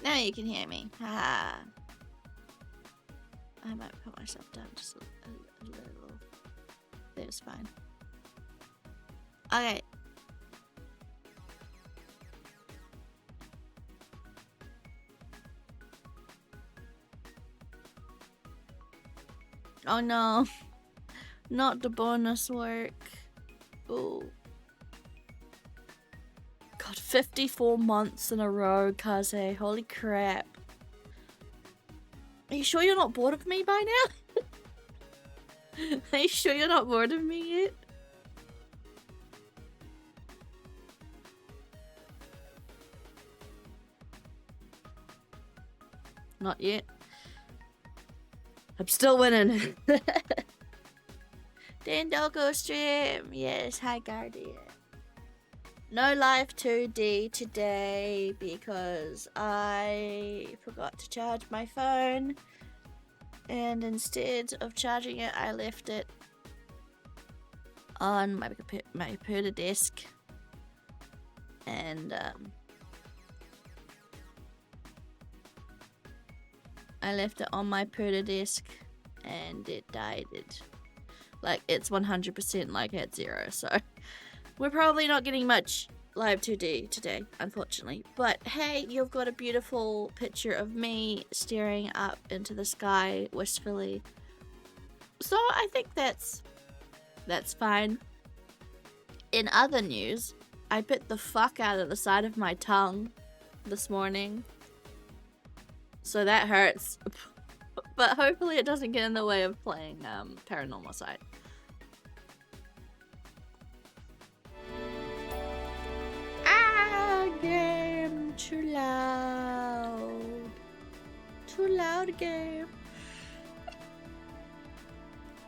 Now you can hear me. Ha. I might put myself down just a little. There's fine. Okay. Oh no. Not the bonus work. Oh. God, 54 months in a row, Kaze. Holy crap. Are you sure you're not bored of me by now? Are you sure you're not bored of me yet? Not yet. I'm still winning. Dandoko stream. Yes, hi Guardian. No live 2D today because I forgot to charge my phone, and instead of charging it, I left it on my computer desk, and I left it on my computer desk, and it died. It's 100% like at 0, so we're probably not getting much live 2D today, unfortunately. But hey, you've got a beautiful picture of me staring up into the sky wistfully. So I think that's fine. In other news, I bit the fuck out of the side of my tongue this morning. So that hurts. But hopefully it doesn't get in the way of playing Paranormasight. Game too loud. Too loud game.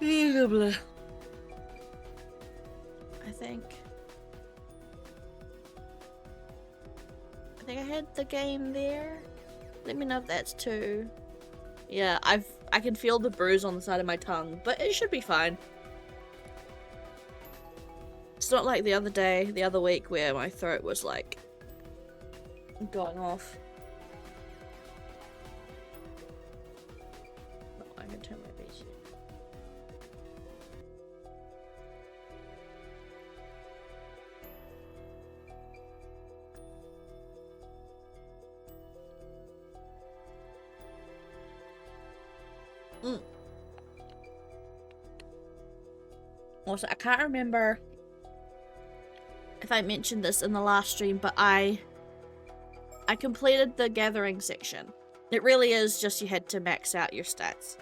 I think I had the game there. Let me know if that's too. Yeah, I can feel the bruise on the side of my tongue, but it should be fine. It's not like the other week where my throat was like going off. Oh, I can turn my PC. Also, I can't remember if I mentioned this in the last stream, but I completed the gathering section. It really is just you had to max out your stats.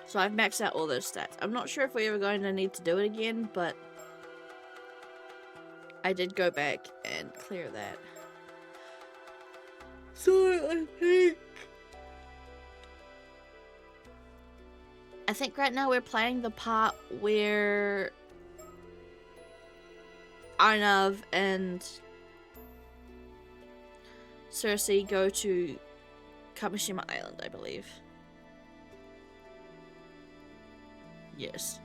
So I've maxed out all those stats. I'm not sure if we're ever going to need to do it again, but I did go back and clear that. So I think right now we're playing the part where Arnav and Cersei go to Kamishima Island, I believe. Yes.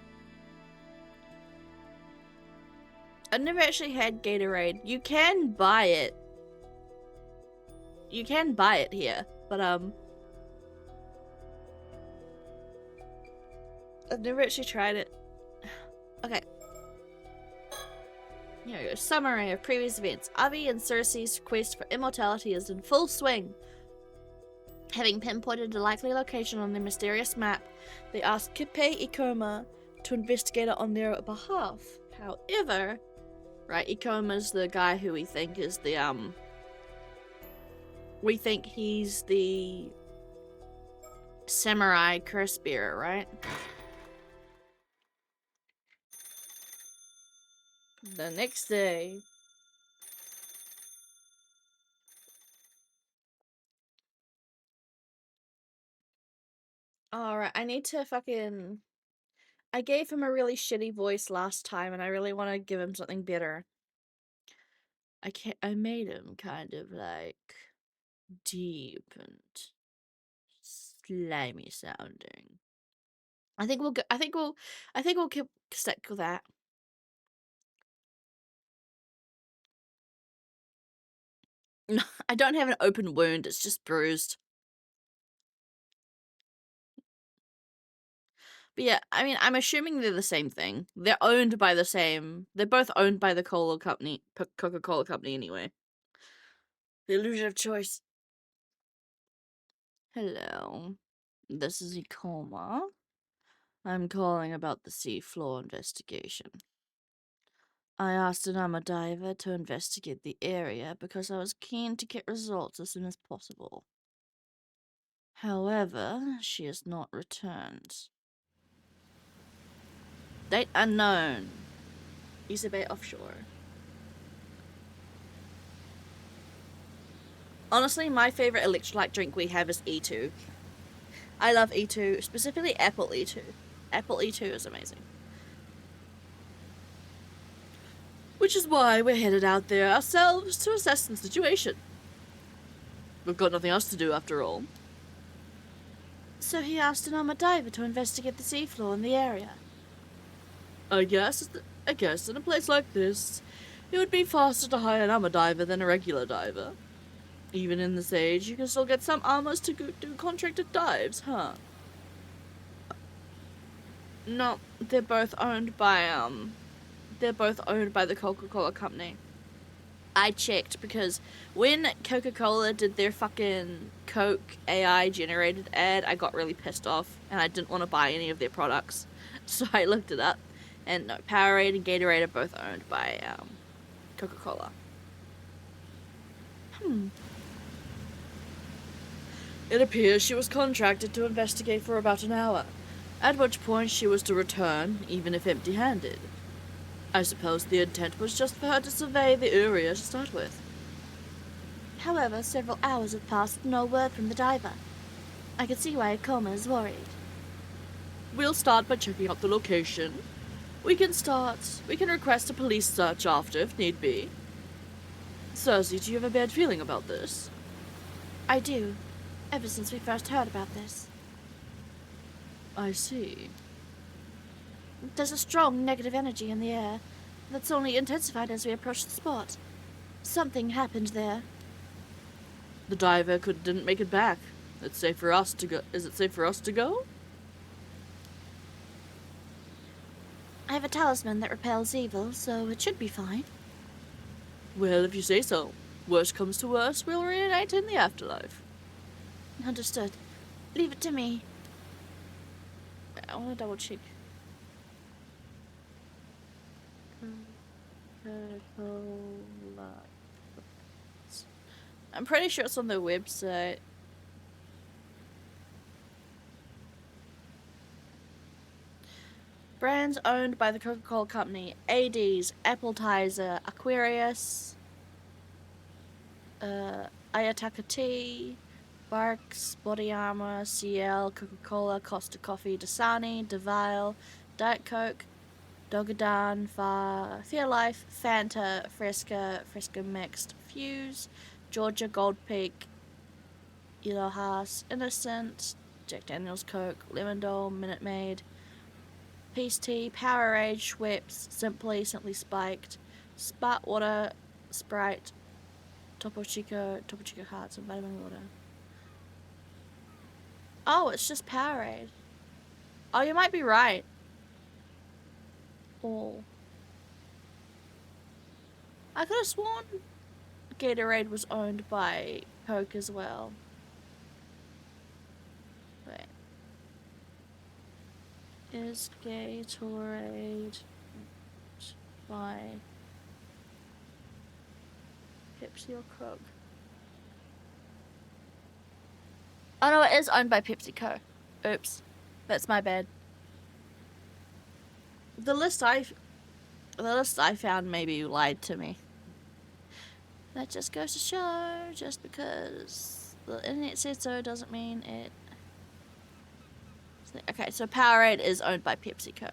I've never actually had Gatorade. You can buy it. You can buy it here, but I've never actually tried it. Okay. Here we go. Summary of previous events. Avi and Cersei's quest for immortality is in full swing. Having pinpointed a likely location on their mysterious map, they ask Kipe Ikoma to investigate it on their behalf. However, right, Ikoma's the guy who we think is the we think he's the samurai curse bearer, right? The next day. Alright, I need to fucking... I gave him a really shitty voice last time, and I really want to give him something better. I made him kind of like deep and slimy sounding. I think we'll stick with that. No, I don't have an open wound, it's just bruised. But yeah, I mean, I'm assuming they're the same thing. They're owned by the same... They're both owned by the Coca-Cola company anyway. The illusion of choice. Hello. This is Ikoma. I'm calling about the seafloor investigation. I asked an armor diver to investigate the area because I was keen to get results as soon as possible. However, she has not returned. Date unknown. Ise-Bay offshore. Honestly, my favorite electrolyte drink we have is E2. I love E2, specifically Apple E2. Apple E2 is amazing. Which is why we're headed out there ourselves to assess the situation. We've got nothing else to do after all. So he asked an armor diver to investigate the seafloor in the area. I guess in a place like this, it would be faster to hire an armor diver than a regular diver. Even in this age, you can still get some armors to do contracted dives, huh? No, they're both owned by the Coca-Cola company. I checked because when Coca-Cola did their fucking Coke AI generated ad, I got really pissed off and I didn't want to buy any of their products. So I looked it up, and no, Powerade and Gatorade are both owned by Coca-Cola. It appears she was contracted to investigate for about an hour, at which point she was to return, even if empty-handed. I suppose the intent was just for her to survey the area to start with. However, several hours have passed with no word from the diver. I can see why Ikoma is worried. We'll start by checking out the location. We can request a police search after, if need be. Cersei, do you have a bad feeling about this? I do, ever since we first heard about this. I see. There's a strong negative energy in the air that's only intensified as we approach the spot. Something happened there. The diver didn't make it back. It's safe for us to go. Is it safe for us to go? I have a talisman that repels evil, so it should be fine. Well, if you say so. Worst comes to worst, we'll reunite in the afterlife. Understood. Leave it to me. I want to double check. I'm pretty sure it's on their website. Brands owned by the Coca-Cola Company: AD's, Appletizer, Aquarius, Ayataka Tea, Barks, Body Armor, CL, Coca-Cola, Costa Coffee, Dasani, Devile, Diet Coke, Dogadan, Fairlife, Fanta, Fresca, Fresca Mixed, Fuse, Georgia Gold Peak, Elohas, Innocent, Jack Daniels Coke, Lemon Dole, Minute Maid, Peace Tea, Powerade, Schweppes, Simply Spiked, Spart Water, Sprite, Topo Chico Hearts, and Vitamin Water. Oh, it's just Powerade. Oh, you might be right. Oh. I could have sworn Gatorade was owned by Coke as well. Wait. Is Gatorade by Pepsi or Coke? Oh no, it is owned by PepsiCo. Oops. That's my bad. The list I found maybe lied to me. That just goes to show, just because the internet said so doesn't mean it. Okay, so Powerade is owned by PepsiCo.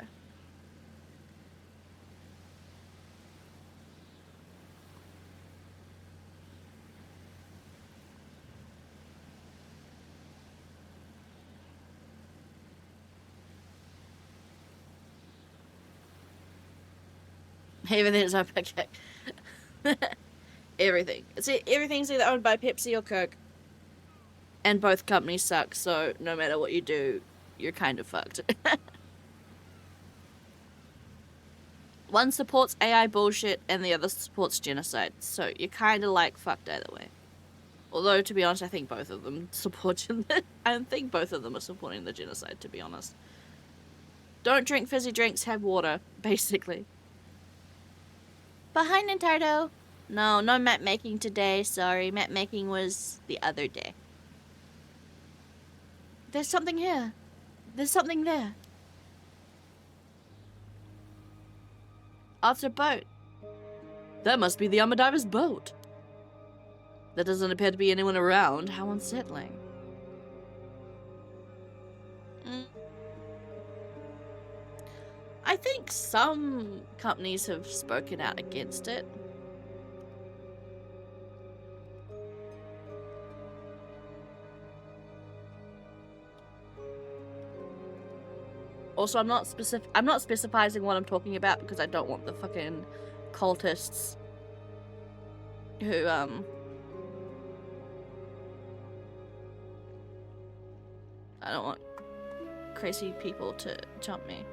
Everything's okay. Everything. Everything's either owned by Pepsi or Coke. And both companies suck, so no matter what you do, you're kind of fucked. One supports AI bullshit and the other supports genocide, so you're kind of like fucked either way. Although, to be honest, I think both of them support. I think both of them are supporting the genocide, to be honest. Don't drink fizzy drinks, have water, basically. Behind Nintendo. No map making today, sorry. Map making was the other day. There's something here. There's something there. Oh, it's a boat. That must be the Armadiver's boat. There doesn't appear to be anyone around. How unsettling. I think some companies have spoken out against it. Also, I'm not specifying what I'm talking about because I don't want the fucking cultists who I don't want crazy people to jump me.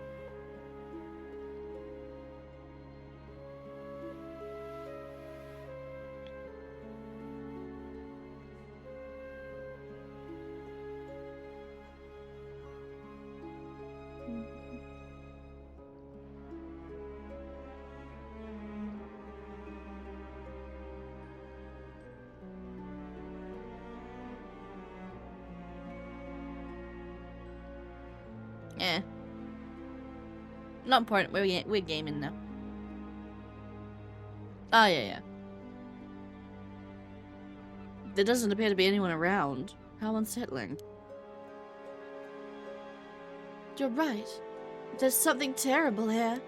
Yeah. Not important. We're gaming now. Oh, yeah. There doesn't appear to be anyone around. How unsettling. You're right. There's something terrible here.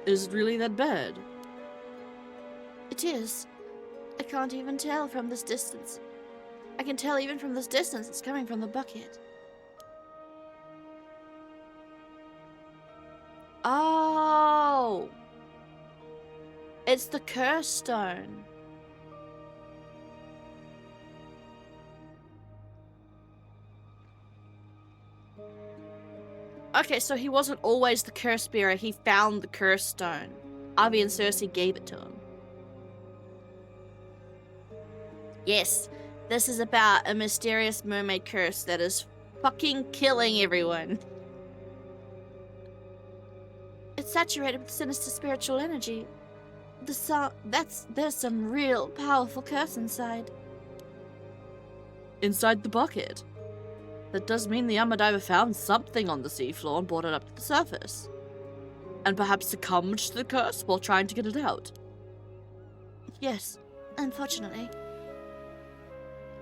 Is it really that bad? It is. I can't even tell from this distance. I can tell even from this distance it's coming from the bucket. Oh! It's the curse stone. Okay, so he wasn't always the curse bearer. He found the curse stone. Avi and Cersei gave it to him. Yes. This is about a mysterious mermaid curse that is fucking killing everyone. It's saturated with sinister spiritual energy. There's some real powerful curse inside. Inside the bucket? That does mean the Armadiver found something on the seafloor and brought it up to the surface. And perhaps succumbed to the curse while trying to get it out. Yes, unfortunately.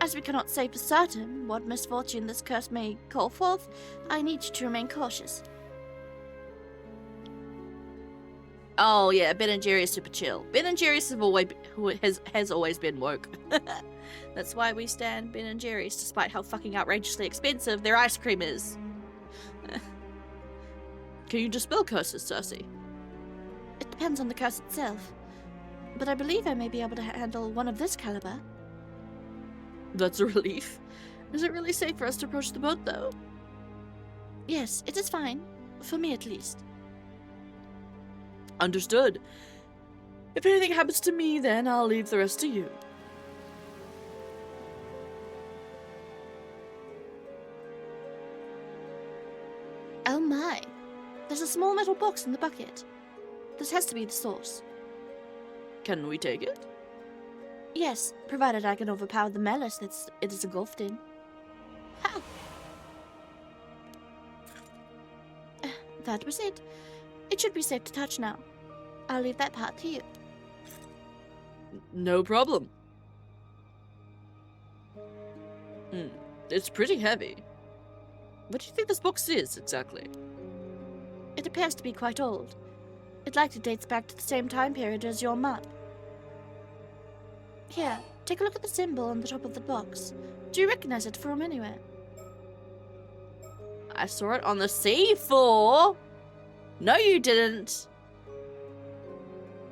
As we cannot say for certain what misfortune this curse may call forth, I need you to remain cautious. Oh yeah, Ben and Jerry is super chill. Ben and Jerry has always been woke. That's why we stand Ben and Jerry's, despite how fucking outrageously expensive their ice cream is. Can you dispel curses, Cersei? It depends on the curse itself. But I believe I may be able to handle one of this caliber. That's a relief. Is it really safe for us to approach the boat, though? Yes, it is fine. For me, at least. Understood. If anything happens to me, then I'll leave the rest to you. Oh my. There's a small metal box in the bucket. This has to be the source. Can we take it? Yes, provided I can overpower the malice it is engulfed in. How? That was it. It should be safe to touch now. I'll leave that part to you. No problem. It's pretty heavy. What do you think this box is, exactly? It appears to be quite old. It likely dates back to the same time period as your map. Here, take a look at the symbol on the top of the box. Do you recognize it from anywhere? I saw it on the seafloor. No, you didn't.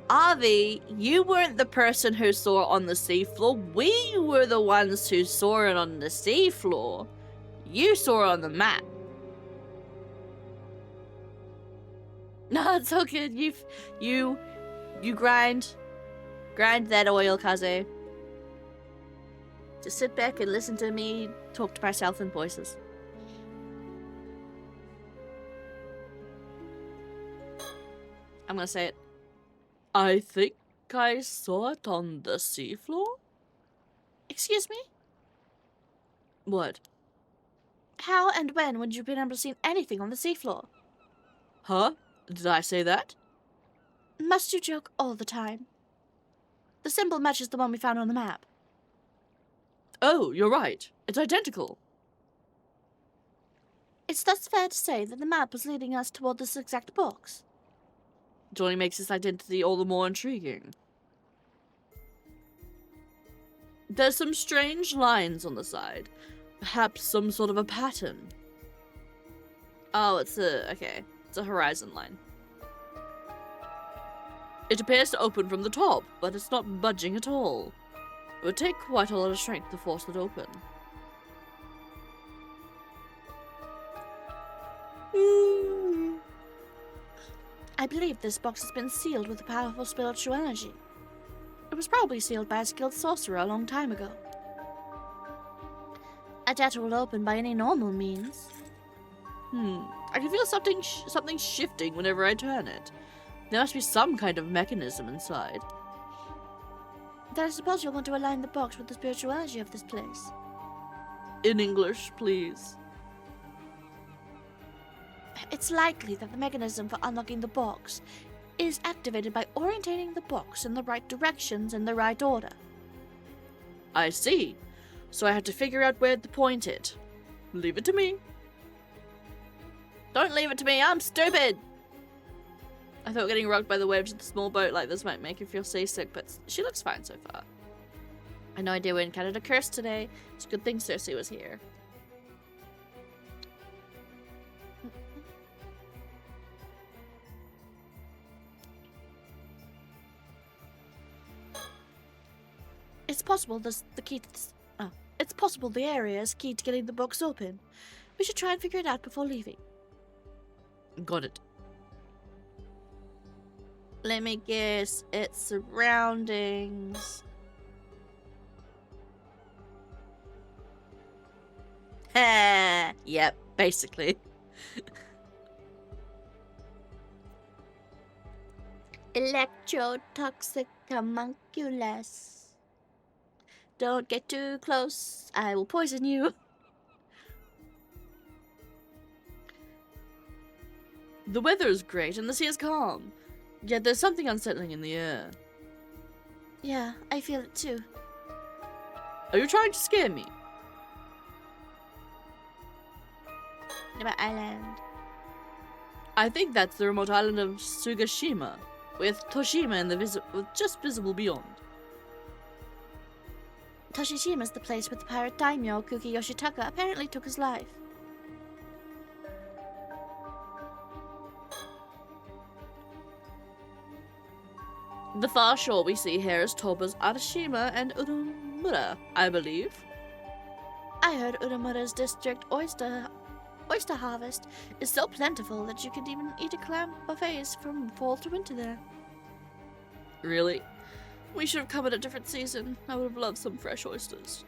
Avi, you weren't the person who saw it on the seafloor. We were the ones who saw it on the seafloor. You saw it on the map. No, it's all good. You grind that oil, Kaze. Just sit back and listen to me talk to myself in voices. I'm gonna say it. I think I saw it on the seafloor. Excuse me? What? How and when would you have been able to see anything on the seafloor? Huh? Did I say that? Must you joke all the time? The symbol matches the one we found on the map. Oh, you're right. It's identical. It's thus fair to say that the map was leading us toward this exact box. It only makes this identity all the more intriguing. There's some strange lines on the side. Perhaps some sort of a pattern. Oh, it's a horizon line. It appears to open from the top, but it's not budging at all. It would take quite a lot of strength to force it open. I believe this box has been sealed with a powerful spiritual energy. It was probably sealed by a skilled sorcerer a long time ago. I doubt it will open by any normal means. I can feel something shifting whenever I turn it. There must be some kind of mechanism inside. Then I suppose you'll want to align the box with the spiritual energy of this place. In English, please. It's likely that the mechanism for unlocking the box is activated by orientating the box in the right directions in the right order. I see. So I have to figure out where to point it. Leave it to me. Don't leave it to me, I'm stupid! I thought getting rocked by the waves of the small boat like this might make her feel seasick, but she looks fine so far. I had no idea we encountered a curse today. It's a good thing Cersei was here. It's possible it's possible the area is key to getting the box open. We should try and figure it out before leaving. Got it. Let me guess, its surroundings. Ha! Yep, basically. Electrotoxic homunculus. Don't get too close, I will poison you. The weather is great and the sea is calm, yet there's something unsettling in the air. Yeah, I feel it too. Are you trying to scare me? About island. I think that's the remote island of Ise-Shima, with Toshima in the just visible beyond. Toshishima is the place where the pirate daimyo Kuki Yoshitaka apparently took his life. The far shore we see here is Toba's Arashima and Urumura, I believe. I heard Urumura's district oyster harvest is so plentiful that you could even eat a clam buffets from fall to winter there. Really? We should have come at a different season. I would have loved some fresh oysters.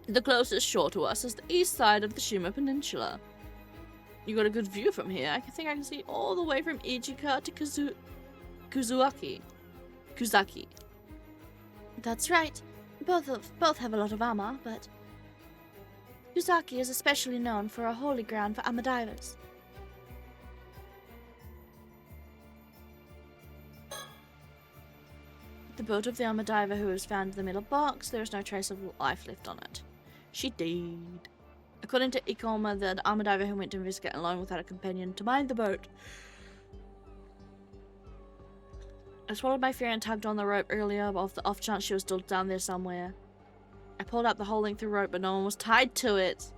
The closest shore to us is the east side of the Shima Peninsula. You got a good view from here. I think I can see all the way from Ijika to Kuzaki. That's right. Both have a lot of armor, but Kuzaki is especially known for a holy ground for armor divers. The boat of the armor diver who was found in the middle box, there is no trace of life left on it. She died. According to Ikoma, the armor diver who went to investigate alone without a companion to mind the boat. I swallowed my fear and tugged on the rope earlier off the off chance she was still down there somewhere. I pulled up the whole length of rope, but no one was tied to it.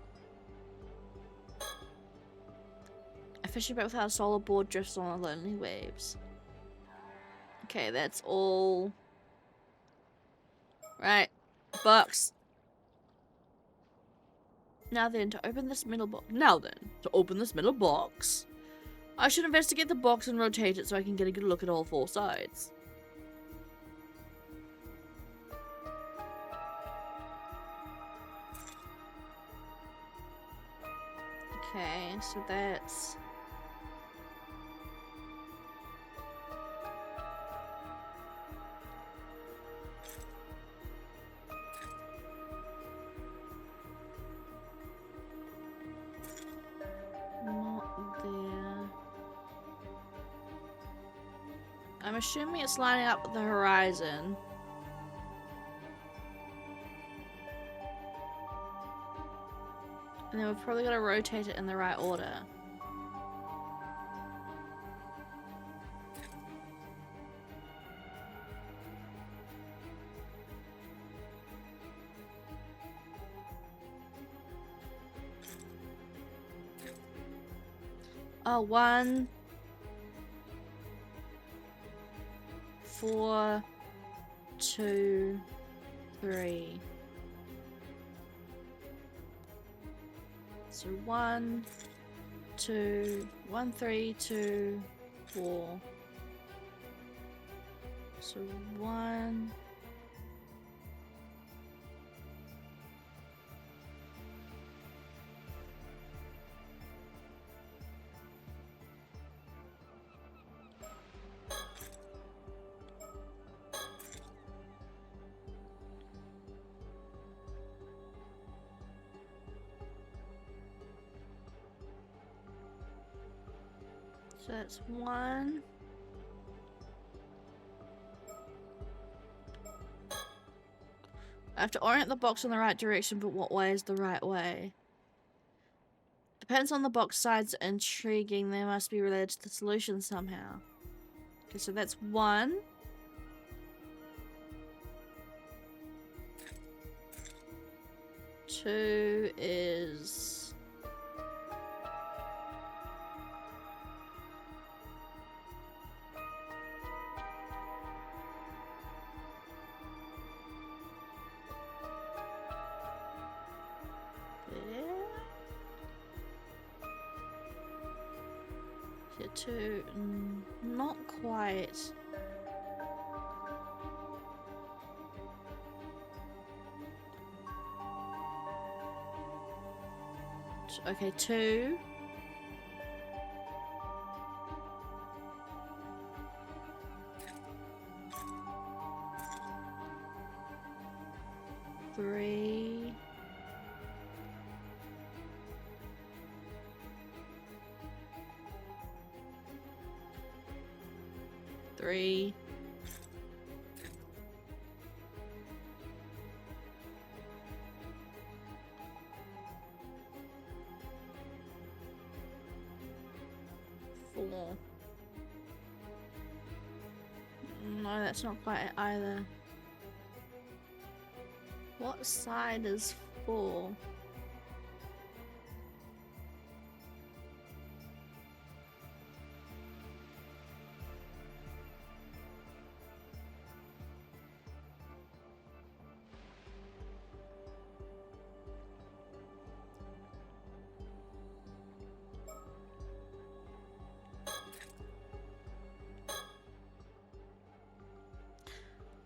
fishing boat without a solar board drifts on the lonely waves. Okay, that's all. Right. Box. Now then, to open this middle box. I should investigate the box and rotate it so I can get a good look at all four sides. Okay, so that's... not there. I'm assuming it's lining up with the horizon. And then we've probably got to rotate it in the right order. Oh, 1, 4, 2, 3. So 1, 2, 1, 3, 2, 4. So 1. So that's 1. I have to orient the box in the right direction, but what way is the right way? Depends on the box sides. Intriguing. They must be related to the solution somehow. Okay, so that's 1. Two is... Two, not quite. Okay, 2. Three. 3. 4. No, that's not quite it either. What side is 4?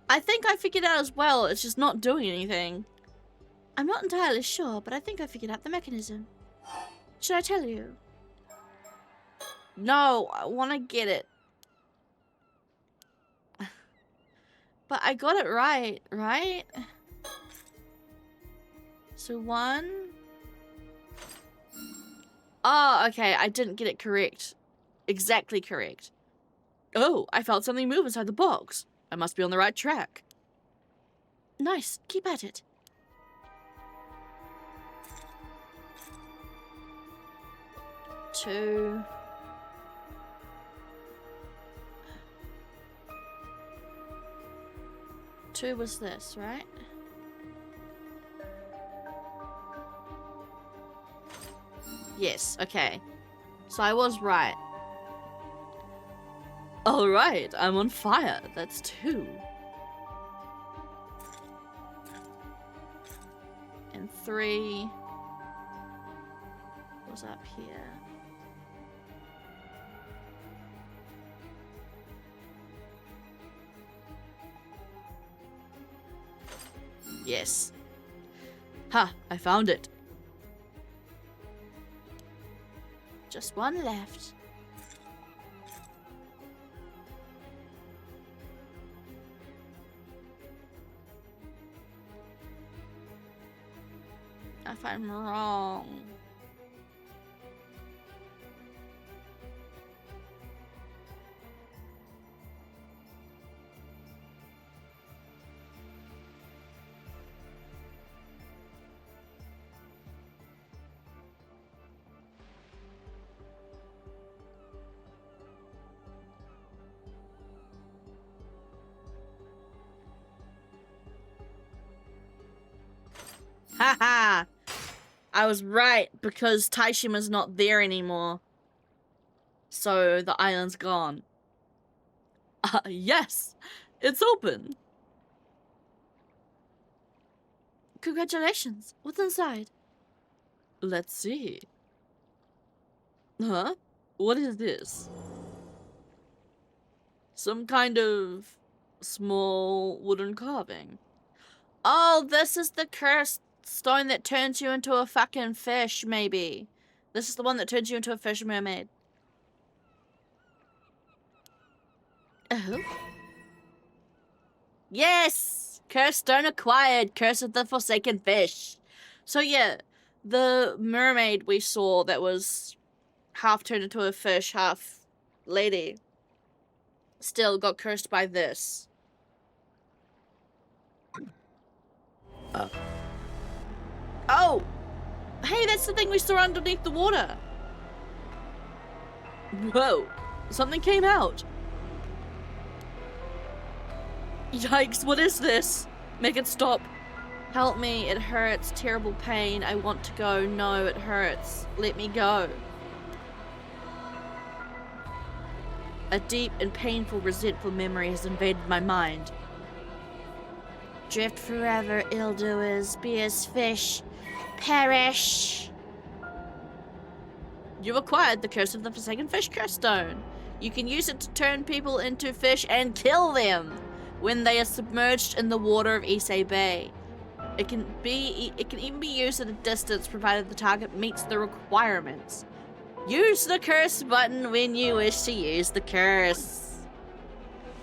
I think I figured out as well, it's just not doing anything. I'm not entirely sure, but I think I figured out the mechanism. Should I tell you? No, I want to get it. But I got it right, right? So 1. Oh, okay, I didn't get it correct. Exactly correct. Oh, I felt something move inside the box. I must be on the right track. Nice, keep at it. Two. Two was this, right? Yes, okay. So I was right. Alright, I'm on fire. That's 2. And 3 was up here. Yes. Ha! I found it. Just 1 left. If I'm wrong. Haha! I was right, because Ise-Shima's not there anymore. So the island's gone. Yes! It's open! Congratulations! What's inside? Let's see. Huh? What is this? Some kind of small wooden carving. Oh, this is the cursed stone that turns you into a fucking fish, maybe. This is the one that turns you into a fish mermaid. Oh. Yes! Cursed stone acquired. Curse of the Forsaken Fish. So yeah, the mermaid we saw that was half turned into a fish, half lady, still got cursed by this. Oh! Hey, that's the thing we saw underneath the water. Whoa. Something came out. Yikes, what is this? Make it stop. Help me, it hurts. Terrible pain. I want to go. No, it hurts. Let me go. A deep and painful, resentful memory has invaded my mind. Drift forever, ill-doers. Be as fish. Perish. You acquired the Curse of the Forsaken Fish Curse Stone. You can use it to turn people into fish and kill them when they are submerged in the water of Ise Bay. It can even be used at a distance provided the target meets the requirements. Use the curse button when you wish to use the curse.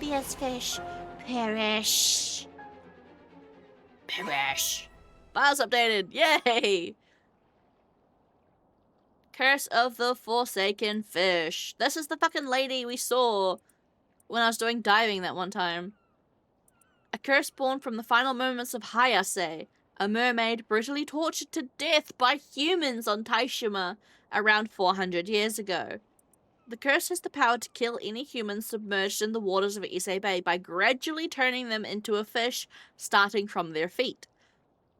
Be as fish. Perish. Perish. Files updated. Yay! Curse of the Forsaken Fish. This is the fucking lady we saw when I was doing diving that one time. A curse born from the final moments of Hayase, a mermaid brutally tortured to death by humans on Ise-Shima around 400 years ago. The curse has the power to kill any humans submerged in the waters of Ise Bay by gradually turning them into a fish, starting from their feet.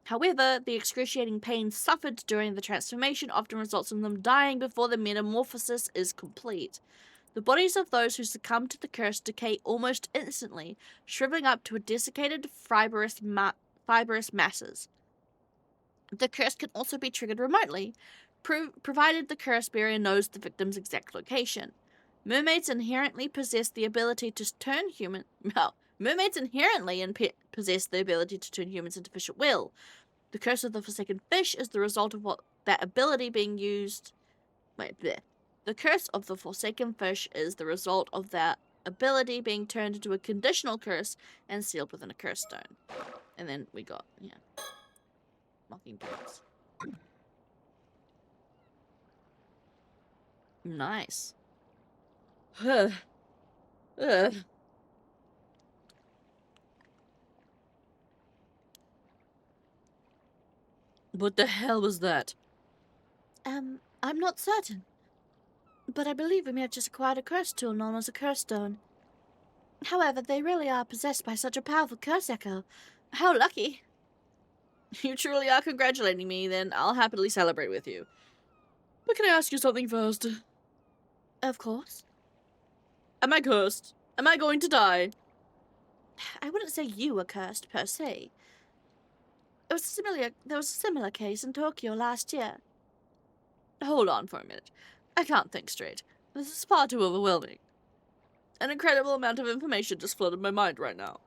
However, the excruciating pain suffered during the transformation often results in them dying before the metamorphosis is complete. The bodies of those who succumb to the curse decay almost instantly, shriveling up to a desiccated, fibrous masses. The curse can also be triggered remotely, provided the curse bearer knows the victim's exact location. Mermaids inherently possess the ability to turn human. Well, mermaids inherently possess the ability to turn humans into fish at will. The Curse of the Forsaken Fish is the result of that ability being used. The Curse of the Forsaken Fish is the result of that ability being turned into a conditional curse and sealed within a curse stone. And then we got, mockingbirds. Nice. What the hell was that? I'm not certain. But I believe we may have just acquired a curse tool known as a curse stone. However, they really are possessed by such a powerful curse echo. How lucky. You truly are congratulating me, then I'll happily celebrate with you. But can I ask you something first? Of course. Am I cursed? Am I going to die? I wouldn't say you were cursed, per se. There was a similar case in Tokyo last year. Hold on for a minute. I can't think straight. This is far too overwhelming. An incredible amount of information just flooded my mind right now.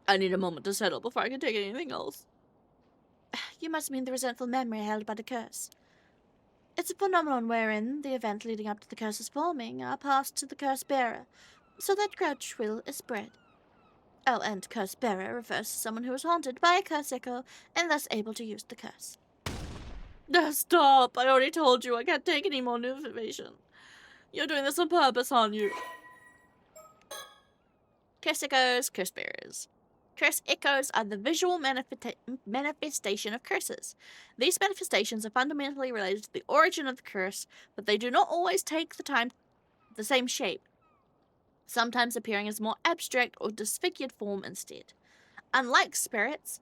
I need a moment to settle before I can take anything else. You must mean the resentful memory held by the curse. It's a phenomenon wherein the event leading up to the curse's forming are passed to the curse bearer, so that grudge will is spread. Oh, and curse bearer refers to someone who is haunted by a curse echo and thus able to use the curse. Stop! I already told you I can't take any more new information. You're doing this on purpose, aren't you? Curse echoes, curse bearers. Curse echoes are the visual manifestation of curses. These manifestations are fundamentally related to the origin of the curse, but they do not always take the same shape, sometimes appearing as more abstract or disfigured form instead. Unlike spirits,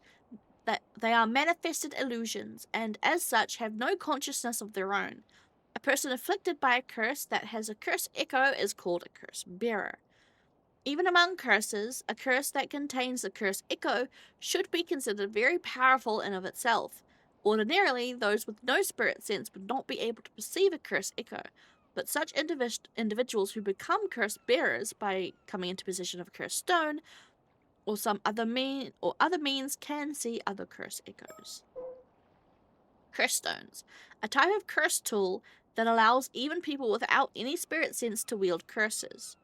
that they are manifested illusions, and as such have no consciousness of their own. A person afflicted by a curse that has a curse echo is called a curse bearer. Even among curses, a curse that contains a curse echo should be considered very powerful in of itself. Ordinarily, those with no spirit sense would not be able to perceive a curse echo, but such individuals who become curse bearers by coming into possession of a curse stone or other means can see other curse echoes. Curse stones, a type of curse tool that allows even people without any spirit sense to wield curses.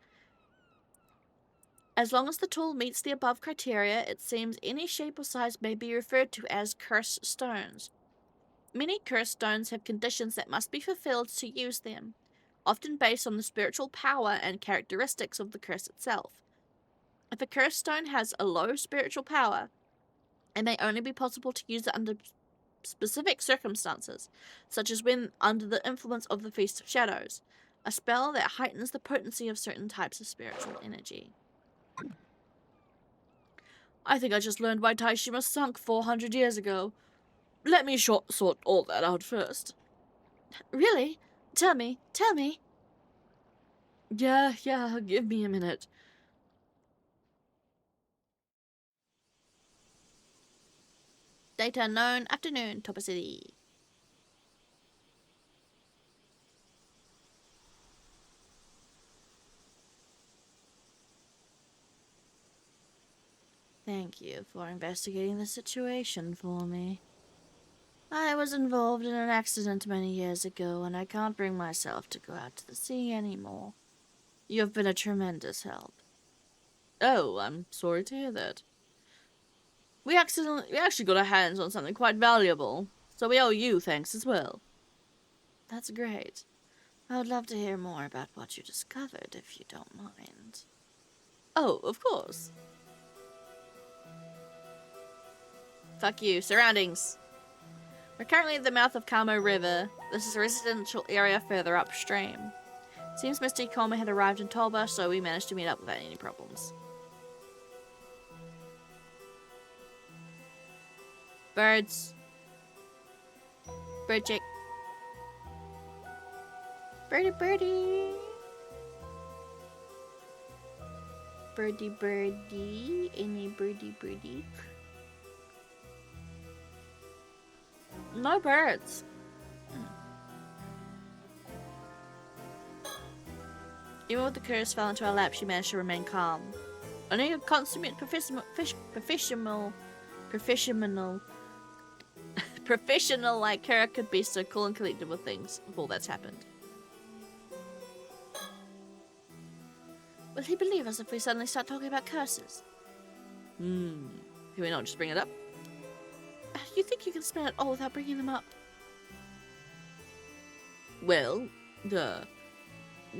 As long as the tool meets the above criteria, it seems any shape or size may be referred to as curse stones. Many curse stones have conditions that must be fulfilled to use them, often based on the spiritual power and characteristics of the curse itself. If a curse stone has a low spiritual power, it may only be possible to use it under specific circumstances, such as when under the influence of the Feast of Shadows, a spell that heightens the potency of certain types of spiritual energy. I think I just learned why Ise-Shima sunk 400 years ago. Let me sort all that out first. Really? Tell me. Yeah, give me a minute. Data unknown, afternoon, Topa City. Thank you for investigating the situation for me. I was involved in an accident many years ago, and I can't bring myself to go out to the sea anymore. You have been a tremendous help. Oh, I'm sorry to hear that. We actually got our hands on something quite valuable, so we owe you thanks as well. That's great. I would love to hear more about what you discovered, if you don't mind. Oh, of course. Fuck you. Surroundings. We're currently at the mouth of Kamo River. This is a residential area further upstream. Seems Mr. Kamo had arrived in Toba, so we managed to meet up without any problems. Birds. Bird chick. Birdie birdie. Birdie birdie. Any birdie birdie. No birds. Even with the curse fell into our lap, she managed to remain calm. Only a consummate professional like her could be so cool and collected with things with all that's happened. Will he believe us if we suddenly start talking about curses? Can we not just bring it up? You think you can spell it all without bringing them up? Well,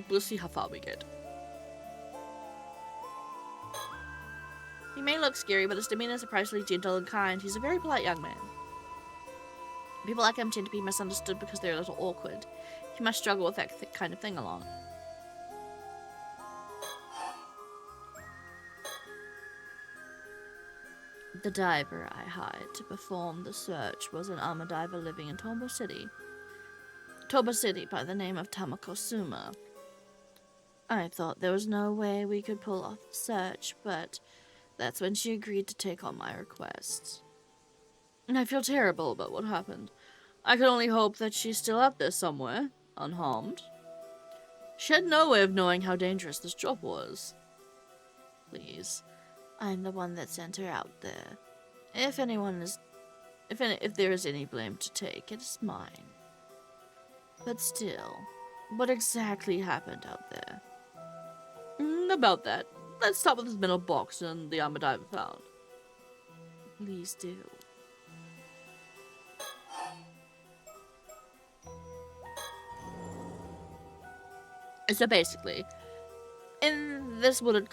we'll see how far we get. He may look scary, but his demeanor is surprisingly gentle and kind. He's a very polite young man. People like him tend to be misunderstood because they're a little awkward. He must struggle with that kind of thing a lot. The diver I hired to perform the search was an armor diver living in Toba City. Toba City by the name of Tamakosuma. I thought there was no way we could pull off the search, but that's when she agreed to take on my request. I feel terrible about what happened. I can only hope that she's still out there somewhere, unharmed. She had no way of knowing how dangerous this job was. Please, I'm the one that sent her out there. If there is any blame to take, it's mine. But still, what exactly happened out there? About that, let's start with this metal box and the armored I've found. Please do. So basically, in this wooden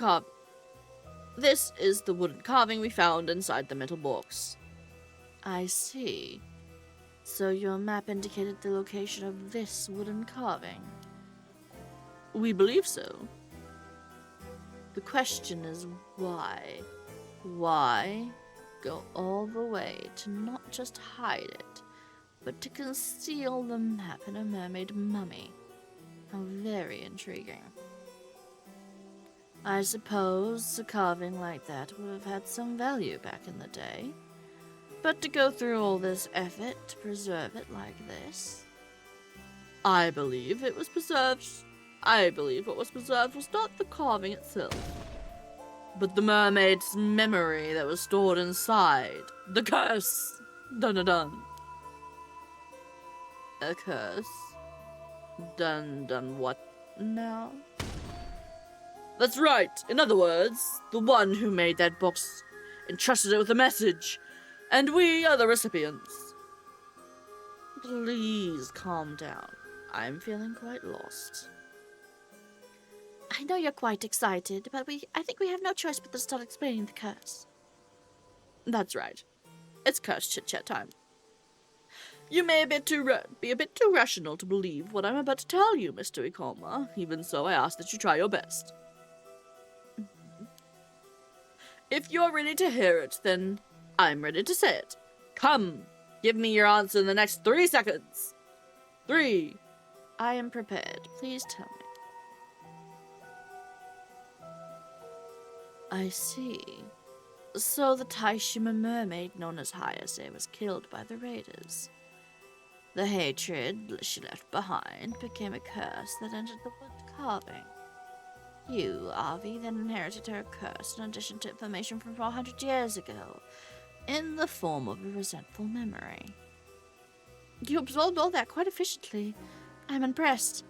this is the wooden carving we found inside the metal box. I see. So your map indicated the location of this wooden carving? We believe so. The question is why? Why go all the way to not just hide it, but to conceal the map in a mermaid mummy? How very intriguing. I suppose a carving like that would have had some value back in the day. But to go through all this effort to preserve it like this? I believe what was preserved was not the carving itself, but the mermaid's memory that was stored inside. The curse! Dun dun dun. A curse? Dun what now? That's right. In other words, the one who made that box entrusted it with a message, and we are the recipients. Please calm down. I'm feeling quite lost. I know you're quite excited, but I think we have no choice but to start explaining the curse. That's right. It's curse chit-chat time. You may be a bit too rational to believe what I'm about to tell you, Mr. Ikoma. Even so, I ask that you try your best. If you're ready to hear it, then I'm ready to say it. Come, give me your answer in the next 3 seconds. 3. I am prepared. Please tell me. I see. So the Ise-Shima mermaid known as Hayase was killed by the raiders. The hatred she left behind became a curse that entered the wood carving. You, Avi, then inherited her curse in addition to information from 400 years ago, in the form of a resentful memory. You absorbed all that quite efficiently. I'm impressed.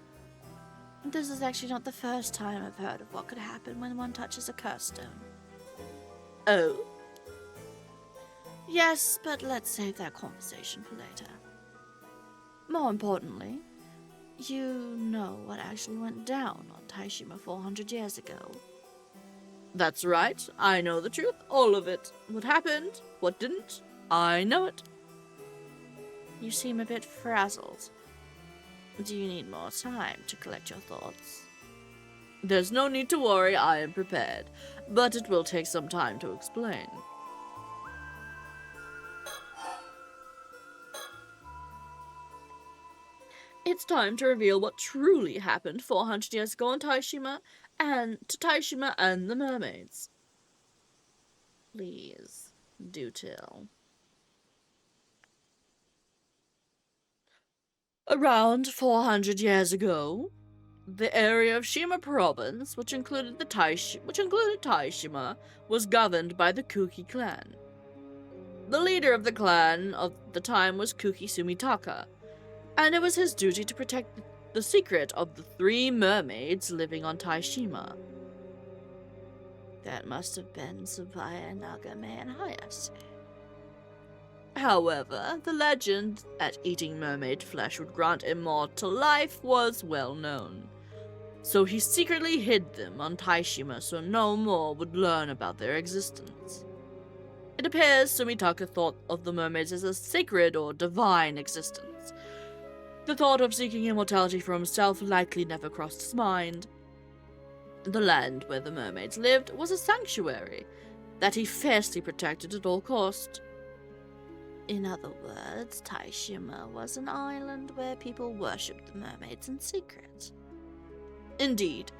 This is actually not the first time I've heard of what could happen when one touches a curse stone. Oh? Yes, but let's save that conversation for later. More importantly, you know what actually went down on Ise-Shima 400 years ago. That's right. I know the truth. All of it. What happened, what didn't, I know it. You seem a bit frazzled. Do you need more time to collect your thoughts? There's no need to worry, I am prepared. But it will take some time to explain. It's time to reveal what truly happened 400 years ago on Ise-Shima and to Ise-Shima and the Mermaids. Please, do tell. Around 400 years ago, the area of Shima province, which included Ise-Shima, was governed by the Kuki clan. The leader of the clan of the time was Kuki Sumitaka, and it was his duty to protect the secret of the 3 mermaids living on Ise-Shima. That must have been Sabaya, Nagame, and Hayase. However, the legend that eating mermaid flesh would grant immortal life was well known. So he secretly hid them on Ise-Shima so no more would learn about their existence. It appears Sumitaka thought of the mermaids as a sacred or divine existence. The thought of seeking immortality for himself likely never crossed his mind. The land where the mermaids lived was a sanctuary that he fiercely protected at all cost. In other words, Ise-Shima was an island where people worshipped the mermaids in secret. Indeed,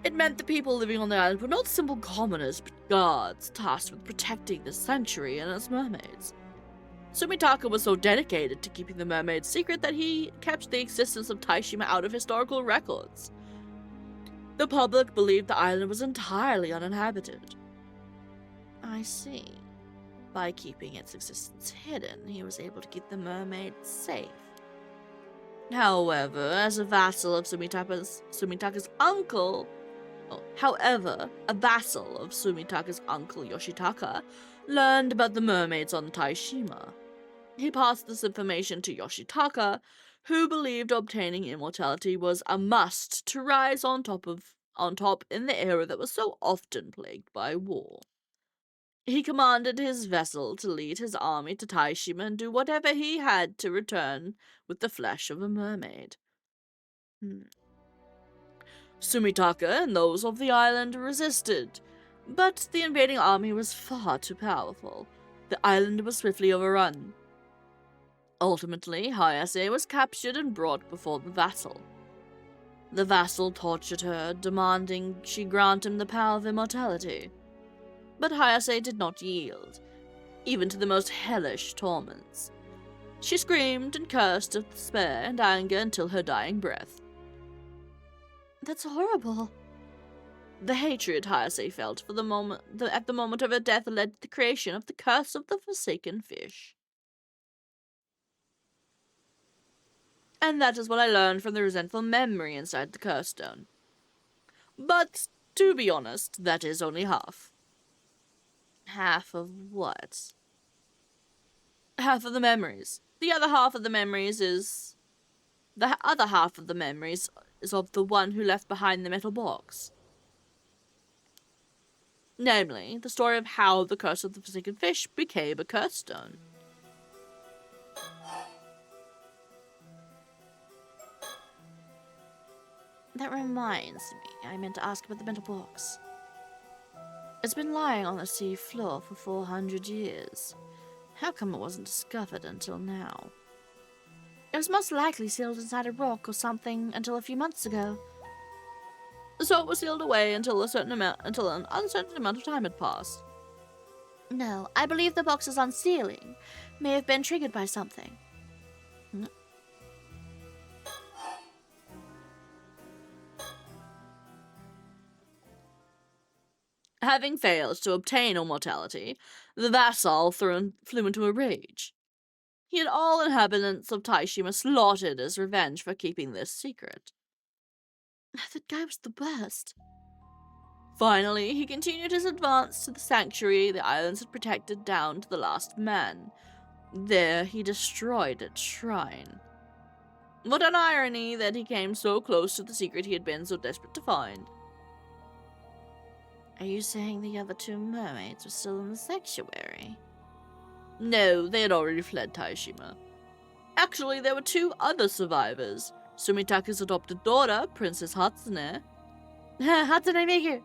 It meant the people living on the island were not simple commoners, but guards tasked with protecting the sanctuary and its mermaids. Sumitaka was so dedicated to keeping the mermaids secret that he kept the existence of Ise-Shima out of historical records. The public believed the island was entirely uninhabited. I see. By keeping its existence hidden, he was able to keep the mermaids safe. However, as a vassal of Sumitaka's uncle, Yoshitaka learned about the mermaids on Ise-Shima. He passed this information to Yoshitaka, who believed obtaining immortality was a must to rise on top in the era that was so often plagued by war. He commanded his vessel to lead his army to Ise-Shima and do whatever he had to return with the flesh of a mermaid. Sumitaka and those of the island resisted, but the invading army was far too powerful. The island was swiftly overrun. Ultimately, Hayase was captured and brought before the vassal. The vassal tortured her, demanding she grant him the power of immortality. But Hayase did not yield, even to the most hellish torments. She screamed and cursed of despair and anger until her dying breath. That's horrible. The hatred Hayase felt at the moment of her death led to the creation of the curse of the Forsaken Fish. And that is what I learned from the resentful memory inside the curse stone. But, to be honest, that is only half. Half of what? Half of the memories. The other half of the memories is of the one who left behind the metal box. Namely, the story of how the curse of the Forsaken Fish became a curse stone. That reminds me, I meant to ask about the metal box. It's been lying on the sea floor for 400 years. How come it wasn't discovered until now? It was most likely sealed inside a rock or something until a few months ago. So it was sealed away until an uncertain amount of time had passed. No, I believe the box's unsealing may have been triggered by something. Having failed to obtain immortality, the vassal flew into a rage. He had all inhabitants of Ise-Shima slaughtered as revenge for keeping this secret. That guy was the worst. Finally, he continued his advance to the sanctuary the islands had protected down to the last man. There he destroyed its shrine. What an irony that he came so close to the secret he had been so desperate to find. Are you saying the other two mermaids were still in the sanctuary? No, they had already fled Ise-Shima. Actually, there were two other survivors. Sumitaka's adopted daughter, Princess Hatsune. Hatsune Miku!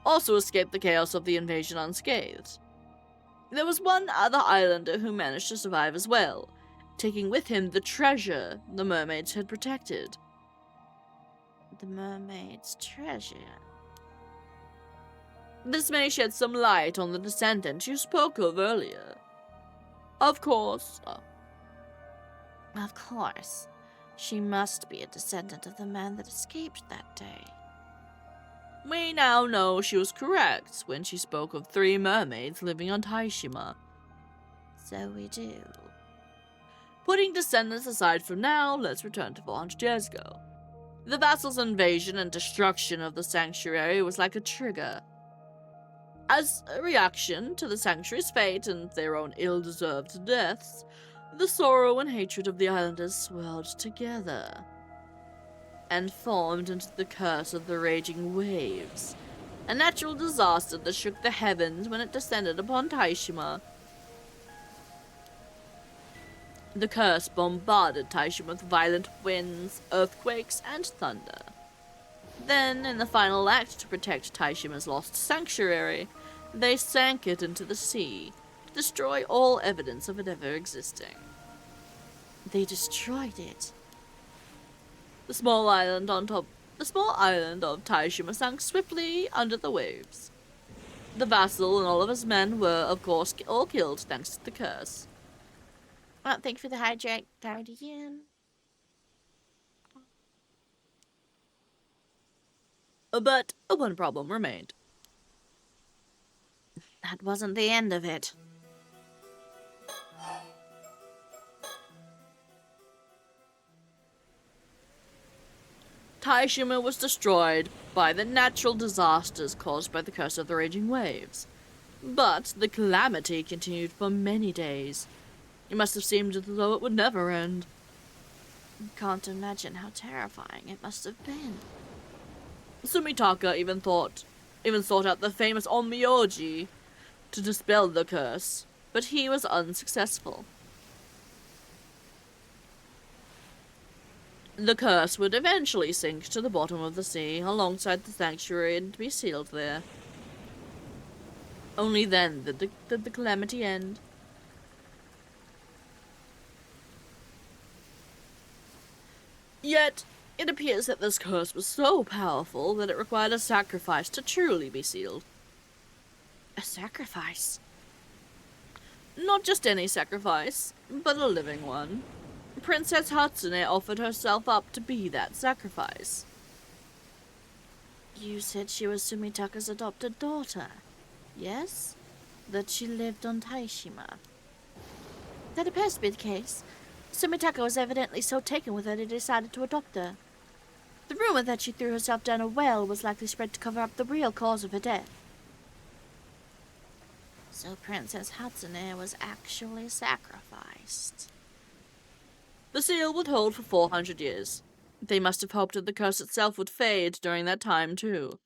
Also escaped the chaos of the invasion unscathed. There was one other islander who managed to survive as well, taking with him the treasure the mermaids had protected. The mermaid's treasure? This may shed some light on the descendant you spoke of earlier. Of course. Of course. She must be a descendant of the man that escaped that day. We now know she was correct when she spoke of 3 mermaids living on Ise-Shima. So we do. Putting descendants aside for now, let's return to 400 years ago. The vassal's invasion and destruction of the sanctuary was like a trigger. As a reaction to the sanctuary's fate and their own ill-deserved deaths, the sorrow and hatred of the islanders swelled together and formed into the curse of the raging waves, a natural disaster that shook the heavens when it descended upon Ise-Shima. The curse bombarded Ise-Shima with violent winds, earthquakes, and thunder. Then, in the final act to protect Ise-Shima's lost sanctuary, they sank it into the sea, to destroy all evidence of it ever existing. They destroyed it? The small island of Ise-Shima sank swiftly under the waves. The vassal and all of his men were, of course, all killed thanks to the curse. Well, thank you for the hijack, Guardian. But one problem remained. That wasn't the end of it. Ise-Shima was destroyed by the natural disasters caused by the curse of the raging waves. But the calamity continued for many days. It must have seemed as though it would never end. Can't imagine how terrifying it must have been. Sumitaka even sought out the famous Onmyoji to dispel the curse, but he was unsuccessful. The curse would eventually sink to the bottom of the sea alongside the sanctuary and be sealed there. Only then did the calamity end. Yet, it appears that this curse was so powerful that it required a sacrifice to truly be sealed. A sacrifice? Not just any sacrifice, but a living one. Princess Hatsune offered herself up to be that sacrifice. You said she was Sumitaka's adopted daughter, yes? That she lived on Taishima. That appears to be the case. Sumitaka was evidently so taken with her that he decided to adopt her. The rumor that she threw herself down a well was likely spread to cover up the real cause of her death. So Princess Hatsune was actually sacrificed. The seal would hold for 400 years. They must have hoped that the curse itself would fade during that time, too.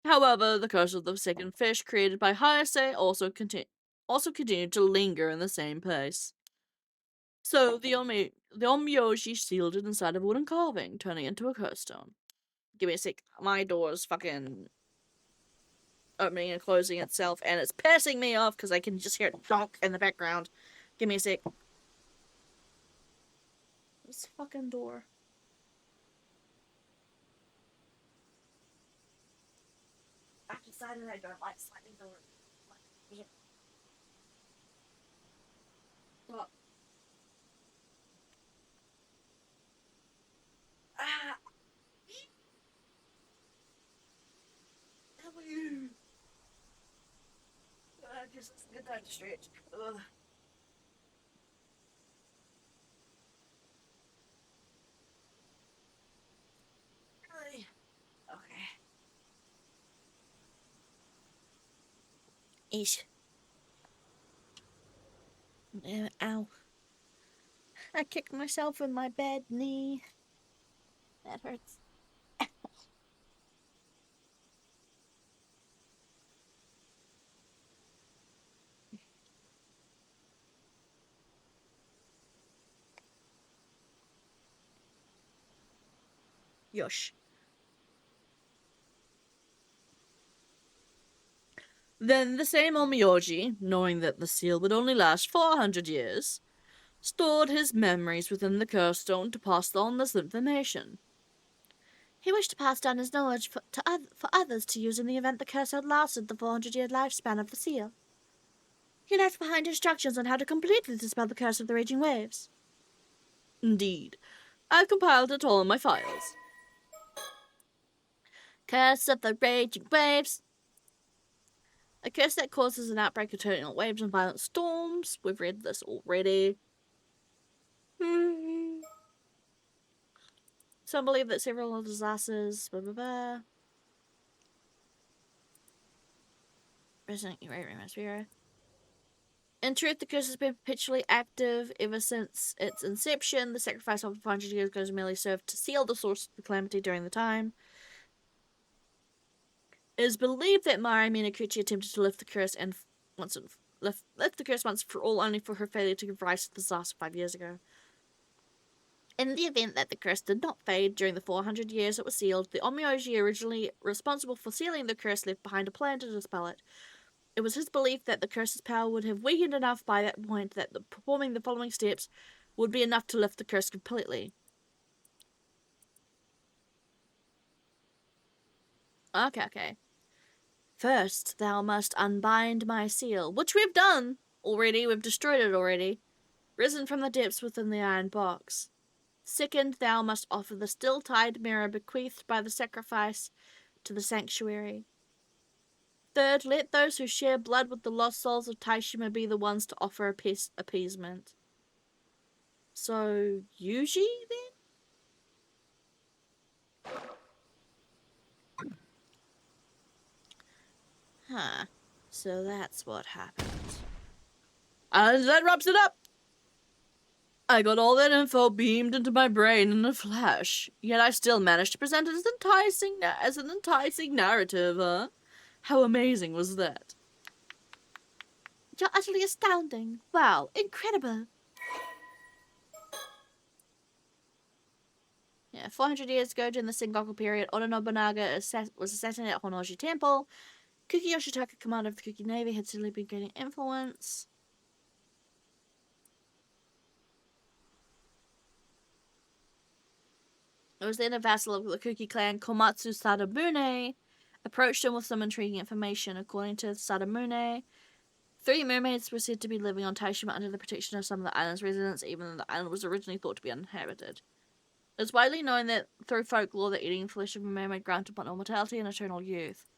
However, the curse of the second fish created by Hayase also continued to linger in the same place. So the Onmyoji sealed it inside of a wooden carving, turning it into a curse stone. Give me a sec. My door's fucking opening and closing itself, and it's pissing me off because I can just hear it donk in the background. Give me a sec. This fucking door. I've decided I don't like slamming doors. Well, W. Just a good time to stretch. Ugh. Really? Okay. Ish. Ow. I kicked myself in my bed knee. That hurts. Yosh. Then the same Onmyoji, knowing that the seal would only last 400 years, stored his memories within the curse stone to pass on this information. He wished to pass down his knowledge for others to use in the event the curse outlasted the 400-year lifespan of the seal. He left behind instructions on how to completely dispel the curse of the raging waves. Indeed, I've compiled it all in my files. Curse of the raging waves. A curse that causes an outbreak of turbulent waves and violent storms. We've read this already. Some believe that several disasters, blah blah blah. Resident atmosphere. In truth, the curse has been perpetually active ever since its inception. The sacrifice of 500 years ago merely served to seal the source of the calamity during the time. It is believed that Mari Minakuchi attempted to lift the curse and lift the curse once for all, only for her failure to give rise to the disaster 5 years ago. In the event that the curse did not fade during the 400 years it was sealed, the Onmyoji originally responsible for sealing the curse left behind a plan to dispel it. It was his belief that the curse's power would have weakened enough by that point that performing the following steps would be enough to lift the curse completely. Okay. First, thou must unbind my seal, which we've done already. We've destroyed it already. Risen from the depths within the iron box. Second, thou must offer the still-tied mirror bequeathed by the sacrifice to the sanctuary. Third, let those who share blood with the lost souls of Ise-Shima be the ones to offer appeasement. So, Yuji, then? Huh. So that's what happened. And that wraps it up! I got all that info beamed into my brain in a flash, yet I still managed to present it as an enticing narrative, huh? How amazing was that? You're utterly astounding. Wow, incredible. Yeah, 400 years ago during the Sengoku period, Oda Nobunaga was assassinated at Honnoji Temple. Kuki Yoshitaka, commander of the Kuki Navy, had suddenly been gaining influence. It was then a vassal of the Kuki clan, Komatsu Sadamune, approached him with some intriguing information. According to Sadamune, 3 mermaids were said to be living on Ise-Shima under the protection of some of the island's residents, even though the island was originally thought to be uninhabited. It's widely known that through folklore that eating flesh of a mermaid granted upon immortality and eternal youth.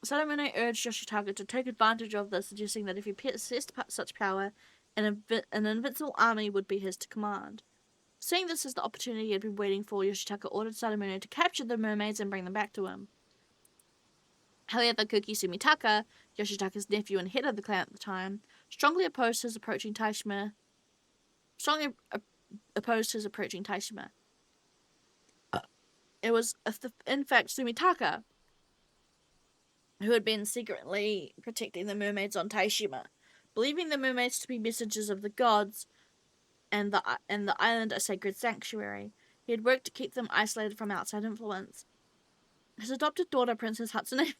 Sadamune urged Yoshitaka to take advantage of this, suggesting that if he possessed such power, an invincible army would be his to command. Seeing this as the opportunity he had been waiting for, Yoshitaka ordered Sadamune to capture the mermaids and bring them back to him. However, Kuki Sumitaka, Yoshitaka's nephew and head of the clan at the time, strongly opposed his approaching Ise-Shima. It was, in fact, Sumitaka who had been secretly protecting the mermaids on Ise-Shima, believing the mermaids to be messengers of the gods and the island a sacred sanctuary. He had worked to keep them isolated from outside influence. His adopted daughter, Princess Hatsune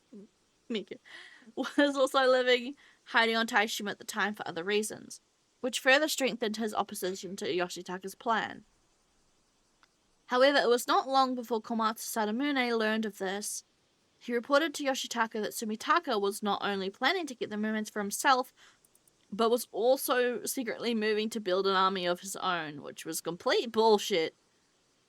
Miku, was also hiding on Ise-Shima at the time for other reasons, which further strengthened his opposition to Yoshitaka's plan. However, it was not long before Komatsu Sadamune learned of this. He reported to Yoshitaka that Sumitaka was not only planning to get the mermaids for himself, but was also secretly moving to build an army of his own, which was complete bullshit.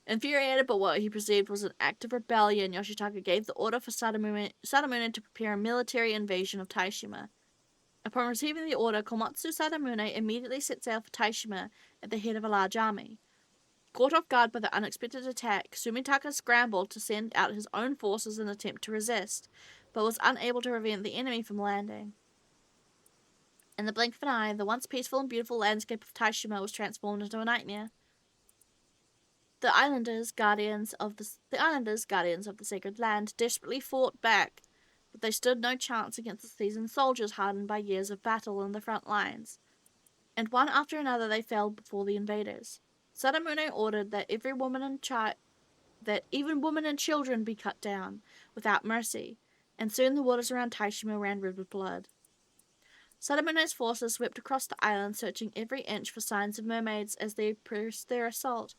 Infuriated by what he perceived was an act of rebellion, Yoshitaka gave the order for Sadamune to prepare a military invasion of Ise-Shima. Upon receiving the order, Komatsu Sadamune immediately set sail for Ise-Shima at the head of a large army. Caught off guard by the unexpected attack, Sumitaka scrambled to send out his own forces in an attempt to resist, but was unable to prevent the enemy from landing. In the blink of an eye, the once peaceful and beautiful landscape of Ise-Shima was transformed into a nightmare. The islanders, guardians of the sacred land, desperately fought back, but they stood no chance against the seasoned soldiers hardened by years of battle in the front lines, and one after another they fell before the invaders. Sadamune ordered that even women and children be cut down, without mercy, and soon the waters around Ise-Shima ran red with blood. Sadamune's forces swept across the island, searching every inch for signs of mermaids as they pressed their assault.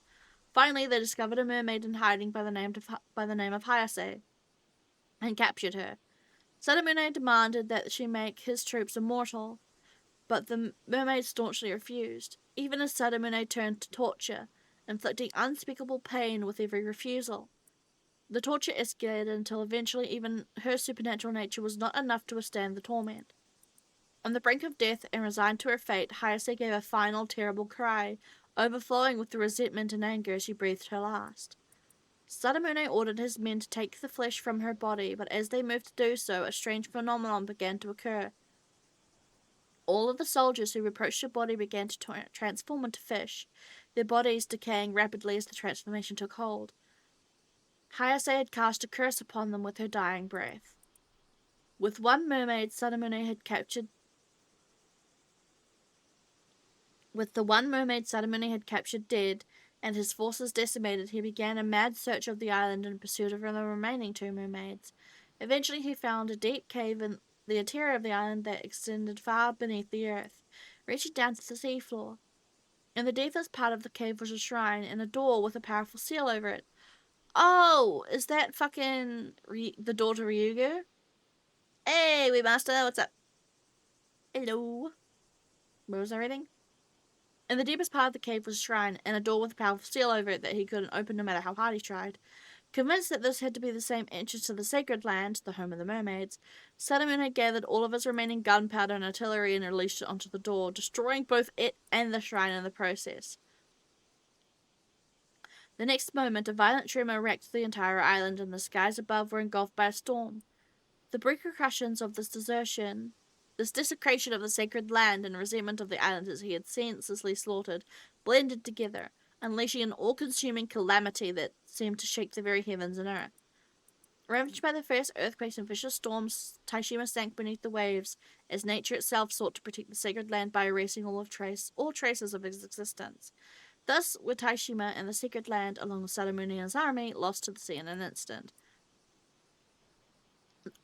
Finally, they discovered a mermaid in hiding by the name of Hayase, and captured her. Sadamune demanded that she make his troops immortal, but the mermaid staunchly refused, even as Sadamune turned to torture, inflicting unspeakable pain with every refusal. The torture escalated until eventually even her supernatural nature was not enough to withstand the torment. On the brink of death and resigned to her fate, Hayase gave a final terrible cry, overflowing with the resentment and anger as she breathed her last. Sadamune ordered his men to take the flesh from her body, but as they moved to do so, a strange phenomenon began to occur. All of the soldiers who approached her body began to transform into fish, their bodies decaying rapidly as the transformation took hold. Hayase had cast a curse upon them with her dying breath. With one mermaid Sadamune had captured dead, and his forces decimated, he began a mad search of the island in pursuit of the remaining 2 mermaids. Eventually he found a deep cave in the interior of the island that extended far beneath the earth, reaching down to the seafloor. In the deepest part of the cave was a shrine and a door with a powerful seal over it. Oh, is that fucking the daughter Ryugu? Hey, we master, what's up? Hello. What was I reading? In the deepest part of the cave was a shrine, and a door with a powerful seal over it that he couldn't open no matter how hard he tried. Convinced that this had to be the same entrance to the sacred land, the home of the mermaids, Saruman had gathered all of his remaining gunpowder and artillery and unleashed it onto the door, destroying both it and the shrine in the process. The next moment, a violent tremor wrecked the entire island, and the skies above were engulfed by a storm. The repercussions of this desertion, this desecration of the sacred land, and resentment of the islanders he had senselessly slaughtered, blended together, unleashing an all-consuming calamity that seemed to shake the very heavens and earth. Ravaged by the first earthquakes and vicious storms, Ise-Shima sank beneath the waves, as nature itself sought to protect the sacred land by erasing all traces of its existence. Thus were Ise-Shima and the sacred land, along with Saruman and his army, lost to the sea in an instant.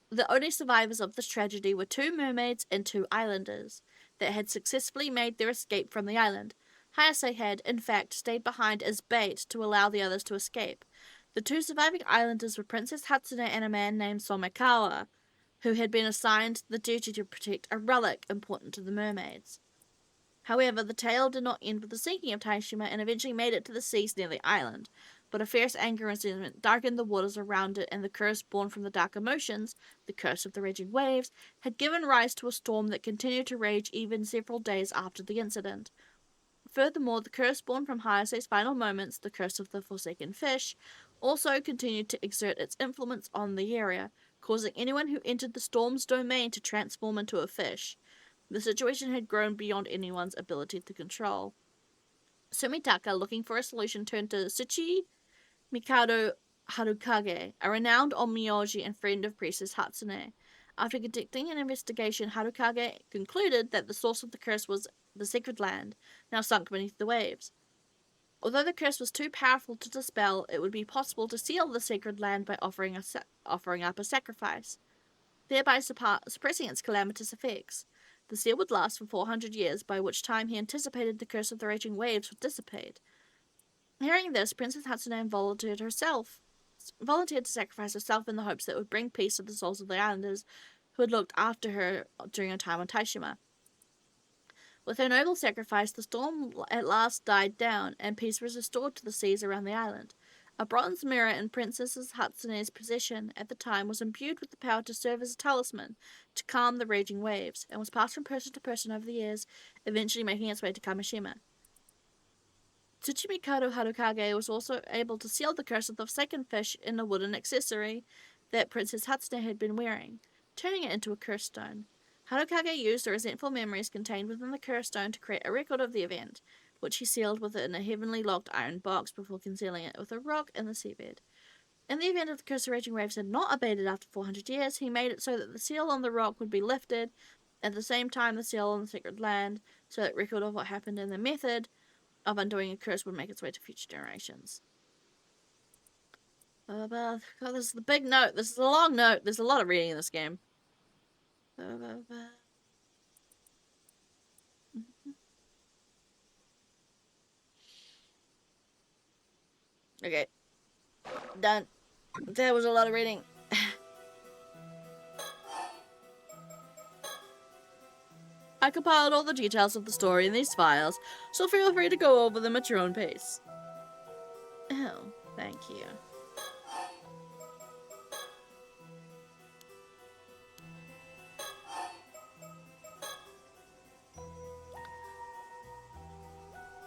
The only survivors of this tragedy were 2 mermaids and 2 islanders that had successfully made their escape from the island. Hayase had, in fact, stayed behind as bait to allow the others to escape. The 2 surviving islanders were Princess Hatsune and a man named Somekawa, who had been assigned the duty to protect a relic important to the mermaids. However, the tale did not end with the sinking of Ise-Shima and eventually made it to the seas near the island. But a fierce anger and resentment darkened the waters around it, and the curse born from the dark emotions, the curse of the raging waves, had given rise to a storm that continued to rage even several days after the incident. Furthermore, the curse born from Hayase's final moments, the curse of the Forsaken Fish, also continued to exert its influence on the area, causing anyone who entered the storm's domain to transform into a fish. The situation had grown beyond anyone's ability to control. Sumitaka, looking for a solution, turned to Tsuchi Mikado Harukage, a renowned onmyoji and friend of Priestess Hatsune. After conducting an investigation, Harukage concluded that the source of the curse was the sacred land, now sunk beneath the waves. Although the curse was too powerful to dispel, it would be possible to seal the sacred land by offering up a sacrifice, thereby suppressing its calamitous effects. The seal would last for 400 years, by which time he anticipated the curse of the raging waves would dissipate. Hearing this, Princess Hatsune volunteered to sacrifice herself in the hopes that it would bring peace to the souls of the islanders who had looked after her during her time on Ise-Shima. With her noble sacrifice, the storm at last died down, and peace was restored to the seas around the island. A bronze mirror in Princess Hatsune's possession at the time was imbued with the power to serve as a talisman to calm the raging waves, and was passed from person to person over the years, eventually making its way to Kamishima. Tsuchimikado Harukage was also able to seal the curse of the second fish in a wooden accessory that Princess Hatsune had been wearing, turning it into a curse stone. Harukage used the resentful memories contained within the curse stone to create a record of the event, which he sealed within a heavenly locked iron box before concealing it with a rock in the seabed. In the event of the curse of raging waves had not abated after 400 years, he made it so that the seal on the rock would be lifted, at the same time the seal on the sacred land, so that record of what happened and the method of undoing a curse would make its way to future generations. God, this is the big note. This is a long note. There's a lot of reading in this game. Okay. Done. That was a lot of reading. I compiled all the details of the story in these files, so feel free to go over them at your own pace. Oh, thank you.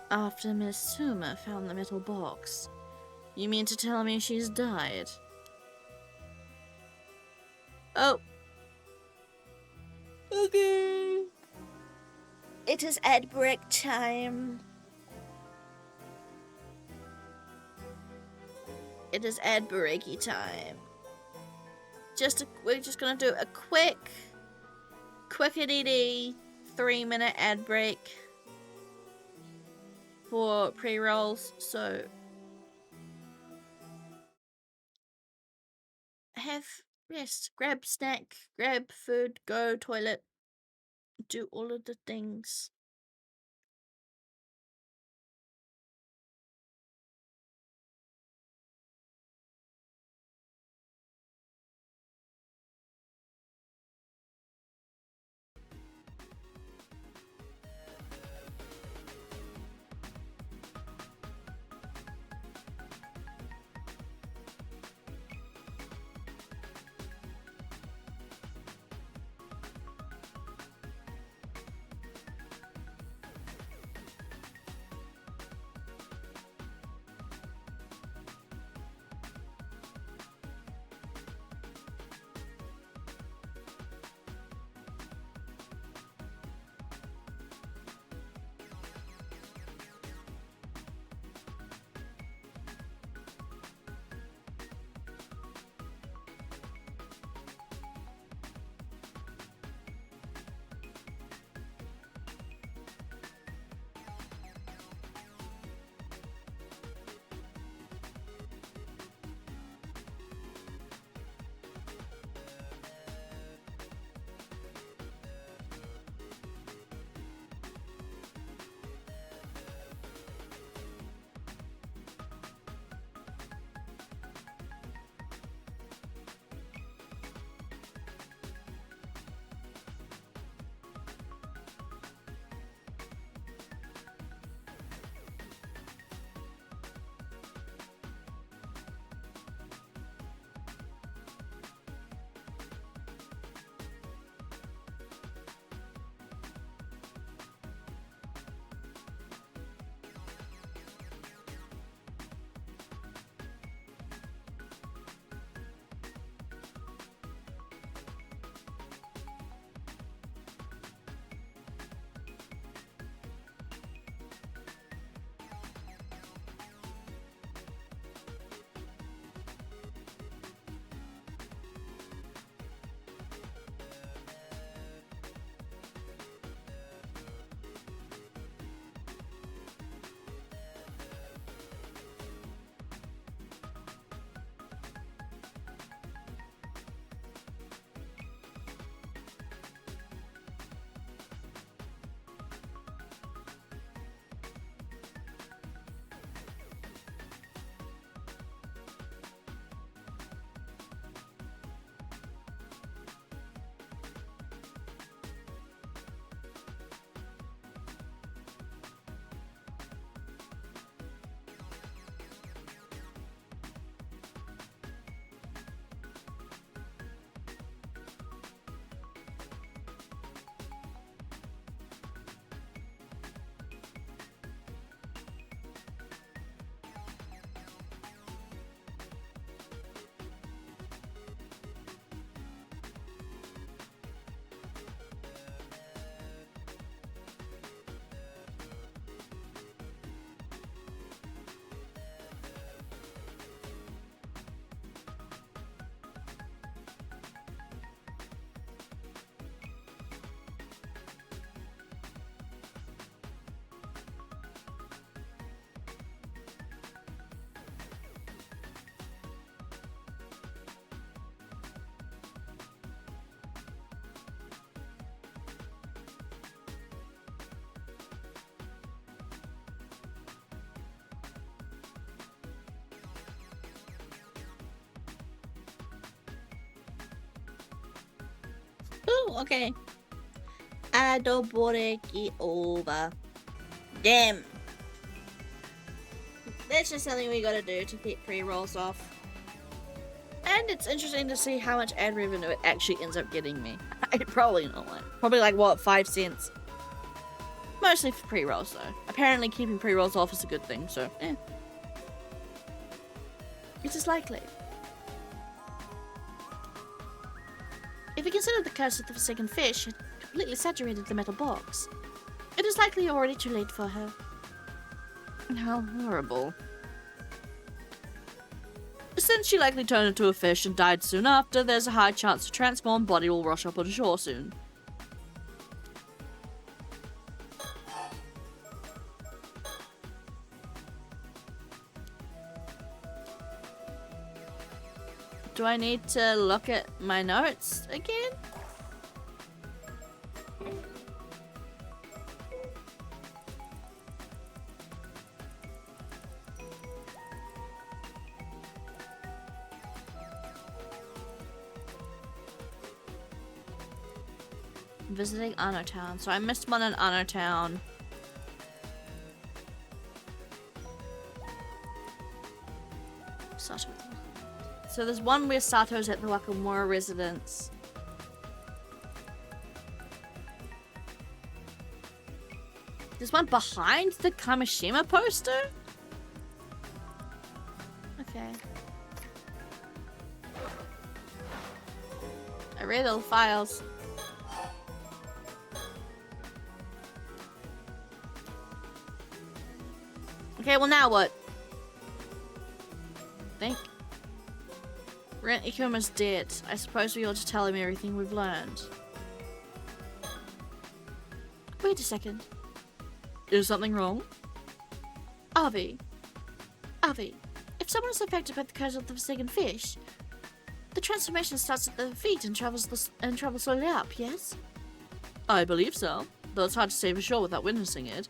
After Miss Suma found the metal box. You mean to tell me she's died? Oh. Okay. It is ad break time. It is ad breaky time. We're just gonna do a quickity 3-minute ad break for pre-rolls. So have rest, grab snack, grab food, go toilet, do all of the things. Oh, okay. Adoboreki over. Damn. That's just something we gotta do to get pre-rolls off. And it's interesting to see how much ad revenue it actually ends up getting me. Probably not like. Probably like, what, 5 cents? Mostly for pre-rolls, though. Apparently keeping pre-rolls off is a good thing, so, eh. It is likely. If you consider the curse of the Forsaken Fish had completely saturated the metal box, it is likely already too late for her. How horrible. Since she likely turned into a fish and died soon after, there's a high chance the transformed body will wash up on shore soon. Do I need to look at my notes again? Visiting Anno Town. So I missed one in Anno Town. Sato. So there's one where Sato's at the Wakamura residence. There's one behind the Kamishima poster? Okay. I read all the files. Okay, well now what? Think. Rent Ikuma's dead. I suppose we ought to tell him everything we've learned. Wait a second. Is something wrong? Avi, if someone is affected by the curse of the Forsaken Fish, the transformation starts at the feet and travels slowly up, yes? I believe so, though it's hard to say for sure without witnessing it.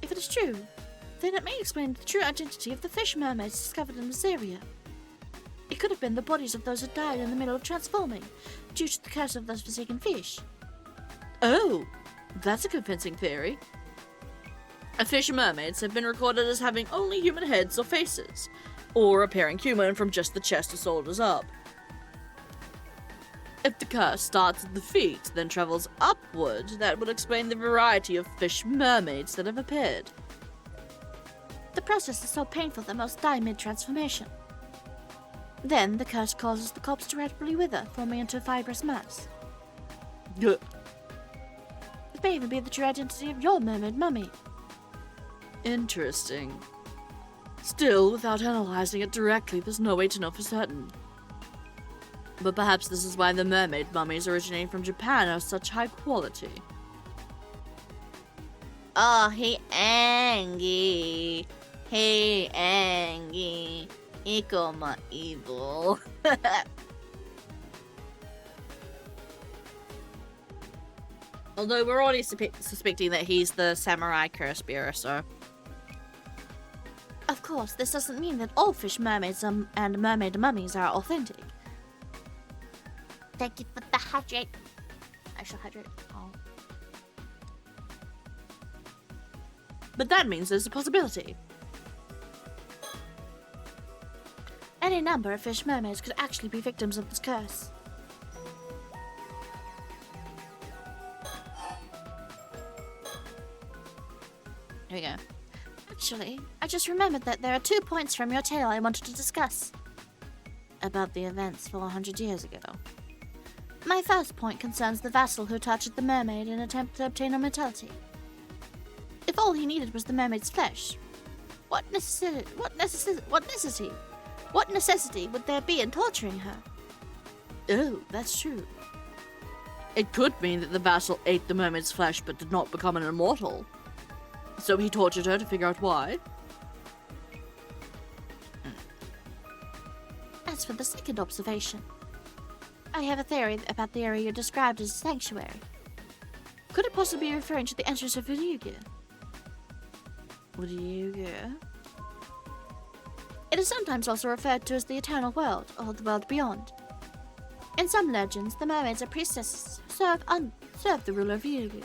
If it is true, then it may explain the true identity of the fish mermaids discovered in this area. It could have been the bodies of those who died in the middle of transforming, due to the curse of those Forsaken Fish. Oh, that's a convincing theory. Fish mermaids have been recorded as having only human heads or faces, or appearing human from just the chest or shoulders up. If the curse starts at the feet, then travels upward, that would explain the variety of fish mermaids that have appeared. The process is so painful that most die mid-transformation. Then, the curse causes the corpse to rapidly wither, forming into a fibrous mass. It may even be the true identity of your mermaid mummy. Interesting. Still, without analyzing it directly, there's no way to know for certain. But perhaps this is why the mermaid mummies originating from Japan are such high quality. Oh, hey, Angie. Hey, Angie. Ikoma evil. Although we're already suspecting that he's the samurai curse bearer, so. Of course, this doesn't mean that all fish mermaids and mermaid mummies are authentic. Thank you for the hydrate. I shall hydrate. Oh. But that means there's a possibility. Any number of fish mermaids could actually be victims of this curse. Here we go. Actually, I just remembered that there are 2 points from your tale I wanted to discuss. About the events 400 years ago. My first point concerns the vassal who tortured the mermaid in an attempt to obtain immortality. If all he needed was the mermaid's flesh, what necessity would there be in torturing her? Oh, that's true. It could mean that the vassal ate the mermaid's flesh but did not become an immortal. So he tortured her to figure out why? As for the second observation, I have a theory about the area you described as a sanctuary. Could it possibly be referring to the entrance of Ryugu? Ryugu? It is sometimes also referred to as the Eternal World, or the world beyond. In some legends, the mermaids or priestesses serve the ruler of Ryugu,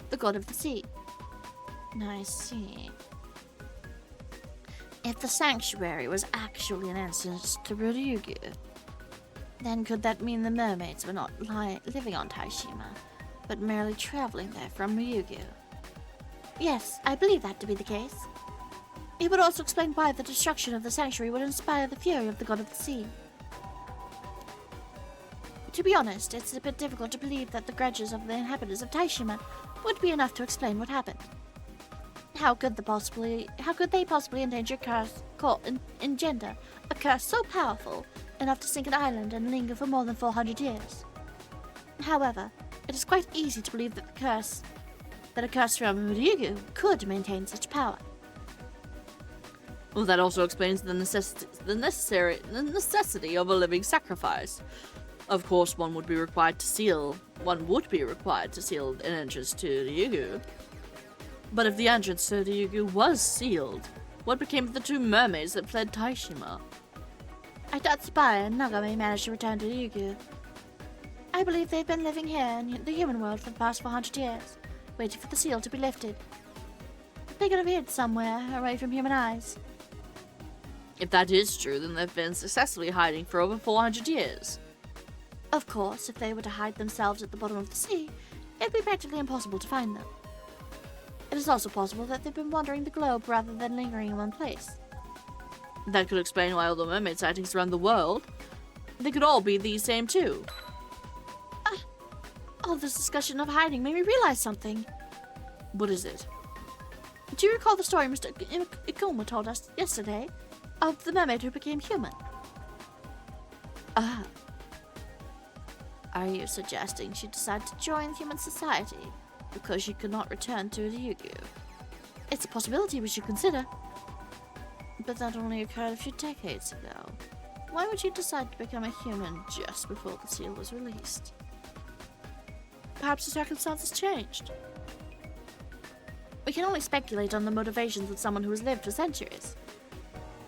the god of the sea. I see. If the sanctuary was actually an entrance to Ryugu, then could that mean the mermaids were not living on Ise-Shima, but merely traveling there from Ryugu? Yes, I believe that to be the case. It would also explain why the destruction of the sanctuary would inspire the fury of the god of the sea. To be honest, it's a bit difficult to believe that the grudges of the inhabitants of Ise-Shima would be enough to explain what happened. How could they possibly engender a curse so powerful enough to sink an island and linger for more than 400 years? However, it is quite easy to believe that a curse from Ryugu could maintain such power. Well, that also explains the necessity of a living sacrifice. Of course, one would be required to seal an entrance to Ryugu. But if the entrance to Ryugu was sealed, what became of the two mermaids that fled Ise-Shima? I doubt Spire and Nagame managed to return to Ryugu. I believe they've been living here in the human world for the past 400 years, waiting for the seal to be lifted. They could have hid somewhere away from human eyes. If that is true, then they've been successfully hiding for over 400 years. Of course, if they were to hide themselves at the bottom of the sea, it'd be practically impossible to find them. It is also possible that they've been wandering the globe rather than lingering in one place. That could explain why all the mermaid sightings around the world. They could all be these same too. All this discussion of hiding made me realize something. What is it? Do you recall the story Mr. Ikuma told us yesterday of the mermaid who became human? Are you suggesting she decided to join human society because she could not return to Ryugu? It's a possibility we should consider. But that only occurred a few decades ago. Why would you decide to become a human just before the seal was released? Perhaps the circumstances changed. We can only speculate on the motivations of someone who has lived for centuries.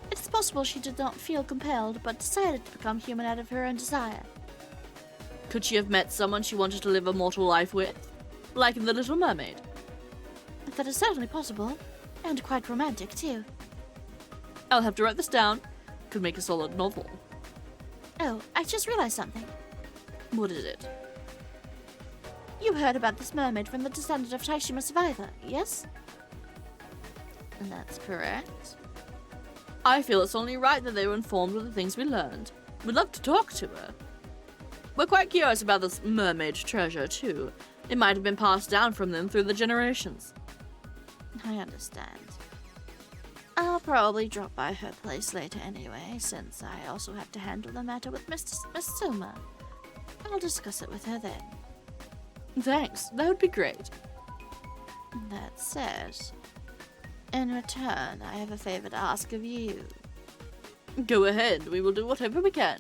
It's possible she did not feel compelled, but decided to become human out of her own desire. Could she have met someone she wanted to live a mortal life with? Like in The Little Mermaid? That is certainly possible, and quite romantic too. I'll have to write this down. Could make a solid novel. Oh, I just realized something. What is it? You heard about this mermaid from the descendant of Ise-Shima survivor, yes? That's correct. I feel it's only right that they were informed of the things we learned. We'd love to talk to her. We're quite curious about this mermaid treasure, too. It might have been passed down from them through the generations. I understand. I'll probably drop by her place later anyway, since I also have to handle the matter with Miss Suma. I'll discuss it with her then. Thanks, that would be great. That said, in return, I have a favor to ask of you. Go ahead, we will do whatever we can.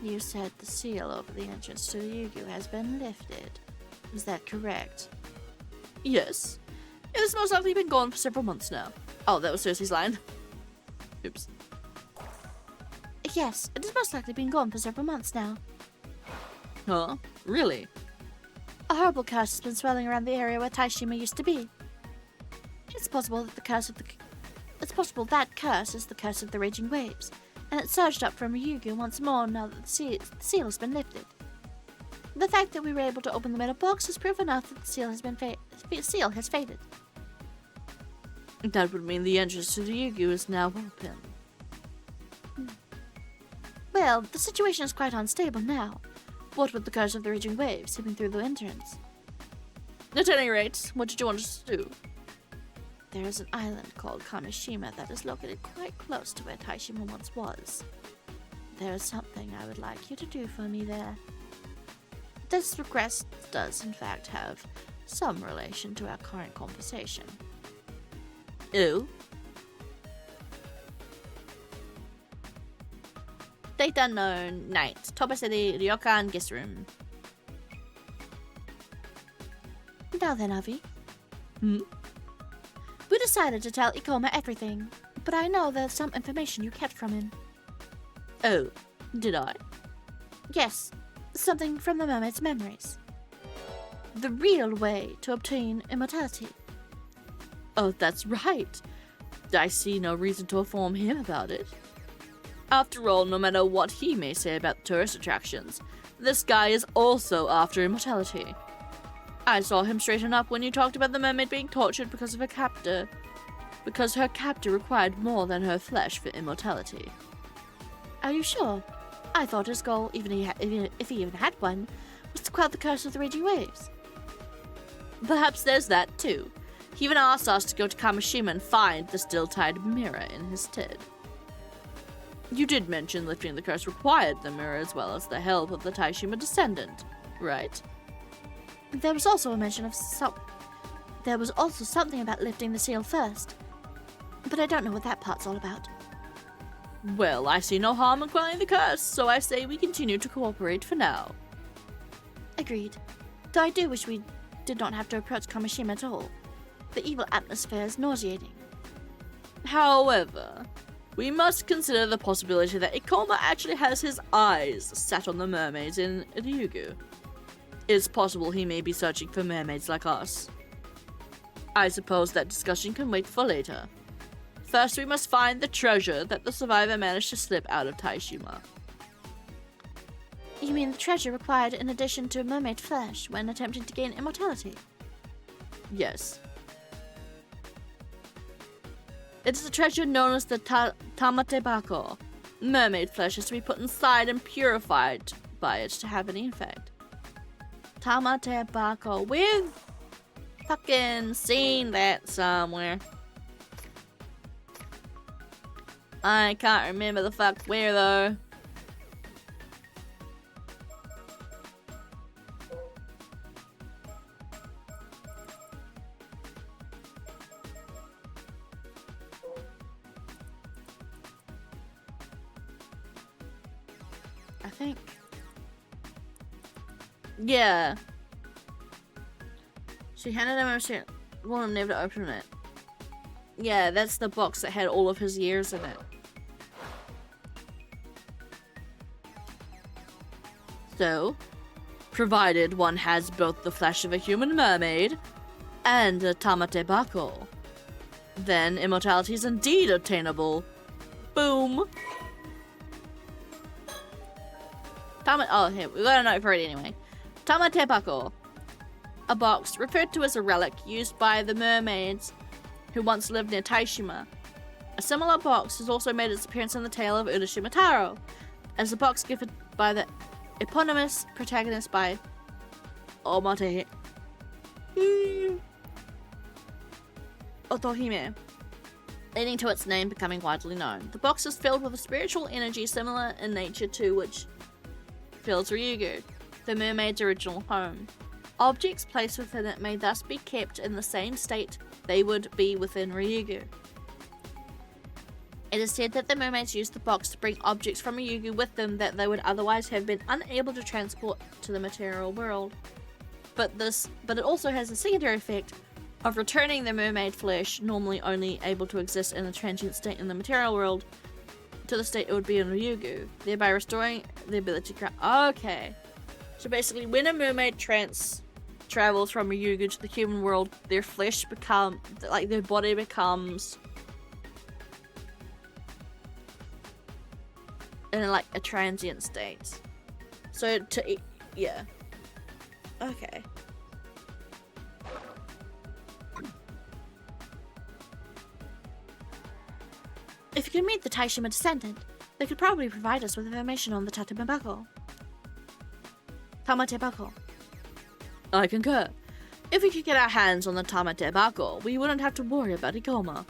You said the seal over the entrance to Ryugu has been lifted. Is that correct? Yes. It has most likely been gone for several months now. Oh, that was Cersei's line. Oops. Yes, it has most likely been gone for several months now. Huh? Really? A horrible curse has been swirling around the area where Ise-Shima used to be. It's possible that curse is the curse of the raging waves, and it surged up from Ryugu once more now that the seal has been lifted. The fact that we were able to open the metal box is proof enough that the seal has faded. That would mean the entrance to Ryugu is now open. Well, the situation is quite unstable now. What with the curse of the raging waves sweeping through the entrance? At any rate, what did you want us to do? There is an island called Kamishima that is located quite close to where Ise-Shima once was. There is something I would like you to do for me there. This request does in fact have some relation to our current conversation. Oh? Date unknown, night, Toba City, Ryokan, guest room. Now then, Avi. Hmm? We decided to tell Ikoma everything, but I know there's some information you kept from him. Oh, did I? Yes, something from the mermaid's memories. The real way to obtain immortality. Oh, that's right. I see no reason to inform him about it. After all, no matter what he may say about tourist attractions, this guy is also after immortality. I saw him straighten up when you talked about the mermaid being tortured because of her captor. Because her captor required more than her flesh for immortality. Are you sure? I thought his goal, if he even had one, was to quell the curse of the raging waves. Perhaps there's that too. He even asked us to go to Kamishima and find the still-tied mirror in his stead. You did mention lifting the curse required the mirror as well as the help of the Taishima descendant, right? There was also a mention of There was also something about lifting the seal first. But I don't know what that part's all about. Well, I see no harm in quelling the curse, so I say we continue to cooperate for now. Agreed. Though I do wish we did not have to approach Kamishima at all. The evil atmosphere is nauseating. However, we must consider the possibility that Ikoma actually has his eyes set on the mermaids in Ryugu. It's possible he may be searching for mermaids like us. I suppose that discussion can wait for later. First, we must find the treasure that the survivor managed to slip out of Taishima. You mean the treasure required in addition to mermaid flesh when attempting to gain immortality? Yes. It is a treasure known as the Tamatebako. Mermaid flesh is to be put inside and purified by it to have any effect. Tamatebako. We've fucking seen that somewhere. I can't remember the fuck where though. I think. Yeah. She handed him over. Wanted him never to open it. Yeah, that's the box that had all of his years in it. So, provided one has both the flesh of a human mermaid and a tamatebako, then immortality is indeed obtainable. Boom! Oh, here, we got a note for it anyway. Tamatebako. A box referred to as a relic used by the mermaids who once lived near Taishima. A similar box has also made its appearance in the tale of Urashima Taro, as a box gifted by the eponymous protagonist by Omate Otohime, leading to its name becoming widely known. The box is filled with a spiritual energy similar in nature to which fills Ryugu, the mermaid's original home. Objects placed within it may thus be kept in the same state they would be within Ryugu. It is said that the mermaids used the box to bring objects from Ryugu with them that they would otherwise have been unable to transport to the material world. But it also has a secondary effect of returning the mermaid flesh, normally only able to exist in a transient state in the material world, to the state it would be in Ryugu, thereby restoring the ability to Okay. So basically, when a mermaid travels from Ryugu to the human world, their flesh their body becomes in like a transient state. So yeah. Okay. If you could meet the Taishima descendant, they could probably provide us with information on the Tamatebako. I concur. If we could get our hands on the Tamatebako, we wouldn't have to worry about Ikoma.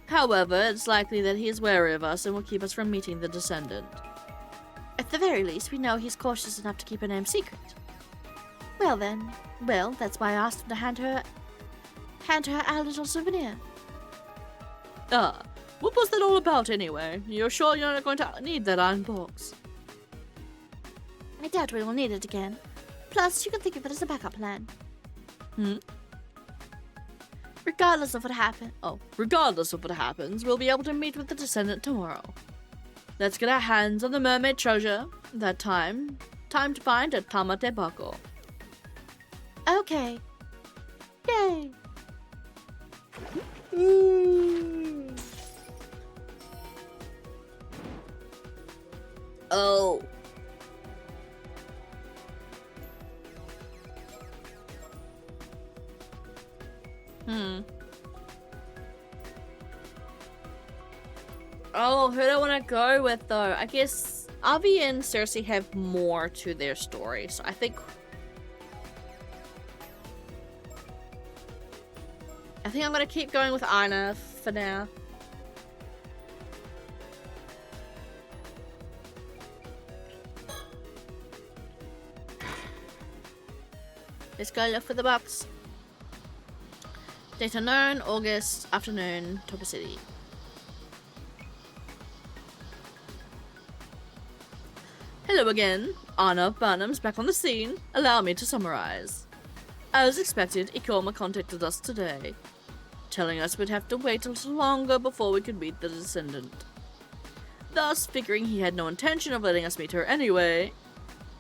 However, it's likely that he is wary of us and will keep us from meeting the descendant. At the very least, we know he's cautious enough to keep her name secret. Well then, that's why I asked him to hand her our little souvenir. Ah, what was that all about anyway? You're sure you're not going to need that iron box? I doubt we will need it again. Plus, you can think of it as a backup plan. Regardless of what happens, we'll be able to meet with the descendant tomorrow. Let's get our hands on the mermaid treasure. That time to find a Tamate Bako. Okay. Yay. Oh. Oh, who do I want to go with though? I guess Avi and Cersei have more to their story, so I think I'm gonna keep going with Anna for now. Let's go look for the box. Date unknown, August, afternoon, Topa City. Hello again. Anna Burnham's back on the scene. Allow me to summarize. As expected, Ikoma contacted us today, telling us we'd have to wait a little longer before we could meet the descendant. Thus, figuring he had no intention of letting us meet her anyway,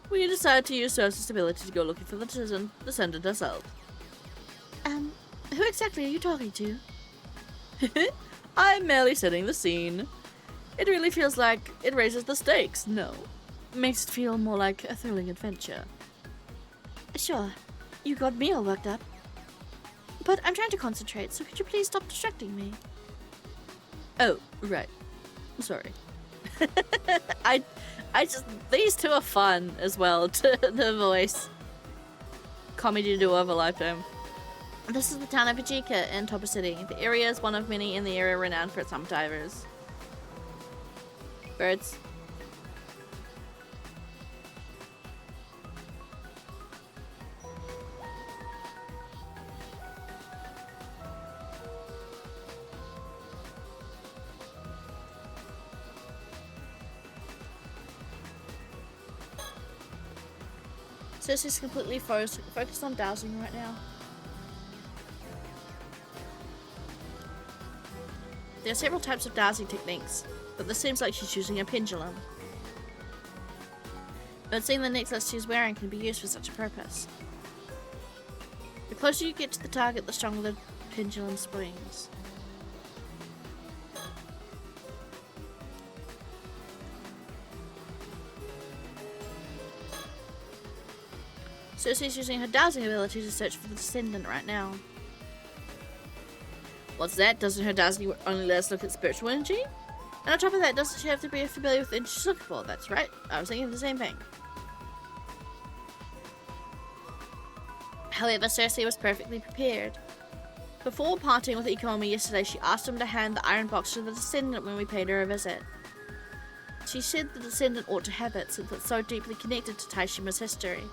we decided to use Cersei's ability to go looking for the descendant herself. Who exactly are you talking to? I'm merely setting the scene. It really feels like it raises the stakes, no? Makes it feel more like a thrilling adventure. Sure. You got me all worked up. But I'm trying to concentrate, so could you please stop distracting me? Oh, right. Sorry. I just, these two are fun as well to voice. Comedy duo of a lifetime. This is the town of Vijika in Topa City. The area is one of many in the area renowned for its summer divers. Birds. Cersei's completely focused on dowsing right now. There are several types of dowsing techniques, but this seems like she's using a pendulum. But seeing the necklace she's wearing can be used for such a purpose. The closer you get to the target, the stronger the pendulum swings. Cersei's using her dowsing ability to search for the descendant right now. What's that? Doesn't her dowsing only let us look at spiritual energy? And on top of that, doesn't she have to be familiar with the energy she's looking for? That's right. I was thinking the same thing. However, Cersei was perfectly prepared. Before parting with Ikoma yesterday, she asked him to hand the iron box to the descendant when we paid her a visit. She said the descendant ought to have it since it's so deeply connected to Ise-Shima's history.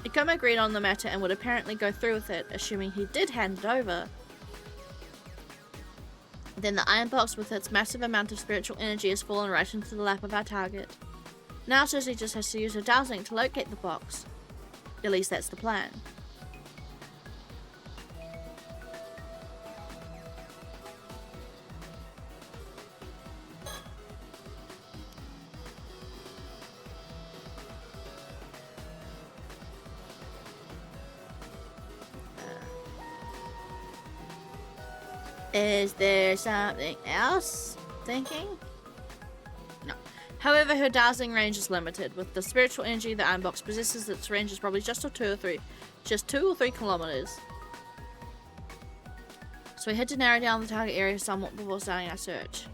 Ikoma agreed on the matter and would apparently go through with it, assuming he did hand it over. Then the iron box with its massive amount of spiritual energy has fallen right into the lap of our target. Now Cersei just has to use her dowsing to locate the box. At least that's the plan. Is there something else? Thinking? No. However, her dowsing range is limited. With the spiritual energy the iron box possesses, its range is probably just 2 or 3 kilometers. So we had to narrow down the target area somewhat before starting our search.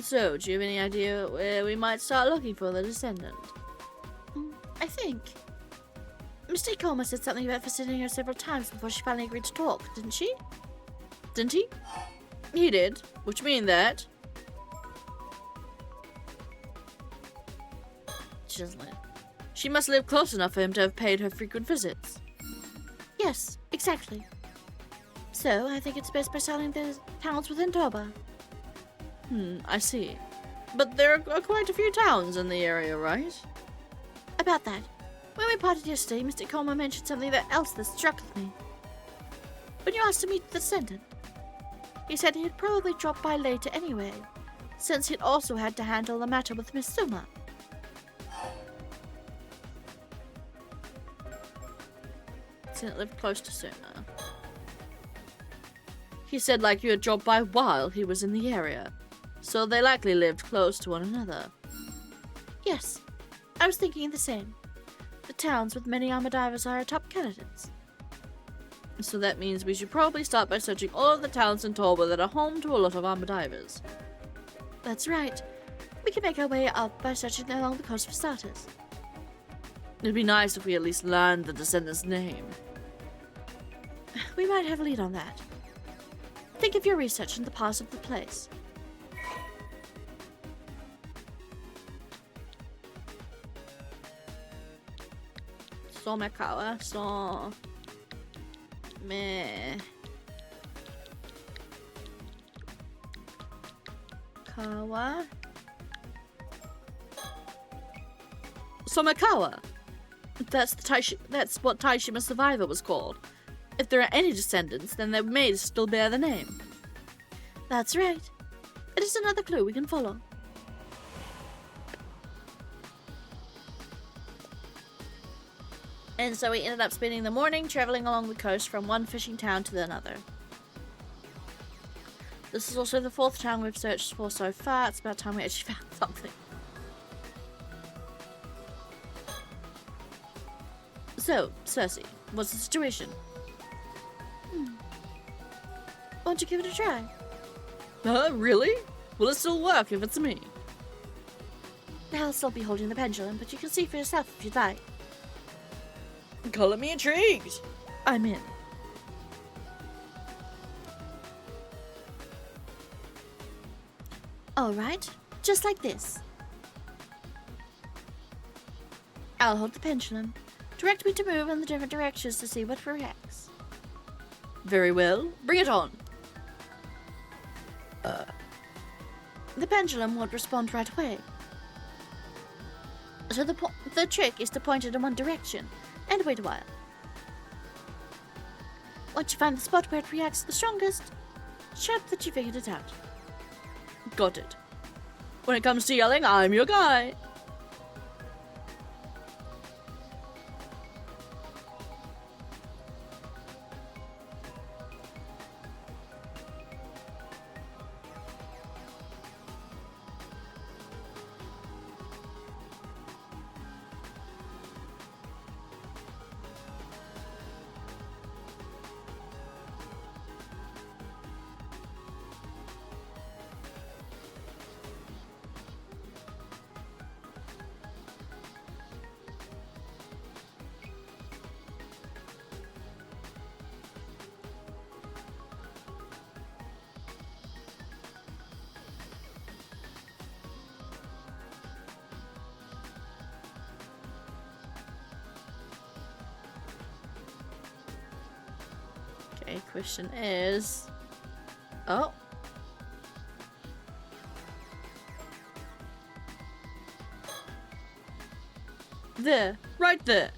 So, do you have any idea where we might start looking for the descendant? I think Mr. Ikoma said something about visiting her several times before she finally agreed to talk, didn't she? Didn't he? He did, which means that She doesn't live. She must live close enough for him to have paid her frequent visits. Yes, exactly. So, I think it's best by starting the towns within Toba. I see. But there are quite a few towns in the area, right? About that. When we parted yesterday, Mr. Ikoma mentioned something else that struck with me. When you asked to meet the descendant. He said he'd probably drop by later anyway, since he'd also had to handle the matter with Miss Suma. Didn't live close to Suma. He said like you had dropped by while he was in the area, so they likely lived close to one another. Yes, I was thinking the same. The towns with many armor divers are our top candidates. So that means we should probably start by searching all of the towns in Torba that are home to a lot of armor divers. That's right. We can make our way up by searching along the coast for starters. It'd be nice if we at least learned the descendant's name. We might have a lead on that. Think of your research and the past of the place. Somekawa, Kawa? Somekawa! That's what Ise-Shima Survivor was called. If there are any descendants, then they may still bear the name. That's right. It is another clue we can follow. And so we ended up spending the morning traveling along the coast from one fishing town to another. This is also the 4th town we've searched for so far. It's about time we actually found something. So, Cersei, what's the situation? Won't you give it a try? Really? Will it still work if it's me? I'll still be holding the pendulum, but you can see for yourself if you'd like. Color me intrigued. I'm in. Alright, just like this. I'll hold the pendulum. Direct me to move in the different directions to see what reacts. Very well. Bring it on. The pendulum won't respond right away. So the trick is to point it in one direction and wait a while. Once you find the spot where it reacts the strongest, shout that you figured it out. Got it. When it comes to yelling, I'm your guy. Okay, question is... Oh. There. Right there.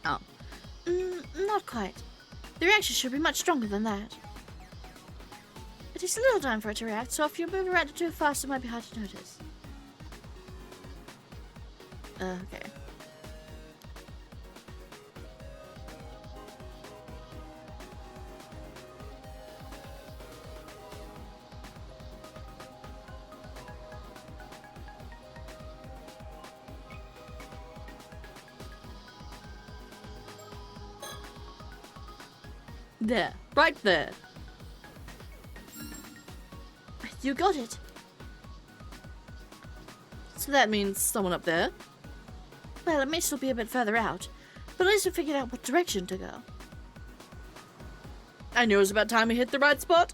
Oh. Not quite. The reaction should be much stronger than that. It takes a little time for it to react, so if you move around it too fast, it might be hard to notice. Okay. There. Right there. You got it. So that means someone up there? Well, it may still be a bit further out, but at least we figured out what direction to go. I knew it was about time we hit the right spot.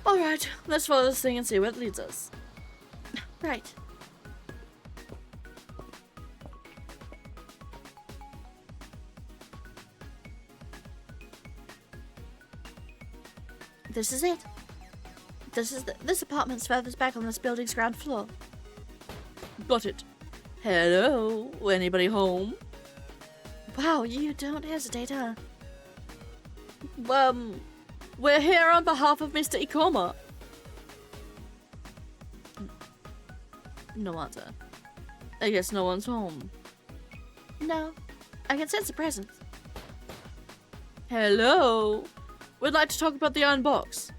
Alright, let's follow this thing and see where it leads us. Right. This is it. This apartment's furthest back on this building's ground floor. Got it. Hello? Anybody home? Wow, you don't hesitate, huh? We're here on behalf of Mr. Ikoma. No answer. I guess no one's home. No, I can sense a presence. Hello? We'd like to talk about the iron box.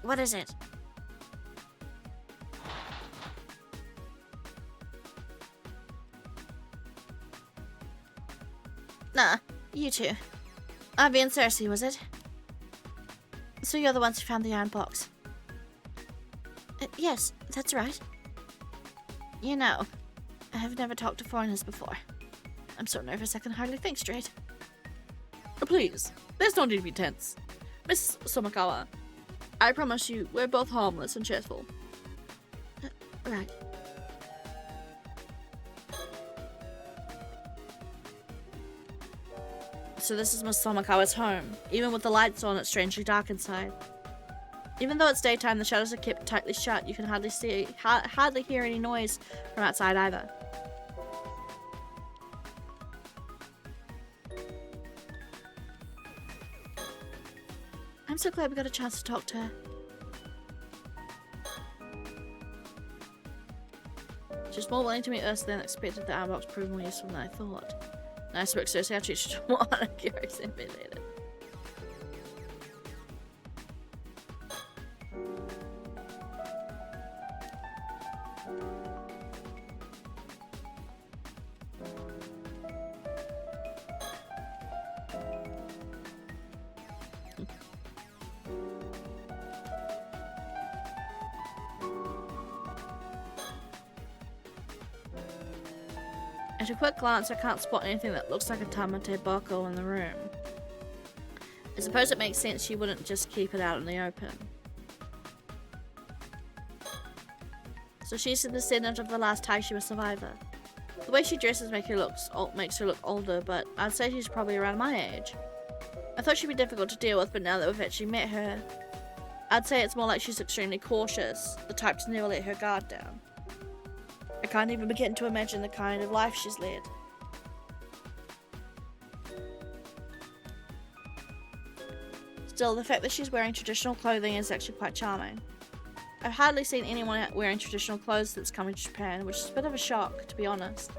What is it? Nah, you two. Ivy and Cersei, was it? So you're the ones who found the iron box? Yes, that's right. You know, I have never talked to foreigners before. I'm so nervous I can hardly think straight. Please, there's no need to be tense. Miss Somakawa, I promise you, we're both harmless and cheerful. Right. So this is Miss Somakawa's home. Even with the lights on, it's strangely dark inside. Even though it's daytime, the shutters are kept tightly shut. You can hardly hear any noise from outside either. I'm so glad we got a chance to talk to her. She's more willing to meet us than expected. The iron box proved more useful than I thought. Nice work, Cersei. I'll treat you to one. I'm curious a bit later. At a quick glance, I can't spot anything that looks like a Tamate Bako in the room. I suppose it makes sense she wouldn't just keep it out in the open. So she's a descendant of the last Ise-Shima survivor. The way she dresses makes her look older, but I'd say she's probably around my age. I thought she'd be difficult to deal with, but now that we've actually met her, I'd say it's more like she's extremely cautious, the type to never let her guard down. I can't even begin to imagine the kind of life she's led. Still, the fact that she's wearing traditional clothing is actually quite charming. I've hardly seen anyone wearing traditional clothes that's coming to Japan, which is a bit of a shock, to be honest.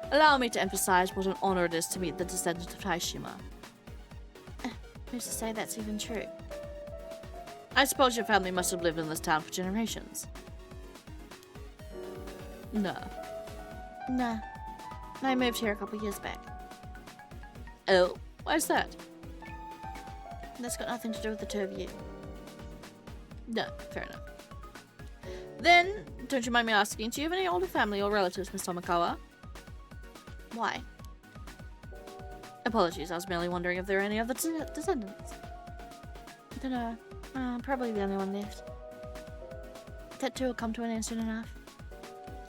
Allow me to emphasize what an honor it is to meet the descendant of Ise-Shima. Who's to say that's even true? I suppose your family must have lived in this town for generations. No. Nah. I moved here a couple years back. Oh, why's that? That's got nothing to do with the two of you. No, fair enough. Then, don't you mind me asking, do you have any older family or relatives, Miss Tomakawa? Why? Apologies, I was merely wondering if there are any other descendants. I don't know. Probably the only one left. That too will come to an end soon enough.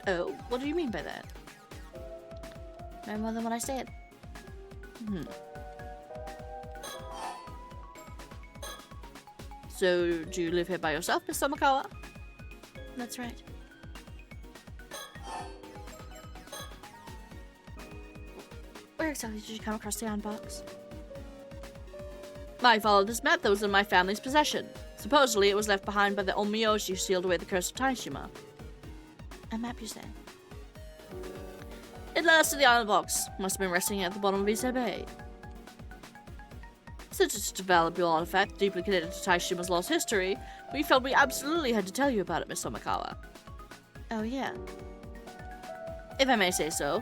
Oh, what do you mean by that? No more than what I said. So, do you live here by yourself, Miss Tomakawa? That's right. Where exactly did you come across the iron box? I followed this map that was in my family's possession. Supposedly, it was left behind by the Onmyoshi who sealed away the curse of Ise-Shima. A map, you say? It led us to the iron box. Must have been resting at the bottom of Ise Bay. Since it's a valuable artifact deeply connected to Ise-Shima's lost history, we felt we absolutely had to tell you about it, Miss Tomakawa. Oh, yeah. If I may say so,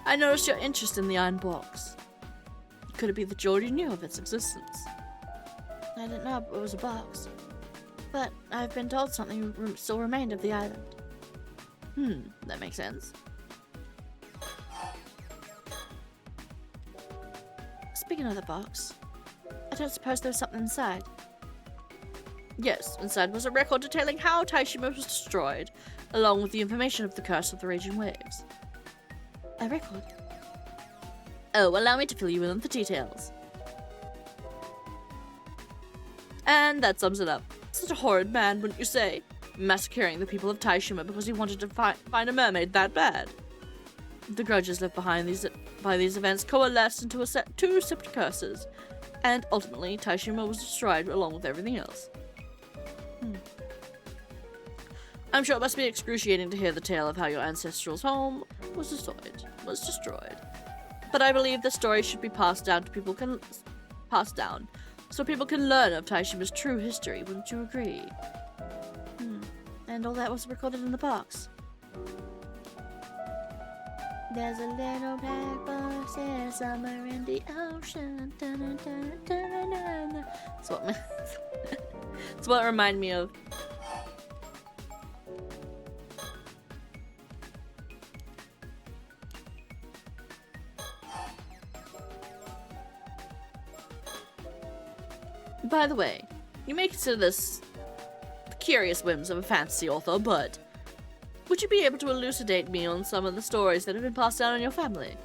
I noticed your interest in the iron box. Could it be that you already knew of its existence? I didn't know it was a box. But I've been told something still remained of the island. That makes sense. Speaking of the box, I don't suppose there was something inside. Yes, inside was a record detailing how Ise-Shima was destroyed, along with the information of the curse of the raging waves. A record? Oh, allow me to fill you in on the details. And that sums it up. Such a horrid man, wouldn't you say? Massacring the people of Ise-Shima because he wanted to find a mermaid that bad. The grudges left behind by these events coalesced into two separate curses, and ultimately Ise-Shima was destroyed along with everything else. I'm sure it must be excruciating to hear the tale of how your ancestral home was destroyed. But I believe the story should be passed down so people can learn of Ise-Shima's true history, wouldn't you agree? And all that was recorded in the box. There's a little black box here somewhere in the ocean. That's what it reminded me of. By the way, you may consider this the curious whims of a fantasy author, but would you be able to elucidate me on some of the stories that have been passed down in your family?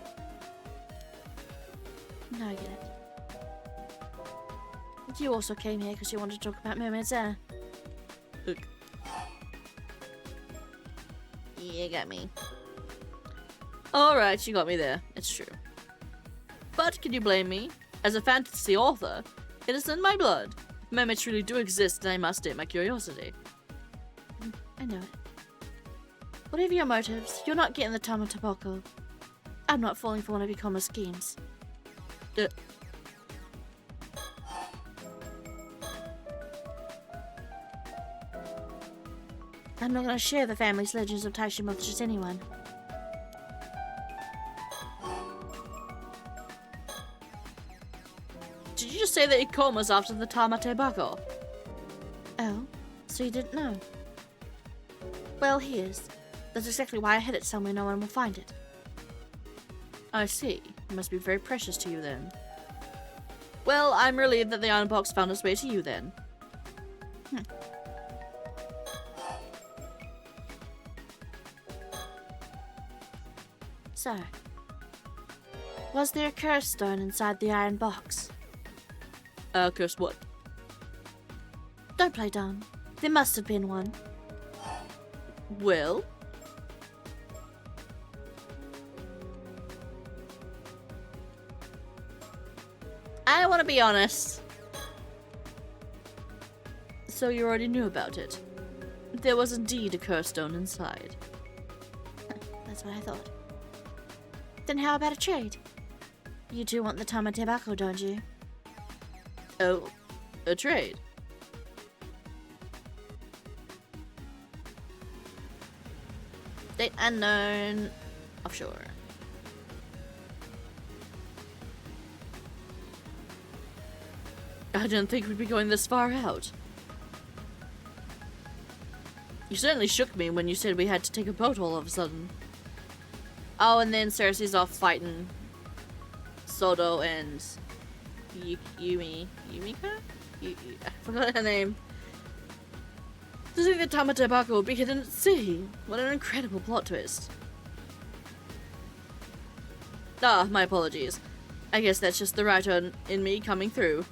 No, I get it. You also came here because you wanted to talk about mermaids, Look. You got me. Alright, you got me there. It's true. But can you blame me? As a fantasy author, it is in my blood. Mermaids truly do exist, and I must state my curiosity. I know it. Whatever your motives, you're not getting the Tamatabako. I'm not falling for one of your common schemes. I'm not going to share the family's legends of Ise-Shima with just anyone. Did you just say that Ikoma's after the Tamatebako? Oh, so you didn't know? Well, he is. That's exactly why I hid it somewhere no one will find it. I see. It must be very precious to you then. Well, I'm relieved that the iron box found its way to you then. So, was there a curse stone inside the iron box? Curse what? Don't play dumb. There must have been one. Well? I want to be honest. So you already knew about it. There was indeed a curse stone inside. That's what I thought. Then how about a trade? You do want the Tamatebako, don't you? Oh, a trade? Date unknown. Offshore. I didn't think we'd be going this far out. You certainly shook me when you said we had to take a boat all of a sudden. Oh, and then Cersei's off fighting Soto and Yumika? I forgot her name. To think that Tamatebako would be hidden at sea. What an incredible plot twist. Ah, my apologies. I guess that's just the writer in me coming through.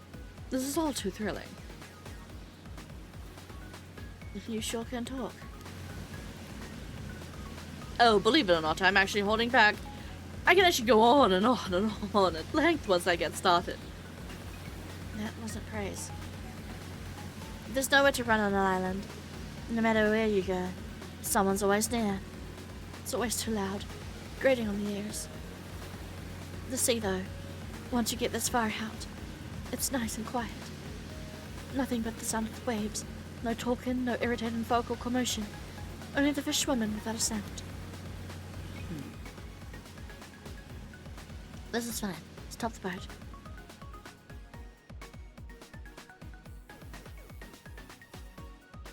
This is all too thrilling. You sure can talk. Oh, believe it or not, I'm actually holding back. I can actually go on and on and on at length once I get started. That wasn't praise. There's nowhere to run on an island. No matter where you go, someone's always near. It's always too loud, grating on the ears. The sea, though, once you get this far out, it's nice and quiet. Nothing but the sound of the waves. No talking, no irritating vocal commotion. Only the fish swimming without a sound. This is fine. Stop the boat.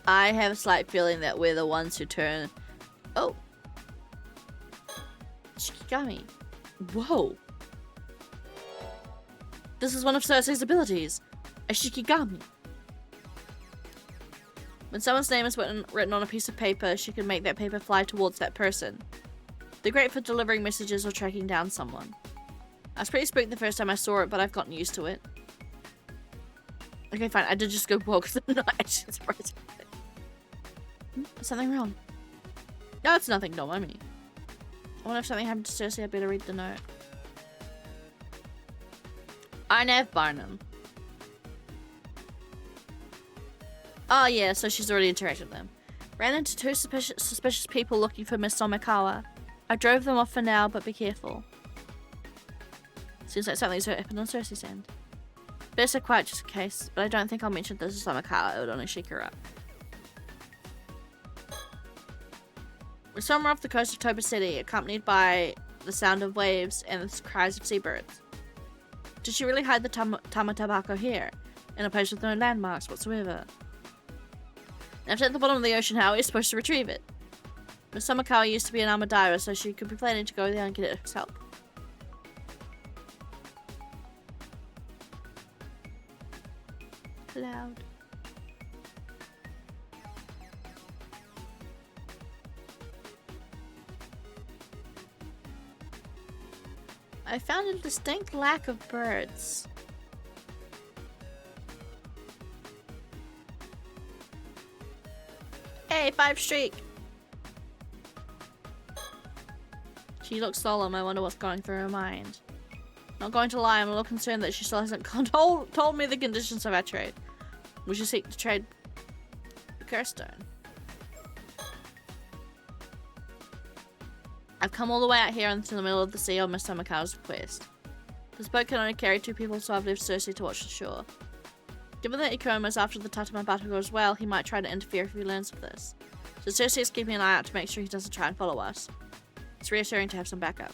I have a slight feeling that we're the ones who turn... Oh. Shikigami. Whoa. This is one of Cersei's abilities. A Shikigami. When someone's name is written on a piece of paper, she can make that paper fly towards that person. They're great for delivering messages or tracking down someone. I was pretty spooked the first time I saw it, but I've gotten used to it. Okay, fine. I did just go walk because I'm not actually surprised. Is something wrong? No, it's nothing. Don't mind me. I wonder if something happened to Cersei. I better read the note. Inev Barnum. Oh yeah, so she's already interacted with them. Ran into two suspicious people looking for Miss Somikawa. I drove them off for now, but be careful. Seems like something's happened on Cersei's end. Best are quiet just in case, but I don't think I'll mention this to Somikawa. It would only shake her up. We're somewhere off the coast of Toba City, accompanied by the sound of waves and the cries of seabirds. Did she really hide the Tama Tabako here, in a place with no landmarks whatsoever? Now, if it's at the bottom of the ocean, how are we supposed to retrieve it? Miss Somikawa used to be an armored diver, so she could be planning to go there and get it herself. Loud. I found a distinct lack of birds. Hey, 5 streak! She looks solemn. I wonder what's going through her mind. Not going to lie, I'm a little concerned that she still hasn't told me the conditions of our trade. We should seek to trade the Curstone. I've come all the way out here into the middle of the sea on Miss Somikawa's request. This boat can only carry 2 people, so I've left Cersei to watch the shore. Given that Ikoma is after the Tatama Batago as well, he might try to interfere if he learns of this. So Cersei is keeping an eye out to make sure he doesn't try and follow us. It's reassuring to have some backup.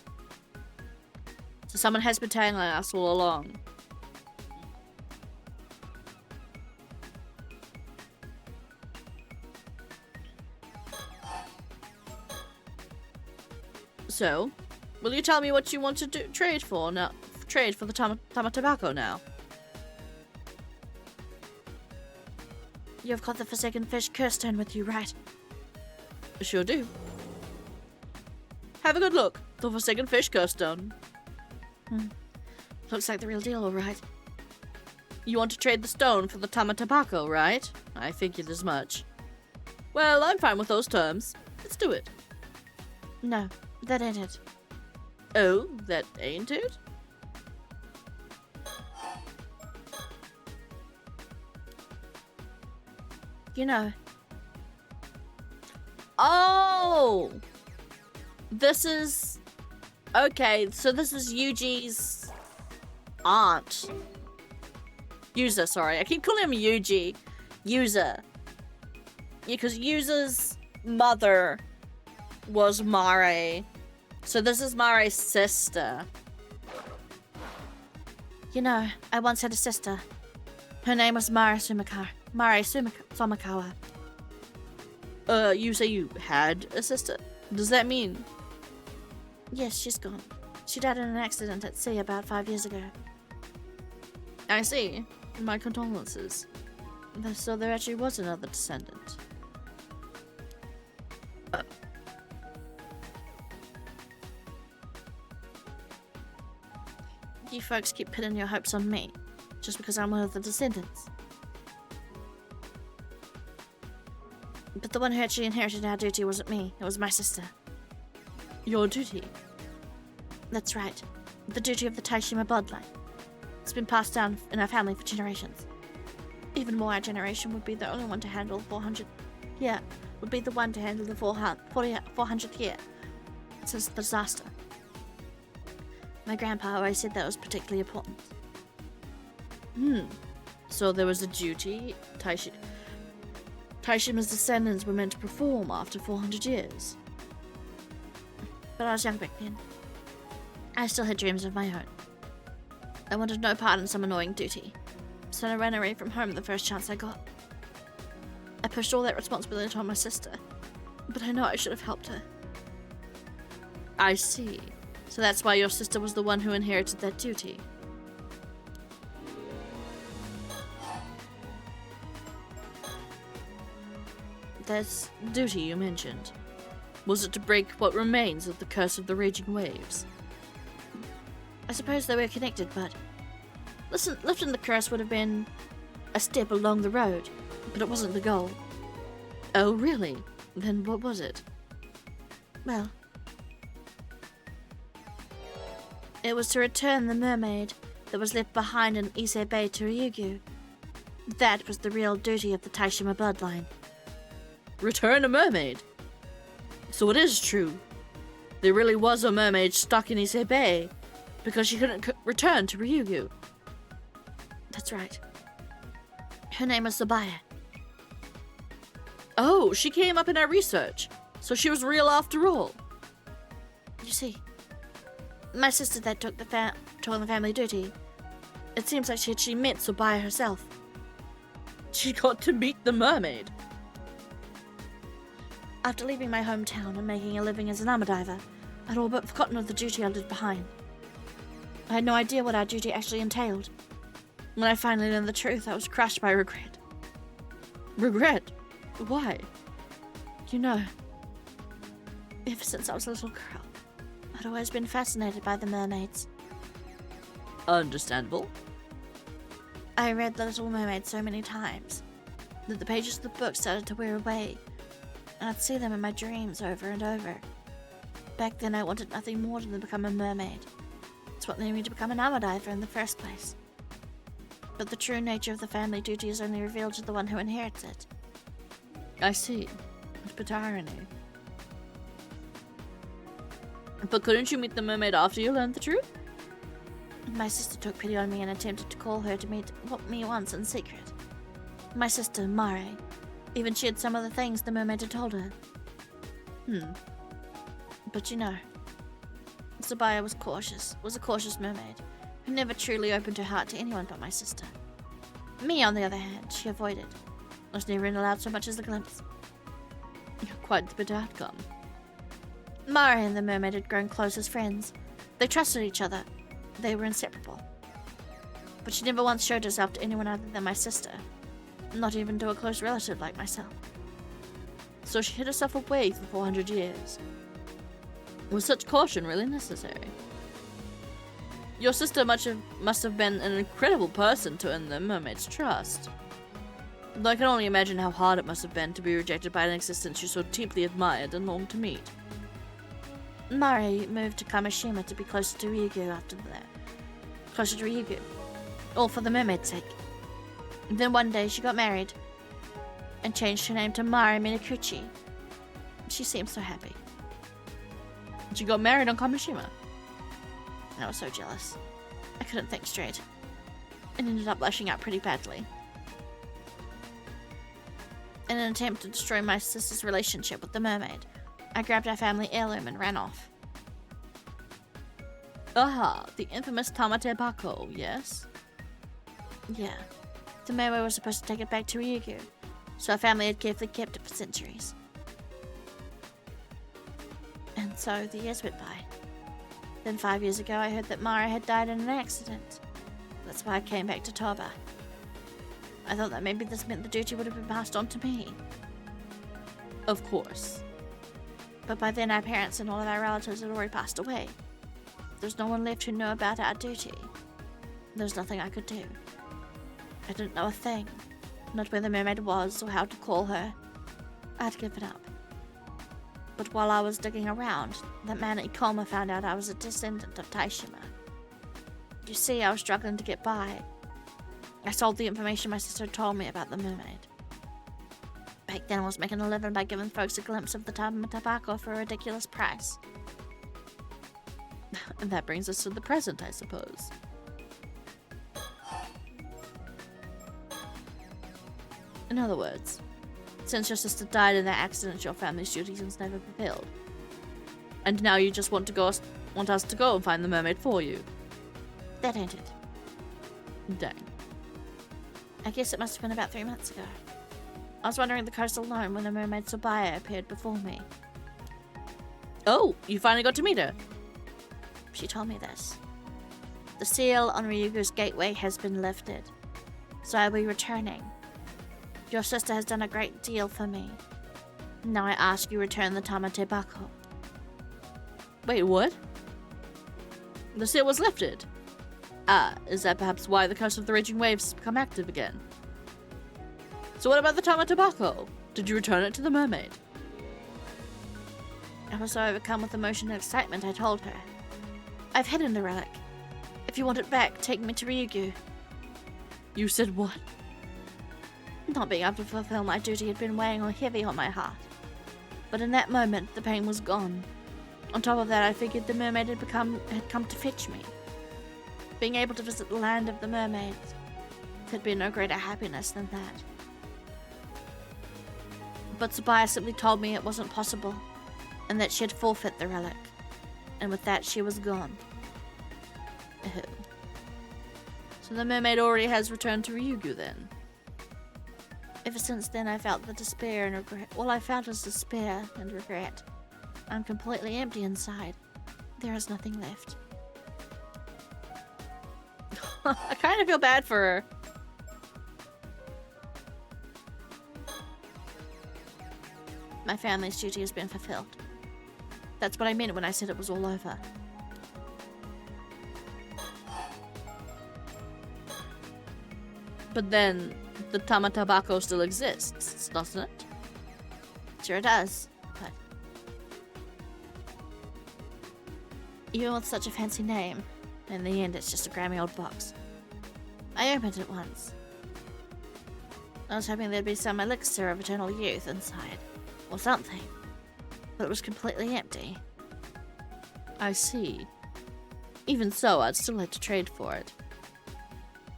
So someone has been tailing us all along. So, will you tell me what you want to trade for now? Trade for the Tama Tobacco now. You've got the Forsaken Fish Curstone with you, right? Sure do. Have a good look. The Forsaken Fish Curstone. Looks like the real deal, alright. You want to trade the stone for the Tama Tobacco, right? I figured as much. Well, I'm fine with those terms. Let's do it. No, that ain't it. Oh, that ain't it? You know. Oh! This is... Okay, so this is Yuji's aunt. User, sorry. I keep calling him Yuji. User. Yeah, because User's mother was Mare. So this is Mare's sister. You know, I once had a sister. Her name was Mare Somikawa. You say you had a sister? Does that mean? Yes, she's gone. She died in an accident at sea about 5 years ago. I see. My condolences. So there actually was another descendant. You folks keep pinning your hopes on me, just because I'm one of the descendants. But the one who actually inherited our duty wasn't me, it was my sister. Your duty? That's right. The duty of the Ise-Shima bloodline. It's been passed down in our family for generations. Even more, our generation would be the only one to handle 400... Yeah, would be the one to handle the 400th year since the disaster. My grandpa always said that was particularly important. So there was a duty Ise-Shima's descendants were meant to perform after 400 years. But I was young back then. I still had dreams of my own. I wanted no part in some annoying duty, so I ran away from home the first chance I got. I pushed all that responsibility on my sister, but I know I should have helped her. I see. So that's why your sister was the one who inherited that duty. That duty you mentioned. Was it to break what remains of the curse of the raging waves? I suppose they were connected, but lifting the curse would have been a step along the road, but it wasn't the goal. Oh, really? Then what was it? Well, it was to return the mermaid that was left behind in Ise Bay to Ryugu. That was the real duty of the Ise-Shima bloodline. Return a mermaid? So it is true. There really was a mermaid stuck in Ise Bay because she couldn't return to Ryugu. That's right. Her name was Sabaya. Oh, she came up in our research, so she was real after all. You see, my sister that took the family duty, it seems like she met Sabaya herself. She got to meet the mermaid. After leaving my hometown and making a living as an armor diver, I'd all but forgotten of the duty I left behind. I had no idea what our duty actually entailed. When I finally learned the truth, I was crushed by regret. Regret? Why? You know, ever since I was a little girl, I'd always been fascinated by the mermaids. Understandable. I read The Little Mermaid so many times that the pages of the book started to wear away, and I'd see them in my dreams over and over. Back then I wanted nothing more than to become a mermaid. It's what made me to become an armor diver in the first place. But the true nature of the family duty is only revealed to the one who inherits it. I see. But irony. But couldn't you meet the mermaid after you learned the truth? My sister took pity on me and attempted to call her to meet me once in secret. My sister, Mare. Even she had some of the things the mermaid had told her. But you know, Sabaya was a cautious mermaid, who never truly opened her heart to anyone but my sister. Me, on the other hand, she avoided. I was never allowed so much as a glimpse. Quite the bitter outcome. Mare and the mermaid had grown close as friends. They trusted each other. They were inseparable. But she never once showed herself to anyone other than my sister, not even to a close relative like myself. So she hid herself away for 400 years. Was such caution really necessary? Your sister must have been an incredible person to earn the mermaid's trust. Though I can only imagine how hard it must have been to be rejected by an existence you so deeply admired and longed to meet. Mare moved to Kamishima to be closer to Ryugu after that. Closer to Ryugu. All for the mermaid's sake. And then one day she got married and changed her name to Mare Minakuchi. She seemed so happy. She got married on Kamishima. I was so jealous. I couldn't think straight. And ended up lashing out pretty badly. In an attempt to destroy my sister's relationship with the mermaid, I grabbed our family heirloom and ran off. Aha, the infamous Tamate Bako, yes? Yeah. The mermaid was supposed to take it back to Ryugu, so our family had carefully kept it for centuries. And so the years went by. Then 5 years ago I heard that Mara had died in an accident. That's why I came back to Toba. I thought that maybe this meant the duty would have been passed on to me. Of course. But by then our parents and all of our relatives had already passed away. There's no one left who knew about our duty. There's nothing I could do. I didn't know a thing. Not where the mermaid was or how to call her. I'd given up. But while I was digging around, that man at Ikoma found out I was a descendant of Taishima. You see, I was struggling to get by. I sold the information my sister told me about the mermaid. Back then I was making a living by giving folks a glimpse of the tobacco for a ridiculous price. And that brings us to the present, I suppose. In other words, since your sister died in that accident, your family's duty was never fulfilled. And now you just want us to go and find the mermaid for you. That ain't it. Dang. I guess it must have been about 3 months ago. I was wandering the coast alone when the mermaid Sabaya appeared before me. Oh, you finally got to meet her. She told me this. The seal on Ryugu's gateway has been lifted, so I will be returning. Your sister has done a great deal for me. Now I ask you return the Tamate Bako. Wait, what? The seal was lifted. Is that perhaps why the curse of the raging waves has become active again? So what about the Tamatabako? Did you return it to the mermaid? I was so overcome with emotion and excitement, I told her. I've hidden the relic. If you want it back, take me to Ryugu. You said what? Not being able to fulfill my duty had been weighing heavy on my heart. But in that moment, the pain was gone. On top of that, I figured the mermaid had come to fetch me. Being able to visit the land of the mermaids could be no greater happiness than that. But Tsubaya simply told me it wasn't possible, and that she had forfeit the relic. And with that, she was gone. Oh. So the mermaid already has returned to Ryugu then? Ever since then, I felt the despair and regret. All I felt was despair and regret. I'm completely empty inside. There is nothing left. I kind of feel bad for her. My family's duty has been fulfilled. That's what I meant when I said it was all over. But then, the Tamatabako still exists, doesn't it? Sure it does, but... even with such a fancy name, in the end it's just a grimy old box. I opened it once. I was hoping there'd be some elixir of eternal youth inside, or something, but it was completely empty. I see. Even so, I'd still like to trade for it.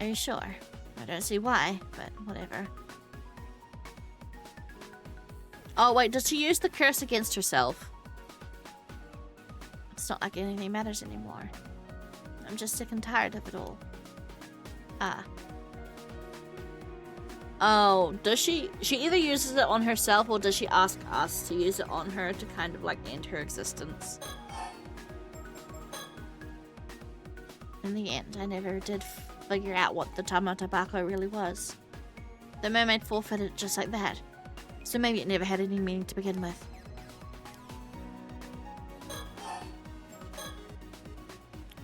Are you sure? I don't see why, but whatever. Oh wait, does she use the curse against herself? It's not like anything matters anymore. I'm just sick and tired of it all. Oh, does she either uses it on herself or does she ask us to use it on her to kind of like end her existence? In the end, I never did figure out what the Tamatabako really was. The mermaid forfeited just like that, so maybe it never had any meaning to begin with.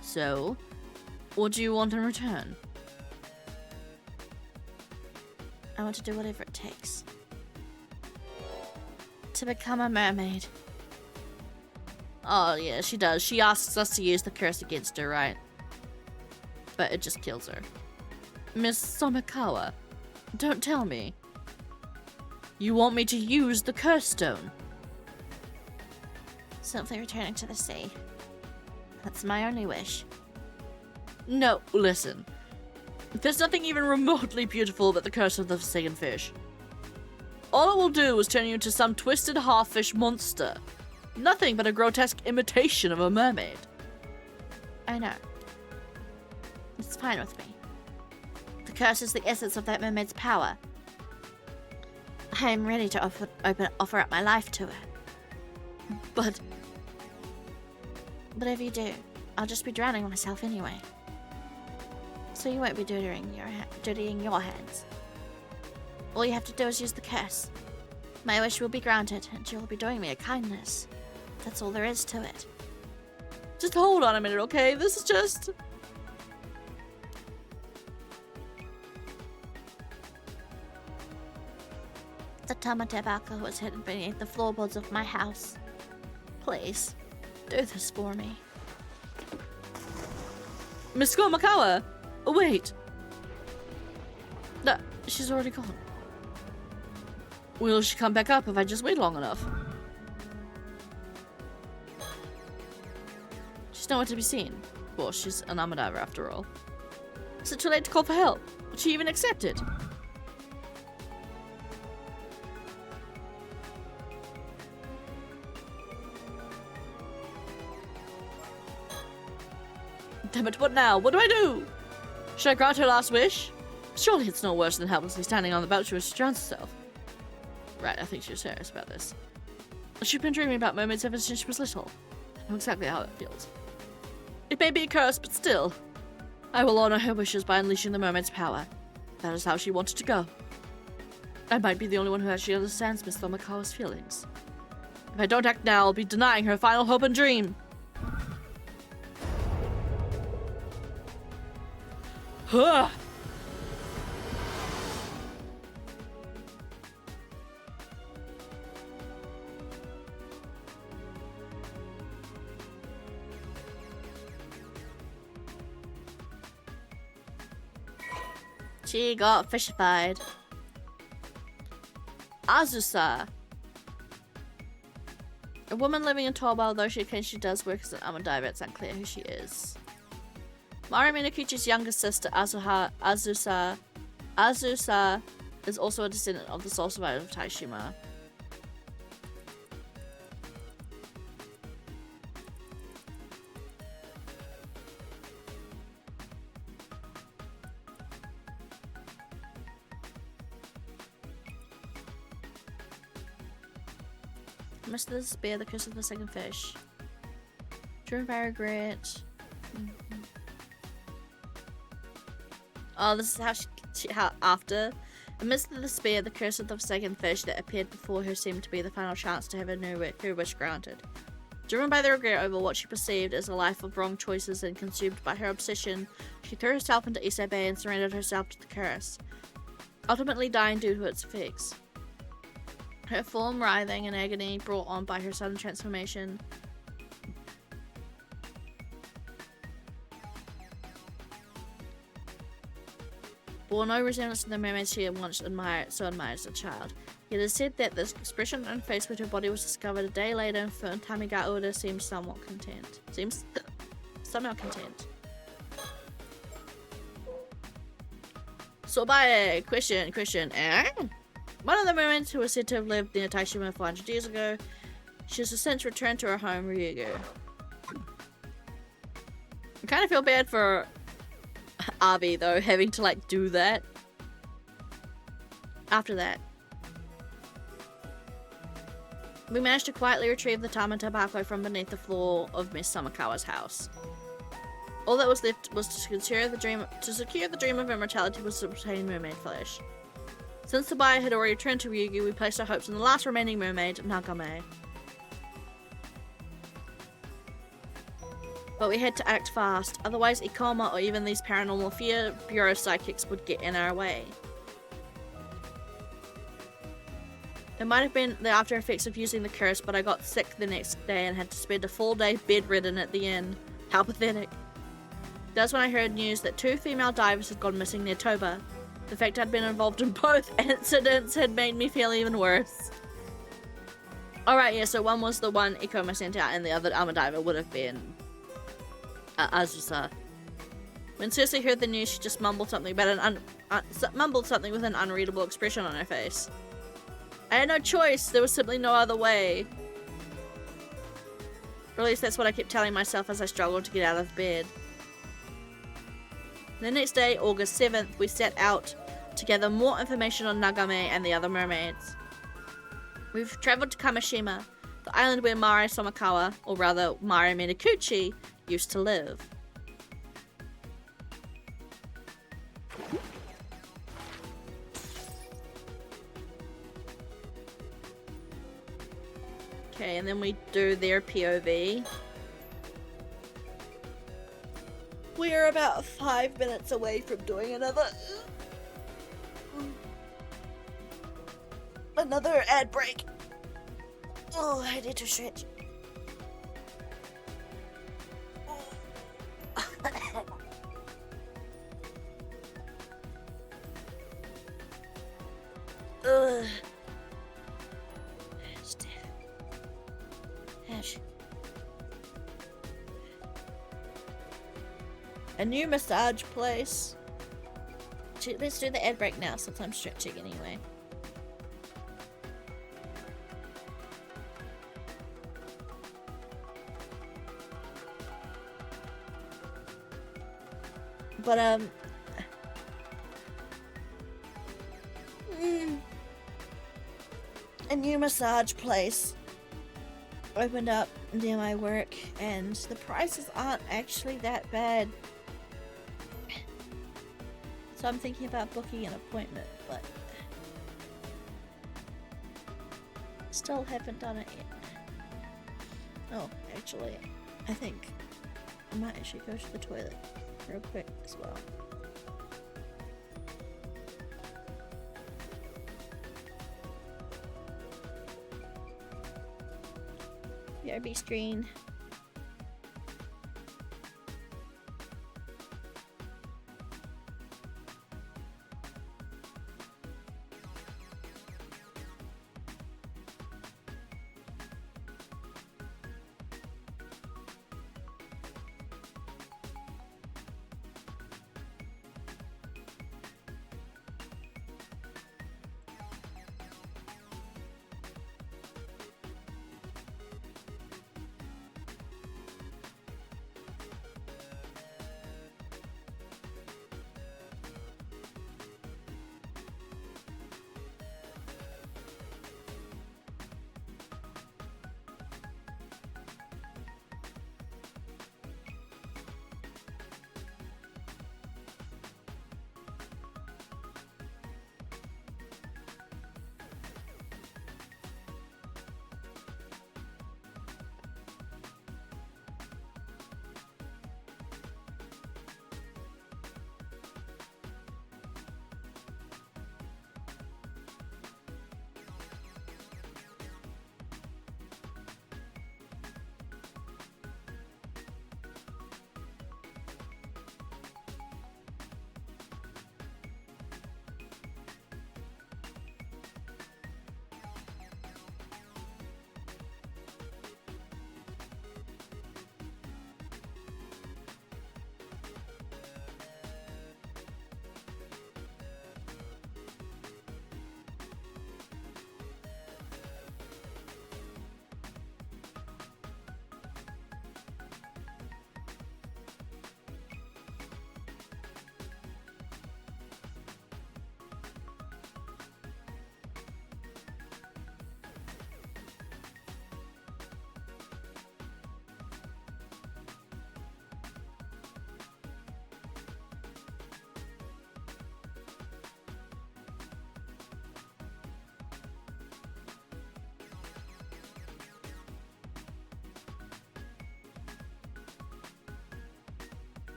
So, what do you want in return? I want to do whatever it takes to become a mermaid. Oh yeah, she does. She asks us to use the curse against her, right? But it just kills her. Miss Somikawa, don't tell me. You want me to use the curse stone? Simply returning to the sea. That's my only wish. No, listen. There's nothing even remotely beautiful about the curse of the forsaken fish. All it will do is turn you into some twisted half-fish monster. Nothing but a grotesque imitation of a mermaid. I know. It's fine with me. The curse is the essence of that mermaid's power. I am ready to offer up my life to her. But whatever you do, I'll just be drowning myself anyway. So you won't be dirtying your hands. All you have to do is use the curse. My wish will be granted, and you'll be doing me a kindness. That's all there is to it. Just hold on a minute, okay? This is just... The Tamatabako was hidden beneath the floorboards of my house. Please, do this for me. Miss Komakawa! Oh, wait. No, she's already gone. Will she come back up if I just wait long enough? She's nowhere to be seen. Well, she's an armor diver after all. Is it too late to call for help? Would she even accept it? Damn it, what now? What do I do? Should I grant her last wish? Surely it's no worse than helplessly standing on the boat as she drowns herself. Right, I think she was serious about this. She's been dreaming about mermaids ever since she was little. I know exactly how that feels. It may be a curse, but still. I will honor her wishes by unleashing the mermaid's power. That is how she wanted to go. I might be the only one who actually understands Miss Tomikawa's feelings. If I don't act now, I'll be denying her final hope and dream. Huh. She got fishified. Azusa. A woman living in Toba, although she claims she does work as an armor diver, it's unclear who she is. Mari Minakuchi's younger sister, Azusa, is also a descendant of the sole survivor of Ise-Shima. Mr. the Spear, the curse of the second fish. Driven by regret. Oh, this is how after. Amidst the despair, the curse of the second fish that appeared before her seemed to be the final chance to have her wish granted. Driven by the regret over what she perceived as a life of wrong choices and consumed by her obsession, she threw herself into Ise Bay and surrendered herself to the curse, ultimately dying due to its effects. Her form writhing in agony brought on by her sudden transformation. Bore no resemblance to the mermaids she had once admired as a child. It is said that the expression on her face when her body was discovered a day later in Tamiga Oda seems somehow content. So by question. One of the mermaids who was said to have lived near Ise-Shima 400 years ago, she has since returned to her home, Ryugu. I kind of feel bad for Abi though, having to like do that. After that, we managed to quietly retrieve the Tama Tabako from beneath the floor of Miss Samakawa's house. All that was left was to secure the dream of immortality was to obtain mermaid flesh. Since the buyer had already returned to Ryugu, we placed our hopes in the last remaining mermaid, Nagame. But we had to act fast, otherwise Ikoma or even these paranormal fear bureau psychics would get in our way. It might have been the after effects of using the curse, but I got sick the next day and had to spend a full day bedridden at the inn. How pathetic. That's when I heard news that 2 female divers had gone missing near Toba. The fact I'd been involved in both incidents had made me feel even worse. Alright, yeah, so one was the one Ikoma sent out and the other armor diver would have been Azusa. When Cersei heard the news, she just mumbled something about mumbled something with an unreadable expression on her face. I had no choice, there was simply no other way. Or at least that's what I kept telling myself as I struggled to get out of bed. The next day, August 7th, we set out to gather more information on Nagame and the other mermaids. We've travelled to Kamishima, the island where Mari Somakawa, or rather Mari Minakuchi, used to live. Okay, and then we do their POV. We're about 5 minutes away from doing another ad break. Oh, I need to stretch. A new massage place. Let's do the ad break now since I'm stretching anyway. But a new massage place opened up near my work and the prices aren't actually that bad. So I'm thinking about booking an appointment, but still haven't done it yet. Oh, actually, I think I might actually go to the toilet real quick as well. BRB screen.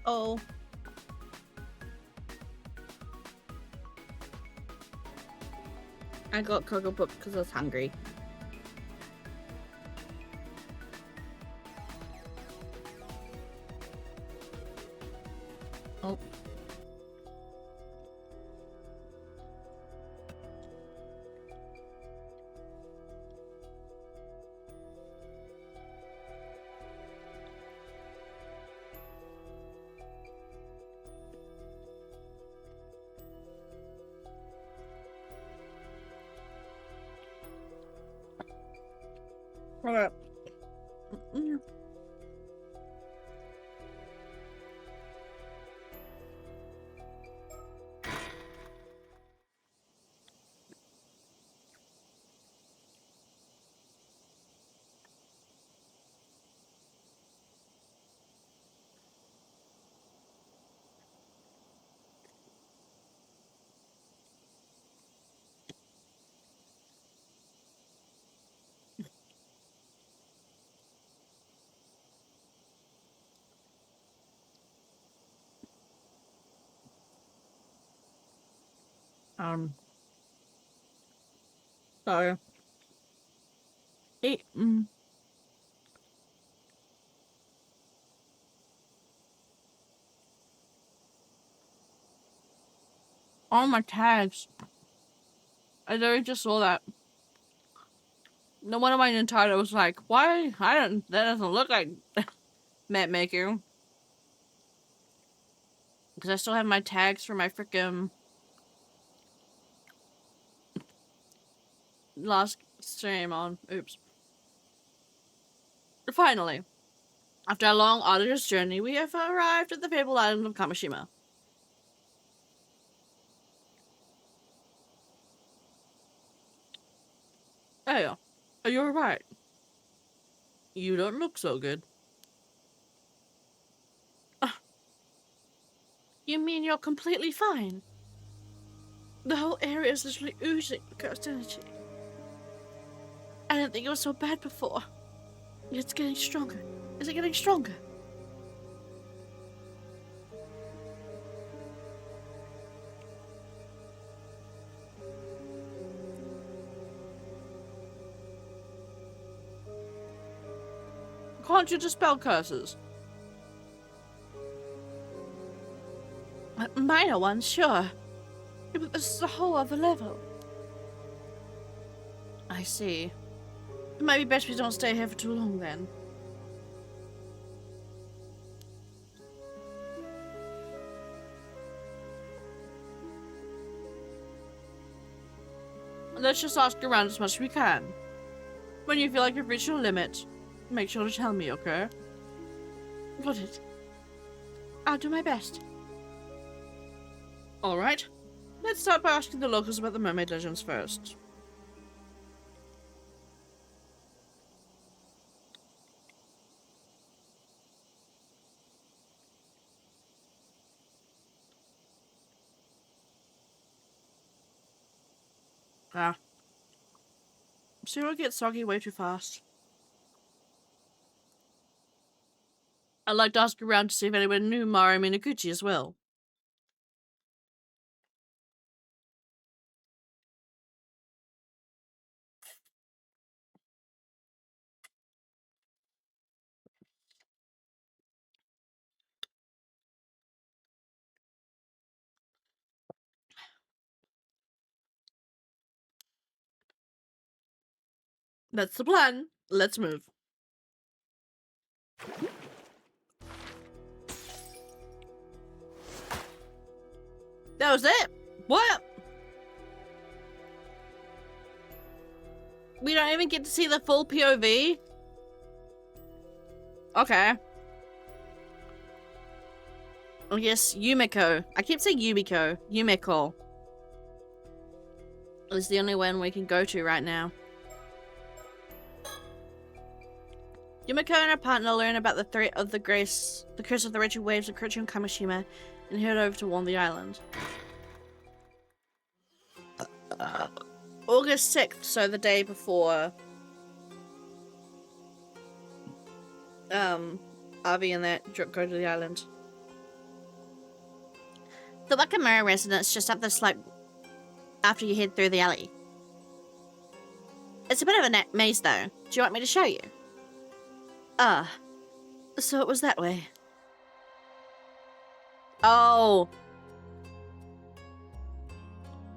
Oh. I got Cocoa Pop because I was hungry. Oh. Alright. Sorry. Eat. All my tags. I literally just saw that. No one of my Nintendo was like, why? That doesn't look like map maker. Because I still have my tags for my freaking last stream on. Oops. Finally, after a long, arduous journey, we have arrived at the fabled island of Kamishima. Hey, are you alright? You don't look so good. You mean you're completely fine? The whole area is literally oozing with ghost energy. I didn't think it was so bad before. It's getting stronger. Is it getting stronger? Can't you dispel curses? Minor ones, sure. But this is a whole other level. I see. It might be best we don't stay here for too long then. Let's just ask around as much as we can. When you feel like you've reached your limit, make sure to tell me, okay? Got it. I'll do my best. Alright. Let's start by asking the locals about the mermaid legends first. Cereal gets soggy way too fast. I'd like to ask around to see if anyone knew Mari Minaguchi as well. That's the plan. Let's move. That was it? What? We don't even get to see the full POV? Okay. Oh yes, Yumiko. I keep saying Yumiko. Yumiko. It's the only one we can go to right now. Yumiko and her partner learn about the threat of the curse of the wretched waves encroaching on Kamishima and head over to warn the island. August 6th, so the day before Avi and that go to the island. The Wakamura residence just up the slope after you head through the alley. It's a bit of a maze, though. Do you want me to show you? Ah, so it was that way. Oh.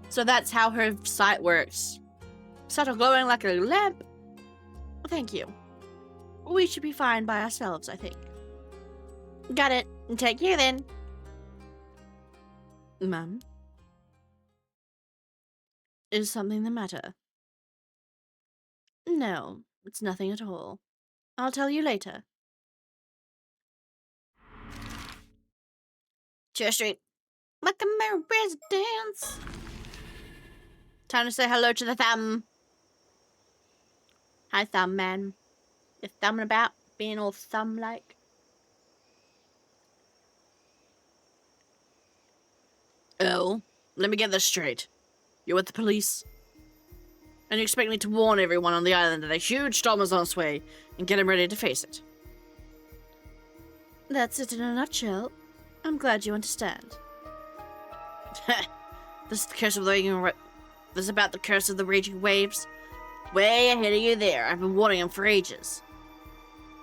So that's how her sight works. Subtle glowing like a lamp. Thank you. We should be fine by ourselves, I think. Got it. Take care, then. Ma'am? Is something the matter? No, it's nothing at all. I'll tell you later. Church Street. Wakamura residence. Time to say hello to the thumb. Hi, thumb man. You thumbing about, being all thumb-like? Oh, let me get this straight. You're with the police? And you expect me to warn everyone on the island that a huge storm is on its way and get them ready to face it? That's it in a nutshell. I'm glad you understand. This is the curse of the this is about the curse of the raging waves. Way ahead of you there. I've been warning him for ages.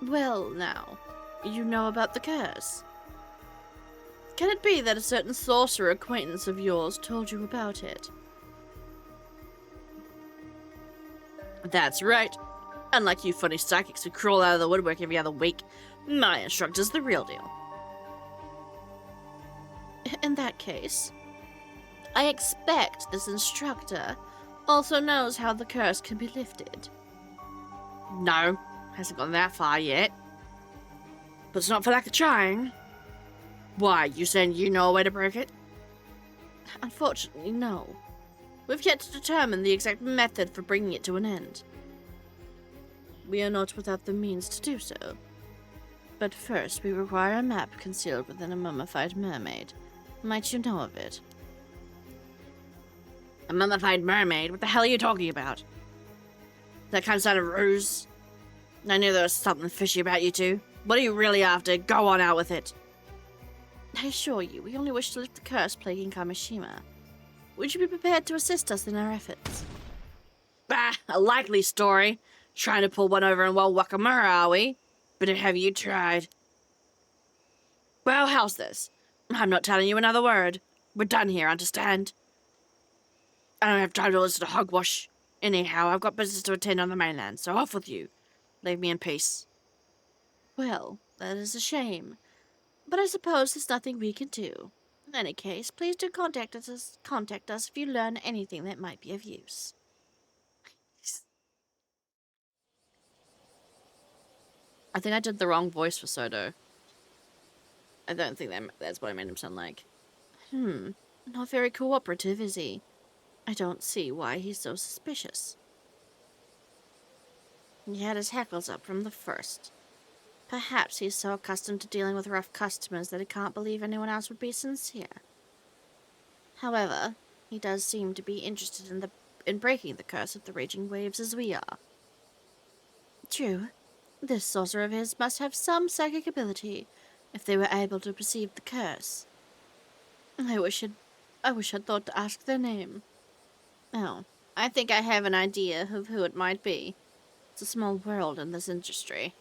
Well, now, you know about the curse. Can it be that a certain sorcerer acquaintance of yours told you about it? That's right. Unlike you funny psychics who crawl out of the woodwork every other week, my instructor's the real deal. In that case, I expect this instructor also knows how the curse can be lifted. No, hasn't gone that far yet. But it's not for lack of trying. Why, you saying you know a way to break it? Unfortunately, no. We've yet to determine the exact method for bringing it to an end. We are not without the means to do so. But first, we require a map concealed within a mummified mermaid. Might you know of it? A mummified mermaid? What the hell are you talking about? That kind of sound of ruse? I knew there was something fishy about you two. What are you really after? Go on out with it. I assure you, we only wish to lift the curse plaguing Ise-Shima. Would you be prepared to assist us in our efforts? Bah, a likely story. Trying to pull one over in Wakamura, are we? But have you tried? Well, how's this? I'm not telling you another word. We're done here, understand? I don't have time to listen to hogwash. Anyhow, I've got business to attend on the mainland, so off with you. Leave me in peace. Well, that is a shame. But I suppose there's nothing we can do. In any case, please do contact us if you learn anything that might be of use. I think I did the wrong voice for Soto. I don't think that's what I made him sound like. Not very cooperative, is he? I don't see why he's so suspicious. He had his hackles up from the first. Perhaps he's so accustomed to dealing with rough customers that he can't believe anyone else would be sincere. However, he does seem to be interested in breaking the curse of the raging waves as we are. True. This sorcerer of his must have some psychic ability, if they were able to perceive the curse. I wish I'd thought to ask their name. Oh, I think I have an idea of who it might be. It's a small world in this industry.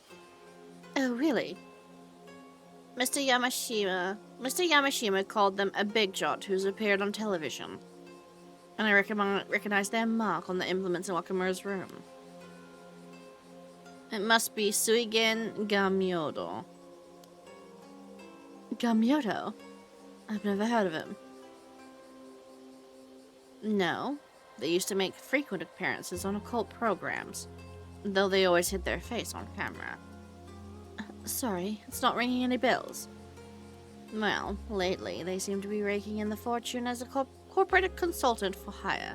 Oh, really? Mr. Yamashima called them a big shot who's appeared on television. And I recognize their mark on the implements in Wakamura's room. It must be Suigen Gamyodo. Gamyodo? I've never heard of him. No, they used to make frequent appearances on occult programs, though they always hid their face on camera. Sorry, it's not ringing any bells. Well, lately they seem to be raking in the fortune as a corporate consultant for hire.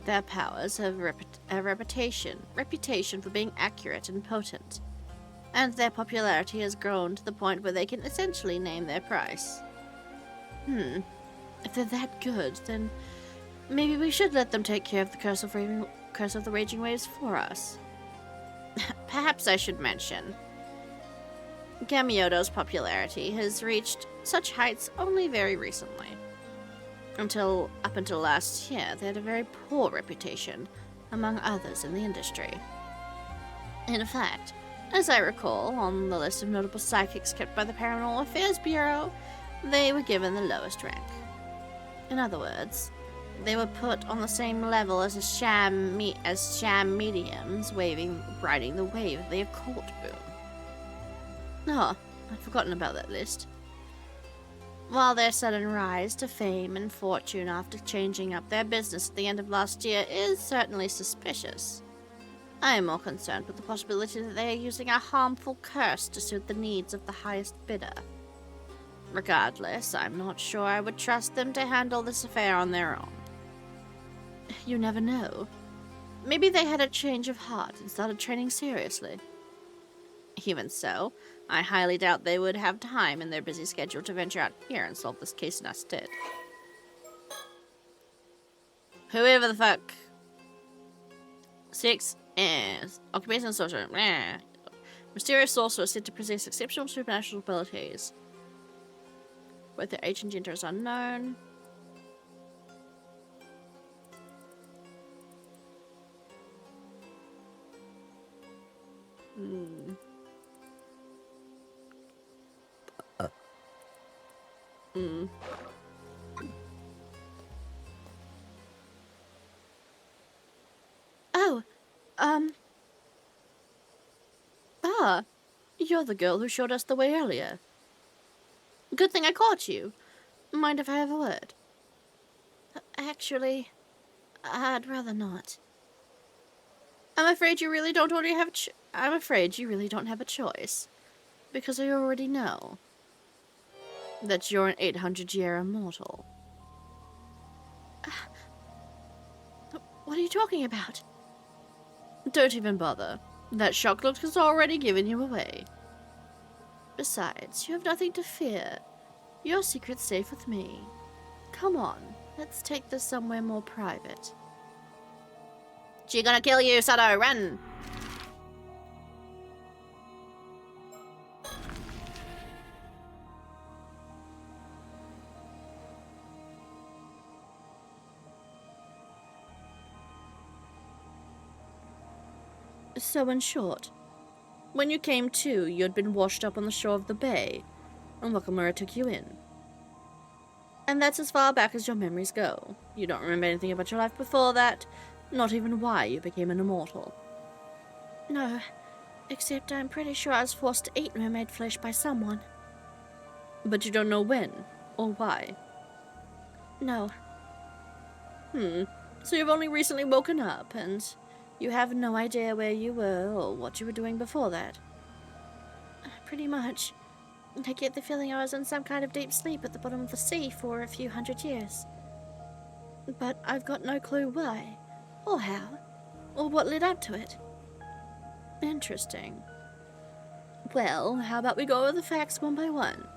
Their powers have a reputation for being accurate and potent, and their popularity has grown to the point where they can essentially name their price. If they're that good, then maybe we should let them take care of the curse of the raging waves for us. Perhaps I should mention, Gamioto's popularity has reached such heights only very recently. Up until last year, they had a very poor reputation among others in the industry. In fact, as I recall, on the list of notable psychics kept by the Paranormal Affairs Bureau, they were given the lowest rank. In other words, they were put on the same level as sham mediums riding the wave of the occult boom. Oh, I'd forgotten about that list. While their sudden rise to fame and fortune after changing up their business at the end of last year is certainly suspicious, I am more concerned with the possibility that they are using a harmful curse to suit the needs of the highest bidder. Regardless, I'm not sure I would trust them to handle this affair on their own. You never know. Maybe they had a change of heart and started training seriously. Even so, I highly doubt they would have time in their busy schedule to venture out here and solve this case in our stead. Whoever the fuck. 6 is occupation sorcerer. Mysterious sorcerer said to possess exceptional supernatural abilities. Both their age and gender is unknown. Oh, you're the girl who showed us the way earlier. Good thing I caught you. Mind if I have a word? Actually, I'd rather not. I'm afraid you really don't have a choice, because I already know that you're an 800-year immortal. What are you talking about? Don't even bother. That shock look has already given you away. Besides, you have nothing to fear. Your secret's safe with me. Come on, let's take this somewhere more private. She's gonna kill you, Sato, run! So in short, when you came to, you had been washed up on the shore of the bay, and Wakamura took you in. And that's as far back as your memories go. You don't remember anything about your life before that, not even why you became an immortal. No, except I'm pretty sure I was forced to eat mermaid flesh by someone. But you don't know when, or why? No. So you've only recently woken up, and you have no idea where you were or what you were doing before that? Pretty much. I get the feeling I was in some kind of deep sleep at the bottom of the sea for a few hundred years. But I've got no clue why, or how, or what led up to it. Interesting. Well, how about we go over the facts one by one,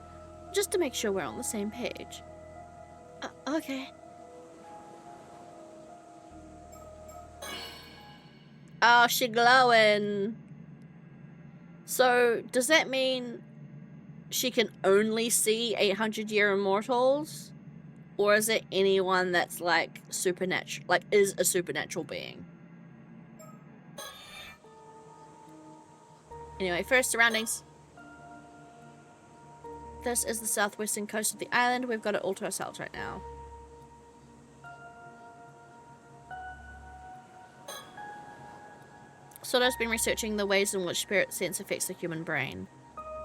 just to make sure we're on the same page. Okay. Oh, she glowing. So, does that mean she can only see 800-year immortals? Or is it anyone that's like supernatural, like is a supernatural being? Anyway, first surroundings. This is the southwestern coast of the island. We've got it all to ourselves right now. Soto's been researching the ways in which spirit sense affects the human brain.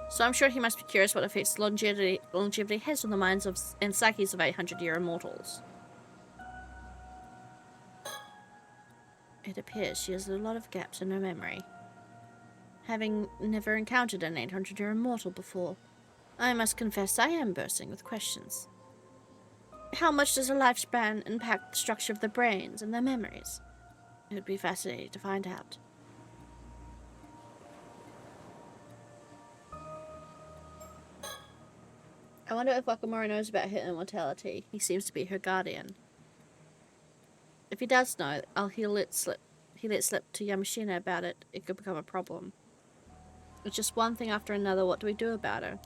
So I'm sure he must be curious what effects longevity has on the minds of and psyches of 800-year immortals. It appears she has a lot of gaps in her memory. Having never encountered an 800-year immortal before, I must confess I am bursting with questions. How much does a lifespan impact the structure of their brains and their memories? It would be fascinating to find out. I wonder if Wakamura knows about her immortality. He seems to be her guardian. If he does know, he let slip to Yamashina about it. It could become a problem. It's just one thing after another. What do we do about her?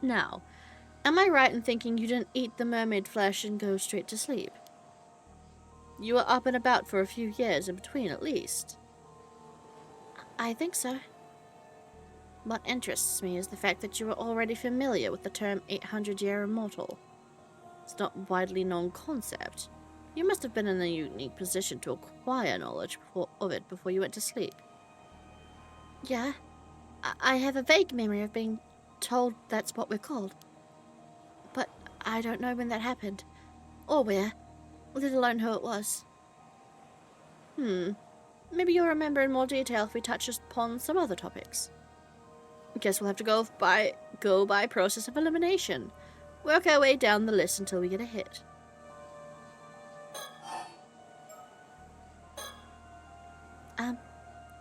Now, am I right in thinking you didn't eat the mermaid flesh and go straight to sleep? You were up and about for a few years in between, at least. I think so. What interests me is the fact that you were already familiar with the term 800-year immortal. It's not a widely known concept. You must have been in a unique position to acquire knowledge of it before you went to sleep. Yeah, I have a vague memory of being told that's what we're called. But I don't know when that happened, or where, let alone who it was. Maybe you'll remember in more detail if we touch upon some other topics. Guess we'll have to go by process of elimination. Work our way down the list until we get a hit.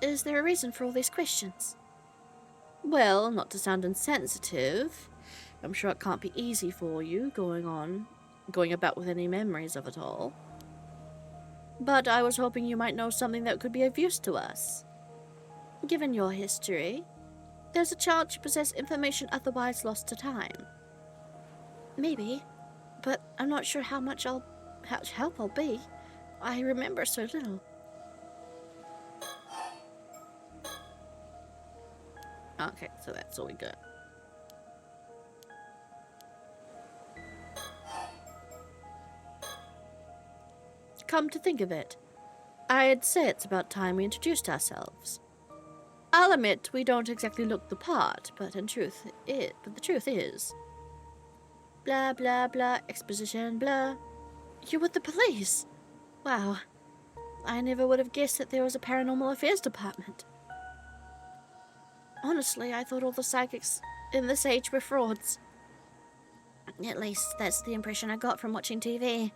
Is there a reason for all these questions? Well, not to sound insensitive, I'm sure it can't be easy for you going about with any memories of it all. But I was hoping you might know something that could be of use to us. Given your history, there's a chance you possess information otherwise lost to time. Maybe, but I'm not sure how much help I'll be. I remember so little. Okay, so that's all we got. Come to think of it, I'd say it's about time we introduced ourselves. I'll admit we don't exactly look the part, but the truth is... Blah, blah, blah, exposition, blah. You're with the police? Wow. I never would have guessed that there was a paranormal affairs department. Honestly, I thought all the psychics in this age were frauds. At least, that's the impression I got from watching TV.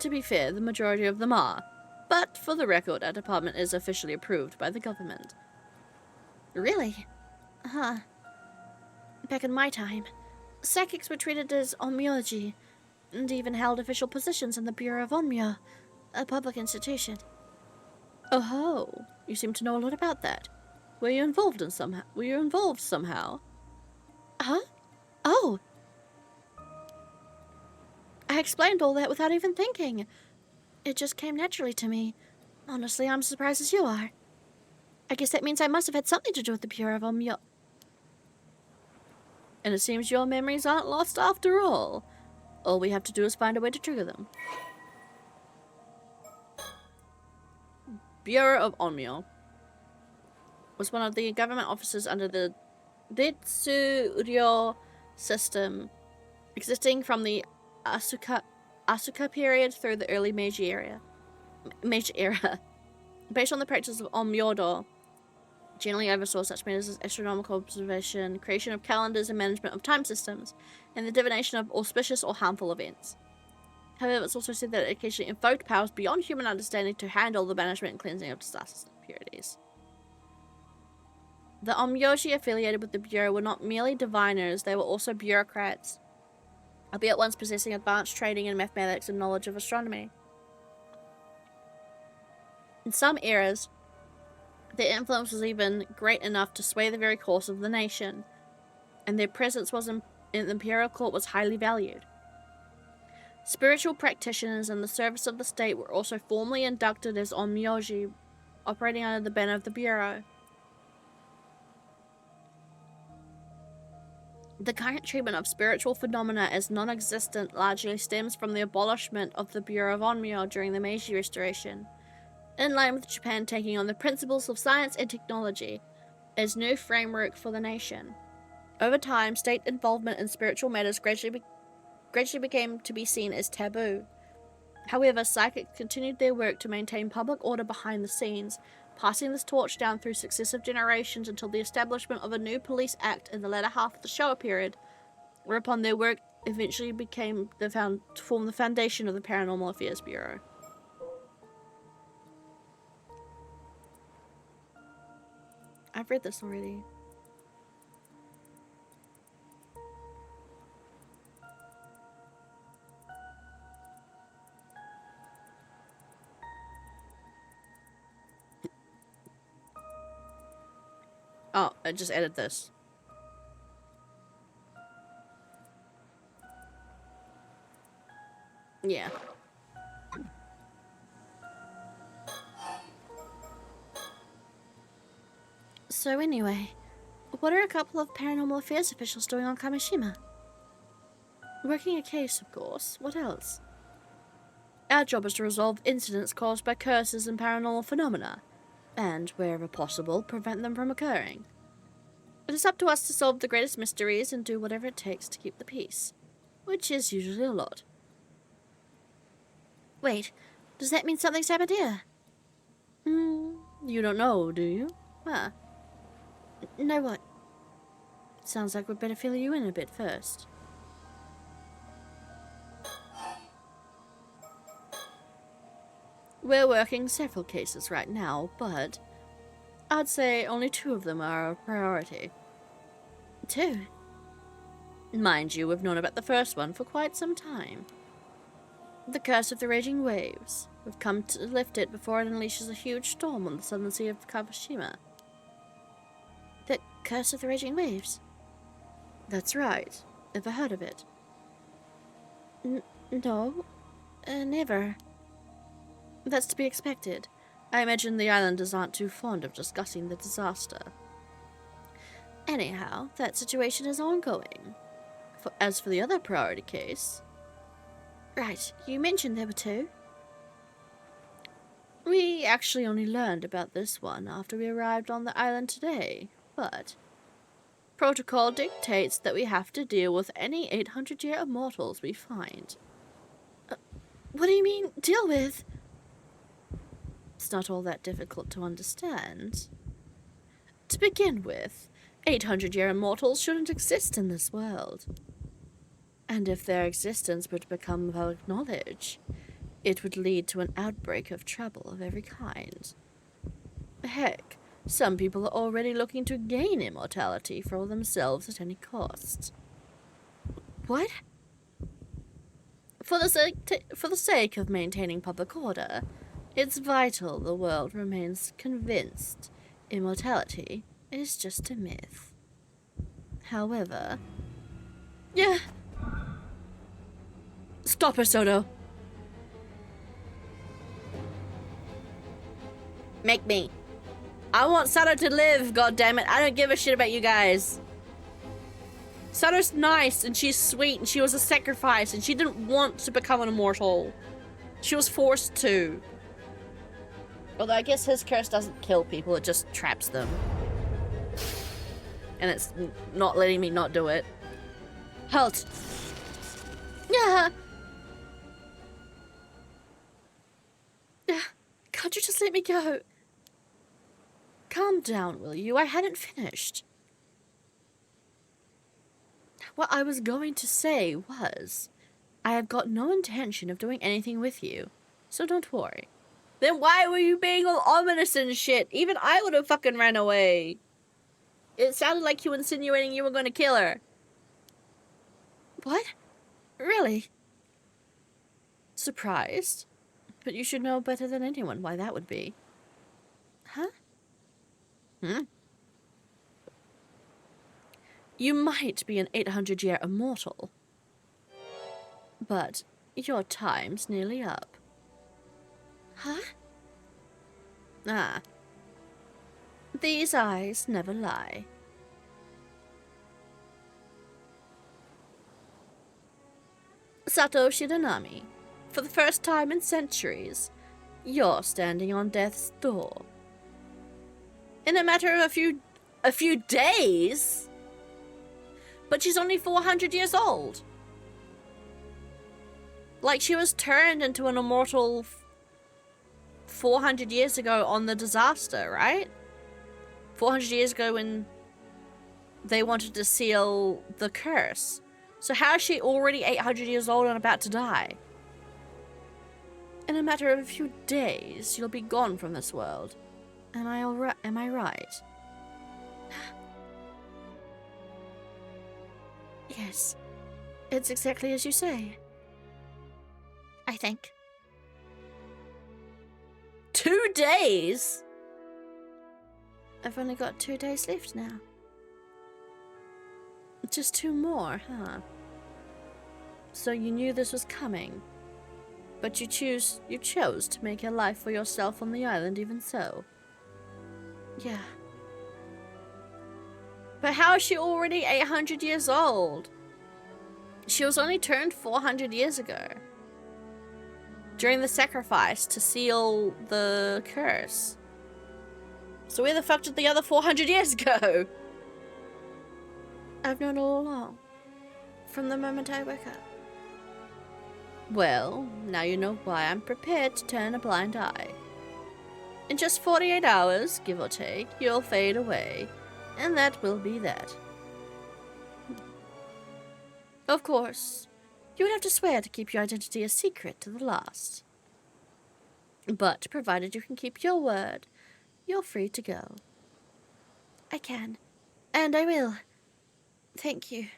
To be fair, the majority of them are. But, for the record, our department is officially approved by the government. Really? Huh. Back in my time, psychics were treated as onmyoji, and even held official positions in the Bureau of Onmyo, a public institution. Oh, you seem to know a lot about that. Were you involved somehow? Huh? Oh! I explained all that without even thinking. It just came naturally to me. Honestly, I'm as surprised as you are. I guess that means I must have had something to do with the Bureau of Onmyo. And it seems your memories aren't lost after all. All we have to do is find a way to trigger them. Bureau of Onmyo was one of the government offices under the Detsuryo system, existing from the Asuka period through the early Meiji era. Based on the practice of Onmyodo, generally oversaw such matters as astronomical observation, creation of calendars and management of time systems, and the divination of auspicious or harmful events. However, it's also said that it occasionally invoked powers beyond human understanding to handle the banishment and cleansing of disaster impurities. The Onmyoji affiliated with the Bureau were not merely diviners, they were also bureaucrats, albeit once possessing advanced training in mathematics and knowledge of astronomy. In some eras, their influence was even great enough to sway the very course of the nation, and their presence in the imperial court was highly valued. Spiritual practitioners in the service of the state were also formally inducted as onmyoji, operating under the banner of the Bureau. The current treatment of spiritual phenomena as non-existent largely stems from the abolishment of the Bureau of Onmyo during the Meiji Restoration, in line with Japan taking on the principles of science and technology as new framework for the nation. Over time, state involvement in spiritual matters gradually became to be seen as taboo. However, psychics continued their work to maintain public order behind the scenes, passing this torch down through successive generations until the establishment of a new police act in the latter half of the Showa period, whereupon their work eventually became to form the foundation of the Paranormal Affairs Bureau. I've read this already. Oh, I just added this. Yeah. So anyway, what are a couple of paranormal affairs officials doing on Kamishima? Working a case, of course. What else? Our job is to resolve incidents caused by curses and paranormal phenomena, and, wherever possible, prevent them from occurring. It is up to us to solve the greatest mysteries and do whatever it takes to keep the peace, which is usually a lot. Wait, does that mean something's happened here? You don't know, do you? Huh. No, what? Sounds like we'd better fill you in a bit first. We're working several cases right now, but I'd say only 2 of them are a priority. 2? Mind you, we've known about the first one for quite some time. The Curse of the Raging Waves. We've come to lift it before it unleashes a huge storm on the southern sea of Kamishima. The Curse of the Raging Waves? That's right. Ever heard of it? No. Never. That's to be expected. I imagine the islanders aren't too fond of discussing the disaster. Anyhow, that situation is ongoing. As for the other priority case... Right, you mentioned there were 2. We actually only learned about this one after we arrived on the island today, but... Protocol dictates that we have to deal with any 800-year immortals we find. What do you mean, deal with? It's not all that difficult to understand. To begin with, 800-year immortals shouldn't exist in this world. And if their existence were to become public knowledge, it would lead to an outbreak of trouble of every kind. Heck, some people are already looking to gain immortality for themselves at any cost. What? For the sake of maintaining public order, it's vital the world remains convinced immortality is just a myth. However... Yeah. Stop her, Soto. Make me. I want Sato to live, goddammit. I don't give a shit about you guys. Sato's nice, and she's sweet, and she was a sacrifice, and she didn't want to become an immortal. She was forced to. Although I guess his curse doesn't kill people, it just traps them. And it's not letting me not do it. Halt. Yeah. Can't you just let me go? Calm down, will you? I hadn't finished. What I was going to say was, I have got no intention of doing anything with you, so don't worry. Then why were you being all ominous and shit? Even I would have fucking ran away. It sounded like you were insinuating you were going to kill her. What? Really? Surprised? But you should know better than anyone why that would be. Huh? You might be an 800-year immortal, but your time's nearly up. Huh? Ah. These eyes never lie. Sato Shidanami, for the first time in centuries, you're standing on death's door. In a matter of a few days? But she's only 400 years old. Like, she was turned into an immortal 400 years ago on the disaster, right? 400 years ago when they wanted to seal the curse. So how is she already 800 years old and about to die? In a matter of a few days, you'll be gone from this world. Am I right? Yes, it's exactly as you say. I think. 2 days? I've only got 2 days left now. Just 2 more, huh? So you knew this was coming, but you chose to make a life for yourself on the island even so. Yeah. But how is she already 800 years old? She was only turned 400 years ago. During the sacrifice to seal the curse. So where the fuck did the other 400 years go? I've known all along. From the moment I woke up. Well, now you know why I'm prepared to turn a blind eye. In just 48 hours, give or take, you'll fade away. And that will be that. Of course, you would have to swear to keep your identity a secret to the last. But provided you can keep your word, you're free to go. I can. And I will. Thank you.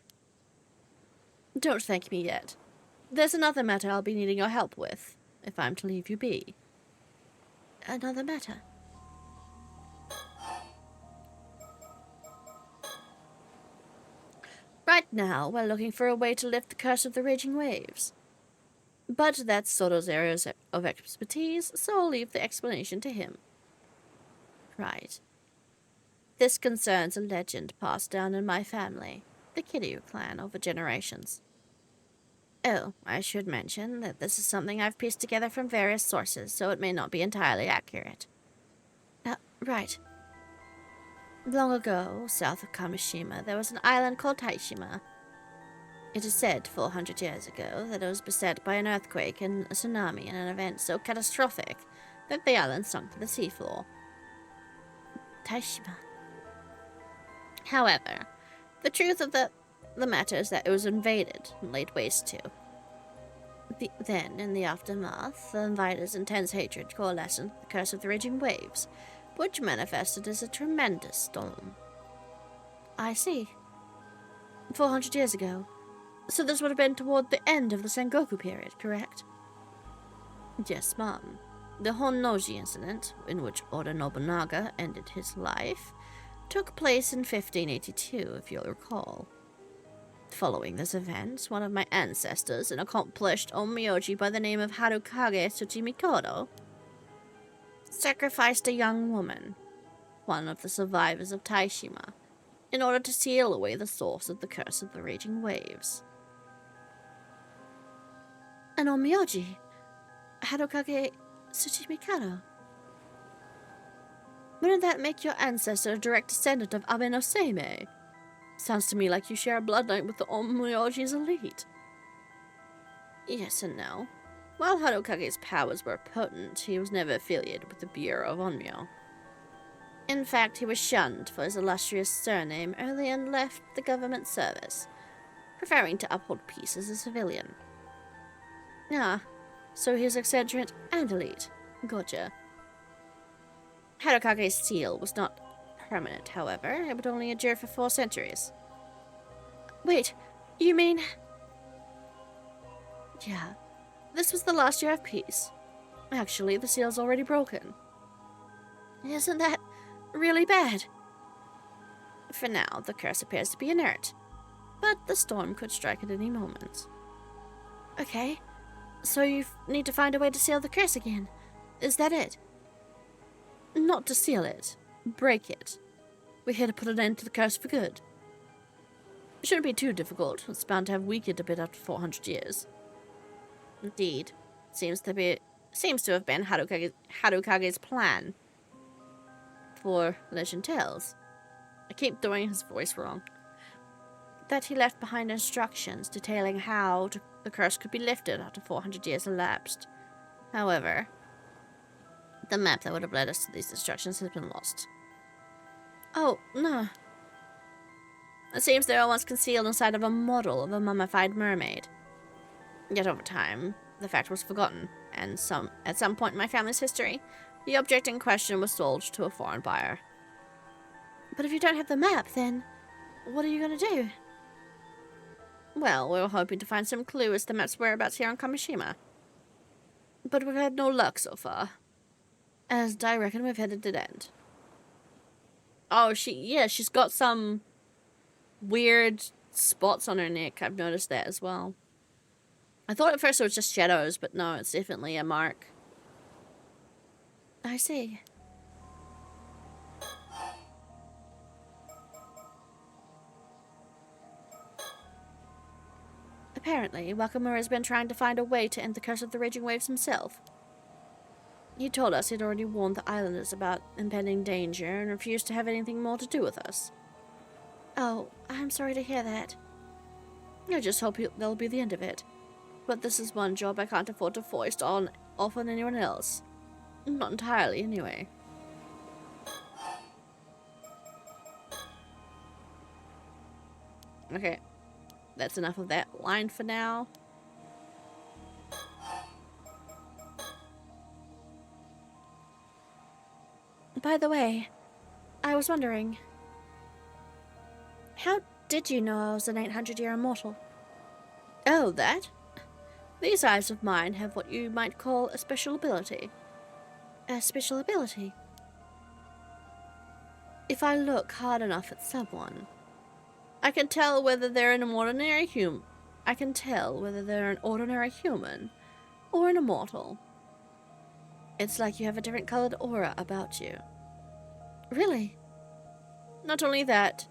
Don't thank me yet. There's another matter I'll be needing your help with, if I'm to leave you be. Another matter? Right now, we're looking for a way to lift the curse of the raging waves. But that's Soto's areas of expertise, so I'll leave the explanation to him. Right. This concerns a legend passed down in my family, the Kiryu clan, over generations. Oh, I should mention that this is something I've pieced together from various sources, so it may not be entirely accurate. Right. Long ago, south of Kamishima, there was an island called Ise-Shima. It is said 400 years ago that it was beset by an earthquake and a tsunami in an event so catastrophic that the island sunk to the seafloor. Ise-Shima. However, the truth of the matter is that it was invaded and laid waste to. Then, in the aftermath, the invaders' intense hatred coalesced into the curse of the raging waves, which manifested as a tremendous storm. I see. 400 years ago. So this would have been toward the end of the Sengoku period, correct? Yes, ma'am. The Honnoji incident, in which Oda Nobunaga ended his life, took place in 1582, if you'll recall. Following this event, one of my ancestors, an accomplished onmyoji by the name of Harukage Tsuchimikoto, sacrificed a young woman, one of the survivors of Taishima, in order to seal away the source of the curse of the raging waves. An onmyoji? Harukage Tsuchimikoto? Wouldn't that make your ancestor a direct descendant of Abe no Seimei? Sounds to me like you share a bloodline with the onmyoji's elite. Yes and no. While Harukage's powers were potent, he was never affiliated with the Bureau of Onmyo. In fact, he was shunned for his illustrious surname early and left the government service, preferring to uphold peace as a civilian. Ah, so he's eccentric and elite. Gotcha. Harukage's seal was not permanent, however. It would only endure for 4 centuries. Wait, you mean... Yeah, this was the last year of peace. Actually, the seal's already broken. Isn't that really bad? For now, the curse appears to be inert, but the storm could strike at any moment. Okay, so you need to find a way to seal the curse again. Is that it? Not to seal it. Break it. We're here to put an end to the curse for good. It shouldn't be too difficult. It's bound to have weakened a bit after 400 years. Indeed. Seems to have been Harukage's plan. For legend tells. I keep doing his voice wrong. That he left behind instructions detailing how the curse could be lifted after 400 years elapsed. However, the map that would have led us to these instructions has been lost. Oh, no. It seems they were once concealed inside of a model of a mummified mermaid. Yet over time, the fact was forgotten, and at some point in my family's history, the object in question was sold to a foreign buyer. But if you don't have the map, then what are you going to do? Well, we were hoping to find some clue as to the map's whereabouts here on Kamishima. But we've had no luck so far. As I reckon we've hit a dead end. Oh, she's got some weird spots on her neck. I've noticed that as well. I thought at first it was just shadows, but no, it's definitely a mark. I see. Apparently, Wakamura has been trying to find a way to end the curse of the raging waves himself. He told us he'd already warned the islanders about impending danger and refused to have anything more to do with us. Oh, I'm sorry to hear that. I just hope that'll be the end of it. But this is one job I can't afford to foist off on anyone else. Not entirely, anyway. Okay. That's enough of that line for now. By the way, I was wondering, how did you know I was an 800-year immortal? Oh, that? These eyes of mine have what you might call a special ability. A special ability? If I look hard enough at someone, I can tell whether they're an ordinary human. I can tell whether they're an ordinary human or an immortal. It's like you have a different colored aura about you. Really? Not only that,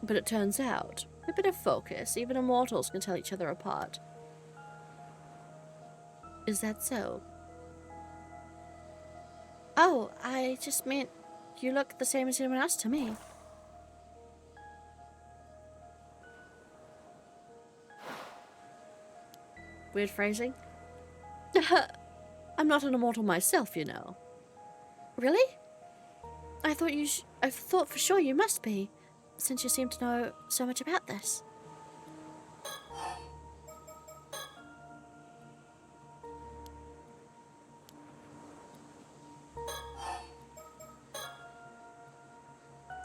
but it turns out, with a bit of focus, even immortals can tell each other apart. Is that so? Oh, I just meant you look the same as anyone else to me. Weird phrasing. I'm not an immortal myself, you know. Really? I thought for sure you must be, since you seem to know so much about this.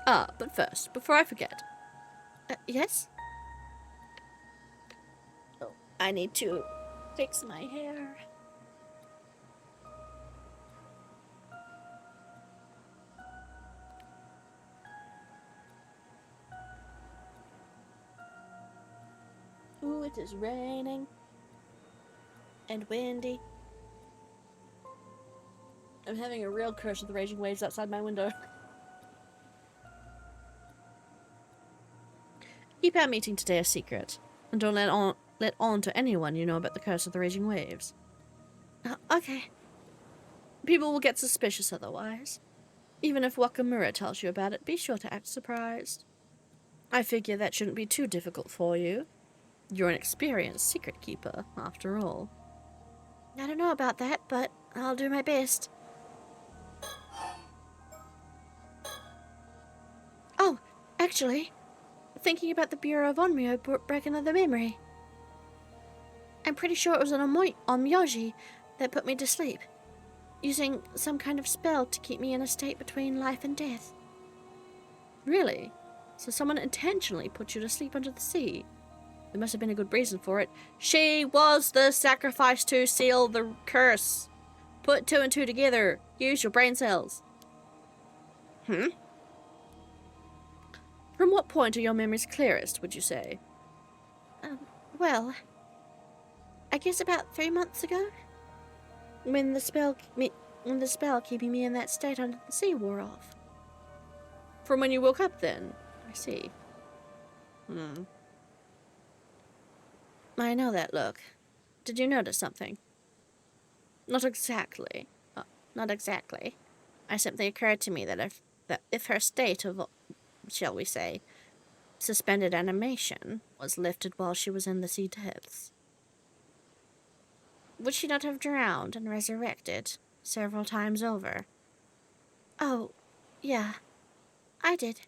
Ah, but first, before I forget. Yes? Oh, I need to fix my hair. Ooh, it is raining. And windy. I'm having a real curse of the raging waves outside my window. Keep our meeting today a secret, and don't let on to anyone you know about the curse of the raging waves. Okay. People will get suspicious otherwise. Even if Wakamura tells you about it, be sure to act surprised. I figure that shouldn't be too difficult for you. You're an experienced secret keeper, after all. I don't know about that, but I'll do my best. Oh, actually, thinking about the Bureau of Onmyo brought back another memory. I'm pretty sure it was an Onmyoji that put me to sleep, using some kind of spell to keep me in a state between life and death. Really? So someone intentionally put you to sleep under the sea? There must have been a good reason for it. She was the sacrifice to seal the curse. Put two and two together. Use your brain cells. From what point are your memories clearest, would you say? Well, I guess about 3 months ago, when the spell keeping me in that state under the sea wore off. From when you woke up, then? I see. I know that look. Did you notice something? Not exactly. Not exactly. It simply occurred to me that if her state of, shall we say, suspended animation was lifted while she was in the sea depths, would she not have drowned and resurrected several times over? Oh, yeah. I did.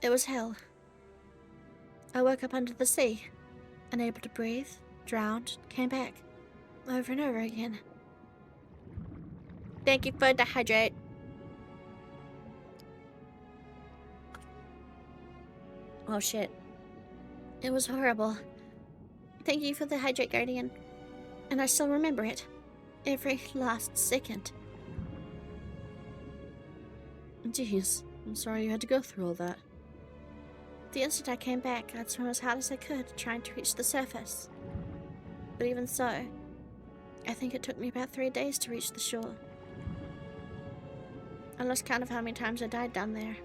It was hell. I woke up under the sea, unable to breathe, drowned, came back, over and over again. Thank you for the hydrate. Oh shit. It was horrible. Thank you for the hydrate, Guardian. And I still remember it. Every last second. Jeez, I'm sorry you had to go through all that. The instant I came back, I'd swim as hard as I could, trying to reach the surface. But even so, I think it took me about 3 days to reach the shore. I lost count of how many times I died down there.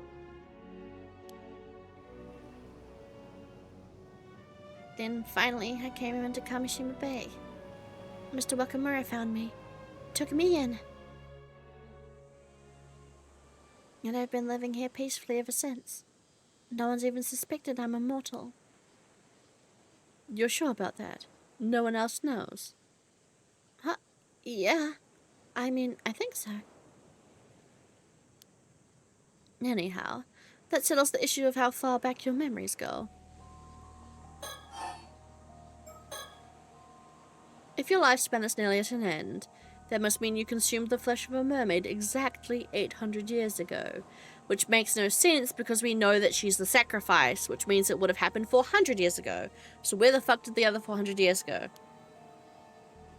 Then, finally, I came into Kamishima Bay. Mr. Wakamura found me, took me in. And I've been living here peacefully ever since. No one's even suspected I'm immortal. You're sure about that? No one else knows? Huh? Yeah. I mean, I think so. Anyhow, that settles the issue of how far back your memories go. If your lifespan is nearly at an end, that must mean you consumed the flesh of a mermaid exactly 800 years ago, which makes no sense because we know that she's the sacrifice, which means it would have happened 400 years ago. So where the fuck did the other 400 years go?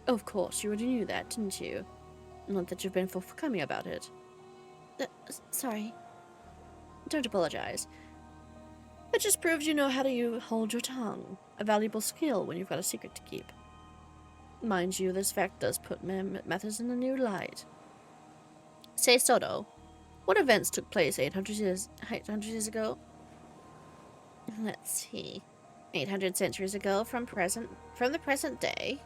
Of course, you already knew that, didn't you? Not that you've been forthcoming about it. Sorry. Don't apologize. It just proves you know how to hold your tongue, a valuable skill when you've got a secret to keep. Mind you, this fact does put methods in a new light. Say, Soto, what events took place 800 years ago? Let's see. 800 centuries ago from the present day.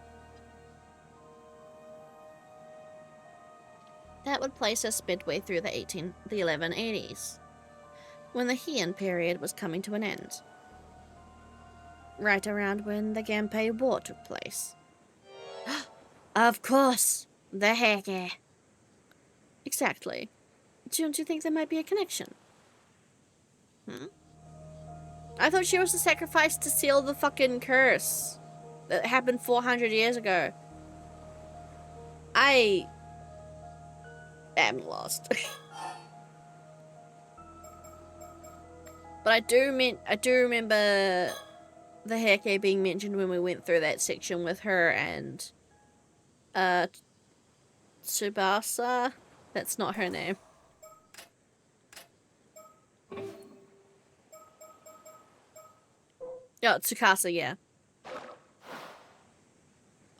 That would place us midway through the 1180s, when the Heian period was coming to an end. Right around when the Genpei War took place. Of course, the Heike. Exactly. Don't you think there might be a connection? I thought she was the sacrifice to seal the fucking curse that happened 400 years ago. I am lost. But I do remember the Heike being mentioned when we went through that section with her and Tsubasa. That's not her name. Oh, Tsukasa, yeah.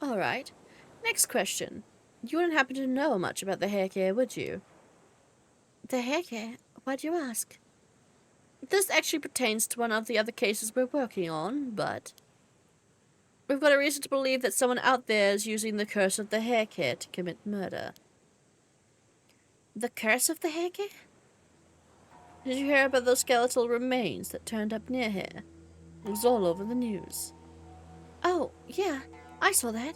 Alright. Next question. You wouldn't happen to know much about the Heike, would you? The Heike? Why'd you ask? This actually pertains to one of the other cases we're working on, but we've got a reason to believe that someone out there is using the curse of the Heike to commit murder. The curse of the Heike? Did you hear about those skeletal remains that turned up near here? It was all over the news. Oh, yeah, I saw that.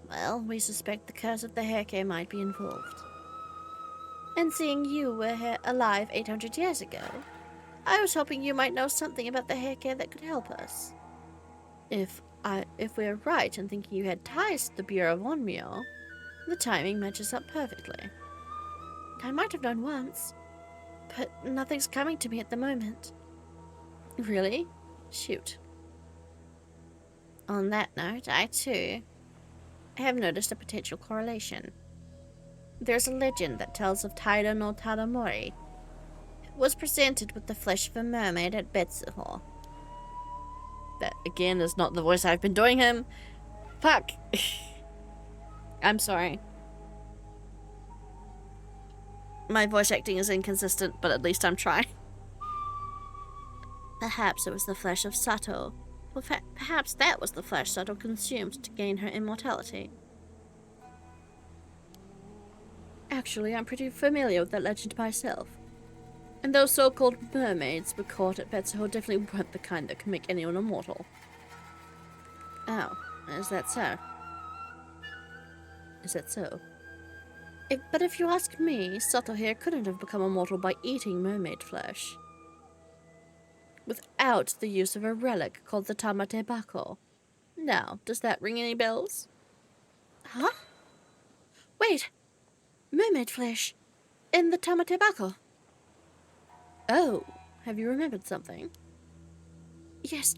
Well, we suspect the curse of the Heike might be involved. And seeing you were here alive 800 years ago, I was hoping you might know something about the Heike that could help us. If we're right in thinking you had ties to the Bureau of Onmyo, the timing matches up perfectly. I might have known once, but nothing's coming to me at the moment. Really? Shoot. On that note, I too have noticed a potential correlation. There's a legend that tells of Taira no Taramori. It was presented with the flesh of a mermaid at Betsuho. That, again, is not the voice I've been doing him. Fuck. I'm sorry. My voice acting is inconsistent, but at least I'm trying. Perhaps it was the flesh of Sato. Well, perhaps that was the flesh Sato consumed to gain her immortality. Actually, I'm pretty familiar with that legend myself. And those so-called mermaids we caught at Betsuho definitely weren't the kind that can make anyone immortal. Oh, is that so? Is that so? But if you ask me, Sato here couldn't have become immortal by eating mermaid flesh. Without the use of a relic called the Tamate Bako. Now, does that ring any bells? Huh? Wait! Mermaid flesh! In the Tamate Bako! Oh, have you remembered something? Yes,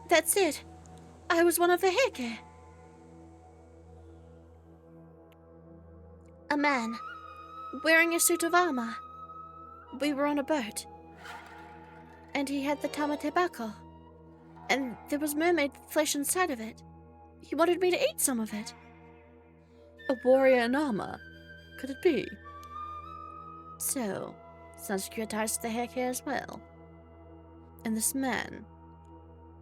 that's it! I was one of the Heike! A man wearing a suit of armor. We were on a boat. And he had the tamatebako. And there was mermaid flesh inside of it. He wanted me to eat some of it. A warrior in armor? Could it be? So, sounds like you're attached to the hair care as well. And this man,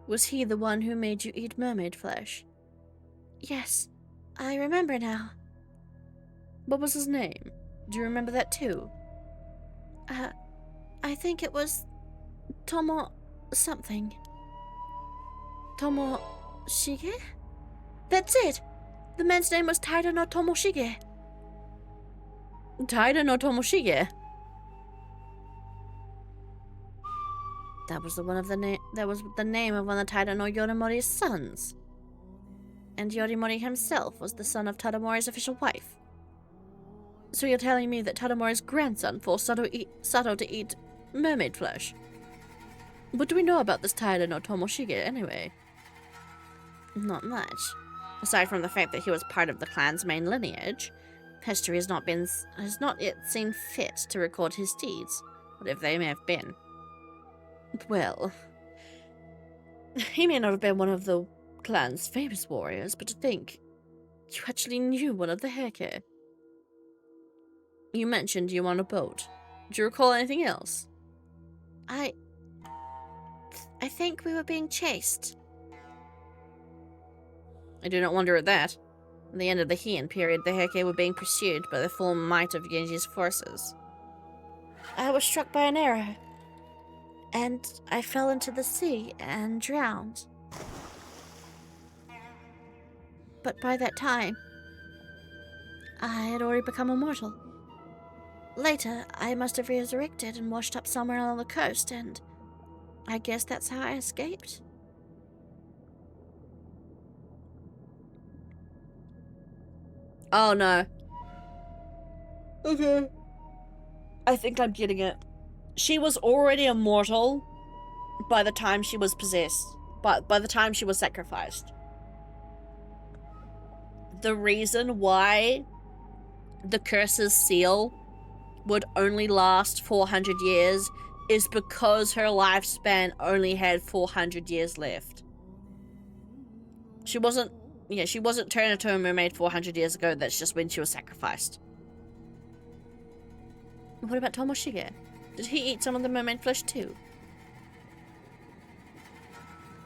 was he the one who made you eat mermaid flesh? Yes, I remember now. What was his name? Do you remember that too? I think it was Tomo something. Tomoshige? That's it! The man's name was Taida no Tomoshige. Taida no Tomoshige? That was the name of one of Taida no Yorimori's sons. And Yorimori himself was the son of Tadamori's official wife. So you're telling me that Tadamori's grandson forced Sato to eat mermaid flesh? What do we know about this Taida no Tomoshige anyway? Not much. Aside from the fact that he was part of the clan's main lineage, history has not yet seen fit to record his deeds, whatever they may have been. Well, he may not have been one of the clan's famous warriors, but to think you actually knew one of the Heike. You mentioned you were on a boat. Do you recall anything else? I think we were being chased. I do not wonder at that. At the end of the Heian period, the Heike were being pursued by the full might of Genji's forces. I was struck by an arrow, and I fell into the sea and drowned. But by that time, I had already become immortal. Later, I must have resurrected and washed up somewhere along the coast, and I guess that's how I escaped. Oh no. Okay. I think I'm getting it. She was already immortal by the time she was possessed. By the time she was sacrificed. The reason why the curse's seal would only last 400 years is because her lifespan only had 400 years left. She wasn't turned into a mermaid 400 years ago. That's just when she was sacrificed. What about Tomoshige? Did he eat some of the mermaid flesh too?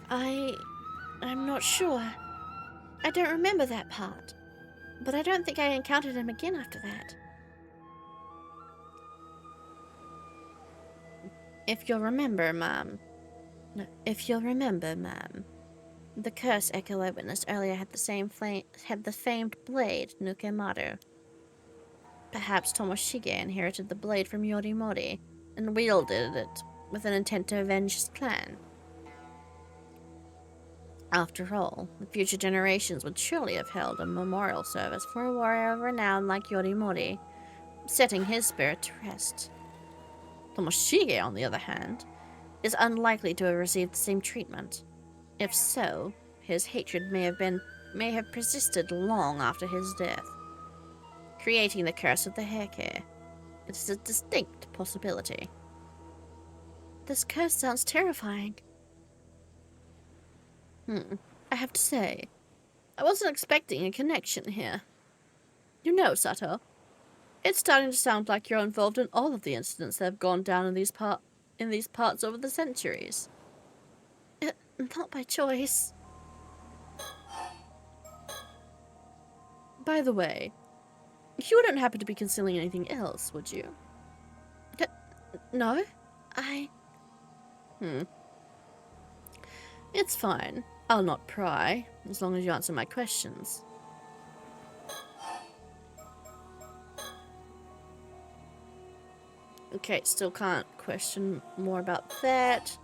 I'm not sure. I don't remember that part. But I don't think I encountered him again after that. If you'll remember, ma'am, the curse echo I witnessed earlier had the famed blade Nukemaru. Perhaps Tomoshige inherited the blade from Yorimori and wielded it with an intent to avenge his clan. After all, the future generations would surely have held a memorial service for a warrior of renown like Yorimori, setting his spirit to rest. Tomoshige, on the other hand, is unlikely to have received the same treatment. If so, his hatred may have persisted long after his death, creating the curse of the Heike. It is a distinct possibility. This curse sounds terrifying. I have to say, I wasn't expecting a connection here. You know, Sato, it's starting to sound like you're involved in all of the incidents that have gone down in these parts over the centuries. Not by choice. By the way, you wouldn't happen to be concealing anything else, would you? No, It's fine. I'll not pry, as long as you answer my questions. Okay, still can't question more about that.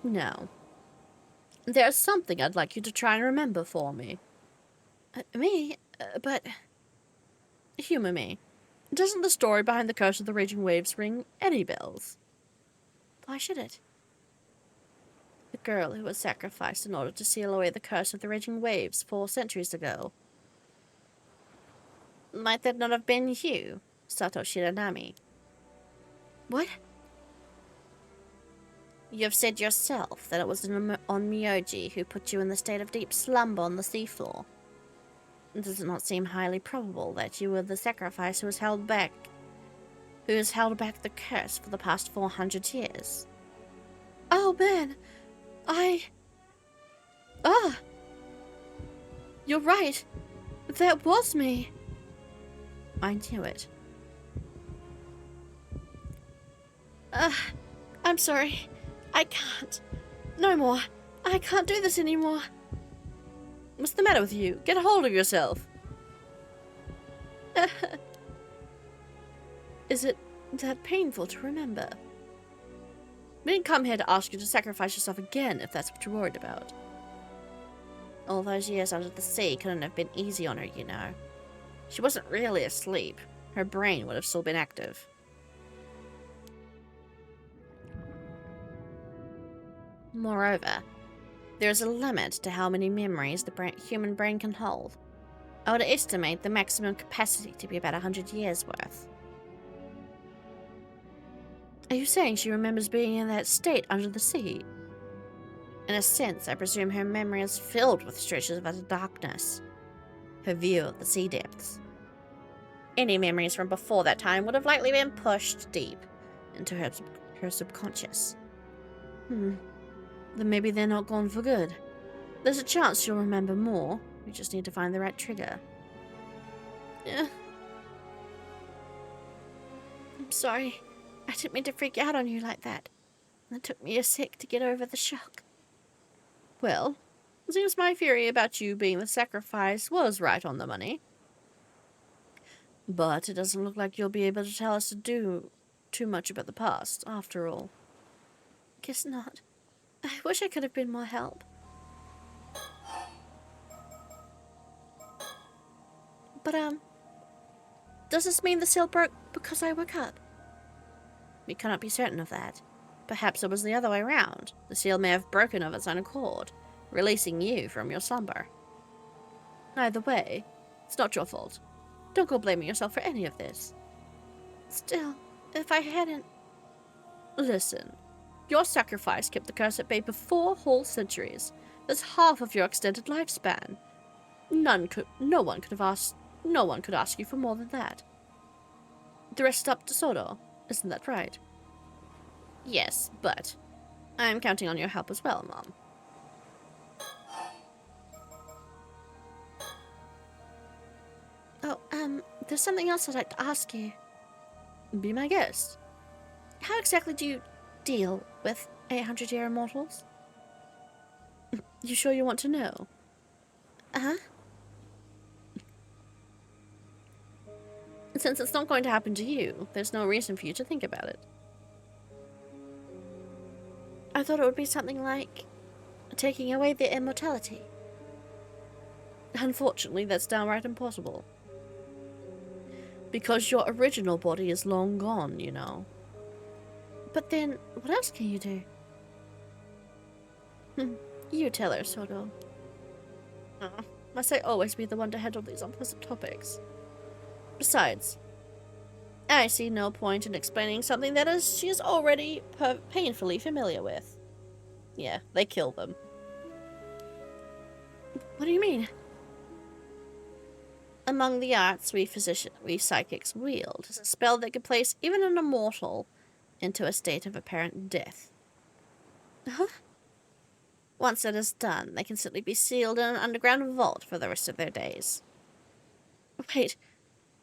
Now, there's something I'd like you to try and remember for me. But... Humor me. Doesn't the story behind the Curse of the Raging Waves ring any bells? Why should it? The girl who was sacrificed in order to seal away the Curse of the Raging Waves 4 centuries ago. Might that not have been you, Sato Shiranami? What? You have said yourself that it was Onmyoji who put you in the state of deep slumber on the seafloor. Does it not seem highly probable that you were the sacrifice who has held back the curse for the past 400 years? Oh man, you're right. That was me. I knew it. I'm sorry. I can't. No more. I can't do this anymore. What's the matter with you? Get a hold of yourself. Is it that painful to remember? We didn't come here to ask you to sacrifice yourself again, if that's what you're worried about. All those years under the sea couldn't have been easy on her, you know. She wasn't really asleep. Her brain would have still been active. Moreover, there is a limit to how many memories the human brain can hold. I would estimate the maximum capacity to be about 100 years worth. Are you saying she remembers being in that state under the sea? In a sense, I presume her memory is filled with stretches of utter darkness. Her view of the sea depths. Any memories from before that time would have likely been pushed deep into her subconscious. Then maybe they're not gone for good. There's a chance she'll remember more. We just need to find the right trigger. Yeah. I'm sorry. I didn't mean to freak out on you like that. It took me a sec to get over the shock. Well, it seems my theory about you being the sacrifice was right on the money. But it doesn't look like you'll be able to tell us to do too much about the past, after all. Guess not. I wish I could have been more help. But, does this mean the seal broke because I woke up? We cannot be certain of that. Perhaps it was the other way around. The seal may have broken of its own accord, releasing you from your slumber. Either way, it's not your fault. Don't go blaming yourself for any of this. Still, if I hadn't... Listen, your sacrifice kept the curse at bay for 4 whole centuries. That's half of your extended lifespan. No one could ask you for more than that. The rest is up to Sodo, isn't that right? Yes, but I'm counting on your help as well, Mom. Oh, there's something else I'd like to ask you. Be my guest. How exactly do you deal with 800-year immortals? You sure you want to know? Uh-huh. Since it's not going to happen to you, there's no reason for you to think about it. I thought it would be something like taking away their immortality. Unfortunately, that's downright impossible. Because your original body is long gone, you know. But then, what else can you do? You tell her, Sodo. Must I always be the one to handle these unpleasant topics? Besides, I see no point in explaining something that she is already painfully familiar with. Yeah, they kill them. What do you mean? Among the arts we psychics wield is a spell that can place even an immortal into a state of apparent death. Huh? Once it is done, they can simply be sealed in an underground vault for the rest of their days. Wait,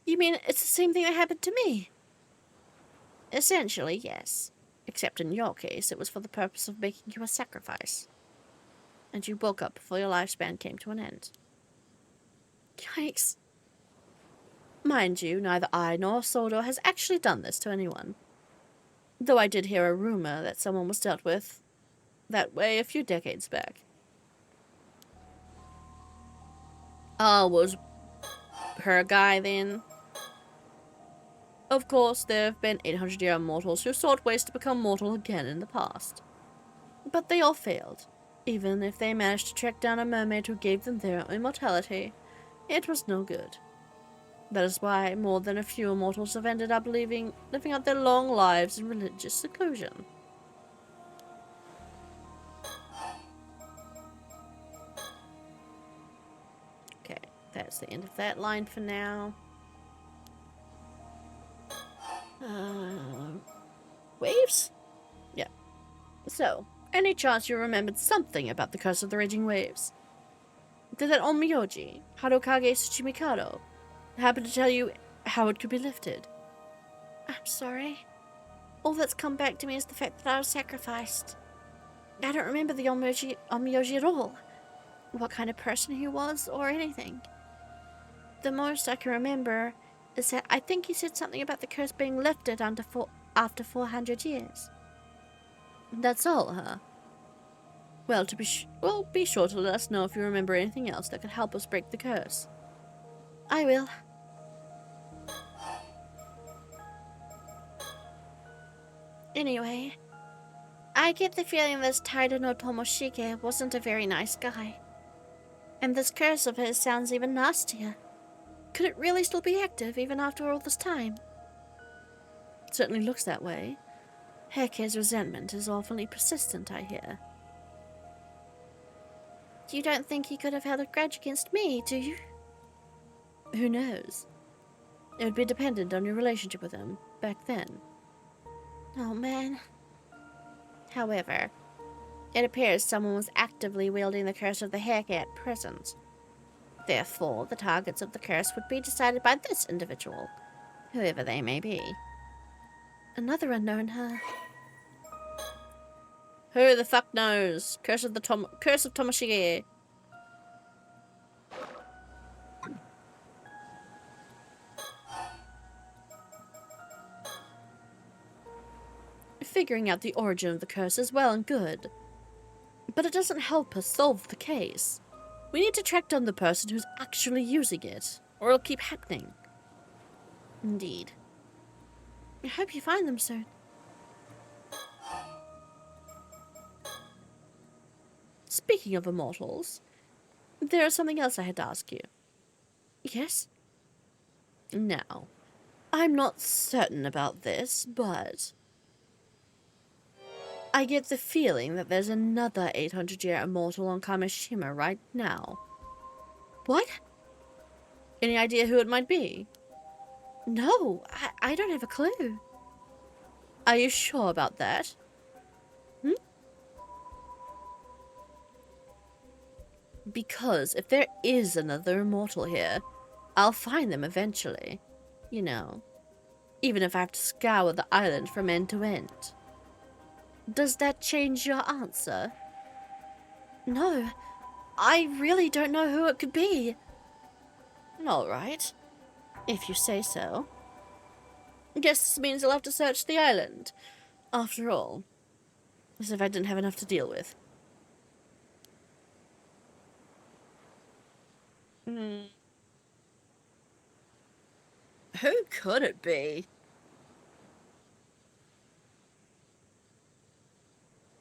you mean it's the same thing that happened to me? Essentially, yes. Except in your case, it was for the purpose of making you a sacrifice. And you woke up before your lifespan came to an end. Yikes. Mind you, neither I nor Sodo has actually done this to anyone. Though I did hear a rumor that someone was dealt with that way a few decades back. Was her a guy then? Of course, there have been 800-year immortals who sought ways to become mortal again in the past. But they all failed. Even if they managed to track down a mermaid who gave them their immortality, it was no good. That is why more than a few immortals have ended up living out their long lives in religious seclusion. Okay, that's the end of that line for now. Waves? Yeah. So, any chance you remembered something about the Curse of the Raging Waves? Did that Onmyoji, Harokage Tsuchimikado, happen to tell you how it could be lifted? I'm sorry. All that's come back to me is the fact that I was sacrificed. I don't remember the Onmyoji at all. What kind of person he was, or anything. The most I can remember is that I think he said something about the curse being lifted after 400 years. That's all, huh? Well, be sure to let us know if you remember anything else that could help us break the curse. I will. Anyway, I get the feeling this Taida no Tomoshige wasn't a very nice guy. And this curse of his sounds even nastier. Could it really still be active even after all this time? It certainly looks that way. Heike's resentment is awfully persistent, I hear. You don't think he could have held a grudge against me, do you? Who knows? It would be dependent on your relationship with him back then. Oh, man. However, it appears someone was actively wielding the curse of the Heike at present. Therefore, the targets of the curse would be decided by this individual, whoever they may be. Another unknown, huh? Who the fuck knows? Curse of Tomoshige. Figuring out the origin of the curse is well and good, but it doesn't help us solve the case. We need to track down the person who's actually using it, or it'll keep happening. Indeed. I hope you find them soon. Speaking of immortals, there is something else I had to ask you. Yes? Now, I'm not certain about this, but I get the feeling that there's another 800-year immortal on Kamishima right now. What? Any idea who it might be? No, I don't have a clue. Are you sure about that? Because if there is another immortal here, I'll find them eventually. You know, even if I have to scour the island from end to end. Does that change your answer? No, I really don't know who it could be. Alright, if you say so. Guess this means I'll have to search the island. After all, as if I didn't have enough to deal with. Who could it be?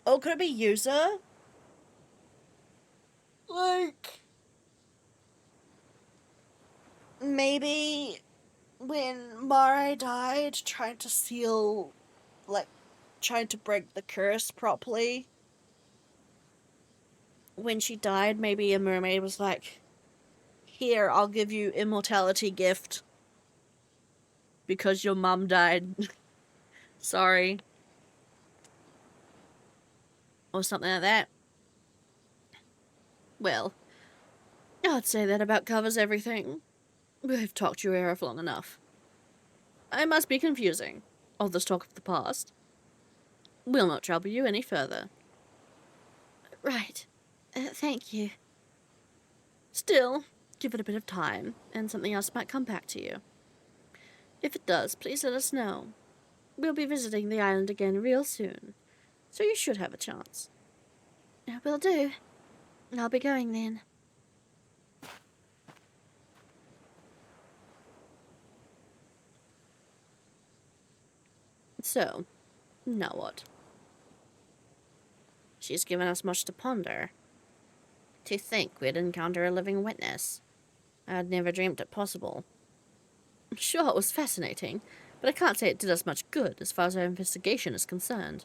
Oh, could it be User? Like, maybe when Mare died, trying to break the curse properly. When she died, maybe a mermaid was like, here, I'll give you immortality gift. Because your mom died. Sorry. Or something like that. Well, I'd say that about covers everything. We've talked your ear off long enough. I must be confusing. All this talk of the past. We'll not trouble you any further. Right. Thank you. Still, give it a bit of time, and something else might come back to you. If it does, please let us know. We'll be visiting the island again real soon, so you should have a chance. Will do. I'll be going then. So, now what? She's given us much to ponder. To think we'd encounter a living witness. I'd never dreamt it possible. Sure, it was fascinating, but I can't say it did us much good as far as our investigation is concerned.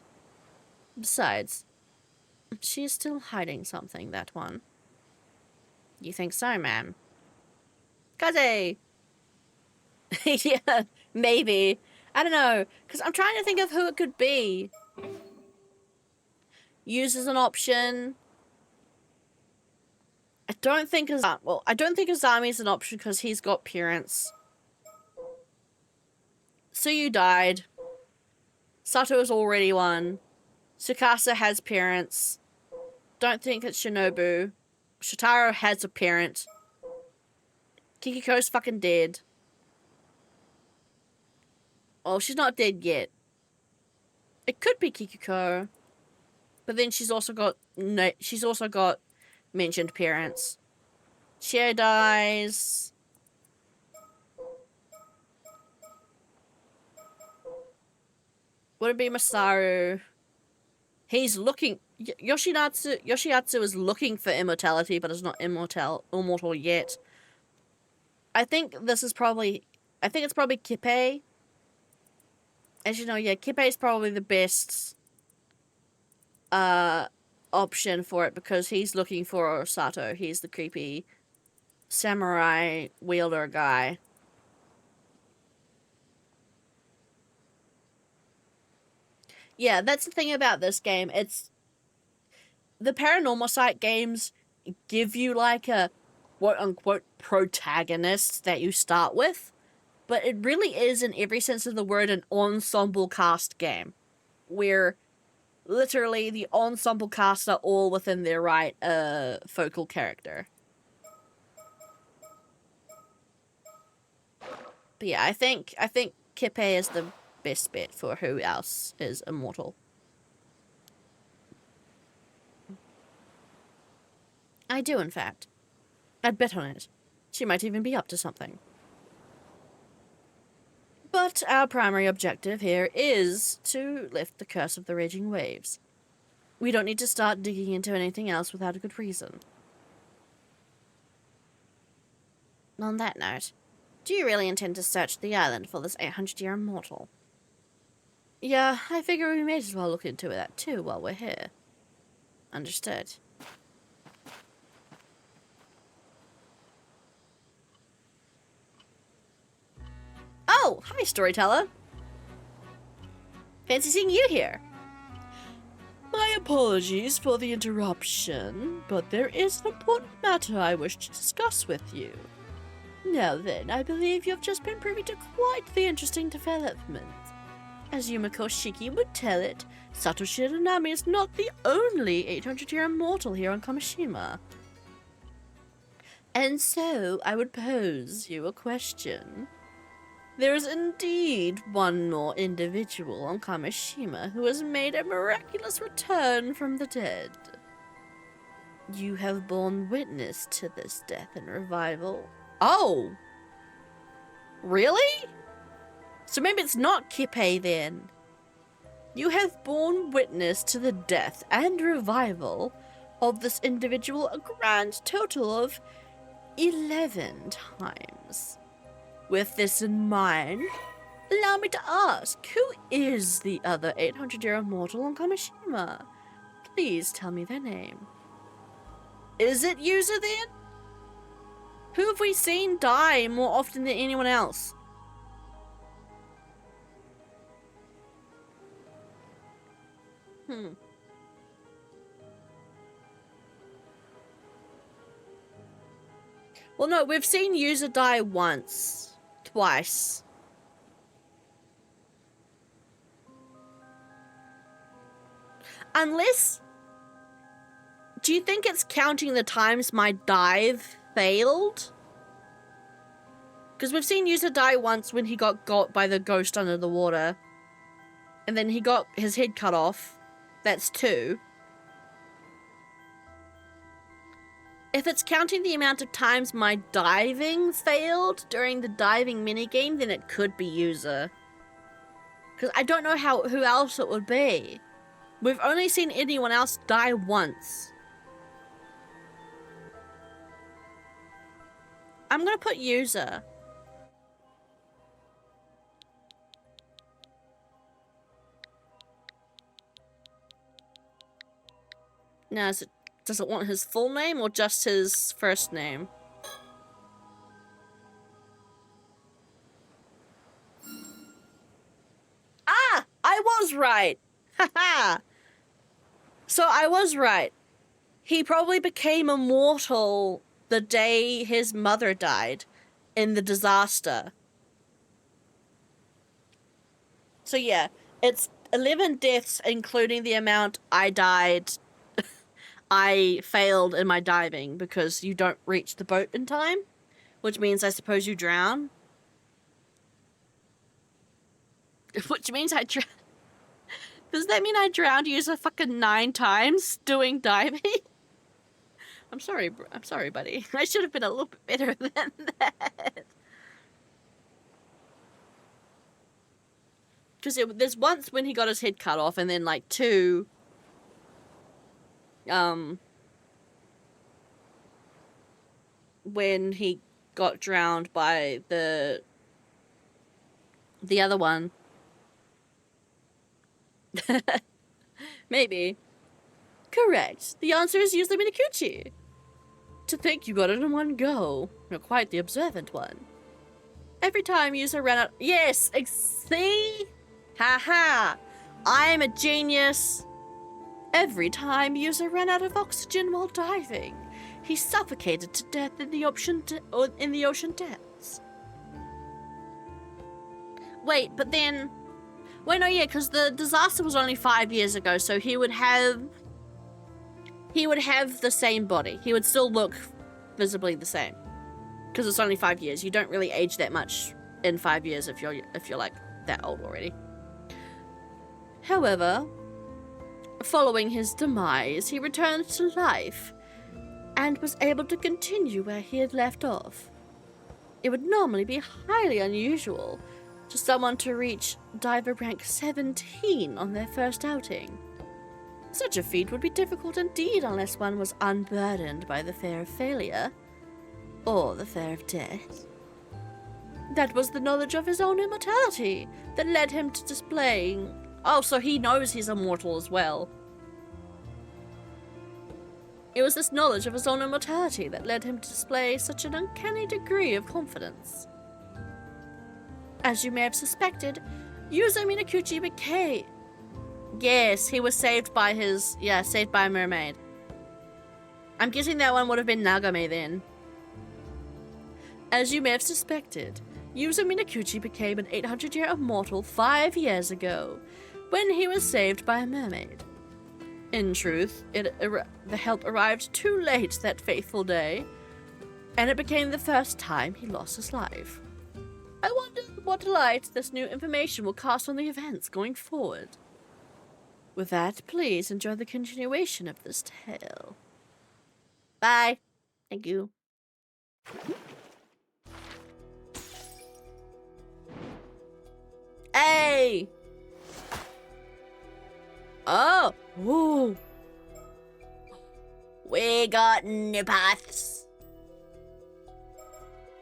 Besides, she is still hiding something, that one. You think so, ma'am? Kaze! Yeah, maybe. I don't know, because I'm trying to think of who it could be. Use as an option. I don't think Azami is an option because he's got parents. Suyu died. Sato is already one. Tsukasa has parents. Don't think it's Shinobu. Shotaro has a parent. Kikiko's fucking dead. Well, she's not dead yet. It could be Kikiko. But then she's also got mentioned parents. Cher dies. Would it be Masaru? He's looking... Yoshiatsu is looking for immortality, but is not immortal yet. I think it's probably Kippei. As you know, yeah, Kippei is probably the best option for it because he's looking for Sato. He's the creepy samurai wielder guy. Yeah, that's the thing about this game. It's the Paranormasight games give you like a quote-unquote protagonist that you start with, but it really is, in every sense of the word, an ensemble cast game where literally the ensemble cast are all within their right focal character. But yeah, I think Kippei is the best bet for who else is immortal. I do, in fact. I'd bet on it. She might even be up to something. But our primary objective here is to lift the curse of the raging waves. We don't need to start digging into anything else without a good reason. On that note, do you really intend to search the island for this 800-year immortal? Yeah, I figure we may as well look into that too while we're here. Understood. Oh, hi, storyteller. Fancy seeing you here. My apologies for the interruption, but there is an important matter I wish to discuss with you. Now then, I believe you have just been privy to quite the interesting development. As Yumiko Shiki would tell it, Sato Shiranami is not the only 800-year immortal here on Kamishima. And so, I would pose you a question. There is indeed one more individual on Kamishima who has made a miraculous return from the dead. You have borne witness to this death and revival. Oh! Really? So maybe it's not Kippei then. You have borne witness to the death and revival of this individual a grand total of 11 times. With this in mind, allow me to ask, who is the other 800-year immortal on Kamishima? Please tell me their name. Is it Yuza then? Who have we seen die more often than anyone else? Well, no, we've seen Yuza die once. Twice. Unless... Do you think it's counting the times my dive failed? Because we've seen Yuza die once when he got by the ghost under the water. And then he got his head cut off. That's 2. If it's counting the amount of times my diving failed during the diving minigame, then it could be Yuza. Because I don't know who else it would be. We've only seen anyone else die once. I'm gonna put Yuza. Now, does it want his full name or just his first name? Ah! I was right! Haha! So I was right. He probably became immortal the day his mother died in the disaster. So yeah, it's 11 deaths, including the amount I died. I failed in my diving because you don't reach the boat in time, which means I suppose you drown. Which means I drown. Does that mean I drowned you a fucking 9 times doing diving? I'm sorry, buddy. I should have been a little bit better than that. Because there's once when he got his head cut off, and then like 2, when he got drowned by the other one. Maybe. Correct. The answer is usually Minakuchi. To think you got it in one go. You're quite the observant one. Every time user ran out... Yes! See? Haha! I'm a genius. Every time user ran out of oxygen while diving, he suffocated to death in the ocean depths. Wait, but then... Wait, no, yeah, because the disaster was only 5 years ago, so he would have the same body. He would still look visibly the same. Because it's only 5 years. You don't really age that much in 5 years if you're like that old already. However, following his demise, he returned to life and was able to continue where he had left off. It would normally be highly unusual to someone to reach diver rank 17 on their first outing. Such a feat would be difficult indeed unless one was unburdened by the fear of failure or the fear of death. That was the knowledge of his own immortality that led him to displaying... Oh, so he knows he's immortal as well. It was this knowledge of his own immortality that led him to display such an uncanny degree of confidence. As you may have suspected, Yuzo Minakuchi became... Yes, he was saved by his... Yeah, saved by a mermaid. I'm guessing that one would have been Nagame then. As you may have suspected, Yuzo Minakuchi became an 800-year immortal 5 years ago, when he was saved by a mermaid. In truth, the help arrived too late that fateful day, and it became the first time he lost his life. I wonder what light this new information will cast on the events going forward. With that, please enjoy the continuation of this tale. Bye. Thank you. Hey! Oh! Ooh! We got new paths.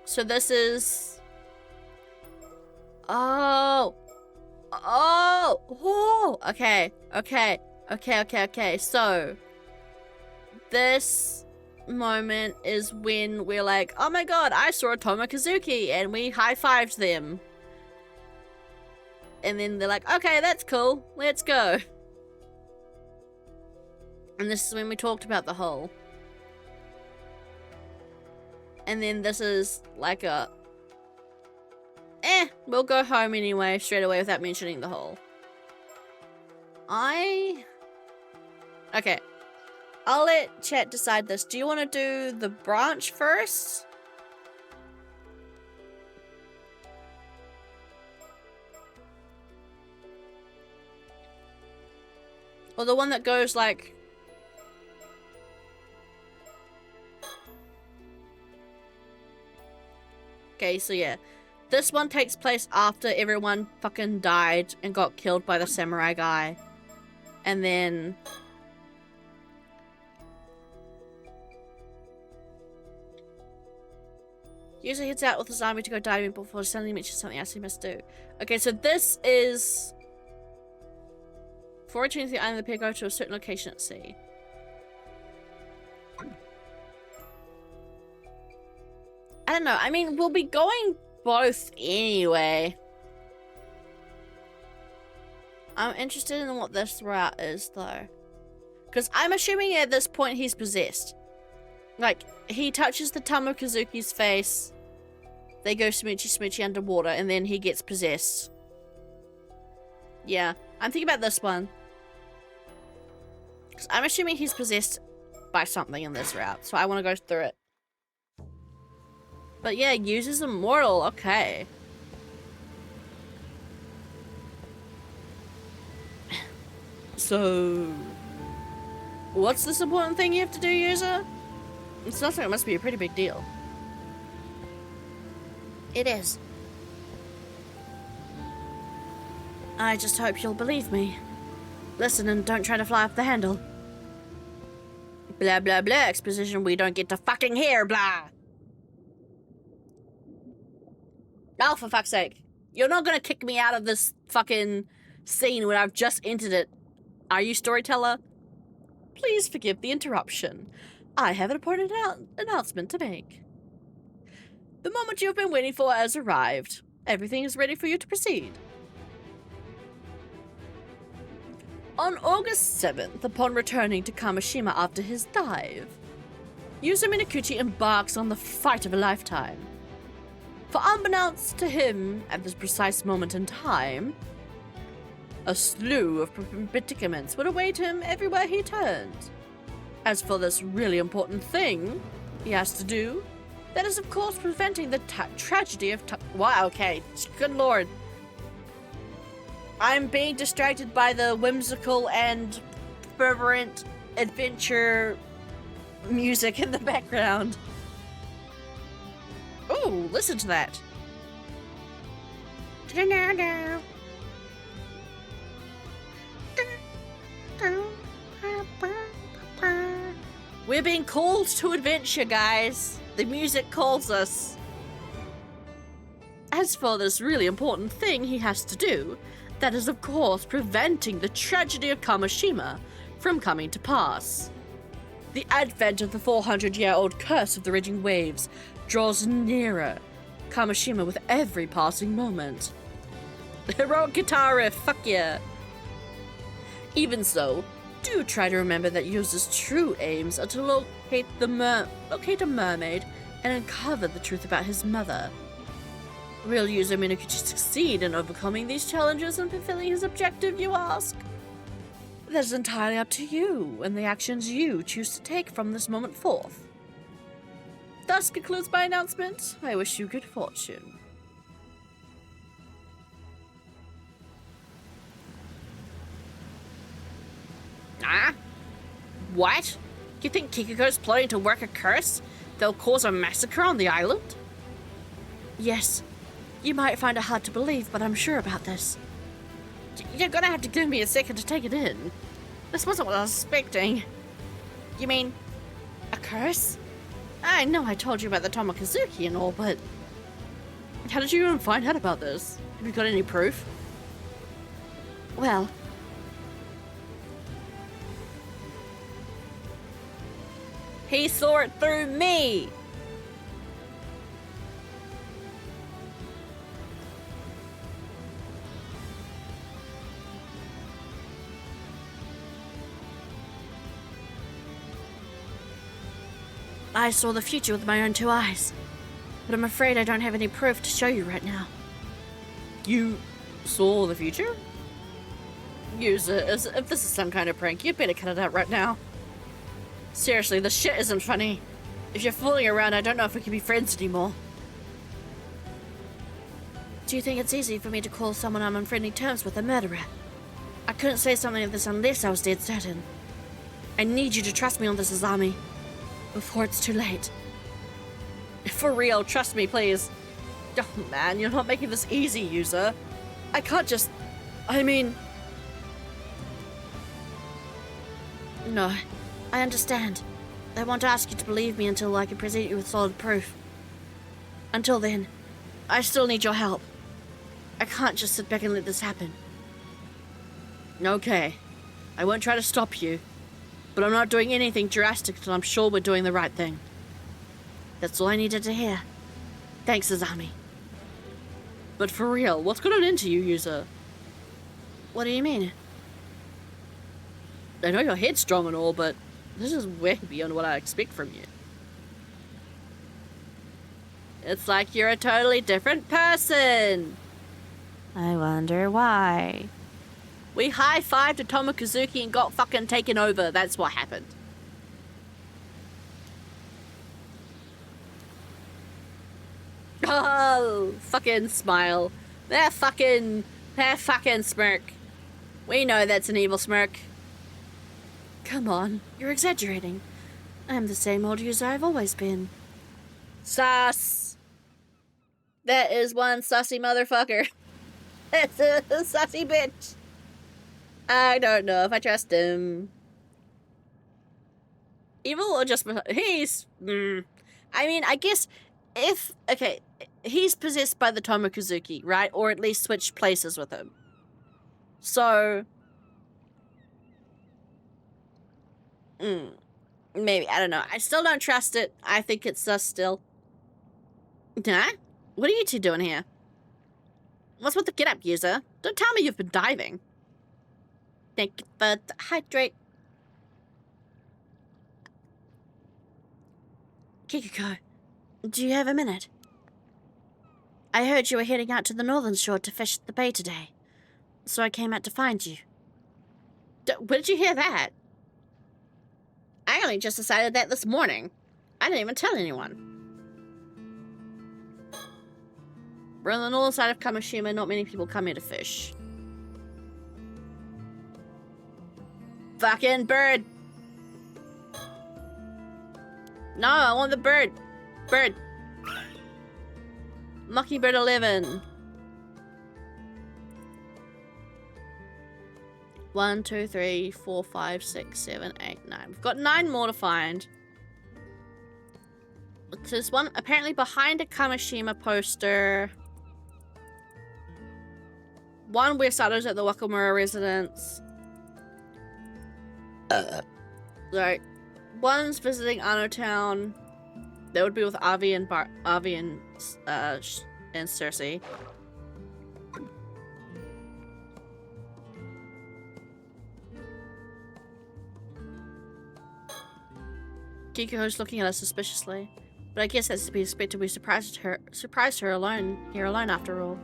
So this is... Oh! Oh! Oh! Okay. So, this moment is when we're like, oh my god, I saw a Tomokazuki, and we high-fived them. And then they're like, okay, that's cool, let's go. And this is when we talked about the hole. And then this is like a... we'll go home anyway, straight away, without mentioning the hole. Okay. I'll let chat decide this. Do you want to do the branch first? Or the one that goes like... Okay, so yeah. This one takes place after everyone fucking died and got killed by the samurai guy. And then... Usually heads out with his army to go diving before suddenly mentions something else he must do. Okay, so this is... For returning to the island, the pair go to a certain location at sea. I don't know. I mean, we'll be going both anyway. I'm interested in what this route is, though. Because I'm assuming at this point he's possessed. Like, he touches the Tamokazuki's face, they go smoochy smoochy underwater, and then he gets possessed. Yeah, I'm thinking about this one. Because I'm assuming he's possessed by something in this route, so I want to go through it. But yeah, uses immortal, okay. So, what's this important thing you have to do, user? It sounds like it must be a pretty big deal. It is. I just hope you'll believe me. Listen and don't try to fly off the handle. Blah blah blah exposition we don't get to fucking hear, blah. Oh, for fuck's sake. You're not gonna kick me out of this fucking scene when I've just entered it. Are you, storyteller? Please forgive the interruption. I have an important announcement to make. The moment you've been waiting for has arrived. Everything is ready for you to proceed. On August 7th, upon returning to Kamishima after his dive, Yuzo Minakuchi embarks on the fight of a lifetime. For unbeknownst to him, at this precise moment in time, a slew of predicaments would await him everywhere he turned. As for this really important thing he has to do, that is of course preventing the tragedy of wow, okay, good lord. I'm being distracted by the whimsical and fervent adventure music in the background. Ooh, listen to that. We're being called to adventure, guys. The music calls us. As for this really important thing he has to do, that is of course preventing the tragedy of Kamishima from coming to pass. The advent of the 400-year-old curse of the raging waves draws nearer Kamishima with every passing moment. Heroic guitar riff, fuck yeah. Even so, do try to remember that Yuzo's true aims are to locate a mermaid and uncover the truth about his mother. Will Yuzo Minakuchi succeed in overcoming these challenges and fulfilling his objective, you ask? That is entirely up to you and the actions you choose to take from this moment forth. Thus concludes my announcement. I wish you good fortune. Ah? What? You think Kikuko's plotting to work a curse that'll cause a massacre on the island? Yes. You might find it hard to believe, but I'm sure about this. You're gonna have to give me a second to take it in. This wasn't what I was expecting. You mean a curse? I know I told you about the Tamokazuki and all, but how did you even find out about this? Have you got any proof? Well, he saw it through me! I saw the future with my own two eyes, but I'm afraid I don't have any proof to show you right now. You saw the future? Use it as if this is some kind of prank. You better cut it out right now. Seriously, this shit isn't funny. If you're fooling around, I don't know if we can be friends anymore. Do you think it's easy for me to call someone I'm on friendly terms with a murderer? I couldn't say something like this unless I was dead certain. I need you to trust me on this, Azami. Before it's too late. For real, trust me, please. Oh man, you're not making this easy, user. I can't just... I mean... No, I understand. I want to ask you to believe me until I can present you with solid proof. Until then, I still need your help. I can't just sit back and let this happen. Okay, I won't try to stop you. But I'm not doing anything drastic until I'm sure we're doing the right thing. That's all I needed to hear. Thanks, Azami. But for real, what's gotten into you, user? What do you mean? I know you're headstrong and all, but this is way beyond what I expect from you. It's like you're a totally different person. I wonder why. We high-fived to Tomokazuki and got fucking taken over. That's what happened. Oh, fucking smile. That fucking smirk. We know that's an evil smirk. Come on, you're exaggerating. I'm the same old user I've always been. Sus. That is one sussy motherfucker. That's a sussy bitch. I don't know if I trust him. Evil or just... He's... I mean, I guess if... Okay, he's possessed by the Tomokazuki, right? Or at least switched places with him. So... maybe, I don't know. I still don't trust it. I think it's sus still. Huh? What are you two doing here? What's with the get-up, user? Don't tell me you've been diving. Thank you for the hydrate. Kikiko, do you have a minute? I heard you were heading out to the northern shore to fish the bay today, so I came out to find you. Where did you hear that? I only just decided that this morning. I didn't even tell anyone. We're on the northern side of Kamishima. Not many people come here to fish. Fucking bird. No, I want the bird. Bird. Mockingbird 11. 1, 2, 3, 4, 5, 6, 7, 8, 9. We've got 9 more to find. There's one apparently behind a Kamishima poster. One where Sato's at the Wakamura residence. Right. One's visiting Ano Town. That would be with Avi and Cersei. Kiko's looking at us suspiciously, but I guess that's to be expected. We surprised her alone here alone after all.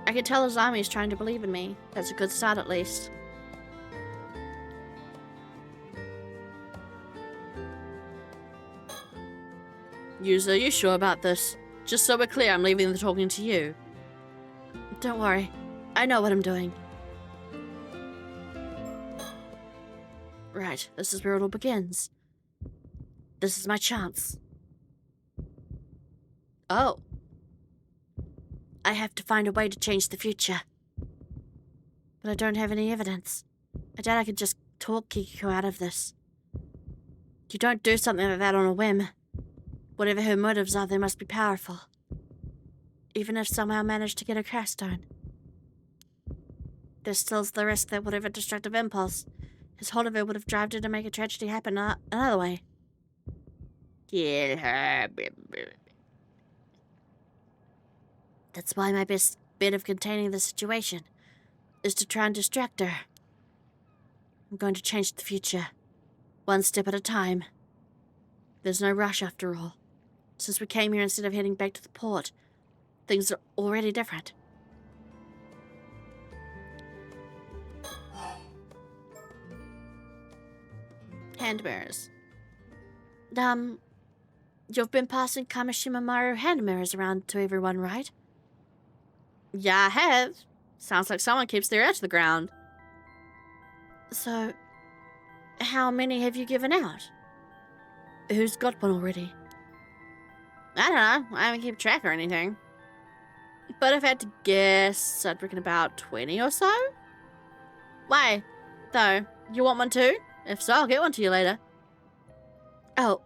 I can tell Azami is trying to believe in me. That's a good start, at least. Yuzu, are you sure about this? Just so we're clear, I'm leaving the talking to you. Don't worry. I know what I'm doing. Right, this is where it all begins. This is my chance. Oh. I have to find a way to change the future. But I don't have any evidence. I doubt I could just talk Kikiko out of this. You don't do something like that on a whim. Whatever her motives are, they must be powerful. Even if somehow managed to get a crash stone. There's still the risk that whatever destructive impulse his hold of her would have driven her to make a tragedy happen another way. Kill her. That's why my best bet of containing the situation is to try and distract her. I'm going to change the future, one step at a time. There's no rush after all. Since we came here instead of heading back to the port, things are already different. Hand mirrors. You've been passing Kamishima Maru hand mirrors around to everyone, right? Yeah, I have. Sounds like someone keeps their ear to the ground. So, how many have you given out? Who's got one already? I don't know. I haven't kept track or anything. But if I had to guess, I'd reckon about 20 or so. Why? Though, you want one too? If so, I'll get one to you later. Oh,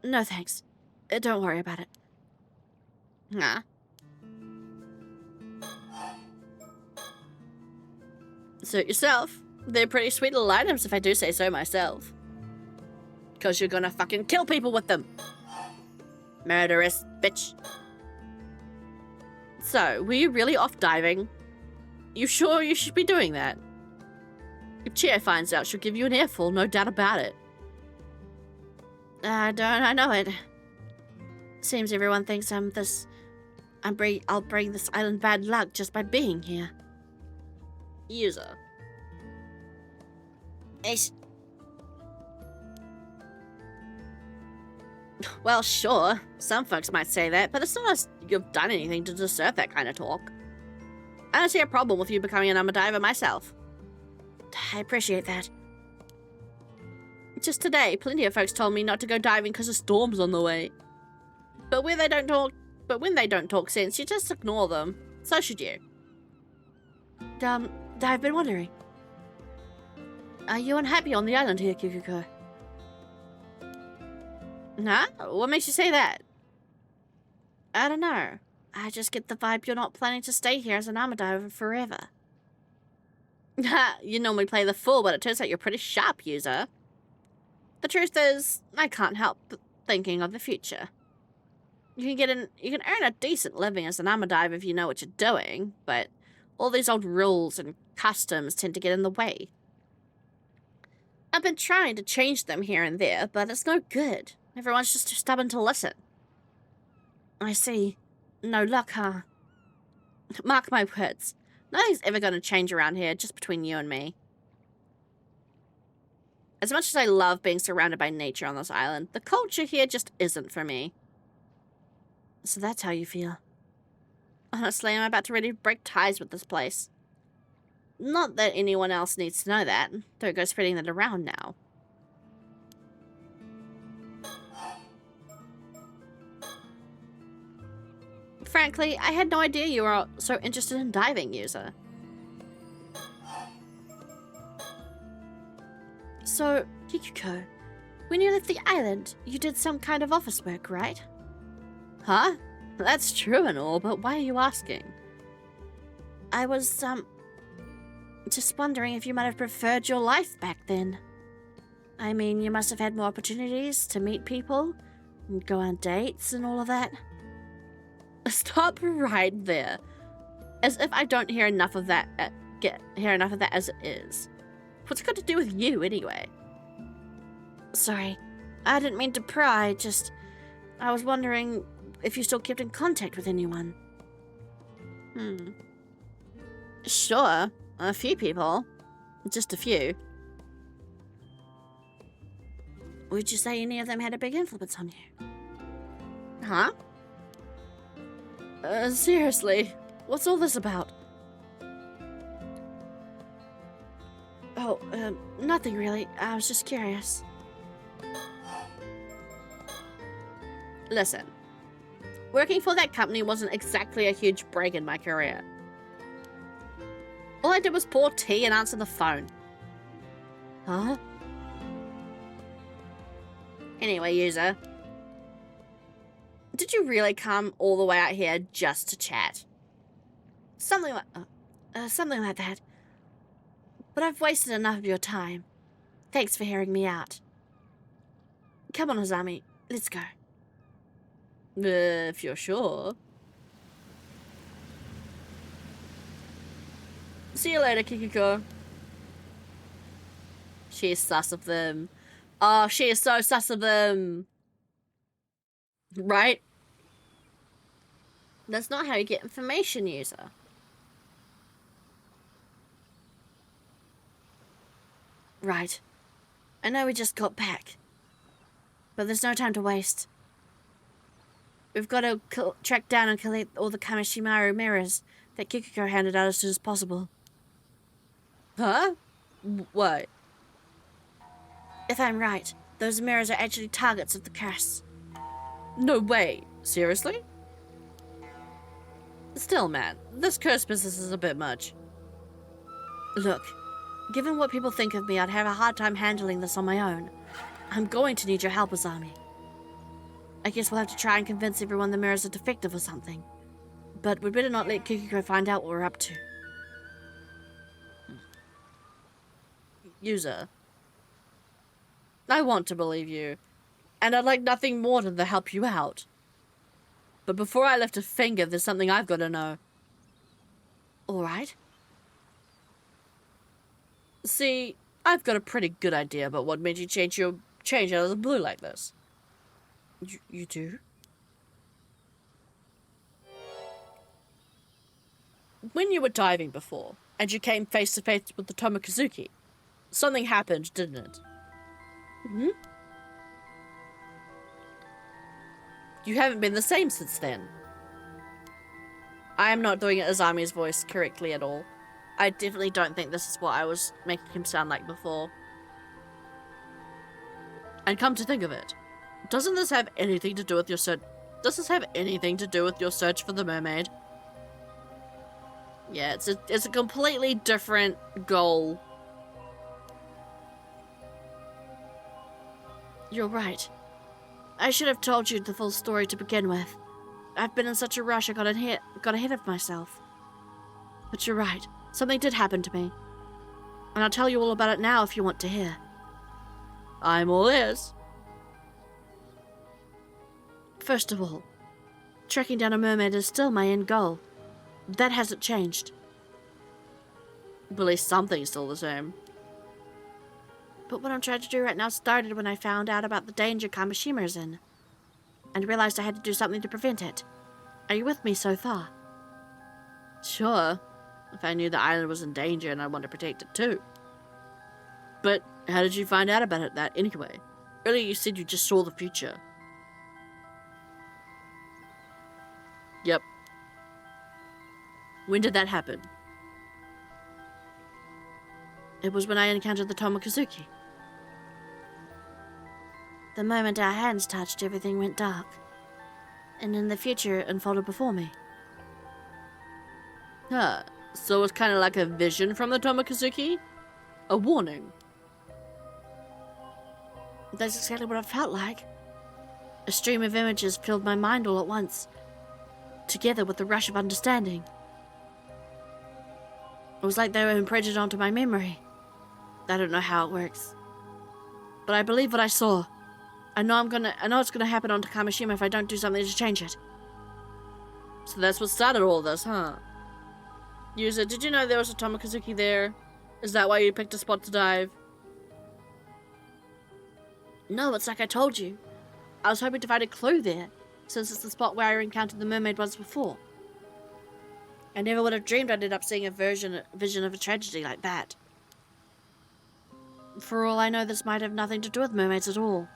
no thanks. Don't worry about it. Nah. Suit yourself. They're pretty sweet little items if I do say so myself. Because you're gonna fucking kill people with them. Murderous bitch. So, were you really off diving? You sure you should be doing that? If Chia finds out, she'll give you an earful, no doubt about it. I know it. Seems everyone thinks I'll bring this island bad luck just by being here. User. Well, sure. Some folks might say that, but it's not as you've done anything to deserve that kind of talk. I don't see a problem with you becoming an armor diver myself. I appreciate that. Just today, plenty of folks told me not to go diving because a storm's on the way. But when they don't talk sense, you just ignore them. So should you. I've been wondering. Are you unhappy on the island here, Kikuko? Huh? What makes you say that? I don't know. I just get the vibe you're not planning to stay here as an armor diver forever. You normally play the fool, but it turns out you're pretty sharp, user. The truth is, I can't help but thinking of the future. You can earn a decent living as an armor diver if you know what you're doing, but all these old rules and customs tend to get in the way. I've been trying to change them here and there, but it's no good. Everyone's just too stubborn to listen. I see. No luck, huh? Mark my words. Nothing's ever going to change around here, just between you and me. As much as I love being surrounded by nature on this island, the culture here just isn't for me. So that's how you feel. Honestly, I'm about to ready to break ties with this place. Not that anyone else needs to know that. Don't go spreading that around now. Frankly, I had no idea you were so interested in diving, user. So, Kikuko, when you left the island, you did some kind of office work, right? Huh? That's true and all, but why are you asking? I was, just wondering if you might have preferred your life back then. I mean, you must have had more opportunities to meet people, and go on dates and all of that. Stop right there. As if I don't hear enough of that, hear enough of that as it is. What's it got to do with you, anyway? Sorry, I didn't mean to pry, I was wondering if you still kept in contact with anyone. Sure, a few people. Just a few. Would you say any of them had a big influence on you? Huh? Seriously, what's all this about? Oh, nothing really. I was just curious. Listen, working for that company wasn't exactly a huge break in my career. All I did was pour tea and answer the phone. Huh? Anyway, user. Did you really come all the way out here just to chat? Something like that. But I've wasted enough of your time. Thanks for hearing me out. Come on, Azami. Let's go. If you're sure. See you later, Kikuko. She is sus of them. Oh, she is so sus of them. Right? That's not how you get information, user. Right. I know we just got back. But there's no time to waste. We've got to track down and collect all the Kameshimaru mirrors that Kikuko handed out as soon as possible. Huh? What? If I'm right, those mirrors are actually targets of the curse. No way. Seriously? Still, man, this curse business is a bit much. Look, given what people think of me, I'd have a hard time handling this on my own. I'm going to need your help, Azami. I guess we'll have to try and convince everyone the mirrors are defective or something. But we'd better not let Kikuko find out what we're up to. User, I want to believe you, and I'd like nothing more than to help you out. But before I lift a finger, there's something I've got to know. Alright. See, I've got a pretty good idea about what made you change out of the blue like this. You do? When you were diving before, and you came face to face with the Tomokazuki, something happened, didn't it? Hmm? You haven't been the same since then. I am not doing Azami's voice correctly at all. I definitely don't think this is what I was making him sound like before. And come to think of it, doesn't this have anything to do with your search? Does this have anything to do with your search for the mermaid? Yeah, it's a completely different goal. You're right. I should have told you the full story to begin with. I've been in such a rush I got ahead of myself. But you're right. Something did happen to me. And I'll tell you all about it now if you want to hear. I'm all ears. First of all, tracking down a mermaid is still my end goal. That hasn't changed. But at least something's still the same. But what I'm trying to do right now started when I found out about the danger Kamishima is in, and realized I had to do something to prevent it. Are you with me so far? Sure, if I knew the island was in danger and I wanted to protect it too. But how did you find out about it that anyway? Earlier you said you just saw the future. Yep. When did that happen? It was when I encountered the Tomokazuki. The moment our hands touched, everything went dark. And in the future, it unfolded before me. Huh. So it's kind of like a vision from the Tomokazuki? A warning? That's exactly what it felt like. A stream of images filled my mind all at once, together with the rush of understanding. It was like they were imprinted onto my memory. I don't know how it works. But I believe what I saw. I know it's gonna happen onto Kamishima if I don't do something to change it. So that's what started all this, huh? User, did you know there was a Tomokazuki there? Is that why you picked a spot to dive? No, it's like I told you. I was hoping to find a clue there, since it's the spot where I encountered the mermaid once before. I never would have dreamed I'd end up seeing a vision of a tragedy like that. For all I know, this might have nothing to do with mermaids at all.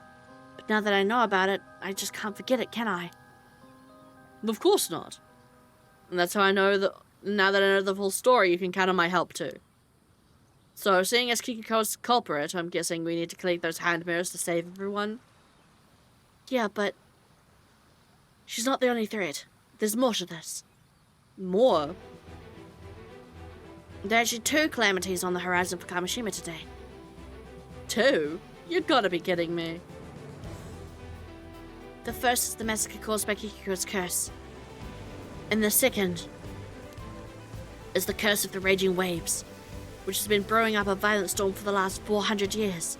But now that I know about it, I just can't forget it, can I? Of course not. And that's how I know that now that I know the full story, you can count on my help too. So, seeing as Kikiko's culprit, I'm guessing we need to collect those hand mirrors to save everyone? Yeah, but she's not the only threat. There's more to this. More? There are actually 2 calamities on the horizon for Kamishima today. 2? You gotta be kidding me. The first is the massacre caused by Kikiko's curse. And the second is the curse of the raging waves, which has been brewing up a violent storm for the last 400 years.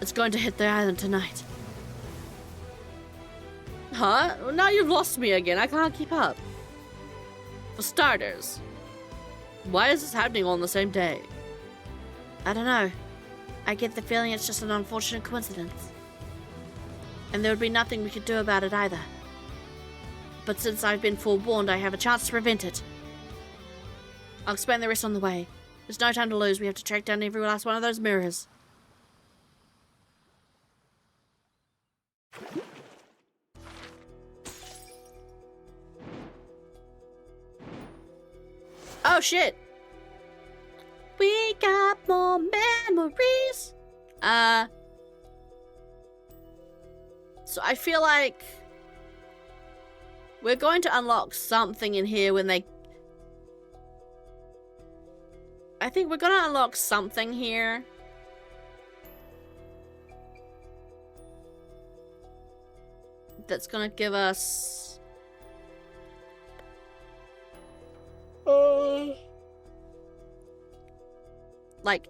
It's going to hit the island tonight. Huh? Well, now you've lost me again. I can't keep up. For starters, why is this happening all on the same day? I don't know. I get the feeling it's just an unfortunate coincidence. And there would be nothing we could do about it either. But since I've been forewarned, I have a chance to prevent it. I'll explain the rest on the way. There's no time to lose. We have to track down every last one of those mirrors. Oh shit! We got more memories. So I feel like we're going to unlock something in here when they... I think we're gonna unlock something here. That's gonna give us... like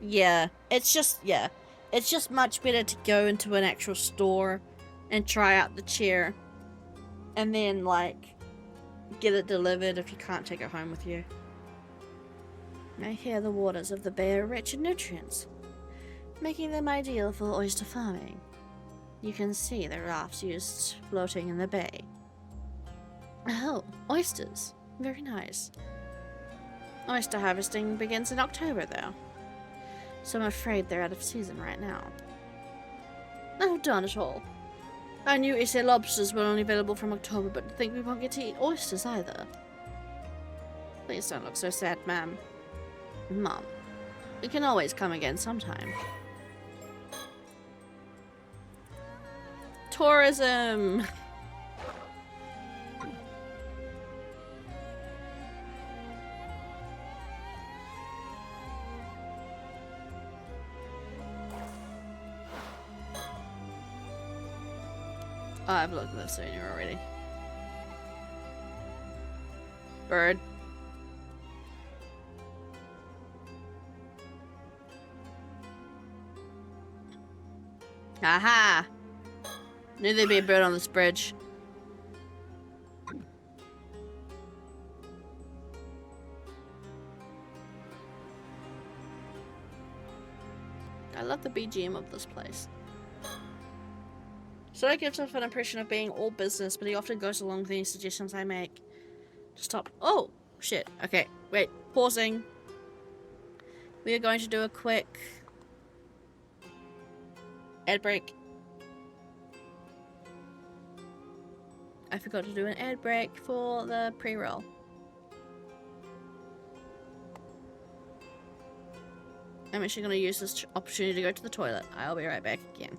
Yeah, it's just much better to go into an actual store and try out the chair and then like get it delivered if you can't take it home with you. I hear the waters of the bay are rich in nutrients, making them ideal for oyster farming. You can see the rafts used floating in the bay. Oh, oysters. Very nice. Oyster harvesting begins in October though, so I'm afraid they're out of season right now. Oh, darn it all. I knew Ise lobsters were only available from October, but I think we won't get to eat oysters either. Please don't look so sad, ma'am. Mom, we can always come again sometime. Tourism! Oh, I've looked at this sooner already. Bird. Aha! Knew there'd be a bird on this bridge. I love the BGM of this place. So it gives off an impression of being all business, but he often goes along with any suggestions I make. Stop. Oh, shit. Okay, wait. Pausing. We are going to do a quick ad break. I forgot to do an ad break for the pre-roll. I'm actually going to use this opportunity to go to the toilet. I'll be right back again.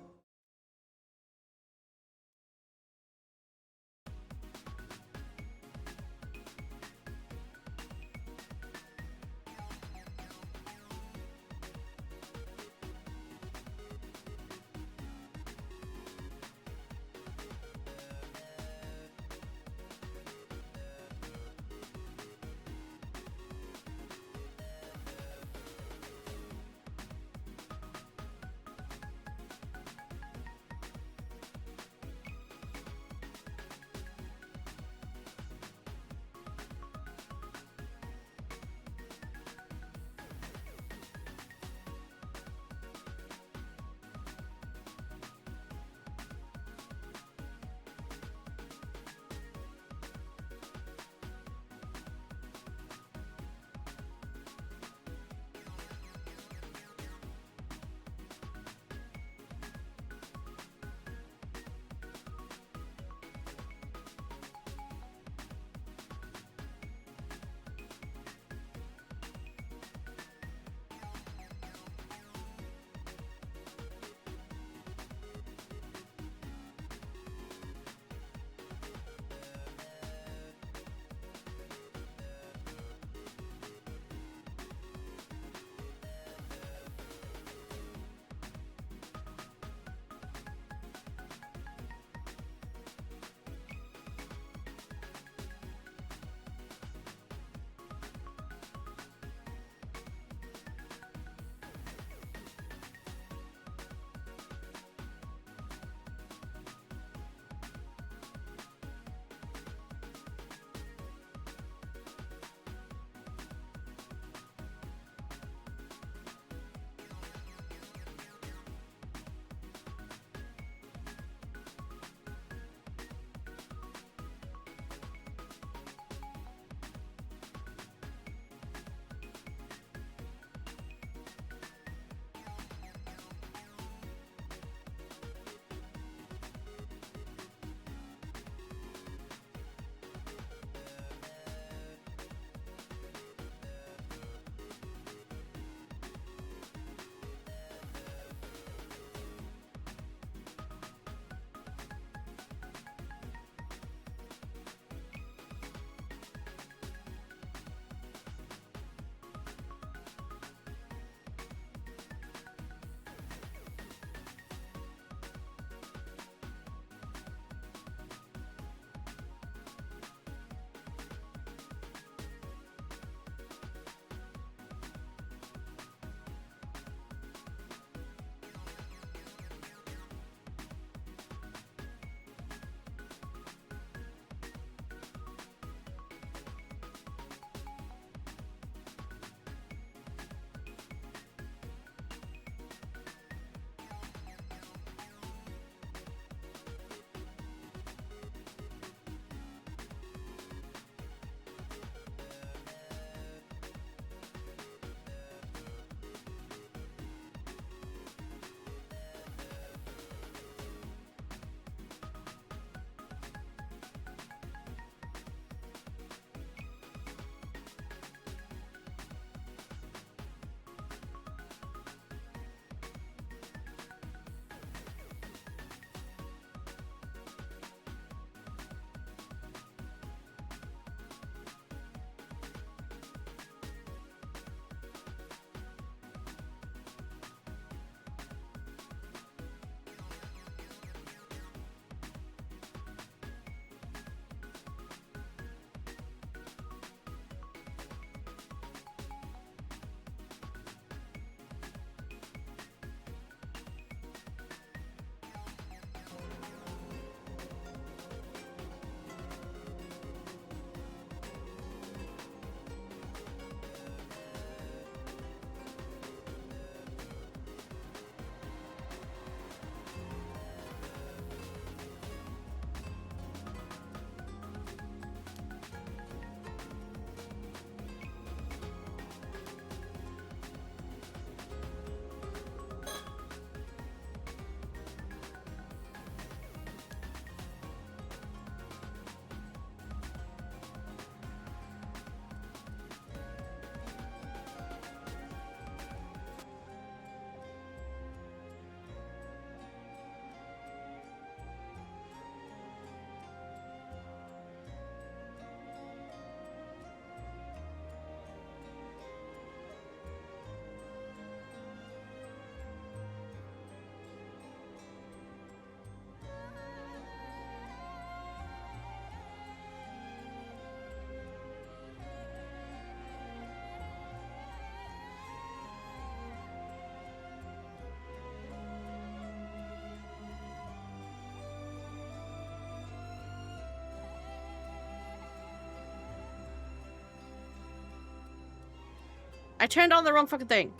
I turned on the wrong fucking thing.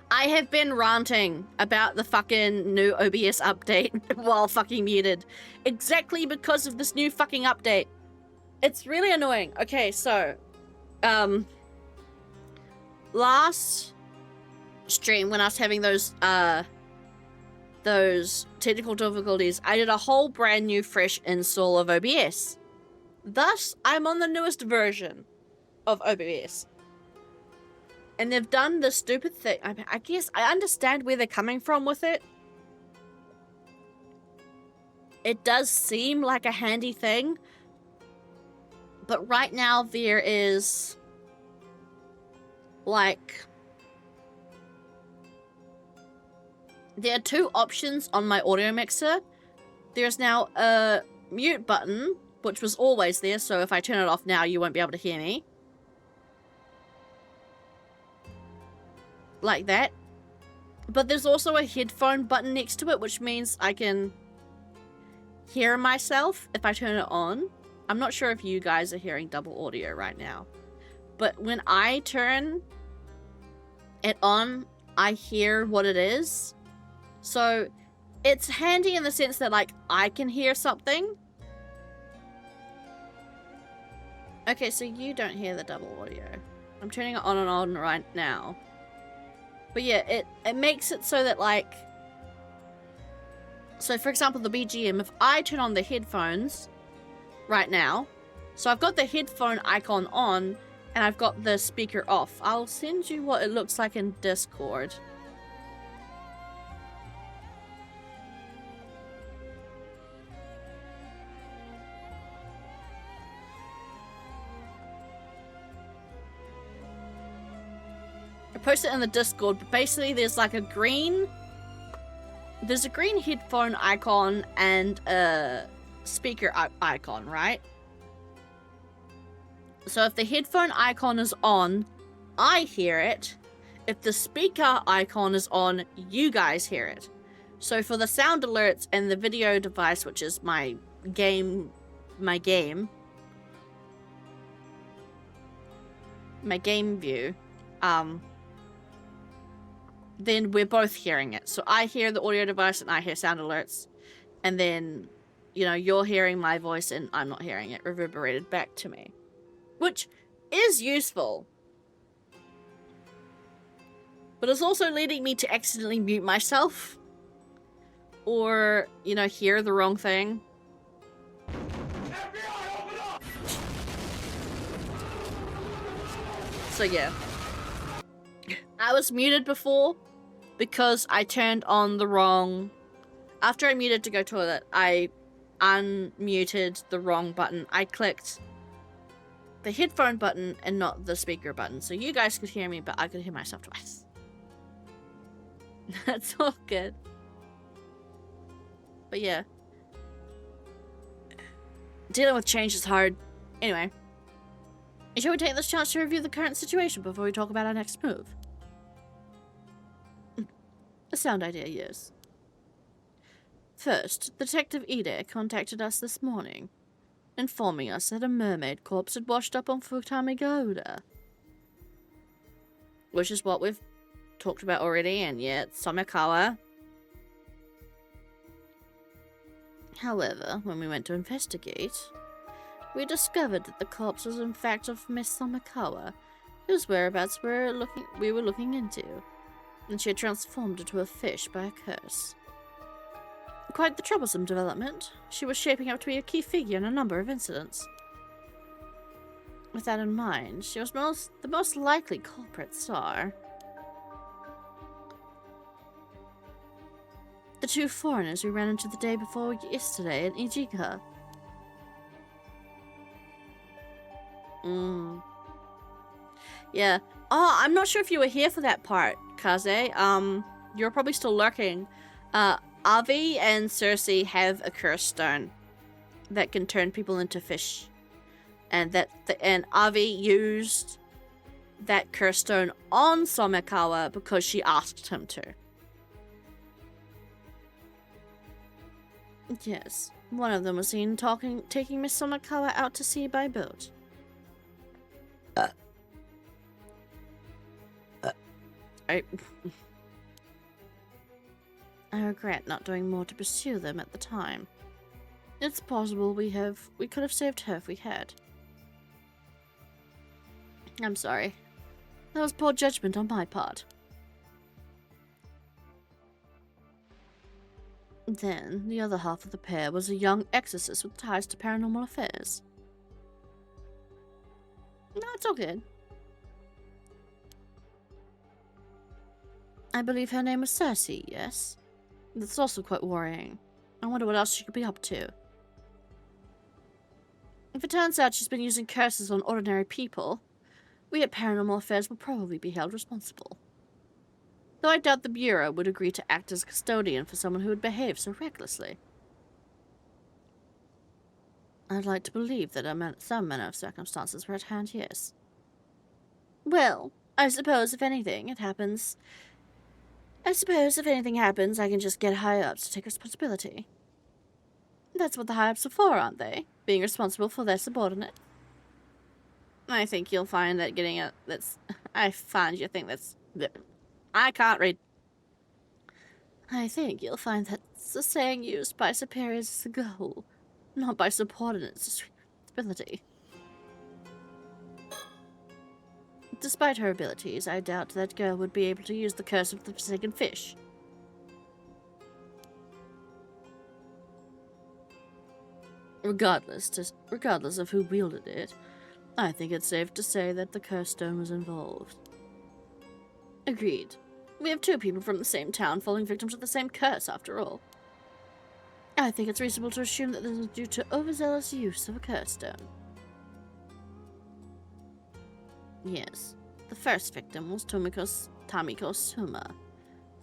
I have been ranting about the fucking new OBS update while fucking muted. Exactly because of this new fucking update. It's really annoying. Okay, so, last stream when I was having those technical difficulties, I did a whole brand new fresh install of OBS. Thus, I'm on the newest version of OBS. And they've done this stupid thing. I guess I understand where they're coming from with it. It does seem like a handy thing. But right now there is, like, there are two options on my audio mixer. There's now a mute button, which was always there, so if I turn it off now, you won't be able to hear me. Like that. But there's also a headphone button next to it, which means I can hear myself if I turn it on. I'm not sure if you guys are hearing double audio right now. But when I turn it on, I hear what it is. So it's handy in the sense that, like, I can hear something. Okay, so you don't hear the double audio. I'm turning it on and on right now. But yeah, it makes it so that, like... So, for example, the BGM, if I turn on the headphones right now, so I've got the headphone icon on, and I've got the speaker off. I'll send you what it looks like in Discord. I posted it in the Discord, but basically there's like a green... There's a green headphone icon and a speaker icon, right? So if the headphone icon is on, I hear it. If the speaker icon is on, you guys hear it. So for the sound alerts and the video device, which is my game view, then we're both hearing it. So I hear the audio device and I hear sound alerts. And then, you know, you're hearing my voice and I'm not hearing it reverberated back to me. Which is useful. But it's also leading me to accidentally mute myself. Or, you know, hear the wrong thing. FBI, open up! So yeah. I was muted before because I turned on the wrong... After I muted to go toilet, I unmuted the wrong button. I clicked the headphone button and not the speaker button. So you guys could hear me, but I could hear myself twice. That's all good. But yeah. Dealing with change is hard. Anyway. Shall we take this chance to review the current situation before we talk about our next move? A sound idea, yes. First, Detective Ide contacted us this morning, informing us that a mermaid corpse had washed up on Futamigoda. Which is what we've talked about already, and yeah, it's Somikawa. However, when we went to investigate, we discovered that the corpse was in fact of Miss Somikawa, whose whereabouts we were looking into, and she had transformed into a fish by a curse. Quite the troublesome development. She was shaping up to be a key figure in a number of incidents. With that in mind, she was the most likely culprits are the two foreigners we ran into the day before yesterday in Ijika. Yeah. Oh, I'm not sure if you were here for that part, Kaze. You're probably still lurking. Avi and Cersei have a curse stone that can turn people into fish. And and Avi used that curse stone on Somikawa because she asked him to. Yes, one of them was seen taking Miss Somikawa out to sea by boat. I regret not doing more to pursue them at the time. It's possible we could have saved her if we had. I'm sorry. That was poor judgment on my part. Then, the other half of the pair was a young exorcist with ties to paranormal affairs. No, it's all good. I believe her name was Cersei, yes? That's also quite worrying. I wonder what else she could be up to. If it turns out she's been using curses on ordinary people, we at Paranormal Affairs will probably be held responsible. Though I doubt the Bureau would agree to act as custodian for someone who would behave so recklessly. I'd like to believe that some manner of circumstances were at hand, yes. Well, I suppose if anything happens, I can just get high-ups to take responsibility. That's what the high-ups are for, aren't they? Being responsible for their subordinate. I think you'll find that I can't read. I think you'll find that's a saying used by superiors as a goal, not by subordinates' responsibility. Despite her abilities, I doubt that girl would be able to use the curse of the forsaken fish. Regardless of who wielded it, I think it's safe to say that the curse stone was involved. Agreed. We have two people from the same town falling victim to the same curse, after all. I think it's reasonable to assume that this is due to overzealous use of a curse stone. Yes, the first victim was Tamiko Suma,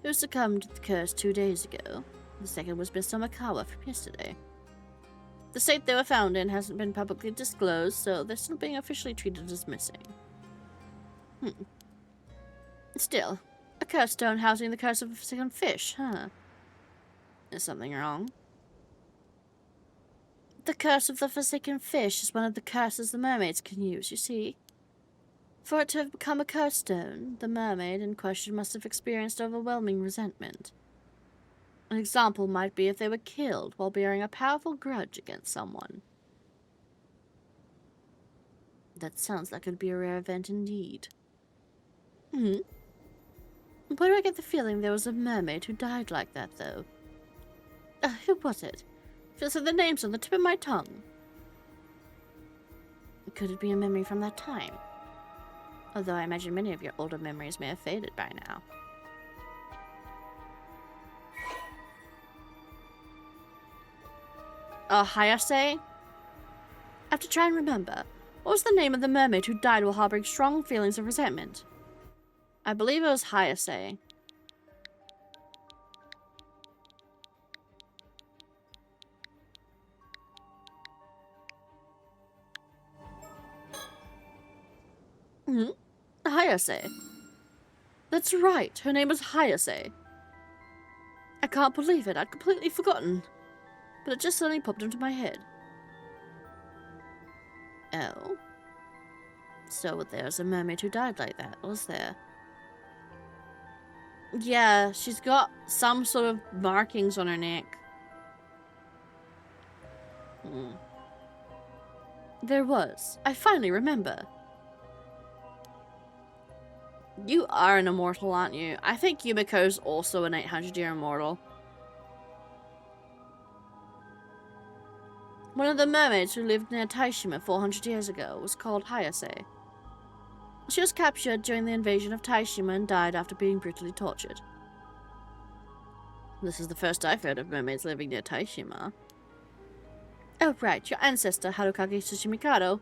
who succumbed to the curse 2 days ago. The second was Miss Somakawa from yesterday. The state they were found in hasn't been publicly disclosed, so they're still being officially treated as missing. Still, a curse stone housing the curse of a forsaken fish, huh? Is something wrong? The curse of the forsaken fish is one of the curses the mermaids can use, you see. For it to have become a curse stone, the mermaid in question must have experienced overwhelming resentment. An example might be if they were killed while bearing a powerful grudge against someone. That sounds like it'd be a rare event indeed. Where do I get the feeling there was a mermaid who died like that, though? Who was it? Feels like the name's on the tip of my tongue. Could it be a memory from that time? Although I imagine many of your older memories may have faded by now. Hayase? I have to try and remember. What was the name of the mermaid who died while harboring strong feelings of resentment? I believe it was Hayase. Hayase. That's right, her name was Hayase. I can't believe it, I'd completely forgotten. But it just suddenly popped into my head. Oh. So there's a mermaid who died like that, was there? Yeah, she's got some sort of markings on her neck. There was. I finally remember. You are an immortal, aren't you? I think Yumiko's also an 800-year immortal. One of the mermaids who lived near Ise-Shima 400 years ago was called Hayase. She was captured during the invasion of Ise-Shima and died after being brutally tortured. This is the first I've heard of mermaids living near Ise-Shima. Oh right, your ancestor Harukage Tsuchimikado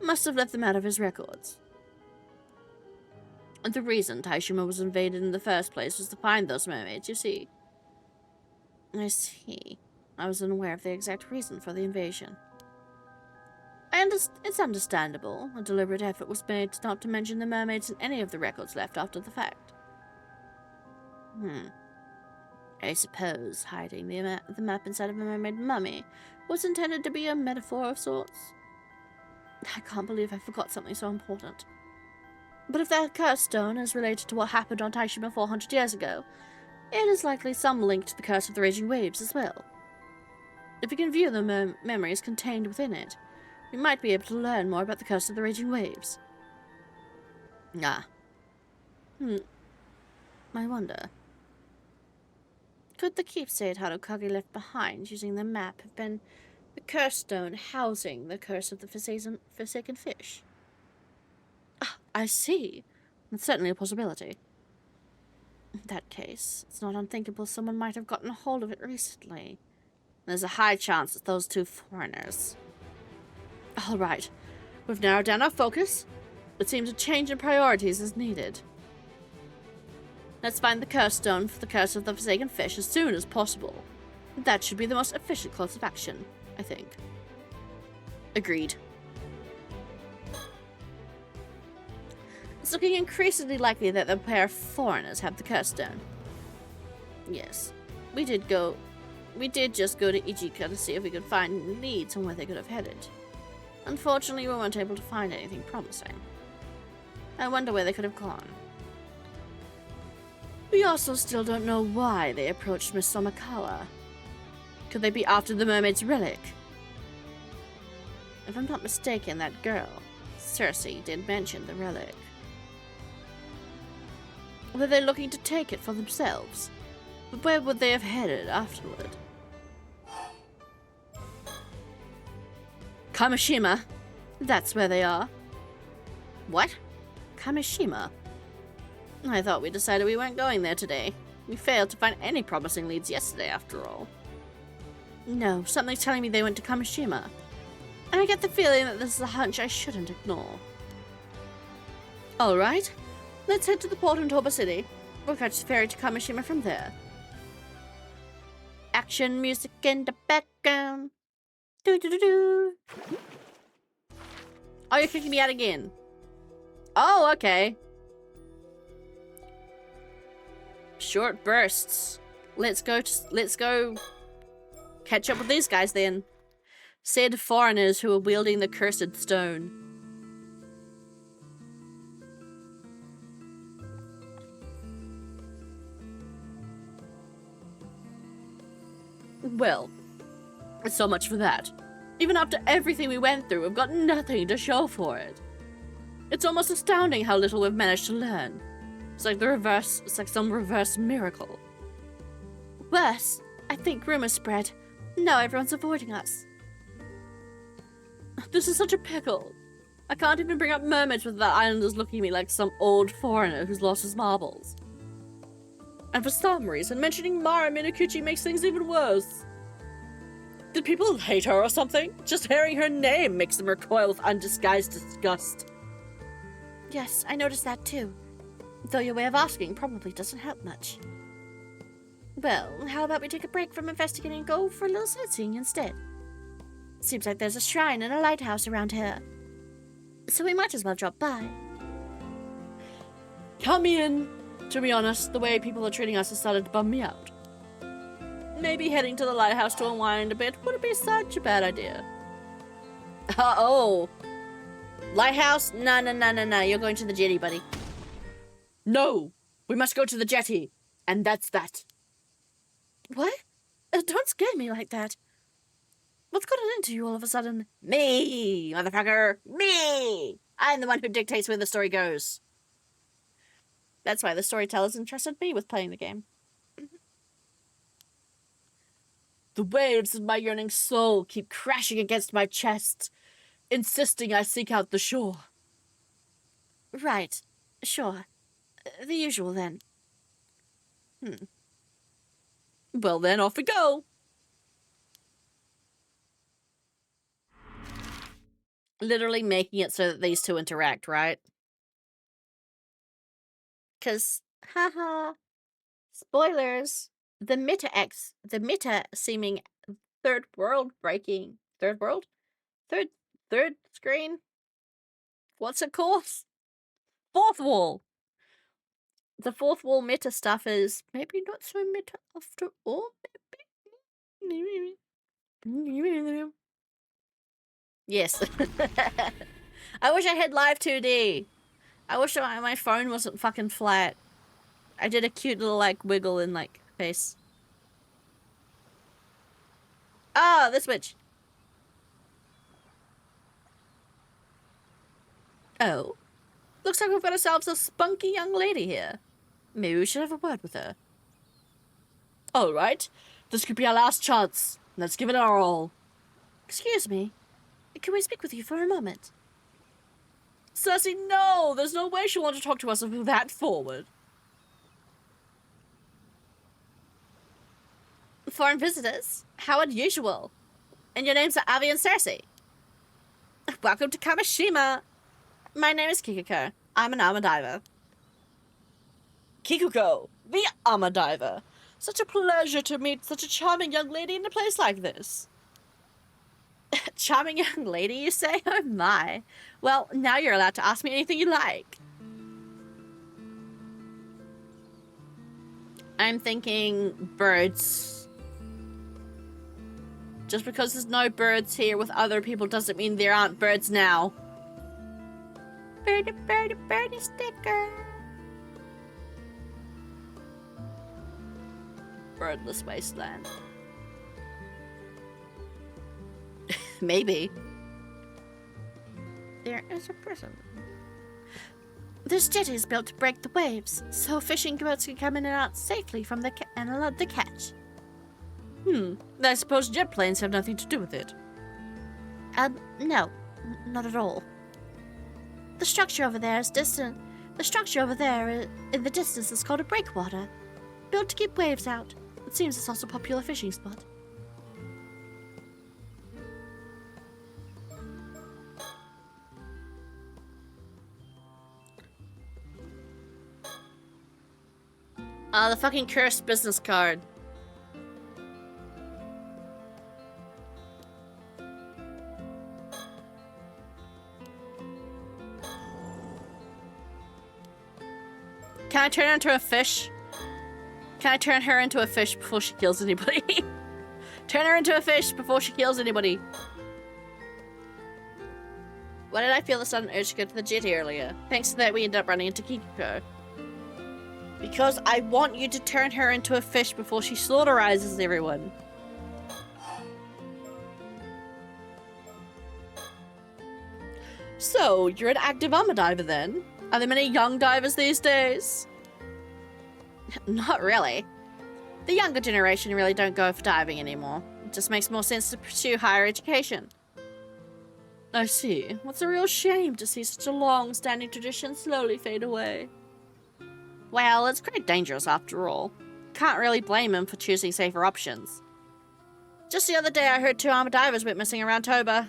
must have left them out of his records. The reason Ise-Shima was invaded in the first place was to find those mermaids, you see. I see. I was unaware of the exact reason for the invasion. It's understandable. A deliberate effort was made not to mention the mermaids in any of the records left after the fact. I suppose hiding the map inside of a mermaid mummy was intended to be a metaphor of sorts. I can't believe I forgot something so important. But if that curse stone is related to what happened on Ise-Shima 400 years ago, it is likely some link to the curse of the raging waves as well. If we can view the memories contained within it, we might be able to learn more about the curse of the raging waves. Ah. I wonder. Could the keepsake Harukage left behind using the map have been the curse stone housing the curse of the forsaken fish? Ah, I see. That's certainly a possibility. In that case, it's not unthinkable someone might have gotten a hold of it recently. There's a high chance it's those two foreigners. All right, we've narrowed down our focus. It seems a change in priorities is needed. Let's find the curse stone for the curse of the forsaken fish as soon as possible. That should be the most efficient course of action, I think. Agreed. It's looking increasingly likely that the pair of foreigners have the curse stone. Yes, we did just go to Ijika to see if we could find leads on where they could have headed. Unfortunately, we weren't able to find anything promising. I wonder where they could have gone. We also still don't know why they approached Miss Somakawa. Could they be after the mermaid's relic? If I'm not mistaken, that girl, Cersei, did mention the relic. Were they looking to take it for themselves? But where would they have headed afterward? Kamishima. That's where they are. What? Kamishima? I thought we decided we weren't going there today. We failed to find any promising leads yesterday, after all. No, something's telling me they went to Kamishima. And I get the feeling that this is a hunch I shouldn't ignore. Alright, let's head to the port in Toba City. We'll catch the ferry to Kamishima from there. Action music in the background. Do-do-do-do. Oh, you're kicking me out again. Oh, okay. Short bursts. Let's go catch up with these guys then. Said foreigners who are wielding the cursed stone. Well, so much for that. Even after everything we went through, we've got nothing to show for it. It's almost astounding how little we've managed to learn. It's like some reverse miracle. Worse, I think rumors spread. Now everyone's avoiding us. This is such a pickle. I can't even bring up Mermaids without islanders looking at me like some old foreigner who's lost his marbles. And for some reason, mentioning Mara Minakuchi makes things even worse. Did people hate her or something? Just hearing her name makes them recoil with undisguised disgust. Yes, I noticed that too. Though your way of asking probably doesn't help much. Well, how about we take a break from investigating and go for a little sightseeing instead? Seems like there's a shrine and a lighthouse around here. So we might as well drop by. Come in. To be honest, the way people are treating us has started to bum me out. Maybe heading to the lighthouse to unwind a bit wouldn't be such a bad idea. Oh. Lighthouse? No. You're going to the jetty, buddy. No! We must go to the jetty. And that's that. What? Don't scare me like that. What's gotten into you all of a sudden? Me, motherfucker. Me! I'm the one who dictates where the story goes. That's why the storytellers entrusted me with playing the game. The waves in my yearning soul keep crashing against my chest, insisting I seek out the shore. Right. Sure. The usual, then. Well, then, off we go. Literally making it so that these two interact, right? Because, haha, spoilers, the meta seeming third screen? What's it called? Fourth wall. The fourth wall meta stuff is maybe not so meta after all, maybe. Yes. I wish I had live 2D. I wish my phone wasn't fucking flat. I did a cute little, like, wiggle in, like, face. Ah, this witch. Oh. Looks like we've got ourselves a spunky young lady here. Maybe we should have a word with her. All right. This could be our last chance. Let's give it our all. Excuse me. Can we speak with you for a moment? Cersei, no! There's no way she'll want to talk to us that forward. Foreign visitors? How unusual. And your names are Avi and Cersei. Welcome to Kamishima. My name is Kikuko. I'm an armor diver. Kikuko, the armor diver. Such a pleasure to meet such a charming young lady in a place like this. Charming young lady, you say? Oh my. Well, now you're allowed to ask me anything you like. I'm thinking birds. Just because there's no birds here with other people doesn't mean there aren't birds now. Birdie, birdie, birdie sticker. Birdless wasteland. Maybe. There is a prison. This jetty is built to break the waves, so fishing boats can come in and out safely from the and load the catch. I suppose jet planes have nothing to do with it. No, not at all. The structure over there is distant. The structure over there in the distance is called a breakwater, built to keep waves out. It seems it's also a popular fishing spot. The fucking cursed business card. Can I turn her into a fish? Can I turn her into a fish before she kills anybody? Turn her into a fish before she kills anybody. Why did I feel the sudden urge to go to the jetty earlier? Thanks to that, we end up running into Kikuko. Because I want you to turn her into a fish before she slaughterizes everyone. So, you're an active armor diver then? Are there many young divers these days? Not really. The younger generation really don't go for diving anymore. It just makes more sense to pursue higher education. I see. What's a real shame to see such a long-standing tradition slowly fade away. Well, it's quite dangerous after all. Can't really blame him for choosing safer options. Just the other day I heard 2 armor divers went missing around Toba.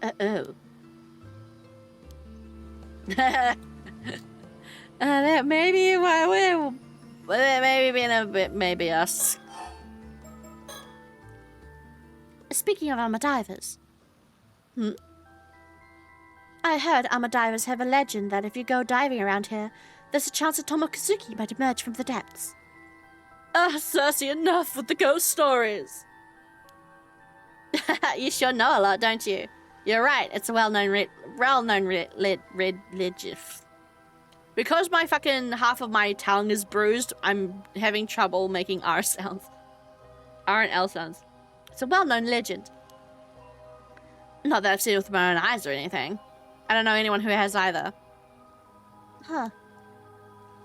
Uh-oh. That may be why that may be a bit maybe us. Speaking of armor divers. I heard armor divers have a legend that if you go diving around here, there's a chance that Tomokazuki might emerge from the depths. Cersei, enough with the ghost stories. You sure know a lot, don't you? You're right, it's a well-known legend. Because my fucking half of my tongue is bruised, I'm having trouble making R sounds. R and L sounds. It's a well-known legend. Not that I've seen it with my own eyes or anything. I don't know anyone who has either. Huh.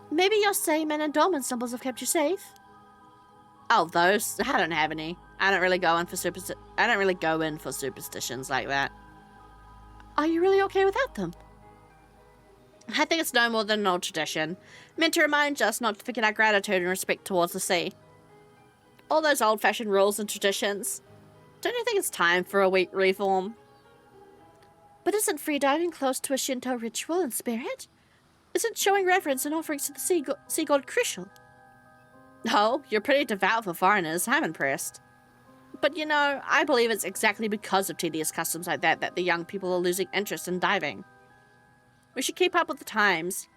Maybe your same and endowment symbols have kept you safe? Oh, those? I don't have any. I don't really go in for superstitions like that. Are you really okay without them? I think it's no more than an old tradition, meant to remind us not to forget our gratitude and respect towards the sea. All those old-fashioned rules and traditions. Don't you think it's time for a weak reform? But isn't freediving close to a Shinto ritual and spirit? Isn't showing reverence and offerings to the sea god crucial? Oh, you're pretty devout for foreigners. I'm impressed. But you know, I believe it's exactly because of tedious customs like that that the young people are losing interest in diving. We should keep up with the times.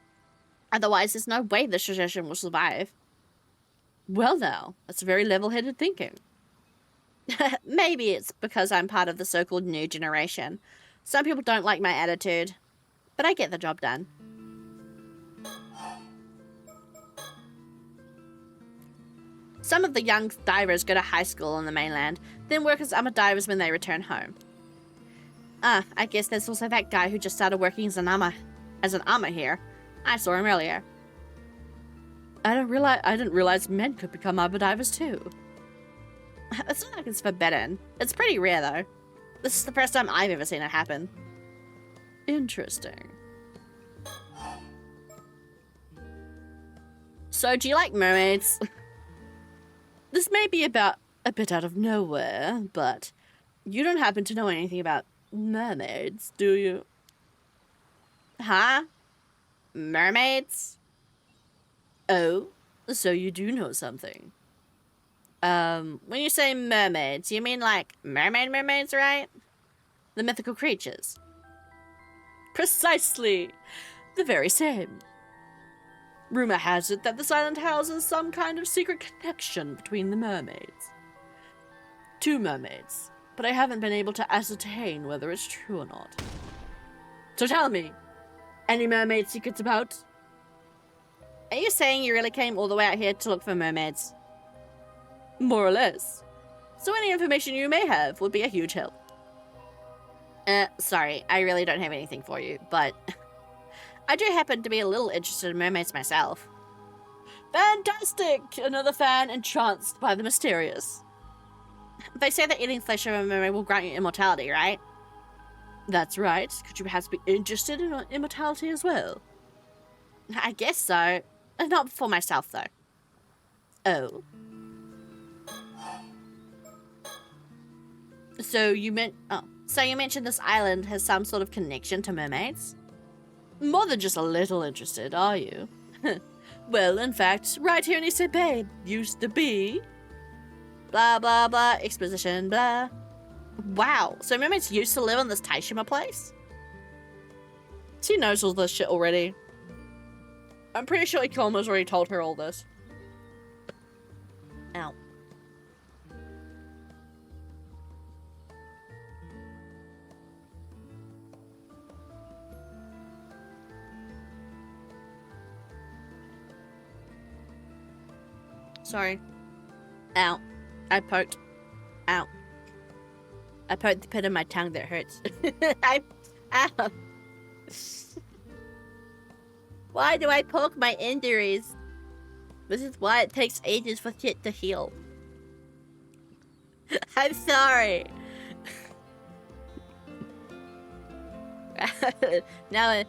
Otherwise, there's no way this tradition will survive. Well now, that's very level-headed thinking. Maybe it's because I'm part of the so-called new generation. Some people don't like my attitude. but I get the job done. Some of the young divers go to high school on the mainland, then work as armor divers when they return home. I guess there's also that guy who just started working as an armor here. I saw him earlier. I didn't realize men could become armor divers too. It's not like it's forbidden. It's pretty rare though. This is the first time I've ever seen it happen. Interesting. So, do you like mermaids? This may be a bit out of nowhere, but you don't happen to know anything about mermaids, do you? Huh? Mermaids? Oh, so you do know something. When you say mermaids, you mean like mermaids, right? The mythical creatures. Precisely! The very same. Rumor has it that this island houses some kind of secret connection between the mermaids. 2 mermaids, but I haven't been able to ascertain whether it's true or not. So tell me, any mermaid secrets about? Are you saying you really came all the way out here to look for mermaids? More or less. So any information you may have would be a huge help. Sorry, I really don't have anything for you, but I do happen to be a little interested in mermaids myself. Fantastic! Another fan entranced by the mysterious. They say that eating flesh of a mermaid will grant you immortality, right? That's right. Could you perhaps be interested in immortality as well? I guess so. Not for myself, though. Oh. So you mentioned this island has some sort of connection to mermaids? More than just a little interested, are you? Well, in fact, right here in Ise-Bay used to be... Blah, blah, blah, exposition, blah. Wow, so mermaids used to live in this Ise-Shima place? She knows all this shit already. I'm pretty sure Ikoma's already told her all this. Ow. Sorry. Ow. I poked. Ow. I poked the pit of my tongue that hurts. Ow. Why do I poke my injuries? This is why it takes ages for shit to heal. I'm sorry. Now,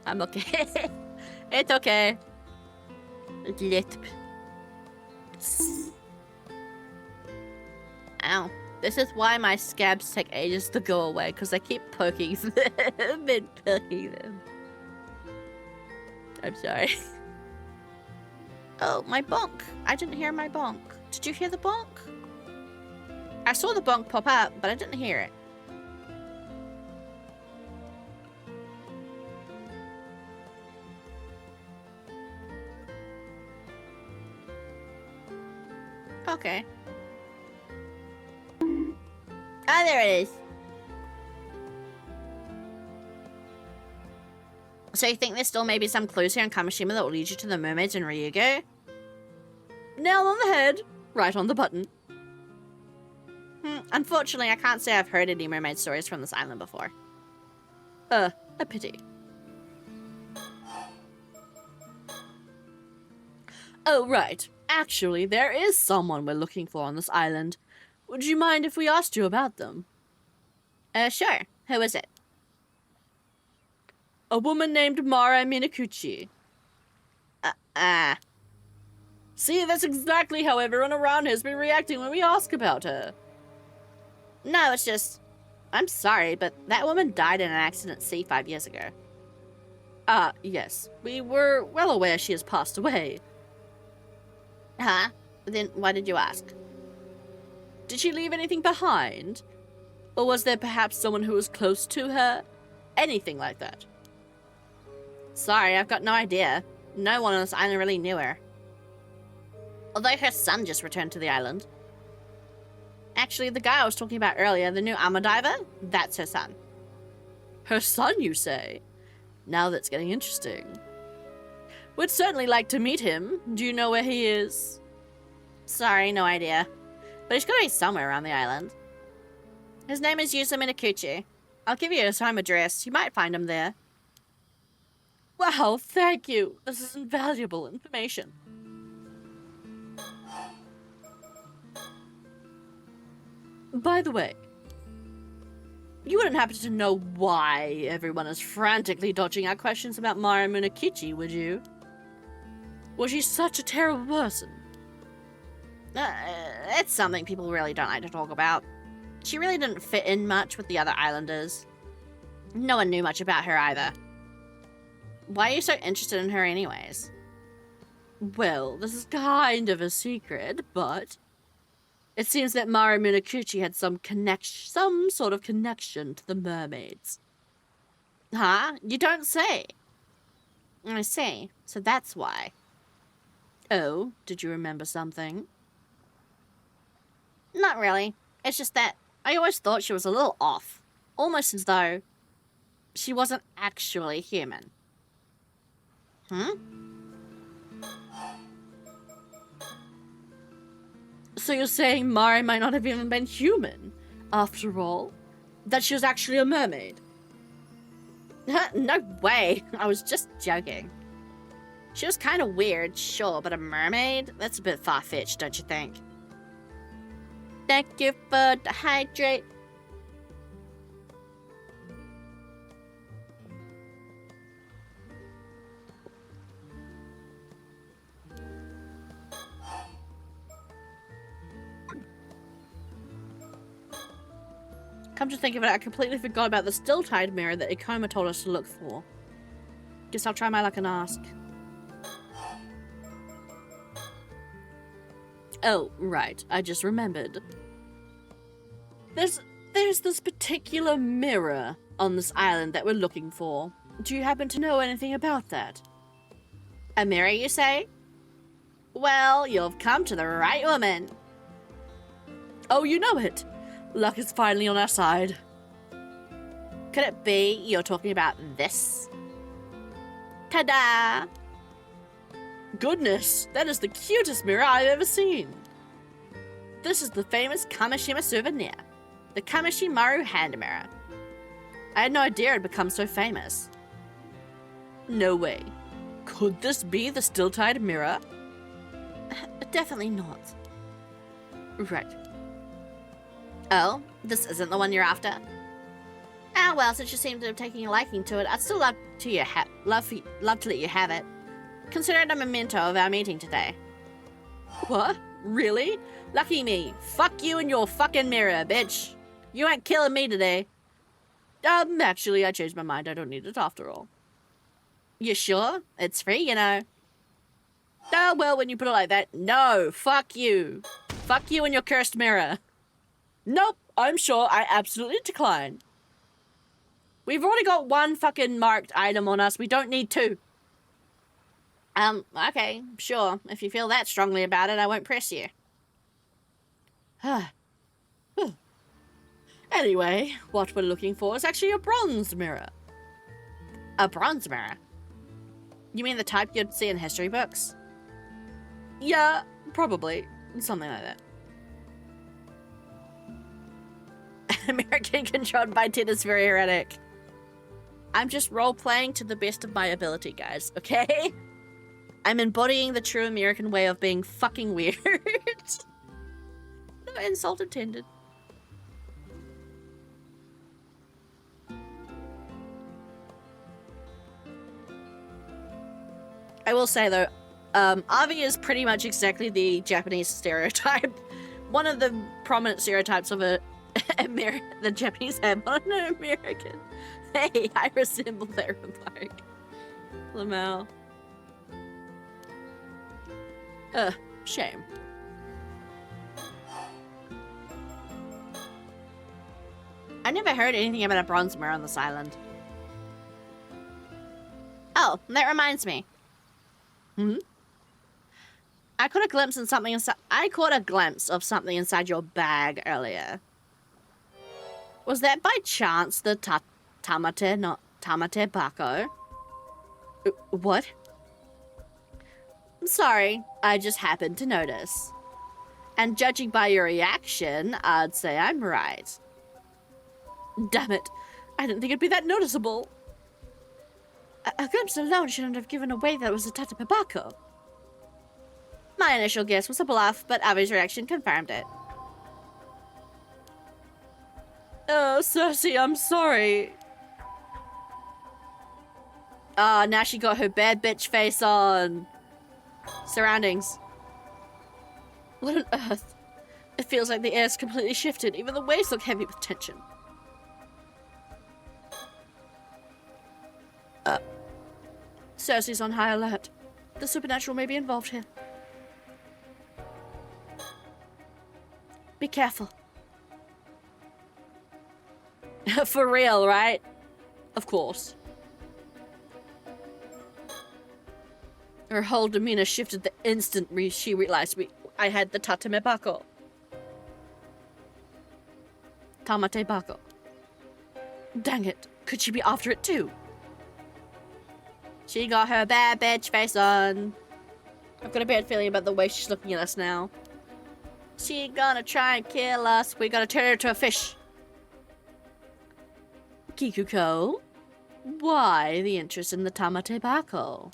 I'm okay. It's okay. Lisp. Ow. This is why my scabs take ages to go away, because I keep poking them and poking them. I'm sorry. Oh, my bonk. I didn't hear my bonk. Did you hear the bonk? I saw the bonk pop up, but I didn't hear it. Okay. Ah, there it is. So you think there's still maybe some clues here in Kamishima that will lead you to the mermaids in Ryugu? Nail on the head. Right on the button. Unfortunately, I can't say I've heard any mermaid stories from this island before. A pity. Oh, right. Actually, there is someone we're looking for on this island. Would you mind if we asked you about them? Sure. Who is it? A woman named Mara Minakuchi. See, that's exactly how everyone around here has been reacting when we ask about her. No, it's just... I'm sorry, but that woman died in an accident at sea 5 years ago. Yes. We were well aware she has passed away. Huh? Then why did you ask? Did she leave anything behind? Or was there perhaps someone who was close to her? Anything like that. Sorry, I've got no idea. No one on this island really knew her. Although her son just returned to the island. Actually, the guy I was talking about earlier, the new armor diver, that's her son. Her son, you say? Now that's getting interesting. Would certainly like to meet him. Do you know where he is? Sorry, no idea. But he's gotta be somewhere around the island. His name is Yusa Minakuchi. I'll give you his home address. You might find him there. Wow, thank you. This is invaluable information. By the way, you wouldn't happen to know why everyone is frantically dodging our questions about Mara Munakichi, would you? Was she such a terrible person? It's something people really don't like to talk about. She really didn't fit in much with the other islanders. No one knew much about her either. Why are you so interested in her anyways? Well, this is kind of a secret, but it seems that Mara Munakuchi had some sort of connection to the mermaids. Huh? You don't say. I see. So that's why. Oh, did you remember something? Not really. It's just that I always thought she was a little off. Almost as though she wasn't actually human. So you're saying Mari might not have even been human, after all? That she was actually a mermaid? No way. I was just joking. She was kind of weird, sure, but a mermaid? That's a bit far-fetched, don't you think? Thank you for the hydrate. Come to think of it, I completely forgot about the still-tide mirror that Ikoma told us to look for. Guess I'll try my luck and ask. Oh, right, I just remembered. There's this particular mirror on this island that we're looking for. Do you happen to know anything about that? A mirror, you say? Well, you've come to the right woman. Oh, you know it. Luck is finally on our side. Could it be you're talking about this? Ta-da! Goodness, that is the cutest mirror I've ever seen. This is the famous Kamishima souvenir, the Kamishimaru hand mirror. I had no idea it'd become so famous. No way. Could this be the still-tide mirror? Definitely not. Right. Oh, this isn't the one you're after? Ah, well, since you seem to have taken a liking to it, I'd still love to let you have it. Consider it a memento of our meeting today. What? Really? Lucky me. Fuck you and your fucking mirror, bitch. You ain't killing me today. Actually, I changed my mind. I don't need it after all. You sure? It's free, you know. Oh, well, when you put it like that, no. Fuck you. Fuck you and your cursed mirror. Nope, I'm sure I absolutely decline. We've already got one fucking marked item on us. We don't need two. Okay, sure. If you feel that strongly about it, I won't press you. Anyway, what we're looking for is actually a bronze mirror. A bronze mirror? You mean the type you'd see in history books? Yeah, probably. Something like that. American controlled by Ted is very erratic. I'm just role-playing to the best of my ability, guys, okay? I'm embodying the true American way of being fucking weird. No insult intended. I will say, though, Avi is pretty much exactly the Japanese stereotype. One of the prominent stereotypes of the Japanese have on an American. Hey, I resemble that remark. Lamau. Shame. I never heard anything about a bronze mirror on this island. Oh, that reminds me. I caught a glimpse of something inside your bag earlier. Was that by chance the Tamate Bako? What? I'm sorry, I just happened to notice. And judging by your reaction, I'd say I'm right. Damn it. I didn't think it'd be that noticeable. A glimpse alone shouldn't have given away that it was a Tatapabaco. My initial guess was a bluff, but Avi's reaction confirmed it. Oh, Cersei, I'm sorry. Ah, now she got her bad bitch face on. Surroundings. What on earth? It feels like the air's completely shifted. Even the waves look heavy with tension. Cersei's on high alert. The supernatural may be involved here. Be careful. For real, right? Of course. Her whole demeanor shifted the instant she realized I had the Tatemebako. Tamatebako. Dang it. Could she be after it too? She got her bad bitch face on. I've got a bad feeling about the way she's looking at us now. She gonna try and kill us. We gotta turn her into a fish. Kikuko, why the interest in the Tamatebako?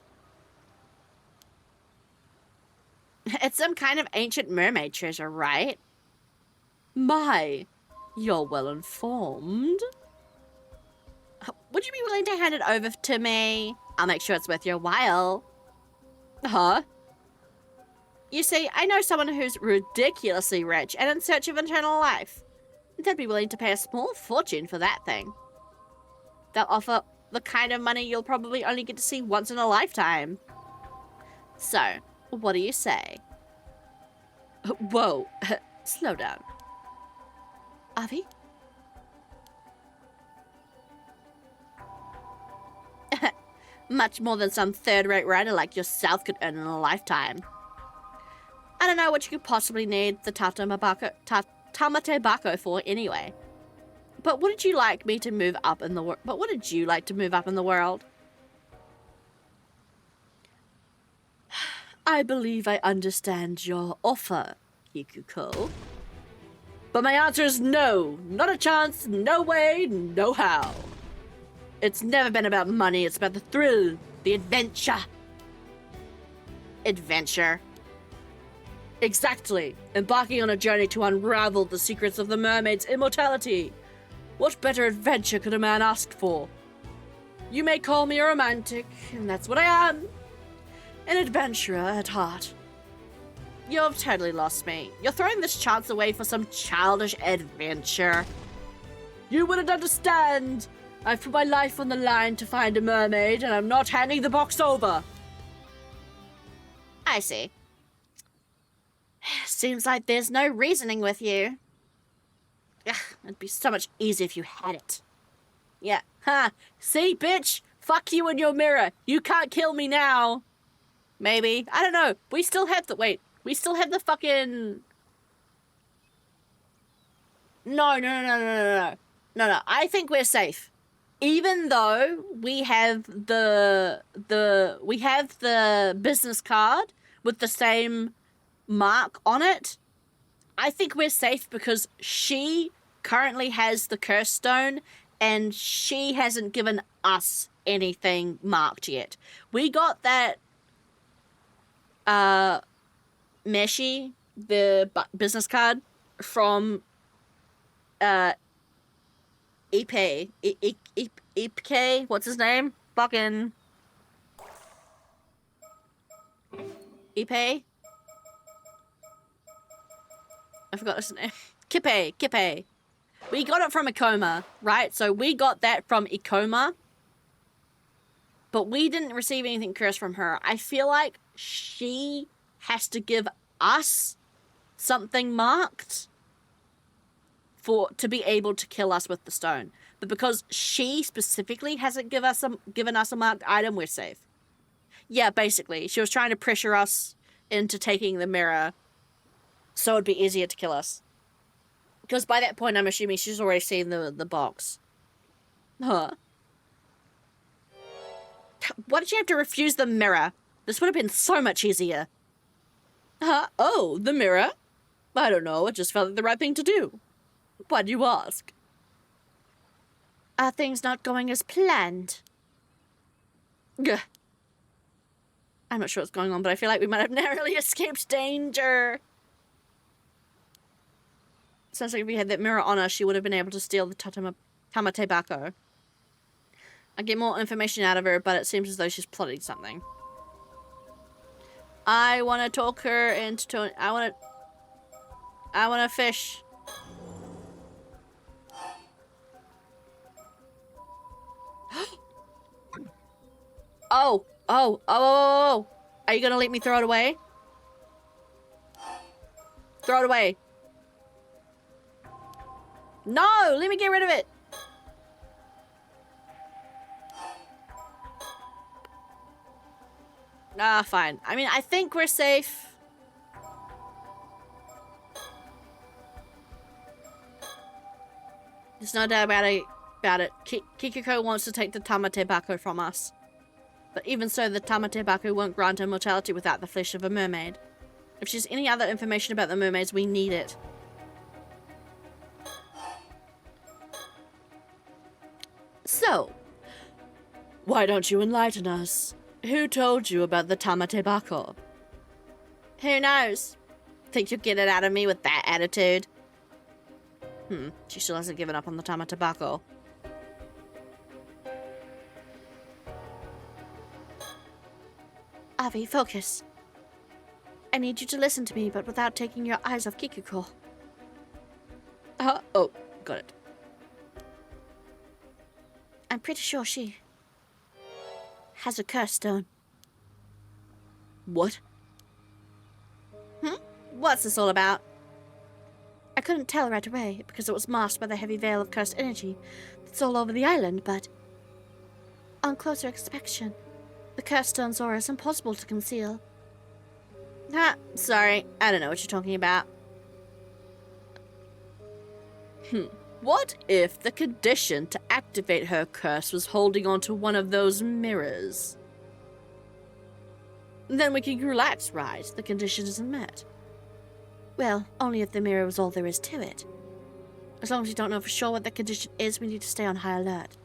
It's some kind of ancient mermaid treasure, right? My, you're well informed. Would you be willing to hand it over to me? I'll make sure it's worth your while. Huh? You see, I know someone who's ridiculously rich and in search of eternal life. They'd be willing to pay a small fortune for that thing. They'll offer the kind of money you'll probably only get to see once in a lifetime. So, what do you say? Whoa, slow down. Avi? Much more than some third-rate writer like yourself could earn in a lifetime. I don't know what you could possibly need the Tamatebako for anyway. But wouldn't you like me to move up in the world? But wouldn't you like to move up in the world? I believe I understand your offer, Kikuko. But my answer is no. Not a chance, no way, no how. It's never been about money, it's about the thrill, the adventure. Adventure? Exactly. Embarking on a journey to unravel the secrets of the mermaid's immortality. What better adventure could a man ask for? You may call me a romantic, and that's what I am. An adventurer at heart. You've totally lost me. You're throwing this chance away for some childish adventure. You wouldn't understand. I've put my life on the line to find a mermaid, and I'm not handing the box over. I see. Seems like there's no reasoning with you. Ugh, it'd be so much easier if you had it. Yeah, ha! See, bitch? Fuck you in your mirror. You can't kill me now. Maybe. I don't know. We still have the... Wait. We still have the fucking... No. No. I think we're safe. Even though we have the business card with the same mark on it, I think we're safe because she currently has the curse stone and she hasn't given us anything marked yet. We got that Meshi, the business card from Ipe. Ipe, what's his name? Fucking Ipe? I forgot his name. Kippe. We got it from Ikoma, right? So we got that from Ikoma. But we didn't receive anything cursed from her. I feel like she has to give us something marked to be able to kill us with the stone. But because she specifically hasn't given us a marked item, we're safe. Yeah, basically. She was trying to pressure us into taking the mirror so it'd be easier to kill us. Because by that point, I'm assuming she's already seen the box. Huh. Why did you have to refuse the mirror? This would have been so much easier. Oh, the mirror? I don't know, it just felt like the right thing to do. Why do you ask? Are things not going as planned? Gah. I'm not sure what's going on, but I feel like we might have narrowly escaped danger. Sounds like if we had that mirror on us, she would have been able to steal the Tamatebako. I get more information out of her, but it seems as though she's plotting something. I want to talk her into... I want to fish. Oh. Are you going to let me throw it away? Throw it away. No, let me get rid of it. Fine. I mean, I think we're safe. There's no doubt about it. Kikuko wants to take the Tamatebako from us. But even so, the Tamatebako won't grant immortality without the flesh of a mermaid. If she's any other information about the mermaids, we need it. So, why don't you enlighten us? Who told you about the Tamatebako? Who knows? Think you'll get it out of me with that attitude? She still hasn't given up on the Tamatebako. Avi, focus. I need you to listen to me, but without taking your eyes off Kikuko. Oh, got it. I'm pretty sure she has a curse stone. What? What's this all about? I couldn't tell right away because it was masked by the heavy veil of cursed energy that's all over the island, but on closer inspection, the cursed stone's aura is impossible to conceal. Sorry, I don't know what you're talking about. What if the condition to activate her curse was holding onto one of those mirrors? Then we can relax, right? The condition isn't met. Well, only if the mirror was all there is to it. As long as we don't know for sure what the condition is, we need to stay on high alert.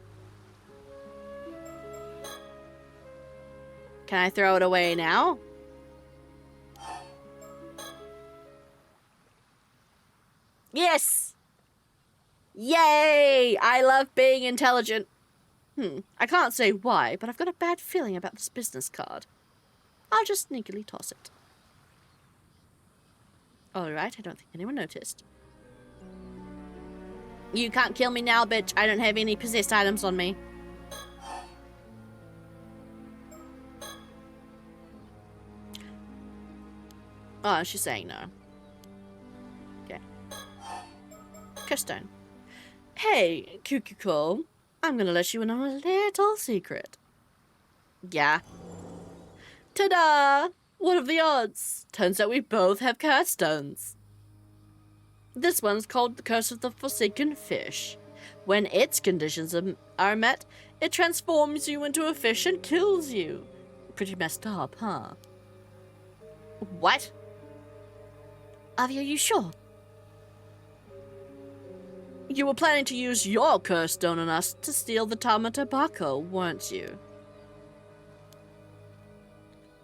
Can I throw it away now? Yes! Yay! I love being intelligent. I can't say why, but I've got a bad feeling about this business card. I'll just sneakily toss it. Alright, I don't think anyone noticed. You can't kill me now, bitch. I don't have any possessed items on me. Oh, she's saying no. Okay. Curstone. Hey, Kikuko. I'm gonna let you in on a little secret. Yeah. Ta-da! What are the odds? Turns out we both have curse stones. This one's called the Curse of the Forsaken Fish. When its conditions are met, it transforms you into a fish and kills you. Pretty messed up, huh? What? Avi, are you sure? You were planning to use your curse stone on us to steal the Tamatebako, weren't you?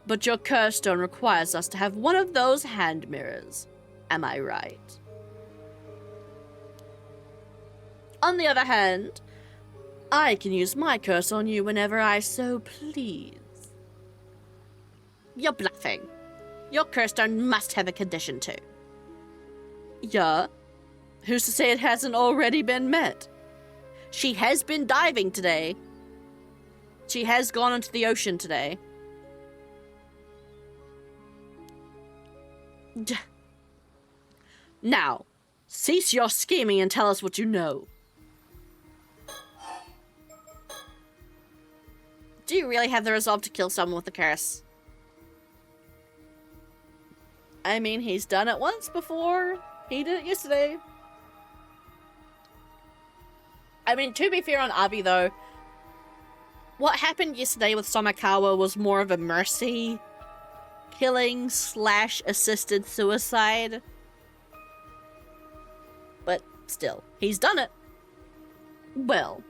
But your curse stone requires us to have one of those hand mirrors. Am I right? On the other hand, I can use my curse on you whenever I so please. You're bluffing. Your curse stone must have a condition too. Yeah? Who's to say it hasn't already been met? She has been diving today. She has gone into the ocean today. Now, cease your scheming and tell us what you know. Do you really have the resolve to kill someone with a curse? I mean, he's done it once before. He did it yesterday. I mean, to be fair on Avi, though, what happened yesterday with Somakawa was more of a mercy killing / assisted suicide. But still, he's done it. Well,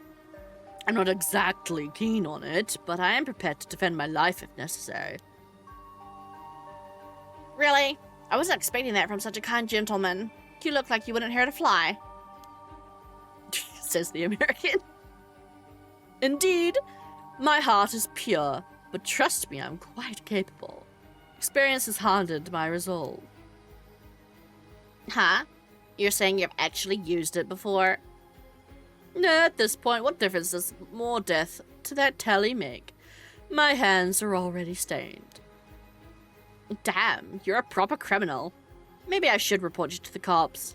I'm not exactly keen on it, but I am prepared to defend my life if necessary. Really? I wasn't expecting that from such a kind gentleman. You look like you wouldn't hurt a fly. Says the American. Indeed, my heart is pure, but trust me, I'm quite capable. Experience has hardened my resolve. Huh? You're saying you've actually used it before? No, at this point, what difference does more death to that tally make? My hands are already stained. Damn, you're a proper criminal. Maybe I should report you to the cops.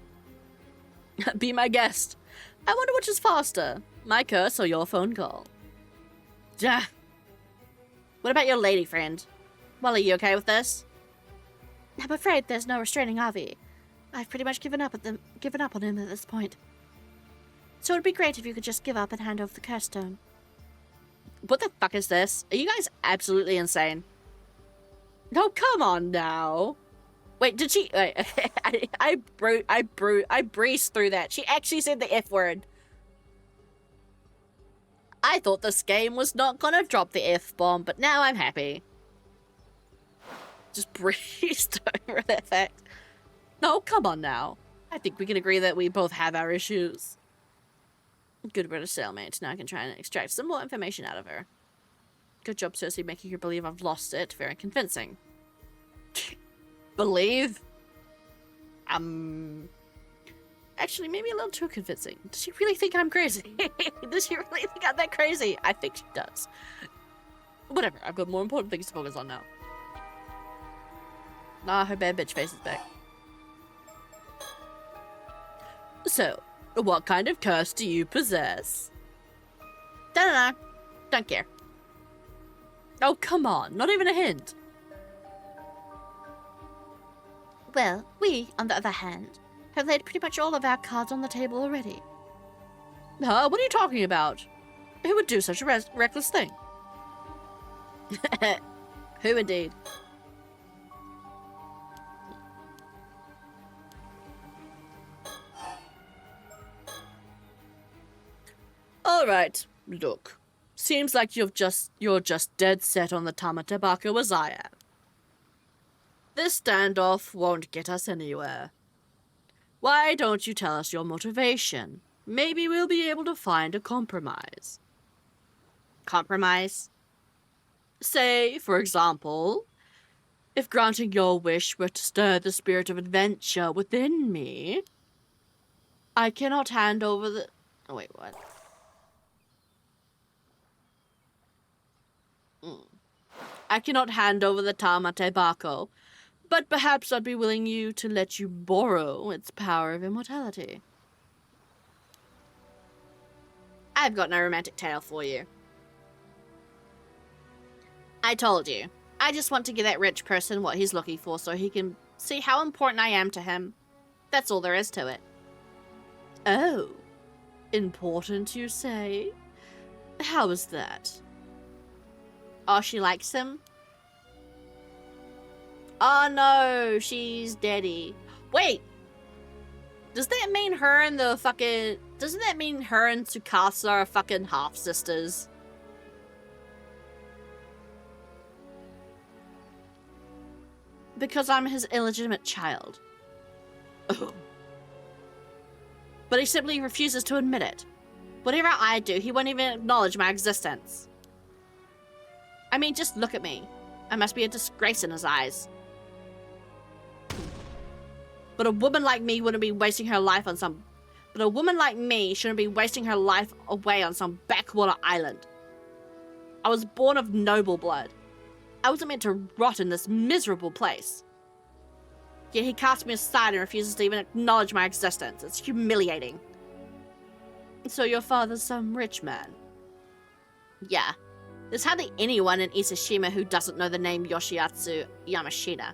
Be my guest. I wonder which is faster, my curse or your phone call. What about your lady friend? Well, are you okay with this? I'm afraid there's no restraining Avi. I've pretty much given up on him at this point. So it'd be great if you could just give up and hand over the curse stone. What the fuck is this? Are you guys absolutely insane? No, come on now. Wait, did she? Wait, I breezed through that. She actually said the F word. I thought this game was not gonna drop the F-bomb, but now I'm happy. Just breezed over that fact. No, come on now. I think we can agree that we both have our issues. Good British stalemate. Now I can try and extract some more information out of her. Good job, Cersei, making her believe I've lost it. Very convincing. Believe? Actually, maybe a little too convincing. Does she really think I'm crazy? Does she really think I'm that crazy? I think she does. Whatever, I've got more important things to focus on now. Nah, her bad bitch face is back. So, what kind of curse do you possess? Don't know. Don't care. Oh, come on. Not even a hint. Well, we, on the other hand, have laid pretty much all of our cards on the table already. Huh? What are you talking about? Who would do such a reckless thing? Who indeed? Alright, look. Seems like you're just dead set on the Tamatabaka as I am. This standoff won't get us anywhere. Why don't you tell us your motivation? Maybe we'll be able to find a compromise. Compromise? Say, for example, if granting your wish were to stir the spirit of adventure within me, I cannot hand over the... Oh, wait, what? I cannot hand over the Tamate Bako, but perhaps I'd be willing to let you borrow its power of immortality. I've got no romantic tale for you. I told you. I just want to give that rich person what he's looking for so he can see how important I am to him. That's all there is to it. Oh. Important, you say? How is that? Oh, she likes him? Oh no, she's deady. Wait! Does that mean her and the fucking... Doesn't that mean her and Tsukasa are fucking half-sisters? Because I'm his illegitimate child. Oh. But he simply refuses to admit it. Whatever I do, he won't even acknowledge my existence. I mean, just look at me. I must be a disgrace in his eyes. But a woman like me wouldn't be wasting her life on some... But a woman like me shouldn't be wasting her life away on some backwater island. I was born of noble blood. I wasn't meant to rot in this miserable place. Yet he casts me aside and refuses to even acknowledge my existence. It's humiliating. So your father's some rich man? Yeah. There's hardly anyone in Ise-Shima who doesn't know the name Yoshiatsu Yamashita.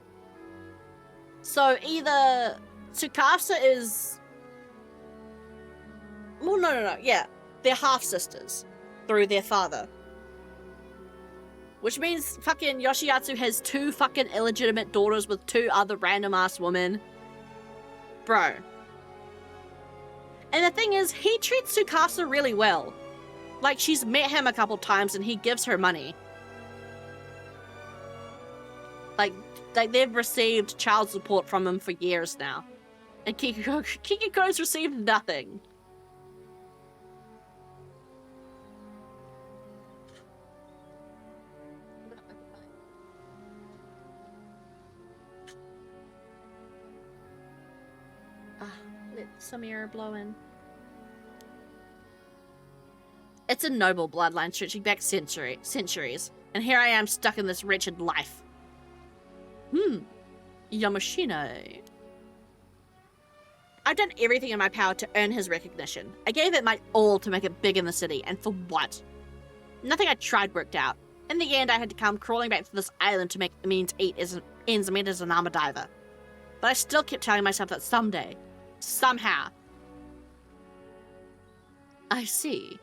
So either Tsukasa is... Well, no. Yeah. They're half-sisters through their father. Which means fucking Yoshiatsu has 2 fucking illegitimate daughters with 2 other random ass women. Bro. And the thing is, he treats Tsukasa really well. Like, she's met him a couple times and he gives her money. Like they've received child support from him for years now. And Kikiko's received nothing. Let some air blow in. It's a noble bloodline stretching back centuries. And here I am stuck in this wretched life. Yamashina. I've done everything in my power to earn his recognition. I gave it my all to make it big in the city, and for what? Nothing I tried worked out. In the end, I had to come crawling back to this island to make ends meet as an armor diver. But I still kept telling myself that someday, somehow. I see.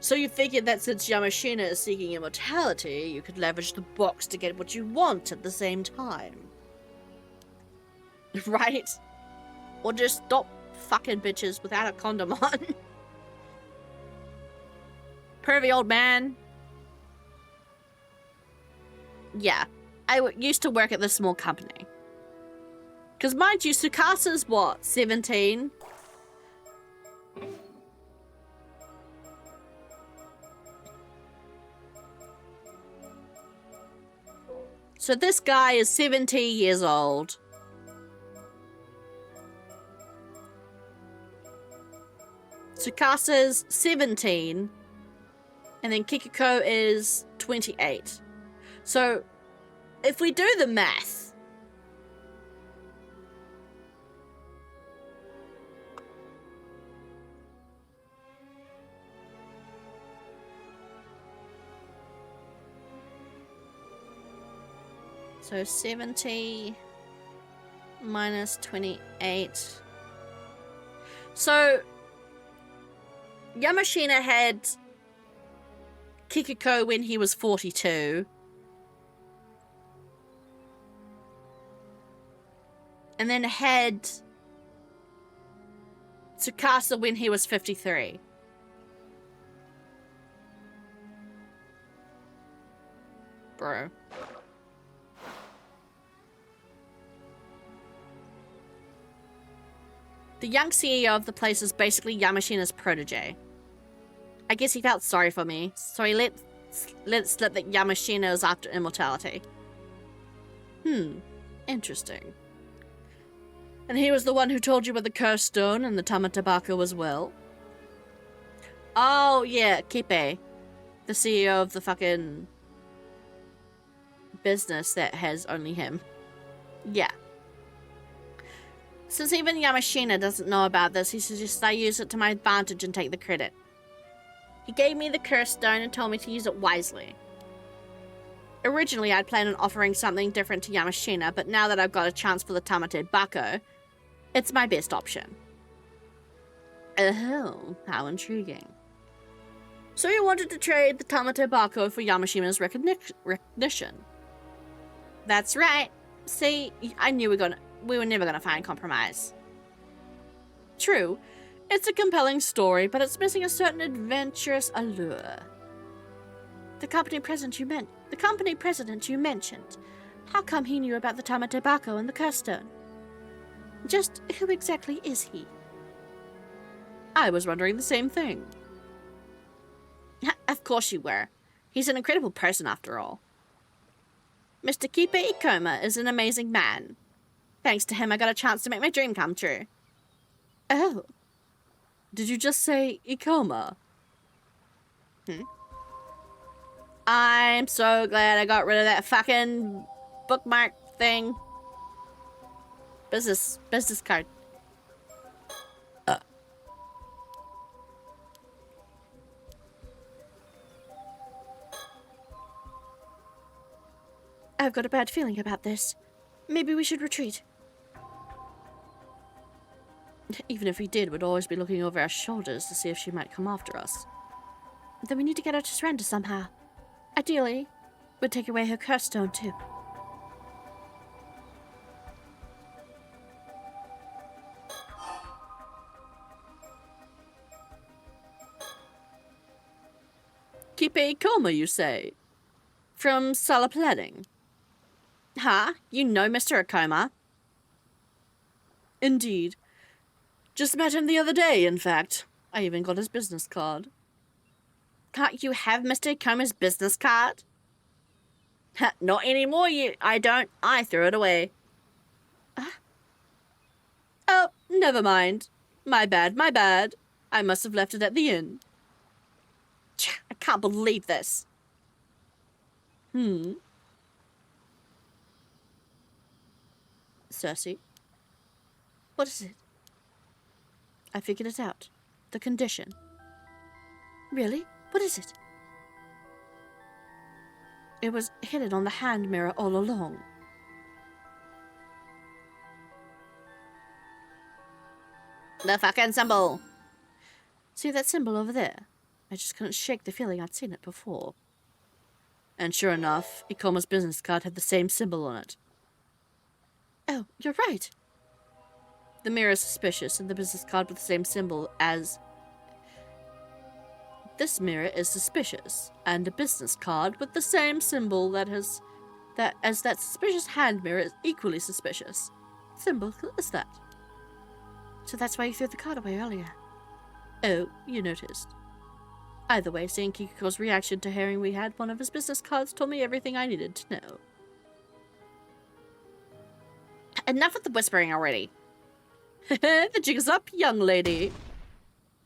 So you figured that since Yamashina is seeking immortality, you could leverage the box to get what you want at the same time. Right? Or just stop fucking bitches without a condom on. Pervy old man. Yeah, I used to work at this small company. Because mind you, Tsukasa's what, 17? So this guy is 70 years old. Tsukasa's 17. And then Kikiko is 28. So, if we do the math, so 70 minus 28. So, Yamashina had Kikiko when he was 42. And then had Tsukasa when he was 53. Bro. The young CEO of the place is basically Yamashina's protege. I guess he felt sorry for me, so he let it slip that Yamashina is after immortality. Interesting. And he was the one who told you about the cursed stone and the Tamatabako as well? Oh, yeah, Kipe. The CEO of the fucking business that has only him. Yeah. Since even Yamashina doesn't know about this, he suggests I use it to my advantage and take the credit. He gave me the cursed stone and told me to use it wisely. Originally, I'd planned on offering something different to Yamashina, but now that I've got a chance for the Tamatabako, it's my best option. Oh, how intriguing. So you wanted to trade the Tamatabako for Yamashina's recognition? That's right. See, I knew we were never gonna find compromise. True, it's a compelling story, but it's missing a certain adventurous allure. The company president you mentioned. How come he knew about the Tamatabako and the cursed stone? Just who exactly is he? I was wondering the same thing. Of course you were. He's an incredible person after all. Mr. Kipe Ikoma is an amazing man. Thanks to him, I got a chance to make my dream come true. Oh. Did you just say Ikoma? I'm so glad I got rid of that fucking bookmark thing. Business card. I've got a bad feeling about this. Maybe we should retreat. Even if we did, we'd always be looking over our shoulders to see if she might come after us. Then we need to get her to surrender somehow. Ideally, would take away her curse stone too. Keep a coma, you say? From Sala Planning? Huh? You know Mr. Akoma? Indeed. Just met him the other day, in fact. I even got his business card. Can't you have Mr. Akoma's business card? Not anymore, I don't. I threw it away. Oh, never mind. My bad. I must have left it at the inn. I can't believe this. Cersei, What is it? I figured it out. The condition. Really? What is it? It was hidden on the hand mirror all along. The fucking symbol. See that symbol over there? I just couldn't shake the feeling I'd seen it before. And sure enough, Ikoma's business card had the same symbol on it. Oh, you're right. The mirror is suspicious, and the business card with the same symbol as... This mirror is suspicious, and a business card with the same symbol that suspicious hand mirror is equally suspicious. Symbol is that? So that's why you threw the card away earlier. Oh, you noticed. Either way, seeing Kikuko's reaction to hearing we had one of his business cards told me everything I needed to know. Enough with the whispering already. The jig is up, young lady.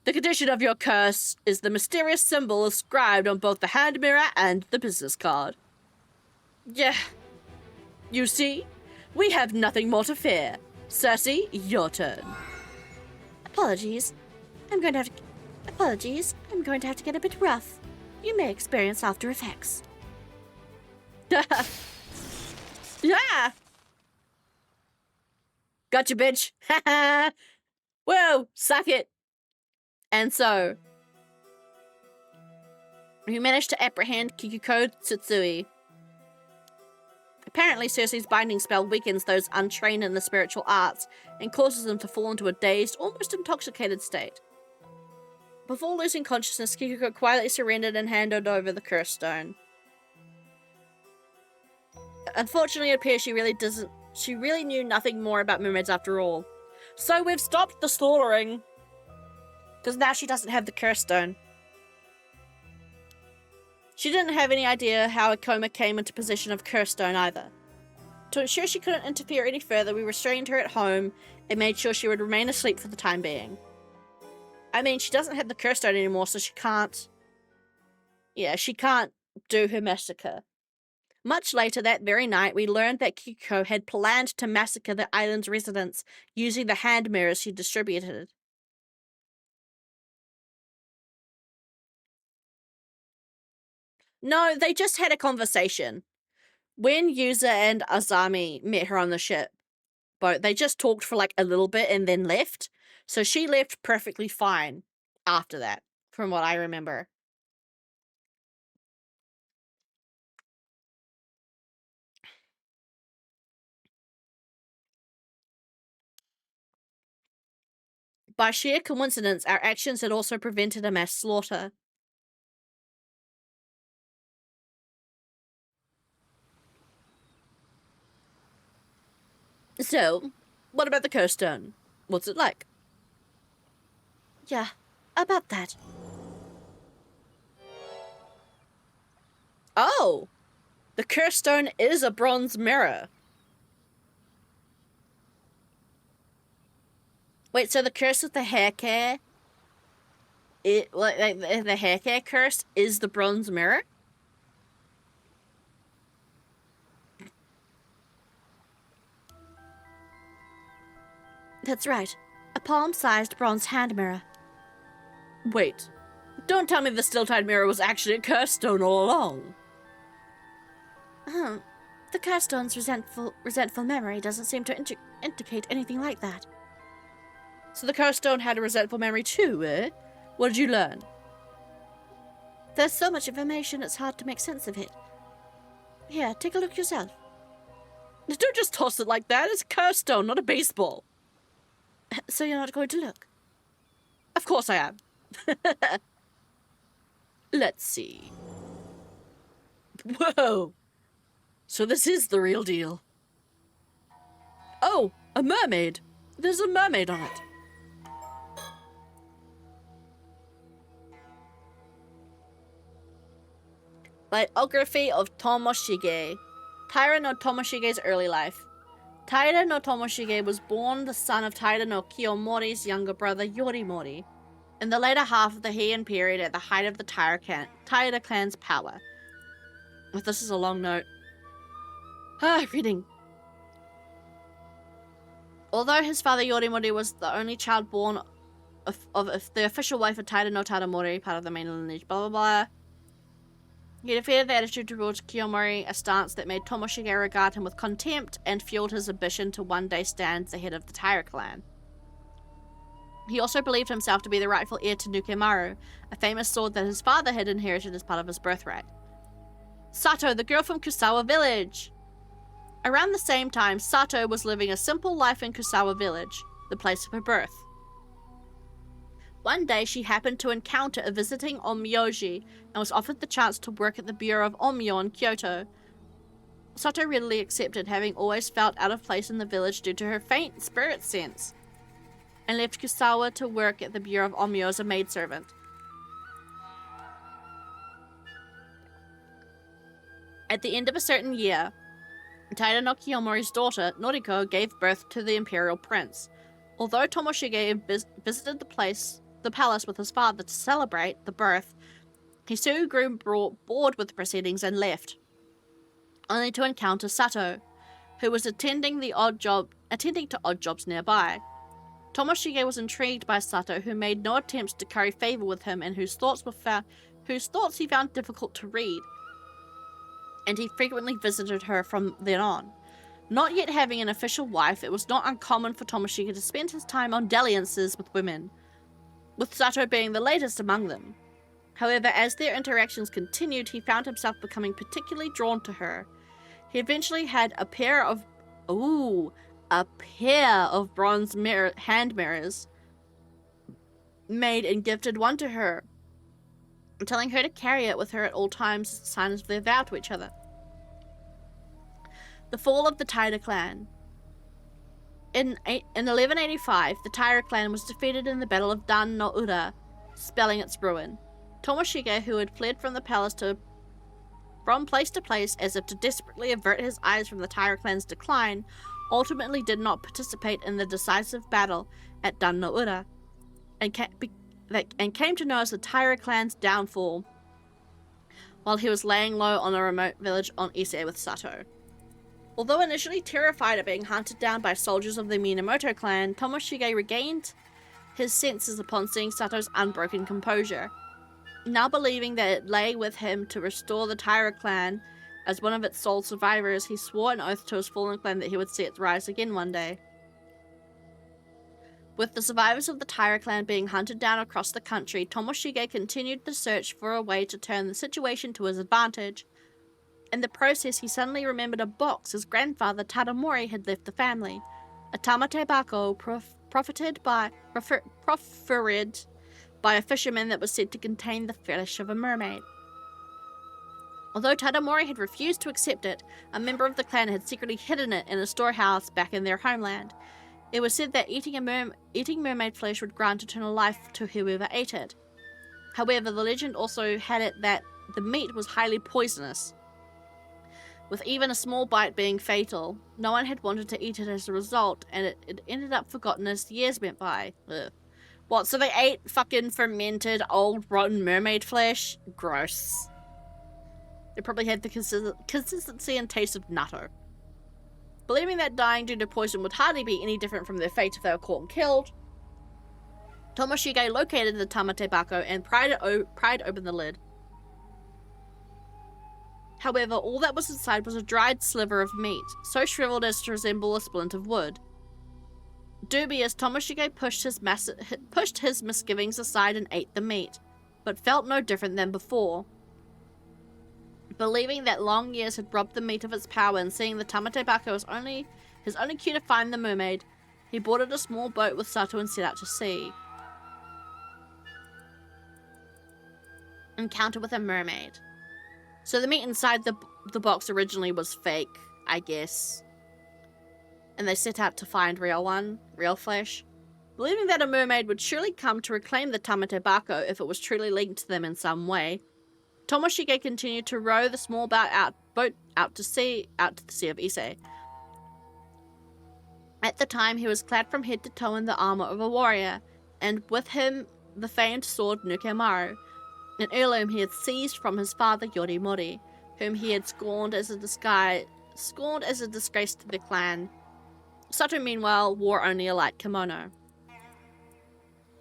The condition of your curse is the mysterious symbol inscribed on both the hand mirror and the business card. Yeah. You see? We have nothing more to fear. Cersei, your turn. Apologies. I'm going to have to get a bit rough. You may experience after effects. Yeah! Gotcha, bitch. Whoa, suck it. And so, You managed to apprehend Kikuko Tsutsui. Apparently, Cersei's binding spell weakens those untrained in the spiritual arts and causes them to fall into a dazed, almost intoxicated state. Before losing consciousness, Kikuko quietly surrendered and handed over the curse stone. Unfortunately, it appears she really knew nothing more about mermaids after all. So we've stopped the slaughtering. Because now she doesn't have the curse stone. She didn't have any idea how Akoma came into possession of curse stone either. To ensure she couldn't interfere any further, we restrained her at home and made sure she would remain asleep for the time being. I mean, she doesn't have the curse stone anymore, so she can't... Yeah, she can't do her massacre. Much later that very night, we learned that Kikuko had planned to massacre the island's residents using the hand mirrors she distributed. No, they just had a conversation. When Yuza and Azami met her on the ship boat, they just talked for like a little bit and then left. So she left perfectly fine after that, from what I remember. By sheer coincidence, our actions had also prevented a mass slaughter. So, what about the curse stone? What's it like? Yeah, about that. Oh! The curse stone is a bronze mirror. Wait, so the curse with the hair care, the hair care curse is the bronze mirror? That's right. A palm-sized bronze hand mirror. Wait, don't tell me the still-tide mirror was actually a curse stone all along. The curse stone's resentful memory doesn't seem to indicate anything like that. So the curse stone had a resentful memory too, eh? What did you learn? There's so much information, it's hard to make sense of it. Here, take a look yourself. Don't just toss it like that. It's a curse stone, not a baseball. So you're not going to look? Of course I am. Let's see. Whoa. So this is the real deal. Oh, a mermaid. There's a mermaid on it. Biography of Tomoshige. Taira no Tomoshige's early life. Taira no Tomoshige was born the son of Taira no Kiyomori's younger brother Yorimori, in the later half of the Heian period at the height of the Taira clan's power. This is a long note. Reading. Although his father Yorimori was the only child born of the official wife of Taira no Tadamori, part of the main lineage, blah blah blah, he defeated the attitude towards Kiyomori, a stance that made Tomoshige regard him with contempt and fueled his ambition to one day stand the head of the Taira clan. He also believed himself to be the rightful heir to Nukemaru, a famous sword that his father had inherited as part of his birthright. Sato, the girl from Kusawa Village! Around the same time, Sato was living a simple life in Kusawa Village, the place of her birth. One day, she happened to encounter a visiting Onmyoji and was offered the chance to work at the Bureau of Onmyo in Kyoto. Sato readily accepted, having always felt out of place in the village due to her faint spirit sense, and left Kusawa to work at the Bureau of Onmyo as a maidservant. At the end of a certain year, Taira no Kiyomori's daughter, Noriko, gave birth to the imperial prince. Although Tomoshige visited the palace with his father to celebrate the birth, he soon grew bored with the proceedings and left, only to encounter Sato, who was attending to odd jobs nearby. Tomoshige was intrigued by Sato, who made no attempts to curry favor with him and whose thoughts he found difficult to read, and he frequently visited her from then on. Not yet having an official wife, it was not uncommon for Tomoshige to spend his time on dalliances with women, with Sato being the latest among them. However, as their interactions continued, he found himself becoming particularly drawn to her. He eventually had a pair of bronze hand mirrors made and gifted one to her, telling her to carry it with her at all times as a sign of their vow to each other. The fall of the Taira clan. In 1185, the Taira clan was defeated in the Battle of Dan no Ura, spelling its ruin. Tomoshige, who had fled from the palace from place to place as if to desperately avert his eyes from the Taira clan's decline, ultimately did not participate in the decisive battle at Dan no Ura, and came to know as the Taira clan's downfall while he was laying low on a remote village on Ise with Sato. Although initially terrified of being hunted down by soldiers of the Minamoto clan, Tomoshige regained his senses upon seeing Sato's unbroken composure. Now believing that it lay with him to restore the Taira clan as one of its sole survivors, he swore an oath to his fallen clan that he would see it rise again one day. With the survivors of the Taira clan being hunted down across the country, Tomoshige continued the search for a way to turn the situation to his advantage. In the process, he suddenly remembered a box his grandfather Tadamori had left the family, a tamatebako proffered by a fisherman that was said to contain the flesh of a mermaid. Although Tadamori had refused to accept it, a member of the clan had secretly hidden it in a storehouse back in their homeland. It was said that eating mermaid flesh would grant eternal life to whoever ate it. However, the legend also had it that the meat was highly poisonous, with even a small bite being fatal. No one had wanted to eat it as a result, and it ended up forgotten as the years went by. Ugh. What, so they ate fucking fermented, old, rotten mermaid flesh? Gross. It probably had the consistency and taste of natto. Believing that dying due to poison would hardly be any different from their fate if they were caught and killed, Tomoshige located the tamatebako and pried open the lid. However, all that was inside was a dried sliver of meat, so shriveled as to resemble a splint of wood. Dubious, Tomoshige pushed his misgivings aside and ate the meat, but felt no different than before. Believing that long years had robbed the meat of its power and seeing the Tamate Baka was his only cue to find the mermaid, he boarded a small boat with Sato and set out to sea. Encounter with a mermaid. So the meat inside the box originally was fake, I guess. And they set out to find real flesh. Believing that a mermaid would surely come to reclaim the Tamate Bako if it was truly linked to them in some way, Tomoshige continued to row the small boat out to the Sea of Ise. At the time, he was clad from head to toe in the armor of a warrior, and with him the famed sword Nukemaru, an heirloom he had seized from his father Yorimori, whom he had scorned as a disgrace to the clan. Sato, meanwhile, wore only a light kimono.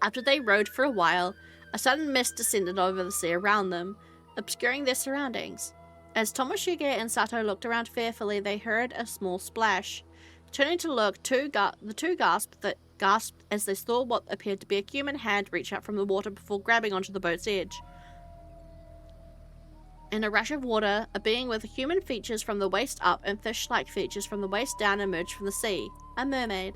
After they rowed for a while, a sudden mist descended over the sea around them, obscuring their surroundings. As Tomoshige and Sato looked around fearfully, they heard a small splash. Turning to look, the two gasped as they saw what appeared to be a human hand reach out from the water before grabbing onto the boat's edge. In a rush of water, a being with human features from the waist up and fish-like features from the waist down emerged from the sea. A mermaid.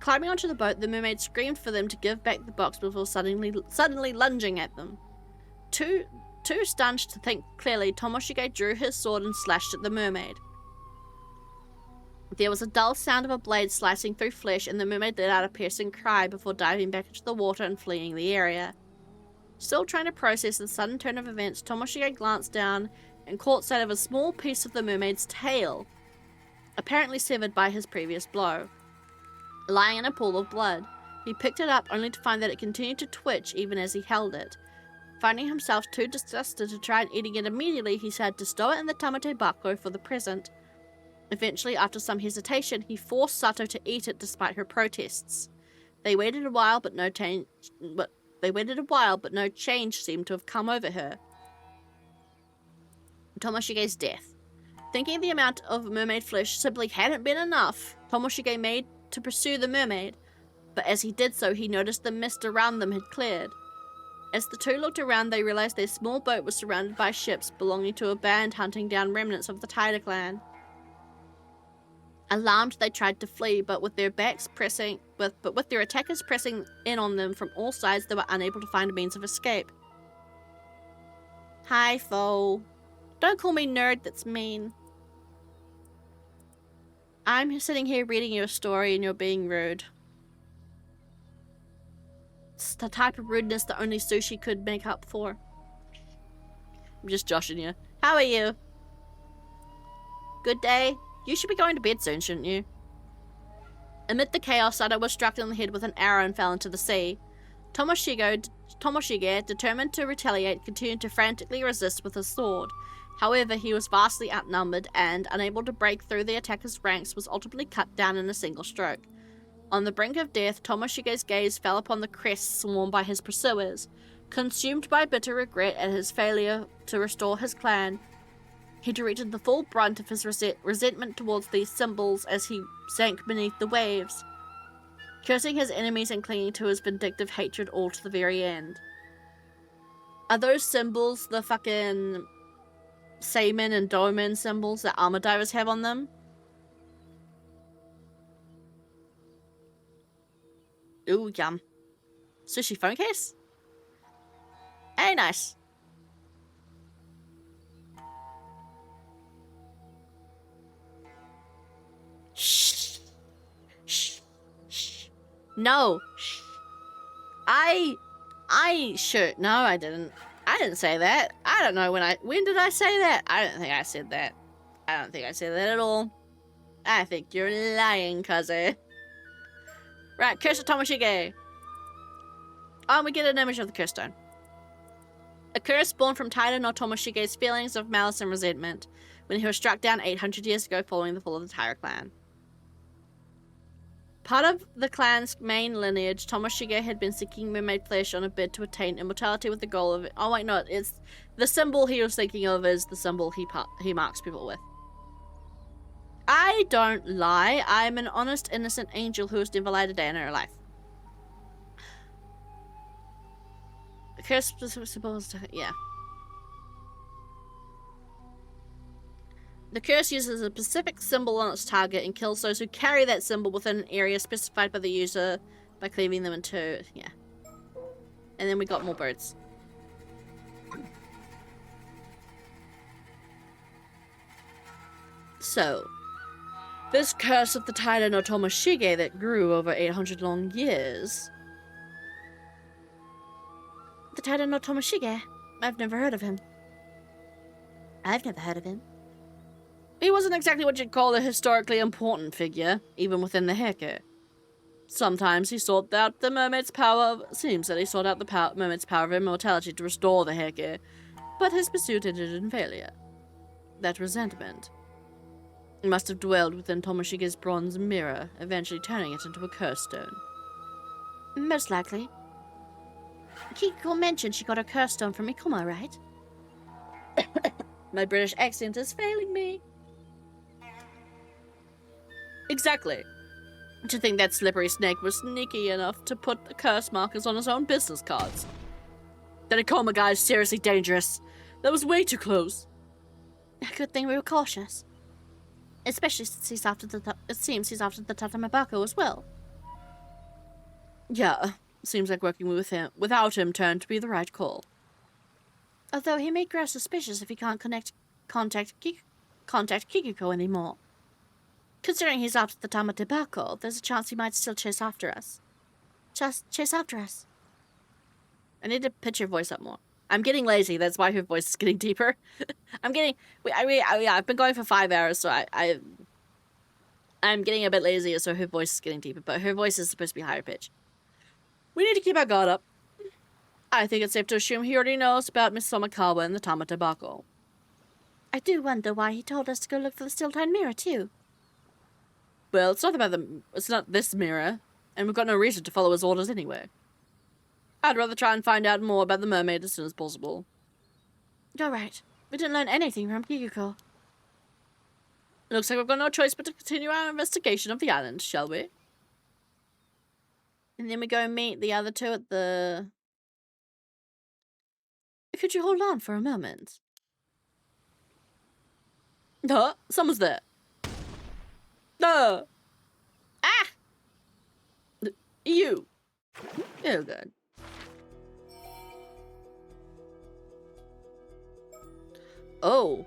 Climbing onto the boat, the mermaid screamed for them to give back the box before suddenly lunging at them. Too stunned to think clearly, Tomoshige drew his sword and slashed at the mermaid. There was a dull sound of a blade slicing through flesh, and the mermaid let out a piercing cry before diving back into the water and fleeing the area. Still trying to process the sudden turn of events, Tomoshige glanced down and caught sight of a small piece of the mermaid's tail, apparently severed by his previous blow, lying in a pool of blood. He picked it up only to find that it continued to twitch even as he held it. Finding himself too disgusted to try and eating it immediately, he decided to stow it in the Tamate Bako for the present. Eventually, after some hesitation, he forced Sato to eat it despite her protests. They waited a while, but no change seemed to have come over her. Tomoshige's death. Thinking the amount of mermaid flesh simply hadn't been enough, Tomoshige made to pursue the mermaid, but as he did so, he noticed the mist around them had cleared. As the two looked around, they realized their small boat was surrounded by ships belonging to a band hunting down remnants of the Taira clan. Alarmed, they tried to flee, but with their attackers pressing in on them from all sides, they were unable to find a means of escape. Hi, foe. Don't call me nerd, that's mean. I'm sitting here reading you a story and you're being rude. It's the type of rudeness that only sushi could make up for. I'm just joshing you. How are you? Good day? You should be going to bed soon, shouldn't you? Amid the chaos, Sato was struck in the head with an arrow and fell into the sea. Tomoshige, determined to retaliate, continued to frantically resist with his sword. However, he was vastly outnumbered and, unable to break through the attacker's ranks, was ultimately cut down in a single stroke. On the brink of death, Tomoshige's gaze fell upon the crests worn by his pursuers. Consumed by bitter regret at his failure to restore his clan, he directed the full brunt of his resentment towards these symbols as he sank beneath the waves, cursing his enemies and clinging to his vindictive hatred all to the very end. Are those symbols the fucking Seimin and Domin symbols that armor divers have on them? Ooh, yum. Sushi phone case? Hey, nice. Shh. Shh. Shh. No. Shh. Sure. No, I didn't. I didn't say that. I don't know when did I say that? I don't think I said that. I don't think I said that at all. I think you're lying, cousin. Right, Curse of Tomoshige. Oh, and we get an image of the curse stone. A curse born from Taira no Tomoshige's feelings of malice and resentment when he was struck down 800 years ago following the fall of the Taira clan. Part of the clan's main lineage, Tomoshige had been seeking mermaid flesh on a bid to attain immortality with the goal of... Oh wait, no, it's... The symbol he was thinking of is the symbol he marks people with. I don't lie. I'm an honest, innocent angel who has never lied a day in her life. The curse was supposed to... Yeah. The curse uses a specific symbol on its target and kills those who carry that symbol within an area specified by the user by cleaving them in two. Yeah. And then we got more birds. So, this curse of the Taira no Tomoshige that grew over 800 long years. The Taira no Tomoshige? I've never heard of him. I've never heard of him. He wasn't exactly what you'd call a historically important figure, even within the Heike. Sometimes he sought out the mermaid's power. Seems that he sought out the mermaid's power of immortality to restore the Heike, but his pursuit ended in failure. That resentment must have dwelled within Tomoshige's bronze mirror, eventually turning it into a curse stone. Most likely. Kikiko mentioned she got a curse stone from Ikoma, right? My British accent is failing me. Exactly. To think that slippery snake was sneaky enough to put the curse markers on his own business cards. That Ikoma guy is seriously dangerous. That was way too close. A good thing we were cautious. Especially since it seems he's after the Tatamabako as well. Yeah, seems like working with him without him turned to be the right call. Although he may grow suspicious if he can't contact Kikiko anymore. Considering he's after the Tamatebako, there's a chance he might still chase after us. Chase after us. I need to pitch your voice up more. I'm getting lazy, that's why her voice is getting deeper. I've been going for 5 hours, so I'm getting a bit lazier, so her voice is getting deeper, but her voice is supposed to be higher pitch. We need to keep our guard up. I think it's safe to assume he already knows about Miss Somakawa and the Tamatebako. I do wonder why he told us to go look for the Still-Time Mirror, too. Well, it's not this mirror, and we've got no reason to follow his orders anyway. I'd rather try and find out more about the mermaid as soon as possible. You're right. We didn't learn anything from Kikiko. It looks like we've got no choice but to continue our investigation of the island, shall we? And then we go meet the other two at the... Could you hold on for a moment? Huh? Someone's there. Ah! You. Oh, God. Oh.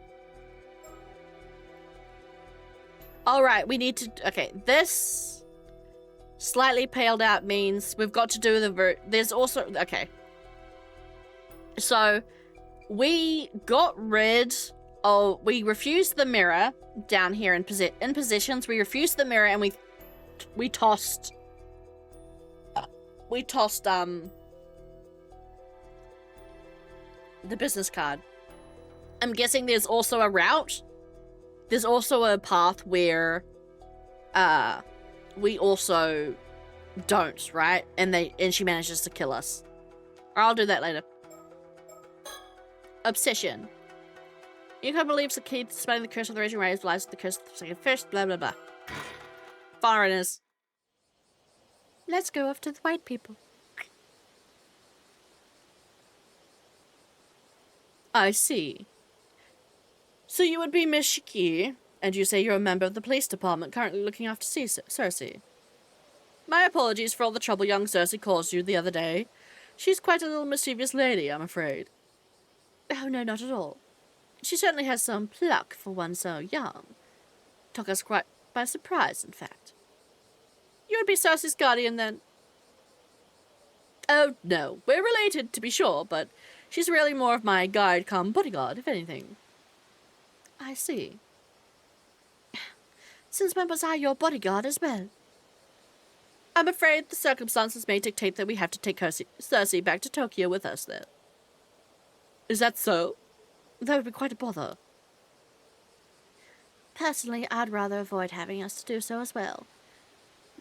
Alright, we need to... Okay, this... Slightly paled out means we've got to do the... There's also... Okay. So, we got rid of... We refused the mirror down here in positions. We refused the mirror and we tossed... We tossed, the business card. I'm guessing there's also a route. There's also a path where, we also don't, right? And she manages to kill us. Or I'll do that later. Obsession. Yuko believes the key to dispelling the curse of the raging rays lies with the curse of the second fish, blah blah blah. Foreigners. Let's go after the white people. I see. So you would be Miss Shiki, and you say you're a member of the police department currently looking after Cersei. My apologies for all the trouble young Cersei caused you the other day. She's quite a little mischievous lady, I'm afraid. Oh, no, not at all. She certainly has some pluck for one so young. Took us quite by surprise, in fact. You would be Cersei's guardian, then? Oh, no. We're related, to be sure, but she's really more of my guide come bodyguard, if anything. I see. Since when was I your bodyguard as well? I'm afraid the circumstances may dictate that we have to take Cersei back to Tokyo with us, then. Is that so? That would be quite a bother. Personally, I'd rather avoid having us to do so as well.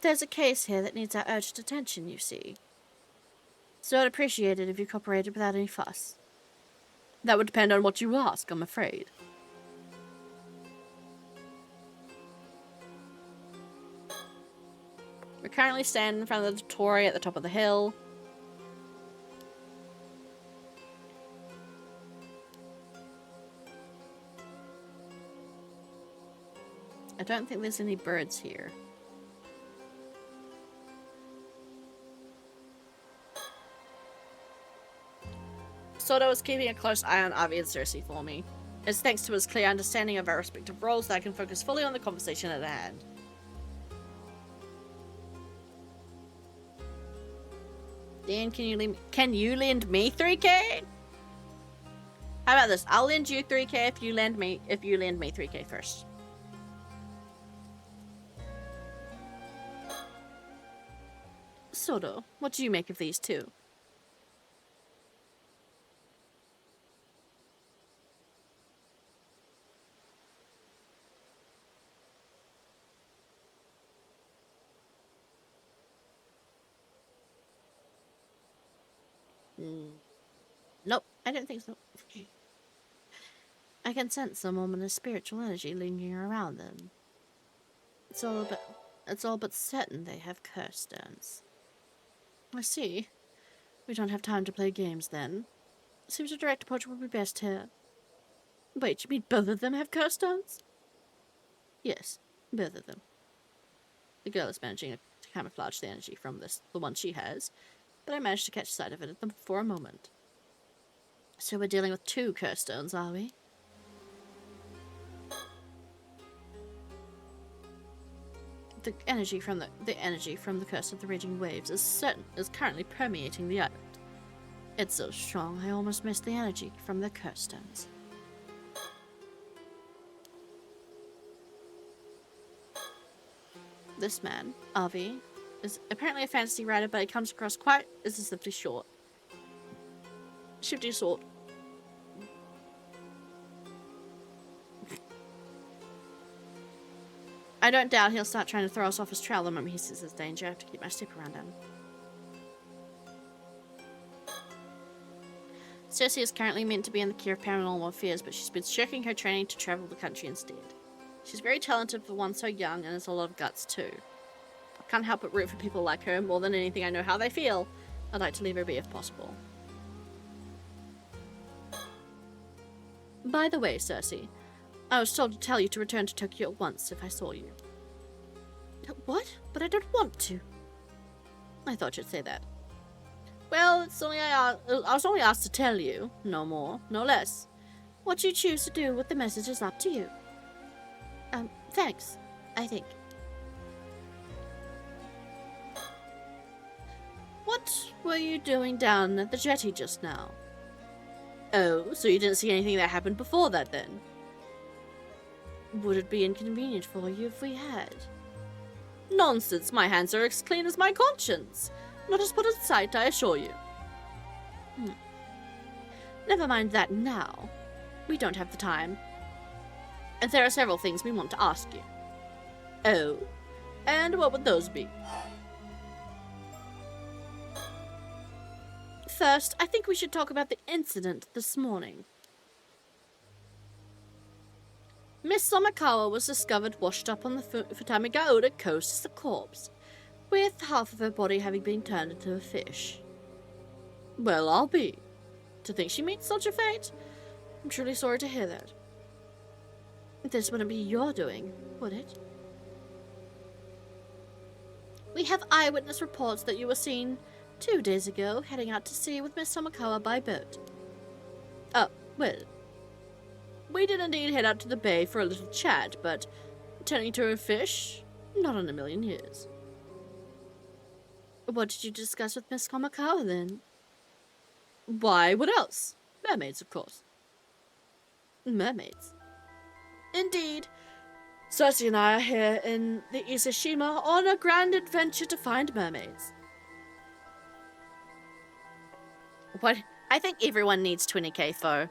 There's a case here that needs our urgent attention, you see. So I'd appreciate it if you cooperated without any fuss. That would depend on what you ask, I'm afraid. We're currently standing in front of the Torii at the top of the hill. don't think there's any birds here. Soto is keeping a close eye on Avi and Cersei for me. It's thanks to his clear understanding of our respective roles that I can focus fully on the conversation at hand. Dan, can you lend me 3k? How about this? I'll lend you 3k if you lend me 3k first. Soto, what do you make of these two? Nope, I don't think so. I can sense some ominous spiritual energy lingering around them. It's all but certain they have curse stones. I see. We don't have time to play games then. Seems a direct approach would be best here. Wait, you mean both of them have curse stones? Yes, both of them. The girl is managing to camouflage the energy from the one she has, but I managed to catch sight of it at them for a moment. So we're dealing with 2 curse stones, are we? The energy from the curse of the raging waves is currently permeating the island. It's so strong, I almost missed the energy from the curse stones. This man, Avi, is apparently a fantasy writer, but he comes across quite as a shifty sort. I don't doubt he'll start trying to throw us off his trail the moment he sees his danger. I have to keep my stick around him. Cersei is currently meant to be in the care of paranormal affairs, but she's been shirking her training to travel the country instead. She's very talented for one so young, and has a lot of guts too. I can't help but root for people like her. More than anything, I know how they feel. I'd like to leave her be if possible. By the way, Cersei, I was told to tell you to return to Tokyo at once if I saw you. What? But I don't want to. I thought you'd say that. Well, I was only asked to tell you. No more, no less. What you choose to do with the message is up to you. Thanks, I think. What were you doing down at the jetty just now? Oh, so you didn't see anything that happened before that then? Would it be inconvenient for you if we had? Nonsense, my hands are as clean as my conscience. Not a spot in sight, I assure you. Never mind that now. We don't have the time. And there are several things we want to ask you. Oh? And what would those be? First, I think we should talk about the incident this morning. Miss Somakawa was discovered washed up on the Futamigaoda coast as a corpse, with half of her body having been turned into a fish. Well, I'll be. To think she meets such a fate? I'm truly sorry to hear that. This wouldn't be your doing, would it? We have eyewitness reports that you were seen 2 days ago heading out to sea with Miss Somakawa by boat. Oh, well. We did indeed head out to the bay for a little chat, but turning to a fish? Not in a million years. What did you discuss with Miss Somakawa then? Why, what else? Mermaids, of course. Mermaids? Indeed. Cersei and I are here in the Ise-Shima on a grand adventure to find mermaids. What? I think everyone needs 20k, Fo.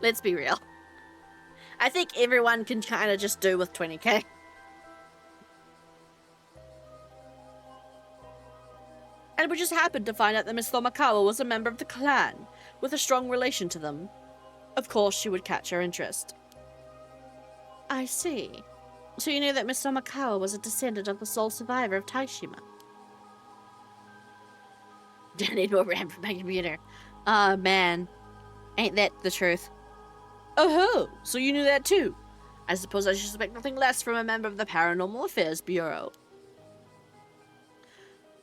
Let's be real. I think everyone can kind of just do with 20k. And we just happened to find out that Miss Somakawa was a member of the clan, with a strong relation to them. Of course, she would catch our interest. I see. So you knew that Miss Somakawa was a descendant of the sole survivor of Ise-Shima. Don't need more RAM for my computer. Ah, man. Ain't that the truth? Oh-ho! So you knew that too? I suppose I should expect nothing less from a member of the Paranormal Affairs Bureau.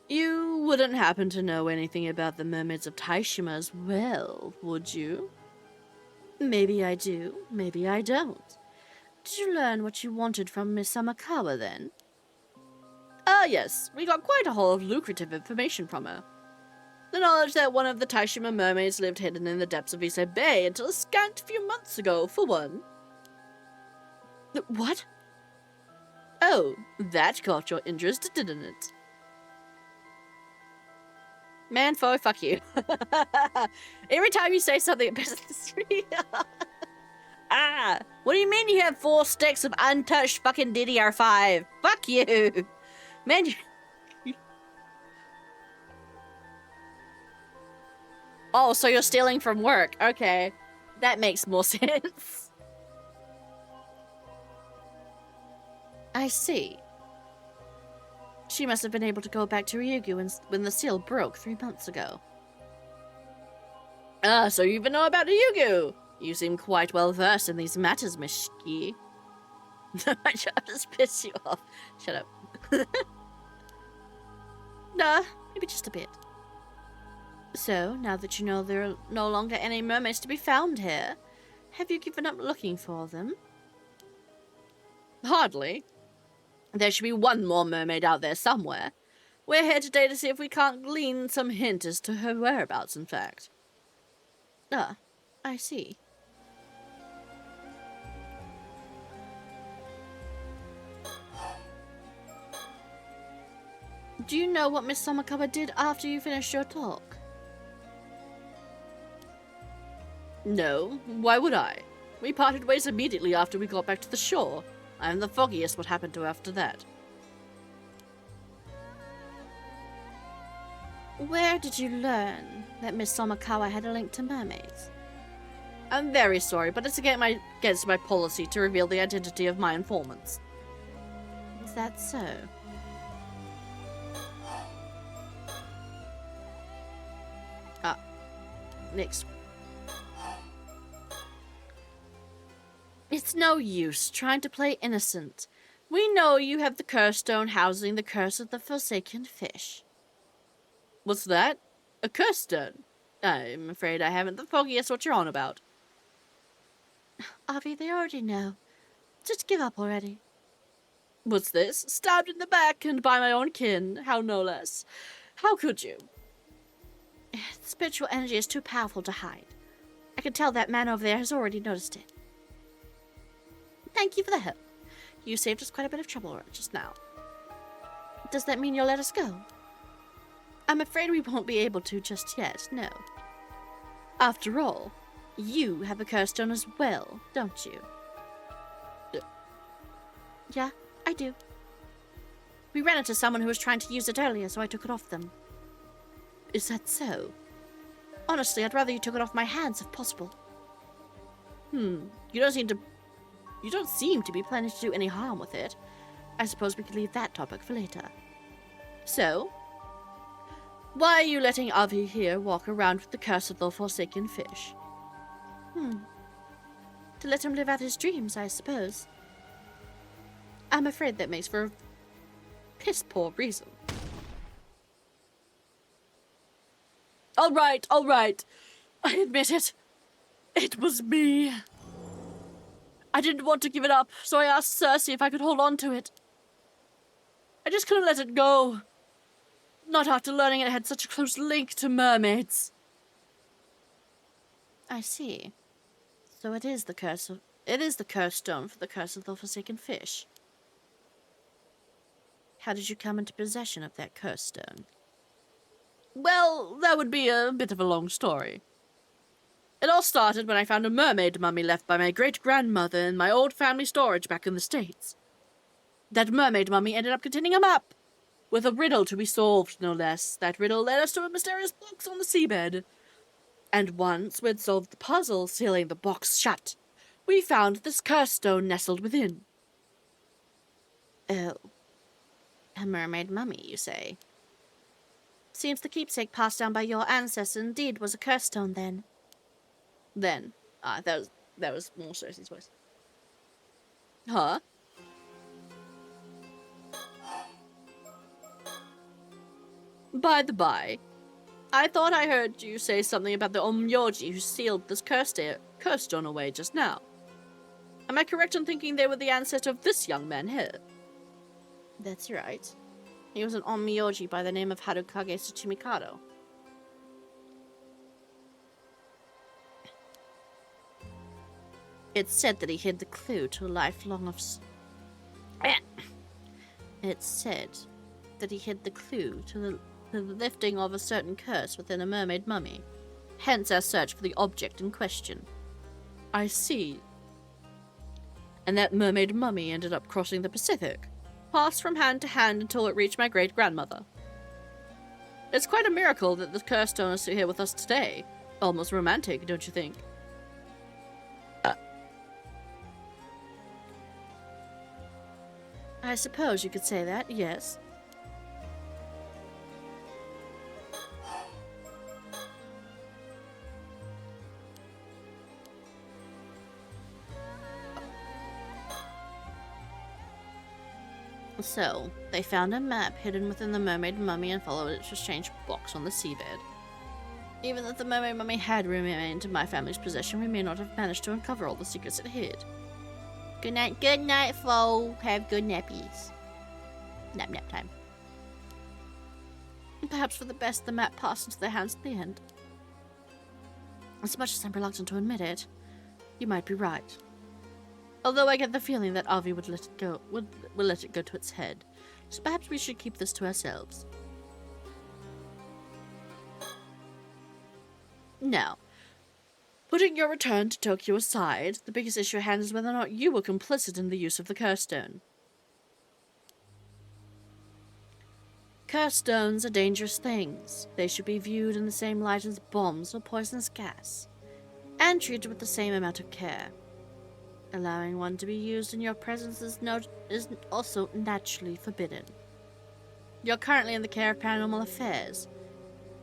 You wouldn't happen to know anything about the Mermaids of Ise-Shima as well, would you? Maybe I do, maybe I don't. Did you learn what you wanted from Miss Samakawa then? Ah, yes, we got quite a haul of lucrative information from her. The knowledge that one of the Ise-Shima mermaids lived hidden in the depths of Ise Bay until a scant few months ago, for one. What? Oh, that caught your interest, didn't it? Man, fuck you. Every time you say something, it pisses me off. Ah, what do you mean you have 4 sticks of untouched fucking DDR5? Fuck you. Man, Oh, so you're stealing from work. Okay. That makes more sense. I see. She must have been able to go back to Ryugu when the seal broke 3 months ago. Ah, so you even know about Ryugu. You seem quite well versed in these matters, Miss Shiki. My job just piss you off. Shut up. Nah, maybe just a bit. So, now that you know there are no longer any mermaids to be found here, have you given up looking for them? Hardly. There should be one more mermaid out there somewhere. We're here today to see if we can't glean some hint as to her whereabouts, in fact. Ah, I see. Do you know what Miss Samakawa did after you finished your talk? No, why would I? We parted ways immediately after we got back to the shore. I'm the foggiest what happened to her after that. Where did you learn that Miss Samakawa had a link to mermaids? I'm very sorry, but it's against my policy to reveal the identity of my informants. Is that so? Next. It's no use trying to play innocent. We know you have the curse stone housing the curse of the forsaken fish. What's that? A curse stone? I'm afraid I haven't the foggiest what you're on about. Avi, they already know. Just give up already. What's this? Stabbed in the back and by my own kin, how no less. How could you? The spiritual energy is too powerful to hide. I can tell that man over there has already noticed it. Thank you for the help. You saved us quite a bit of trouble just now. Does that mean you'll let us go? I'm afraid we won't be able to just yet, no. After all, you have a curse stone as well, don't you? Yeah, I do. We ran into someone who was trying to use it earlier, so I took it off them. Is that so? Honestly, I'd rather you took it off my hands if possible. You don't seem to be planning to do any harm with it. I suppose we could leave that topic for later. So, why are you letting Avi here walk around with the curse of the forsaken fish? To let him live out his dreams, I suppose. I'm afraid that makes for a piss-poor reason. All right. I admit it. It was me. I didn't want to give it up, so I asked Circe if I could hold on to it. I just couldn't let it go. Not after learning it had such a close link to mermaids. I see. So it is the curse stone for the curse of the forsaken fish. How did you come into possession of that curse stone? Well, that would be a bit of a long story. It all started when I found a mermaid mummy left by my great-grandmother in my old family storage back in the States. That mermaid mummy ended up containing a map, with a riddle to be solved, no less. That riddle led us to a mysterious box on the seabed. And once we'd solved the puzzle, sealing the box shut, we found this curse stone nestled within. Oh. A mermaid mummy, you say? Seems the keepsake passed down by your ancestor indeed was a curse stone then. That was more Cersei's voice. Huh? By the by, I thought I heard you say something about the Onmyoji who sealed this curse stone away just now. Am I correct in thinking they were the ancestor of this young man here? That's right. He was an Onmyoji by the name of Harukage Tsuchimikado. It's said that he hid the clue to a lifelong of... It's said that he hid the clue to the lifting of a certain curse within a mermaid mummy. Hence our search for the object in question. I see. And that mermaid mummy ended up crossing the Pacific, passed from hand to hand until it reached my great-grandmother. It's quite a miracle that the curse stone is still here with us today. Almost romantic, don't you think? I suppose you could say that, yes. So, they found a map hidden within the mermaid mummy and followed its exchange box on the seabed. Even if the mermaid mummy had remained in my family's possession, we may not have managed to uncover all the secrets it hid. Good night, foe. Have good nappies. Nap time. Perhaps for the best the map passed into their hands at the end. As much as I'm reluctant to admit it, you might be right. Although I get the feeling that Avi would let it go, will let it go to its head. So perhaps we should keep this to ourselves. Now, putting your return to Tokyo aside, the biggest issue at hand is whether or not you were complicit in the use of the curse stone. Curse stones are dangerous things. They should be viewed in the same light as bombs or poisonous gas, and treated with the same amount of care. Allowing one to be used in your presence is also naturally forbidden. You're currently in the care of Paranormal Affairs.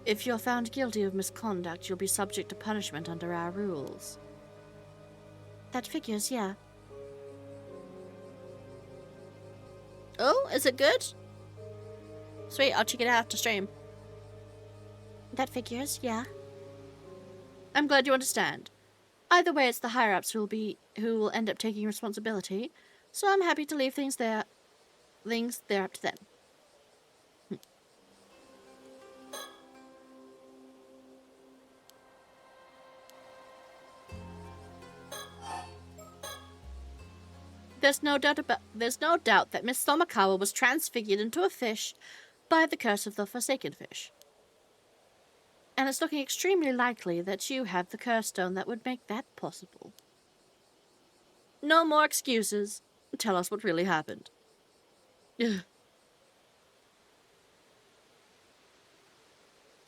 If you're found guilty of misconduct, you'll be subject to punishment under our rules. That figures, yeah. Oh, is it good? Sweet, I'll check it out after stream. That figures, yeah. I'm glad you understand. Either way, it's the higher-ups who will end up taking responsibility, so I'm happy to leave things there up to them. There's no doubt that Miss Somakawa was transfigured into a fish by the curse of the Forsaken Fish. And it's looking extremely likely that you have the curse stone that would make that possible. No more excuses. Tell us what really happened.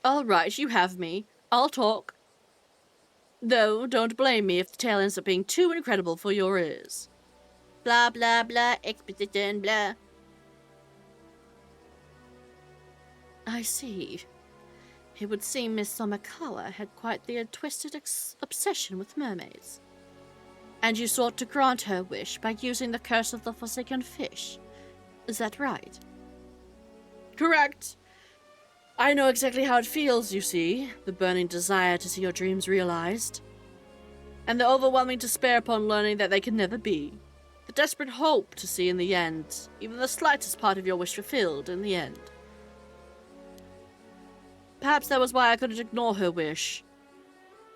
All right, you have me. I'll talk. Though, don't blame me if the tale ends up being too incredible for your ears. Blah, blah, blah, exposition, blah. I see. It would seem Miss Somakawa had quite the twisted obsession with mermaids. And you sought to grant her wish by using the curse of the Forsaken Fish. Is that right? Correct. I know exactly how it feels, you see. The burning desire to see your dreams realized. And the overwhelming despair upon learning that they can never be. The desperate hope to see in the end, even the slightest part of your wish fulfilled in the end. Perhaps that was why I couldn't ignore her wish.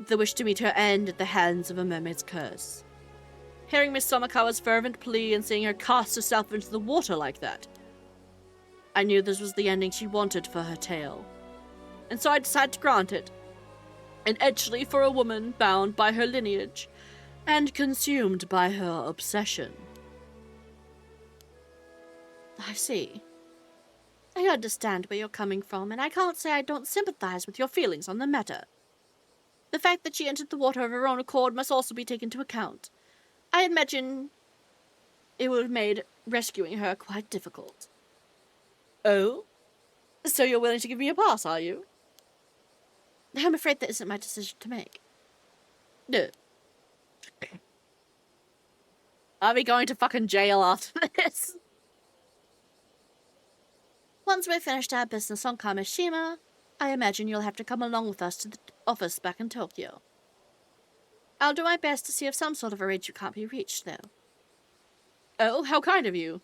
The wish to meet her end at the hands of a mermaid's curse. Hearing Miss Somakawa's fervent plea and seeing her cast herself into the water like that, I knew this was the ending she wanted for her tale. And so I decided to grant it. And edgely for a woman bound by her lineage and consumed by her obsession. I see. I understand where you're coming from, and I can't say I don't sympathize with your feelings on the matter. The fact that she entered the water of her own accord must also be taken into account. I imagine it would have made rescuing her quite difficult. Oh? So you're willing to give me a pass, are you? I'm afraid that isn't my decision to make. No. Are we going to fucking jail after this? Once we've finished our business on Kamishima, I imagine you'll have to come along with us to the office back in Tokyo. I'll do my best to see if some sort of arrangement can't be reached, though. Oh, how kind of you.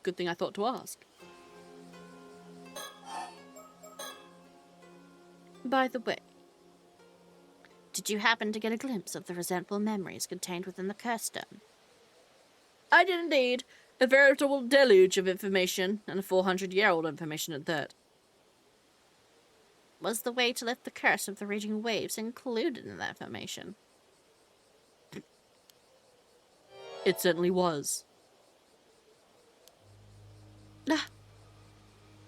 Good thing I thought to ask. By the way, did you happen to get a glimpse of the resentful memories contained within the curse stone? I did indeed. A veritable deluge of information, and a 400-year-old information at that. Was the way to lift the curse of the raging waves included in that information? It certainly was. Ah,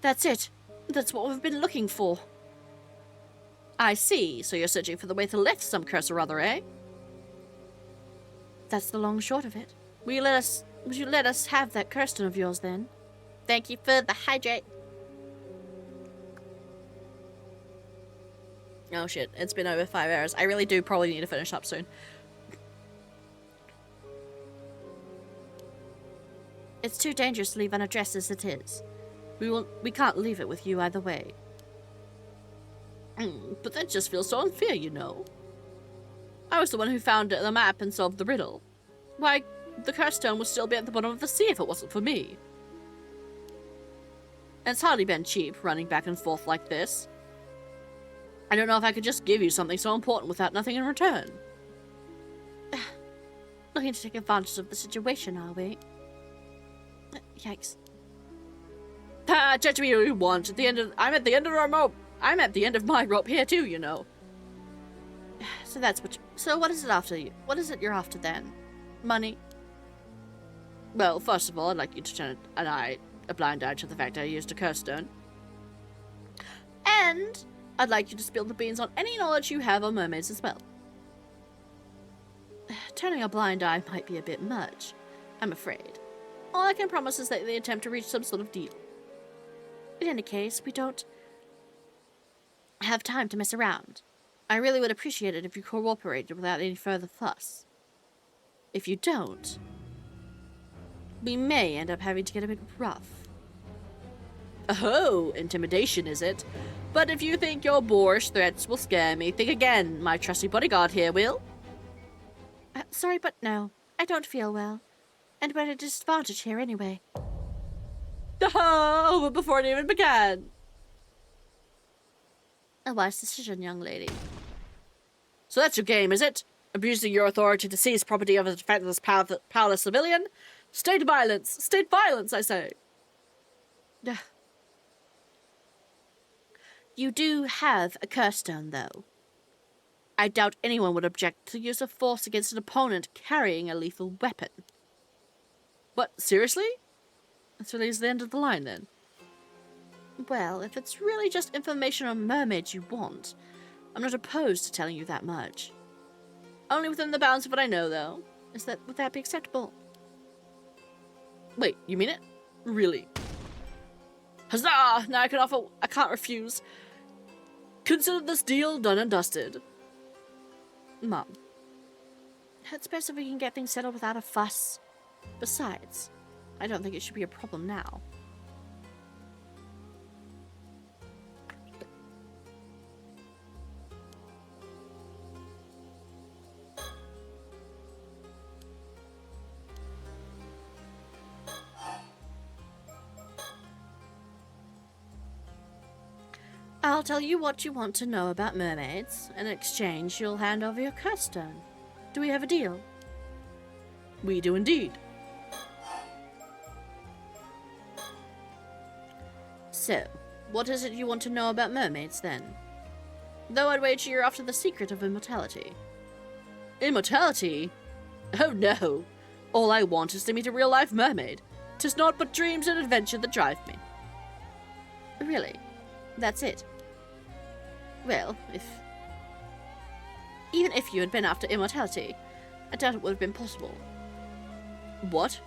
that's it. That's what we've been looking for. I see. So you're searching for the way to lift some curse or other, eh? That's the long and short of it. Would you let us have that curse stone of yours, then? Thank you for the hydrate. Oh shit, it's been over 5 hours. I really do probably need to finish up soon. It's too dangerous to leave unaddressed as it is. We can't leave it with you either way. But that just feels so unfair, you know. I was the one who found the map and solved the riddle. Why, the curse stone would still be at the bottom of the sea if it wasn't for me. And it's hardly been cheap, running back and forth like this. I don't know if I could just give you something so important without nothing in return. Looking to take advantage of the situation, are we? Yikes. Judge me who you want. I'm at the end of our rope. I'm at the end of my rope here too, you know. So what is it after you? What is it you're after then? Money? Well, first of all, I'd like you to turn a blind eye to the fact I used a curse stone. And I'd like you to spill the beans on any knowledge you have on mermaids as well. Turning a blind eye might be a bit much, I'm afraid. All I can promise is that they attempt to reach some sort of deal. In any case, we don't have time to mess around. I really would appreciate it if you cooperated without any further fuss. If you don't, we may end up having to get a bit rough. Oh, intimidation, is it? But if you think your boorish threats will scare me, think again. My trusty bodyguard here will. Sorry, but no. I don't feel well. And we're at a disadvantage here anyway. Oh, before it even began. A wise decision, young lady. So that's your game, is it? Abusing your authority to seize property of a defenseless, powerless civilian? State violence! State violence, I say! You do have a curse stone, though. I doubt anyone would object to use of force against an opponent carrying a lethal weapon. What, seriously? That's really the end of the line, then. Well, if it's really just information on mermaids you want, I'm not opposed to telling you that much. Only within the bounds of what I know, though. Would that be acceptable? Wait, you mean it? Really? Huzzah! Now I can't refuse. Consider this deal done and dusted. Mom, it's best if we can get things settled without a fuss. Besides, I don't think it should be a problem now. I'll tell you what you want to know about mermaids. In exchange, you'll hand over your curse stone. Do we have a deal? We do indeed. So, what is it you want to know about mermaids, then? Though I'd wager you're after the secret of immortality. Immortality? Oh no! All I want is to meet a real-life mermaid. 'Tis naught but dreams and adventure that drive me. Really? That's it? Well, even if you had been after immortality, I doubt it would have been possible. What?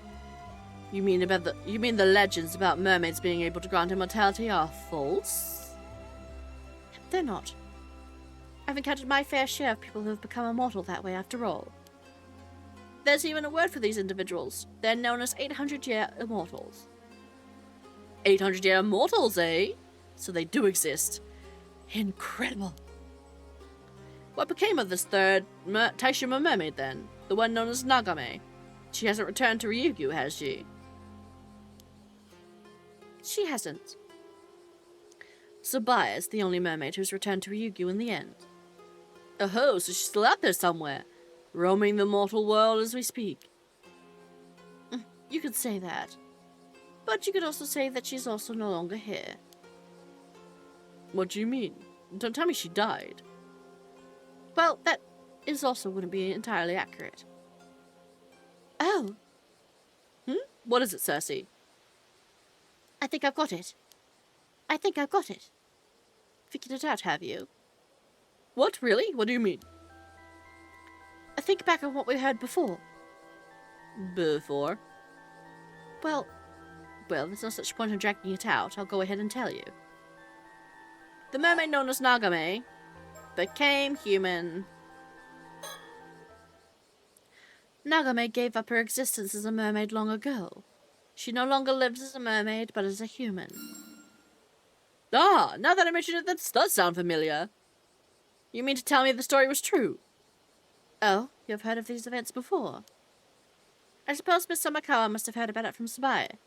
You mean the legends about mermaids being able to grant immortality are false? They're not. I've encountered my fair share of people who have become immortal that way after all. There's even a word for these individuals. They're known as 800-year immortals. 800-year immortals, eh? So they do exist. Incredible. What became of this third Ise-Shima mermaid, then? The one known as Nagame? She hasn't returned to Ryukyu, has she? She hasn't. Sabaya is the only mermaid who's returned to Ryukyu in the end. Oh, so she's still out there somewhere, roaming the mortal world as we speak. You could say that. But you could also say that she's also no longer here. What do you mean? Don't tell me she died. Well, that is also wouldn't be entirely accurate. Oh. What is it, Cersei? I think I've got it. I think I've got it. Figured it out, have you? What, really? What do you mean? Think back on what we heard before. Before? Well, there's no such point in dragging it out. I'll go ahead and tell you. The mermaid known as Nagame became human. Nagame gave up her existence as a mermaid long ago. She no longer lives as a mermaid, but as a human. Ah, now that I mention it, that does sound familiar. You mean to tell me the story was true? Oh, you've heard of these events before? I suppose Miss Somakawa must have heard about it from Sabaya.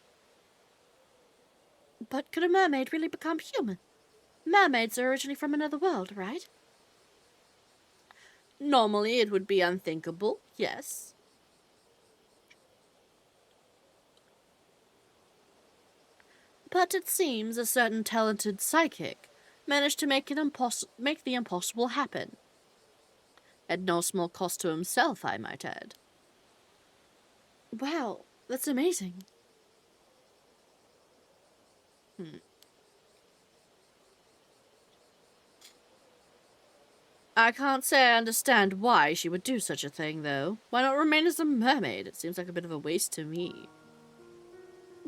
But could a mermaid really become human? Mermaids are originally from another world, right? Normally it would be unthinkable, yes. But it seems a certain talented psychic managed to make the impossible happen. At no small cost to himself, I might add. Wow, that's amazing. I can't say I understand why she would do such a thing, though. Why not remain as a mermaid? It seems like a bit of a waste to me.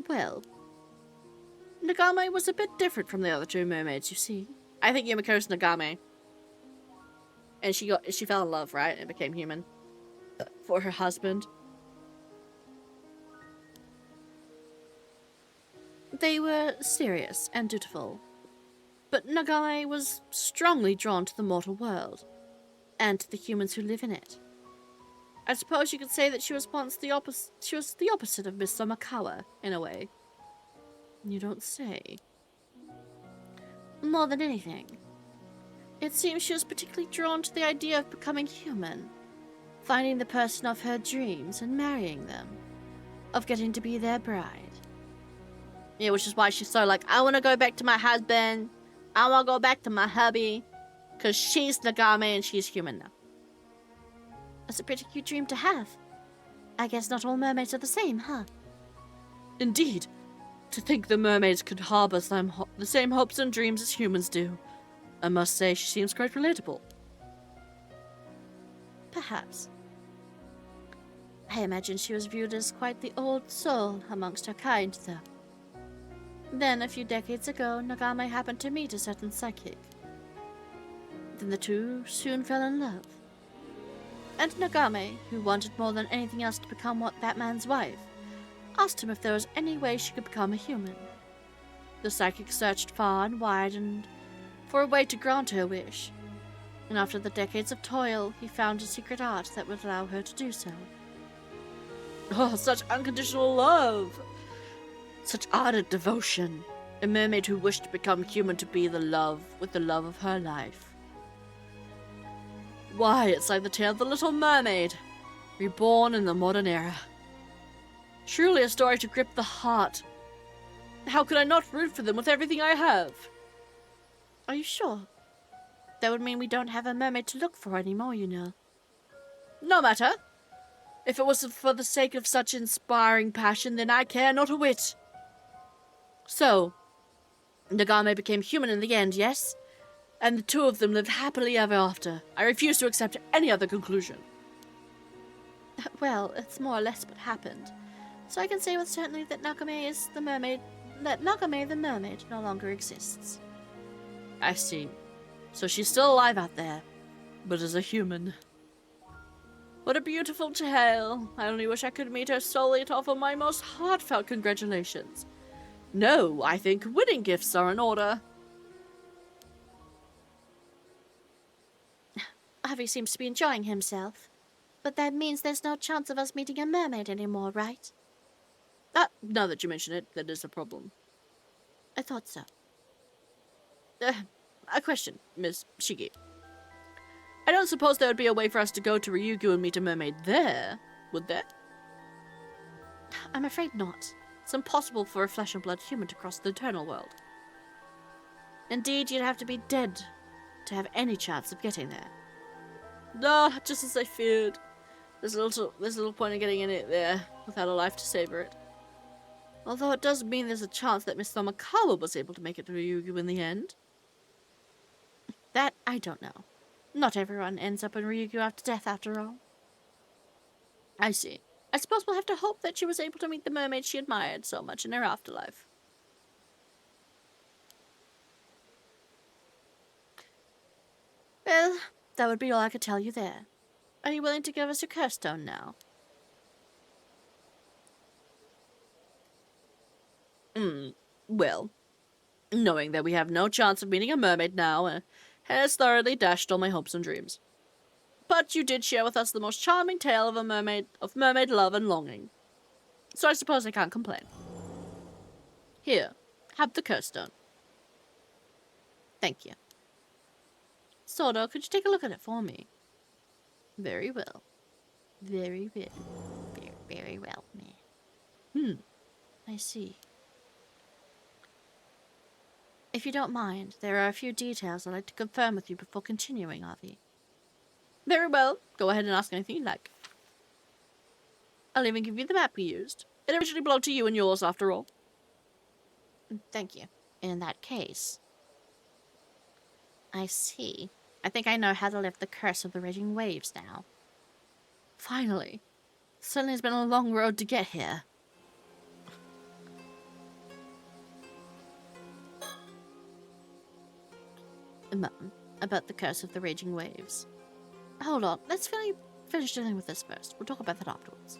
Well, Nagame was a bit different from the other two mermaids, you see. I think Yumiko's Nagame. And she fell in love, right? And became human. For her husband. They were serious and dutiful. But Nagame was strongly drawn to the mortal world, and to the humans who live in it. I suppose you could say that she was the opposite of Miss Somakawa, in a way. You don't say. More than anything, it seems she was particularly drawn to the idea of becoming human, finding the person of her dreams and marrying them, of getting to be their bride. Yeah, which is why she's so like, I want to go back to my husband. I want to go back to my hubby. Because she's Nagame and she's human now. That's a pretty cute dream to have. I guess not all mermaids are the same, huh? Indeed. To think the mermaids could harbor the same hopes and dreams as humans do. I must say, she seems quite relatable. Perhaps. I imagine she was viewed as quite the old soul amongst her kind, though. Then, a few decades ago, Nagame happened to meet a certain psychic. Then the two soon fell in love. And Nagame, who wanted more than anything else to become that man's wife, asked him if there was any way she could become a human. The psychic searched far and wide for a way to grant her wish. And after the decades of toil, he found a secret art that would allow her to do so. Oh, such unconditional love! Such ardent devotion. A mermaid who wished to become human to be with the love of her life. Why, it's like the tale of the Little Mermaid, reborn in the modern era. Truly a story to grip the heart. How could I not root for them with everything I have? Are you sure? That would mean we don't have a mermaid to look for anymore, you know. No matter. If it wasn't for the sake of such inspiring passion, then I care not a whit. So, Nagame became human in the end, yes? And the two of them lived happily ever after. I refuse to accept any other conclusion. Well, it's more or less what happened. So I can say with certainty that Nagame the mermaid no longer exists. I see. So she's still alive out there, but as a human. What a beautiful tale. I only wish I could meet her solely to offer my most heartfelt congratulations. No, I think wedding gifts are in order. Harvey seems to be enjoying himself. But that means there's no chance of us meeting a mermaid anymore, right? Now that you mention it, that is a problem. I thought so. A question, Miss Shigi. I don't suppose there would be a way for us to go to Ryugu and meet a mermaid there, would there? I'm afraid not. It's impossible for a flesh and blood human to cross the eternal world. Indeed, you'd have to be dead to have any chance of getting there. Ah, just as I feared. There's little point in getting in it there without a life to savor it. Although it does mean there's a chance that Miss Tomakawa was able to make it to Ryugu in the end. That I don't know. Not everyone ends up in Ryugu after death, after all. I see. I suppose we'll have to hope that she was able to meet the mermaid she admired so much in her afterlife. Well, that would be all I could tell you there. Are you willing to give us your curse stone now? Well, knowing that we have no chance of meeting a mermaid now has thoroughly dashed all my hopes and dreams. But you did share with us the most charming tale of mermaid love and longing. So I suppose I can't complain. Here, have the curse stone. Thank you. Sordo, could you take a look at it for me? Very well. Very well. Very well, man. I see. If you don't mind, there are a few details I'd like to confirm with you before continuing, Avi. Very well. Go ahead and ask anything you like. I'll even give you the map we used. It originally belonged to you and yours, after all. Thank you. In that case... I see. I think I know how to lift the curse of the raging waves now. Finally. Certainly has been a long road to get here. About the curse of the raging waves. Hold on, let's finish dealing with this first. We'll talk about that afterwards.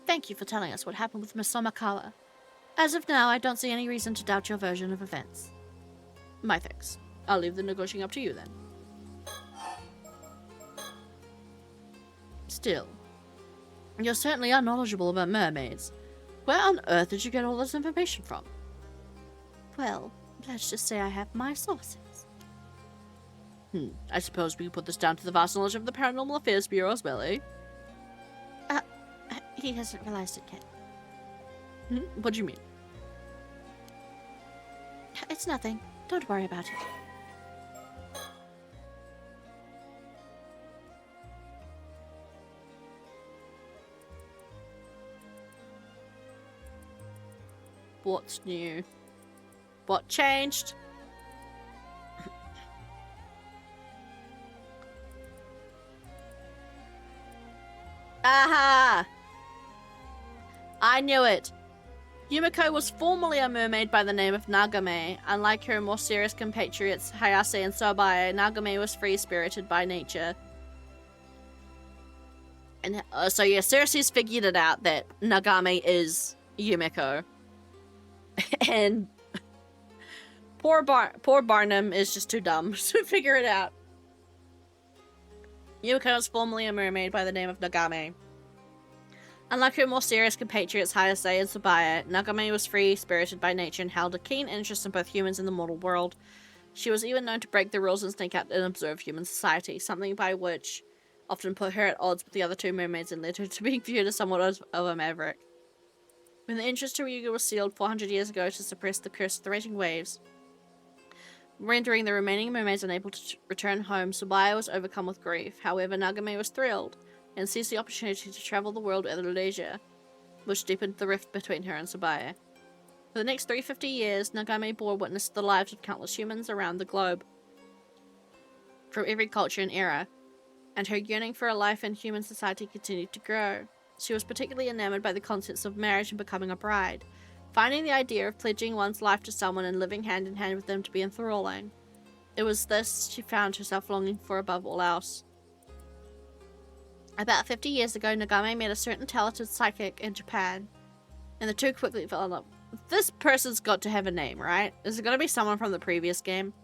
Thank you for telling us what happened with Miss Tomakawa. As of now, I don't see any reason to doubt your version of events. My thanks. I'll leave the negotiating up to you then. Still, you're certainly unknowledgeable about mermaids. Where on earth did you get all this information from? Well, let's just say I have my sources. I suppose we could put this down to the vast knowledge of the Paranormal Affairs Bureau as well, eh? He hasn't realized it yet. What do you mean? It's nothing. Don't worry about it. What's new? What changed? Aha! I knew it. Yumiko was formerly a mermaid by the name of Nagame. Unlike her more serious compatriots Hayase and Sobae, Nagame was free-spirited by nature. And so yeah, Cersei's figured it out that Nagame is Yumiko. And poor Barnum is just too dumb to figure it out. Yumiko was formerly a mermaid by the name of Nagame. Unlike her more serious compatriots Hayase and Sobae, Nagame was free-spirited by nature and held a keen interest in both humans and the mortal world. She was even known to break the rules and sneak out and observe human society, something by which often put her at odds with the other two mermaids and led her to being viewed as somewhat of a maverick. When the entrance to Ryugu was sealed 400 years ago to suppress the curse of the raging waves, rendering the remaining mermaids unable to return home, Sobae was overcome with grief. However, Nagame was thrilled and seized the opportunity to travel the world at her leisure, which deepened the rift between her and Sobae. For the next 350 years, Nagame bore witness to the lives of countless humans around the globe, from every culture and era, and her yearning for a life in human society continued to grow. She was particularly enamored by the concepts of marriage and becoming a bride, finding the idea of pledging one's life to someone and living hand in hand with them to be enthralling. It was this she found herself longing for above all else. About 50 years ago, Nagame met a certain talented psychic in Japan, and the two quickly fell in love. This person's got to have a name, right? Is it going to be someone from the previous game?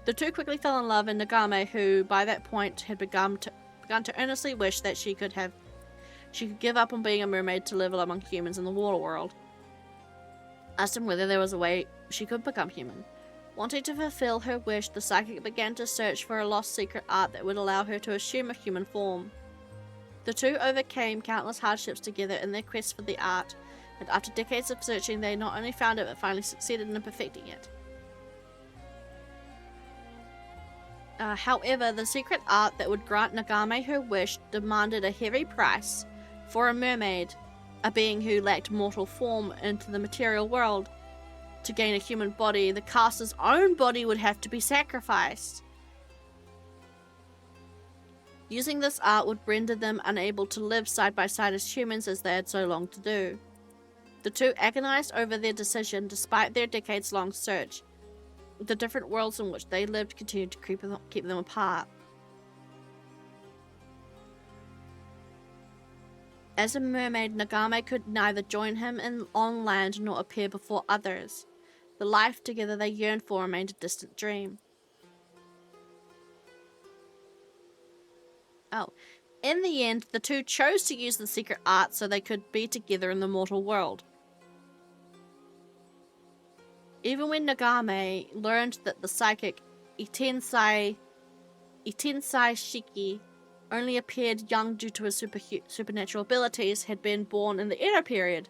The two quickly fell in love, and Nagame, who by that point had begun to earnestly wish that she could give up on being a mermaid to live among humans in the water world, asked him whether there was a way she could become human. Wanting to fulfill her wish, the psychic began to search for a lost secret art that would allow her to assume a human form. The two overcame countless hardships together in their quest for the art, and after decades of searching, they not only found it, but finally succeeded in perfecting it. However, the secret art that would grant Nagame her wish demanded a heavy price. For a mermaid, a being who lacked mortal form into the material world, to gain a human body, the caster's own body would have to be sacrificed. Using this art would render them unable to live side by side as humans as they had so longed to do. The two agonized over their decision despite their decades-long search. The different worlds in which they lived continued to keep them apart. As a mermaid, Nagame could neither join him on land nor appear before others. The life together they yearned for remained a distant dream. In the end, the two chose to use the secret art so they could be together in the mortal world. Even when Nagame learned that the psychic Ise-Shima only appeared young due to his supernatural abilities, had been born in the Edo period,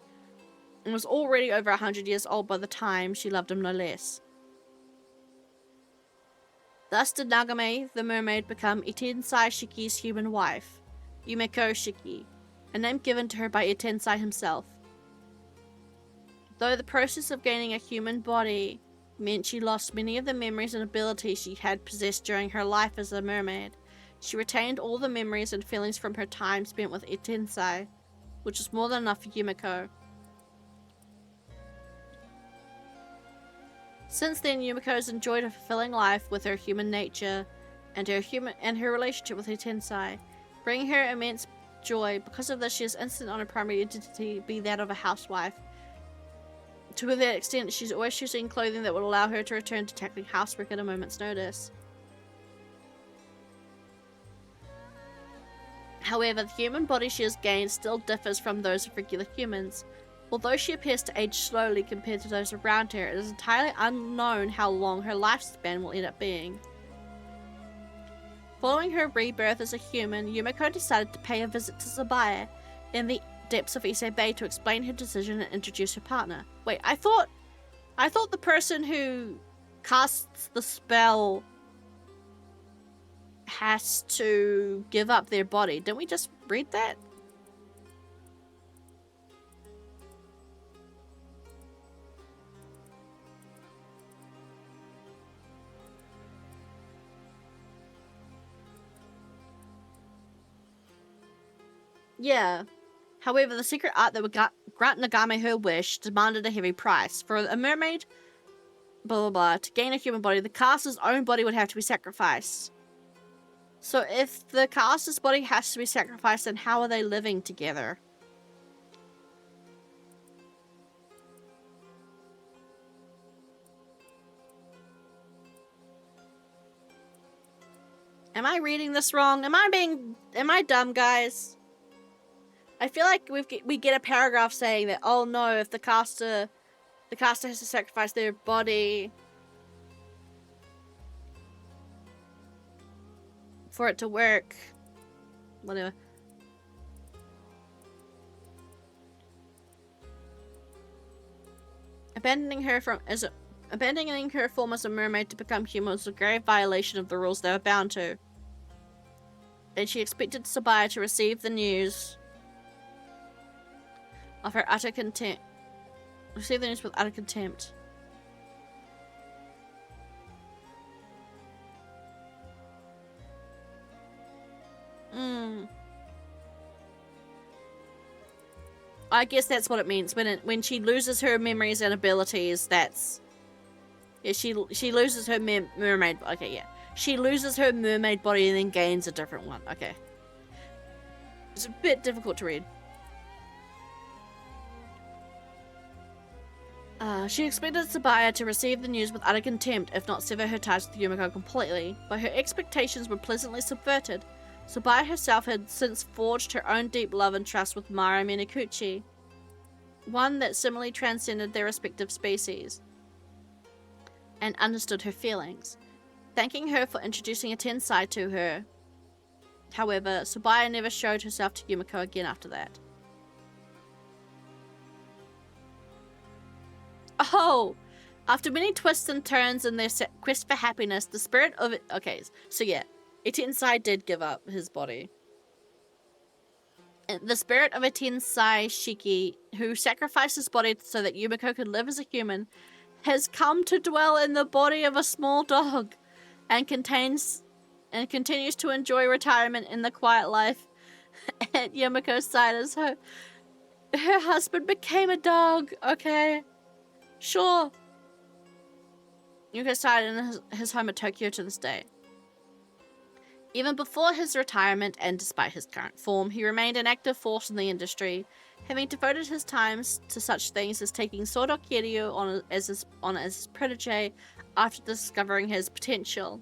and was already over 100 years old by the time she loved him no less. Thus did Nagame, the mermaid, become Ise-Shima's human wife, Yumeko Shiki, a name given to her by Ise himself. Though the process of gaining a human body meant she lost many of the memories and abilities she had possessed during her life as a mermaid, she retained all the memories and feelings from her time spent with Ise, which was more than enough for Yumeko. Since then, Yumeko has enjoyed a fulfilling life with her human nature and her relationship with Ise, bringing her immense joy. Because of this, she is insistent on her primary identity be that of a housewife. To that extent, she's always choosing clothing that would allow her to return to tackling housework at a moment's notice. However, the human body she has gained still differs from those of regular humans. Although she appears to age slowly compared to those around her, it is entirely unknown how long her lifespan will end up being. Following her rebirth as a human, Yumeko decided to pay a visit to Sabaya in the depths of Ise Bay to explain her decision and introduce her partner. Wait, I thought the person who casts the spell has to give up their body. Didn't we just read that? Yeah. However, the secret art that would grant Nagame her wish demanded a heavy price. For a mermaid, blah blah blah, to gain a human body, the caster's own body would have to be sacrificed. So if the caster's body has to be sacrificed, then how are they living together? Am I reading this wrong? Am I dumb, guys? I feel like we get a paragraph saying that, oh no, if the caster has to sacrifice their body for it to work. Whatever. Abandoning her form as a mermaid to become human was a grave violation of the rules they were bound to. And she expected Sabaya to receive the news of her utter contempt. Receive the news with utter contempt. I guess that's what it means. When she loses her memories and abilities, that's... Yeah, she loses her mermaid... Okay, yeah. She loses her mermaid body and then gains a different one. Okay. It's a bit difficult to read. She expected Sabaya to receive the news with utter contempt, if not sever her ties with Yumiko completely, but her expectations were pleasantly subverted. Sabaya herself had since forged her own deep love and trust with Mara Minakuchi, one that similarly transcended their respective species, and understood her feelings. Thanking her for introducing a Tensai to her, however, Sabaya never showed herself to Yumiko again after that. Oh! After many twists and turns in their quest for happiness, the spirit of it... Okay, so yeah. Tensai did give up his body. The spirit of a Tensai Shiki, who sacrificed his body so that Yumiko could live as a human, has come to dwell in the body of a small dog, and continues to enjoy retirement in the quiet life at Yumiko's side as her husband became a dog. Okay. Sure. Yuko started in his home at Tokyo to this day. Even before his retirement, and despite his current form, he remained an active force in the industry, having devoted his times to such things as taking Sodo Kiryu on as his protege after discovering his potential,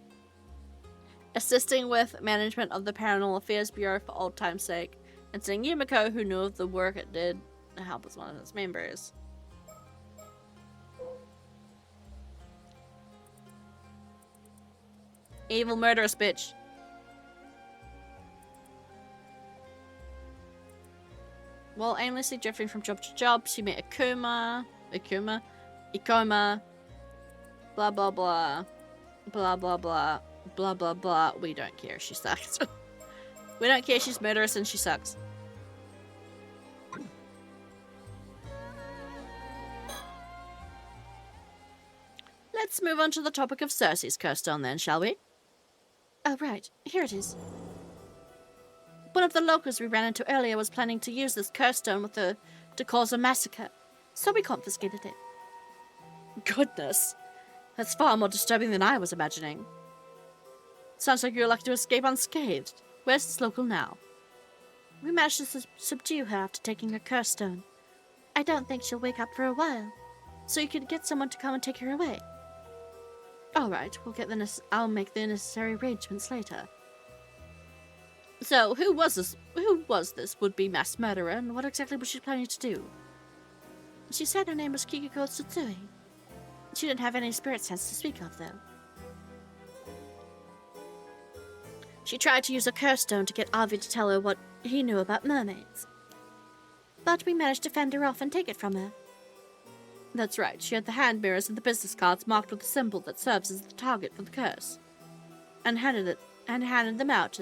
assisting with management of the Paranormal Affairs Bureau for old time's sake, and seeing Yumiko, who knew of the work it did, to help as one of its members. Evil murderous bitch. While aimlessly drifting from job to job, she met Ikoma, blah blah blah, blah blah blah, blah blah blah. We don't care, she sucks. We don't care, she's murderous and she sucks. Let's move on to the topic of Cersei's curse stone then, shall we? Oh right, here it is. One of the locals we ran into earlier was planning to use this curse stone to cause a massacre, so we confiscated it. Goodness, that's far more disturbing than I was imagining. Sounds like you're lucky to escape unscathed. Where's this local now? We managed to subdue her after taking her curse stone. I don't think she'll wake up for a while, so you could get someone to come and take her away. Alright, I'll make the necessary arrangements later. So, who was this would-be mass murderer, and what exactly was she planning to do? She said her name was Kikuko Tsutsui. She didn't have any spirit sense to speak of, though. She tried to use a curse stone to get Avi to tell her what he knew about mermaids. But we managed to fend her off and take it from her. That's right, she had the hand mirrors and the business cards marked with the symbol that serves as the target for the curse, and handed them out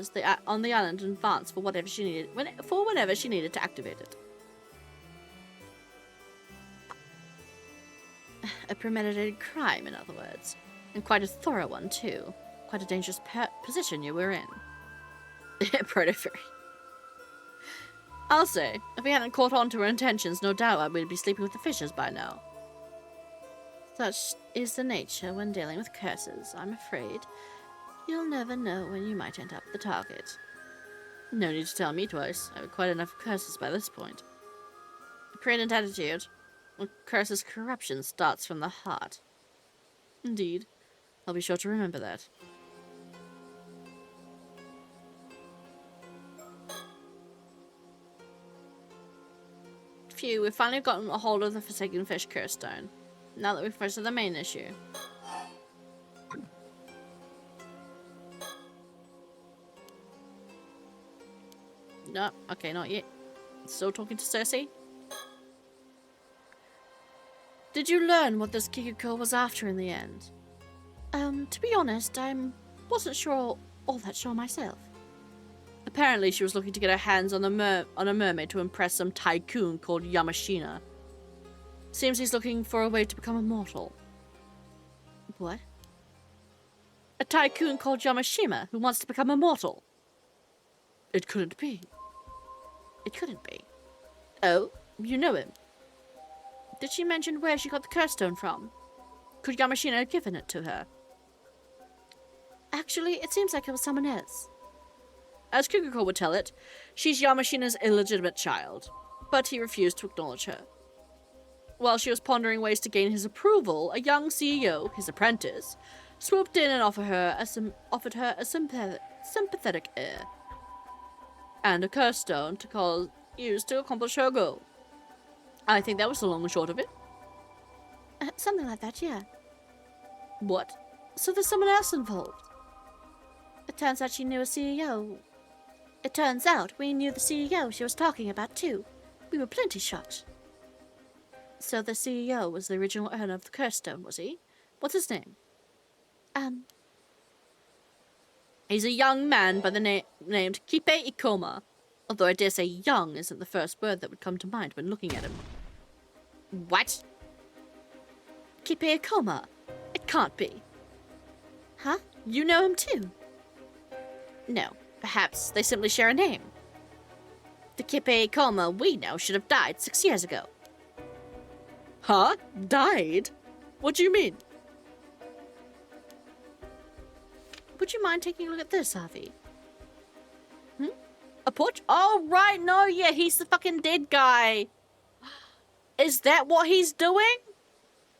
on the island in advance for whatever she needed, whenever she needed to activate it. A premeditated crime, in other words, and quite a thorough one too. Quite a dangerous position you were in. Prefecture. I'll say, if we hadn't caught on to her intentions, no doubt I would be sleeping with the fishes by now. Such is the nature when dealing with curses, I'm afraid. You'll never know when you might end up the target. No need to tell me twice. I have quite enough curses by this point. Prudent attitude. A curse's corruption starts from the heart. Indeed. I'll be sure to remember that. Phew, we've finally gotten a hold of the Forsaken Fish curse stone. Now that we've first to the main issue. No, okay, not yet. Still talking to Cersei? Did you learn what this Kikuko was after in the end? To be honest, I wasn't all that sure myself. Apparently she was looking to get her hands on a mermaid to impress some tycoon called Yamashina. Seems he's looking for a way to become immortal. What? A tycoon called Yamashima who wants to become immortal. It couldn't be. It couldn't be. Oh? You know him. Did she mention where she got the curse stone from? Could Yamashina have given it to her? Actually, it seems like it was someone else. As Kikuko would tell it, she's Yamashina's illegitimate child, but he refused to acknowledge her. While she was pondering ways to gain his approval, a young CEO, his apprentice, swooped in and offered her a sympathetic heir and a curse stone used to accomplish her goal. I think that was the long and short of it. Something like that, yeah. What? So there's someone else involved. It turns out she knew a CEO. It turns out we knew the CEO she was talking about, too. We were plenty shocked. So the CEO was the original owner of the curse stone, was he? What's his name? He's a young man by the named Kipe Ikoma. Although I dare say young isn't the first word that would come to mind when looking at him. What? Kipe Ikoma? It can't be. Huh? You know him too? No. Perhaps they simply share a name. The Kipe Ikoma we know should have died 6 years ago. Huh? Died? What do you mean? Would you mind taking a look at this, Harvey? A portrait? Oh, right, no, yeah, he's the fucking dead guy. Is that what he's doing?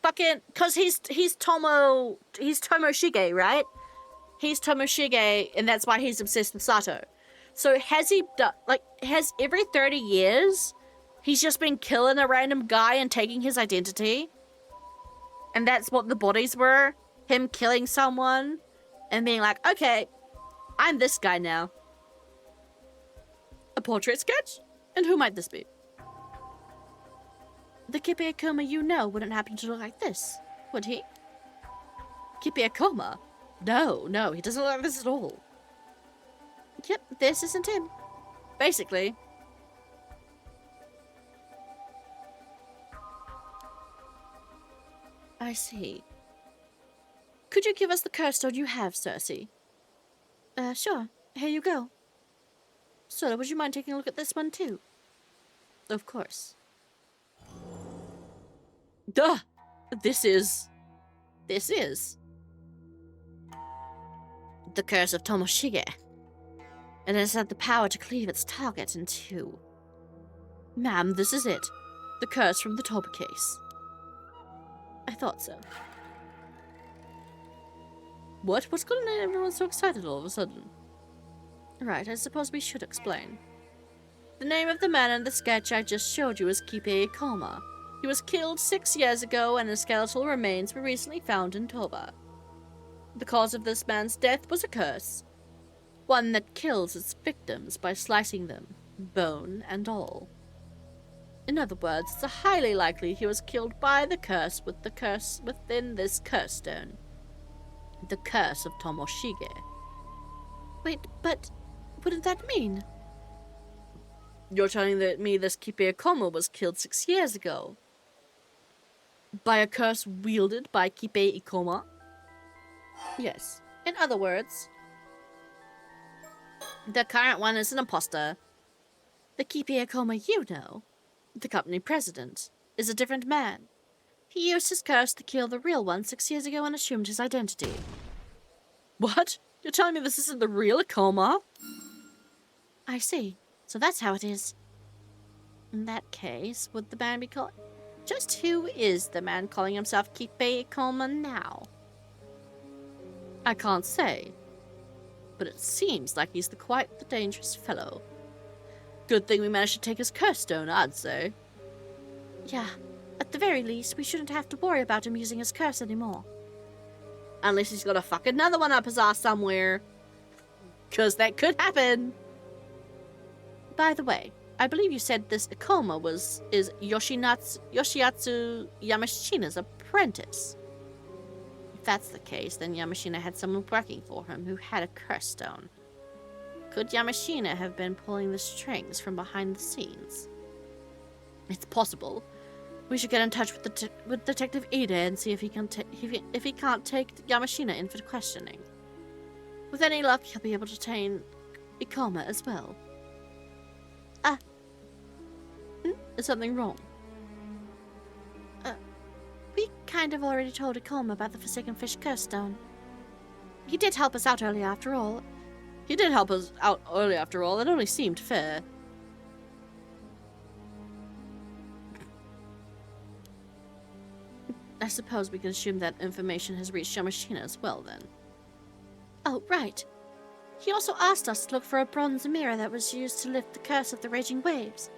Fucking, cause he's Tomoshige, right? He's Tomoshige, and that's why he's obsessed with Sato. So has every 30 years, he's just been killing a random guy and taking his identity? And that's what the bodies were? Him killing someone and being like, okay, I'm this guy now. A portrait sketch? And who might this be? The Kipe Ikoma you know wouldn't happen to look like this, would he? Kipe Ikoma? No, he doesn't look like this at all. Yep, this isn't him. Basically. I see. Could you give us the curse stone you have, Cersei? Sure. Here you go. Soda, would you mind taking a look at this one too? Of course. Duh! This is... the curse of Tomoshige. It has had the power to cleave its target in two. Ma'am, this is it. The curse from the Toba case. I thought so. What? What's going on? Everyone's so excited all of a sudden. Right, I suppose we should explain. The name of the man in the sketch I just showed you is Kipe Ikoma. He was killed 6 years ago and his skeletal remains were recently found in Toba. The cause of this man's death was a curse. One that kills its victims by slicing them, bone and all. In other words, it's highly likely he was killed by the curse within this curse stone. The curse of Tomoshige. Wait, but what did that mean? You're telling me this Kipe Ikoma was killed 6 years ago? By a curse wielded by Kipe Ikoma? Yes. In other words, the current one is an imposter. The Kipe Ikoma you know, the company president, is a different man. He used his curse to kill the real one 6 years ago and assumed his identity. What? You're telling me this isn't the real Ikoma? I see. So that's how it is. In that case, would the man be called... Just who is the man calling himself Kipe Ikoma now? I can't say. But it seems like he's quite the dangerous fellow. Good thing we managed to take his curse stone, I'd say. Yeah. At the very least, we shouldn't have to worry about him using his curse anymore. Unless he's got to fuck another one up his ass somewhere. 'Cause that could happen. By the way, I believe you said this Ikoma is Yoshiatsu Yamashina's apprentice. If that's the case, then Yamashina had someone working for him who had a curse stone. Could Yamashina have been pulling the strings from behind the scenes? It's possible. We should get in touch with Detective Ida and see if he can't take Yamashina in for questioning. With any luck, he'll be able to detain Ikoma as well. Is something wrong? We kind of already told Akoma about the Forsaken Fish Curse Stone. He did help us out earlier after all. He did help us out early after all. It only seemed fair. I suppose we can assume that information has reached Yamashina as well, then. Oh, right. He also asked us to look for a bronze mirror that was used to lift the curse of the raging waves.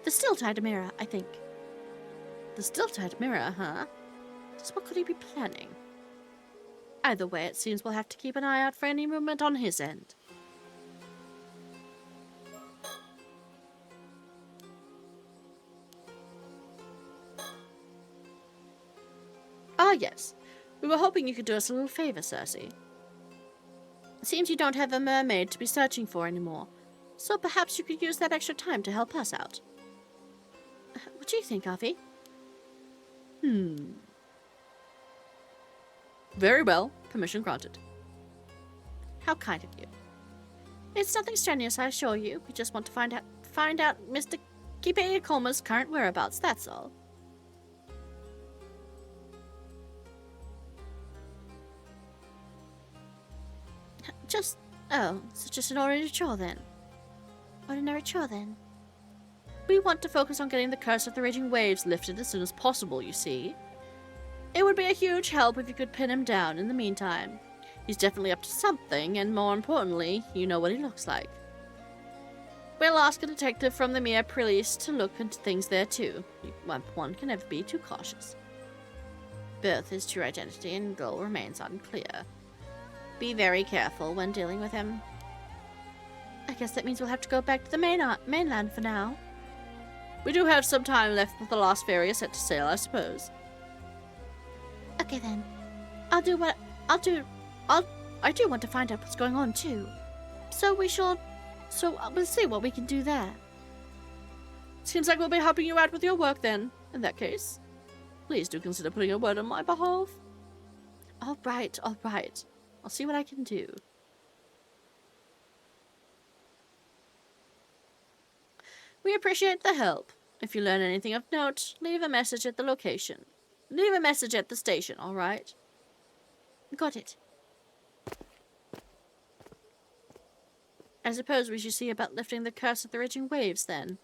The still-tide mirror, I think. The still-tide mirror, huh? Just what could he be planning? Either way, it seems we'll have to keep an eye out for any movement on his end. Ah, yes. We were hoping you could do us a little favor, Cersei. It seems you don't have a mermaid to be searching for anymore, so perhaps you could use that extra time to help us out. What do you think, Avi? Very well. Permission granted. How kind of you. It's nothing strenuous, I assure you. We just want to find out Mr. Kipe Akoma's current whereabouts, that's all. So just an ordinary chore then. Ordinary chore then. We want to focus on getting the curse of the raging waves lifted as soon as possible, you see. It would be a huge help if you could pin him down in the meantime. He's definitely up to something, and more importantly, you know what he looks like. We'll ask a detective from the Mere Police to look into things there too. One can never be too cautious. Both his true identity and goal remains unclear. Be very careful when dealing with him. I guess that means we'll have to go back to the mainland for now. We do have some time left before the last ferry is set to sail, I suppose. Okay then. I do want to find out what's going on too. So we'll see what we can do there. Seems like we'll be helping you out with your work then, in that case. Please do consider putting a word on my behalf. All right. I'll see what I can do. We appreciate the help. If you learn anything of note, leave a message at the location. Leave a message at the station, alright? Got it. I suppose we should see about lifting the curse of the raging waves, then.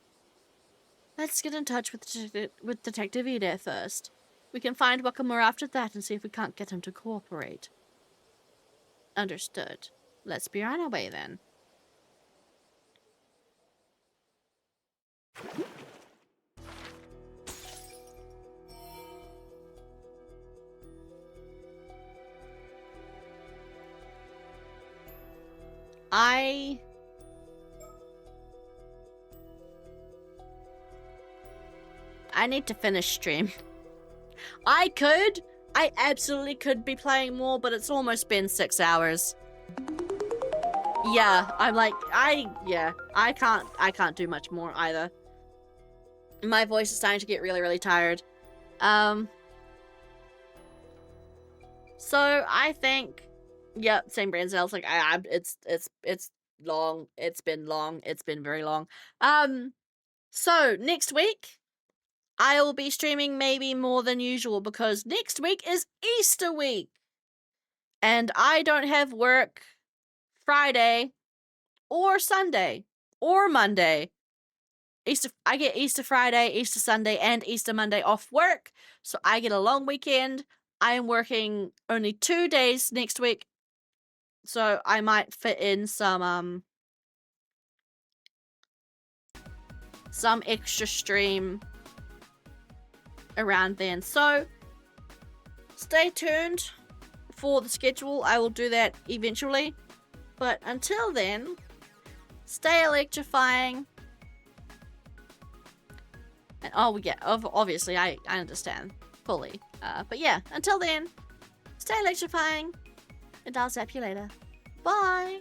Let's get in touch with Detective Ide first. We can find Wakamura after that and see if we can't get him to cooperate. Understood. Let's be on our way, then. I need to finish stream. I absolutely could be playing more, but it's almost been 6 hours. Yeah, I can't do much more either. My voice is starting to get really, really tired. So I think, yep, same brain cells. Like it's long. It's been long. It's been very long. So next week, I will be streaming maybe more than usual because next week is Easter week, and I don't have work Friday or Sunday or Monday. I get Easter Friday, Easter Sunday, and Easter Monday off work, so I get a long weekend. I am working only 2 days next week, so I might fit in some extra stream around then. So stay tuned for the schedule. I will do that eventually, but until then, stay electrifying. And obviously I understand fully. But yeah, until then, stay electrifying, and I'll zap you later. Bye!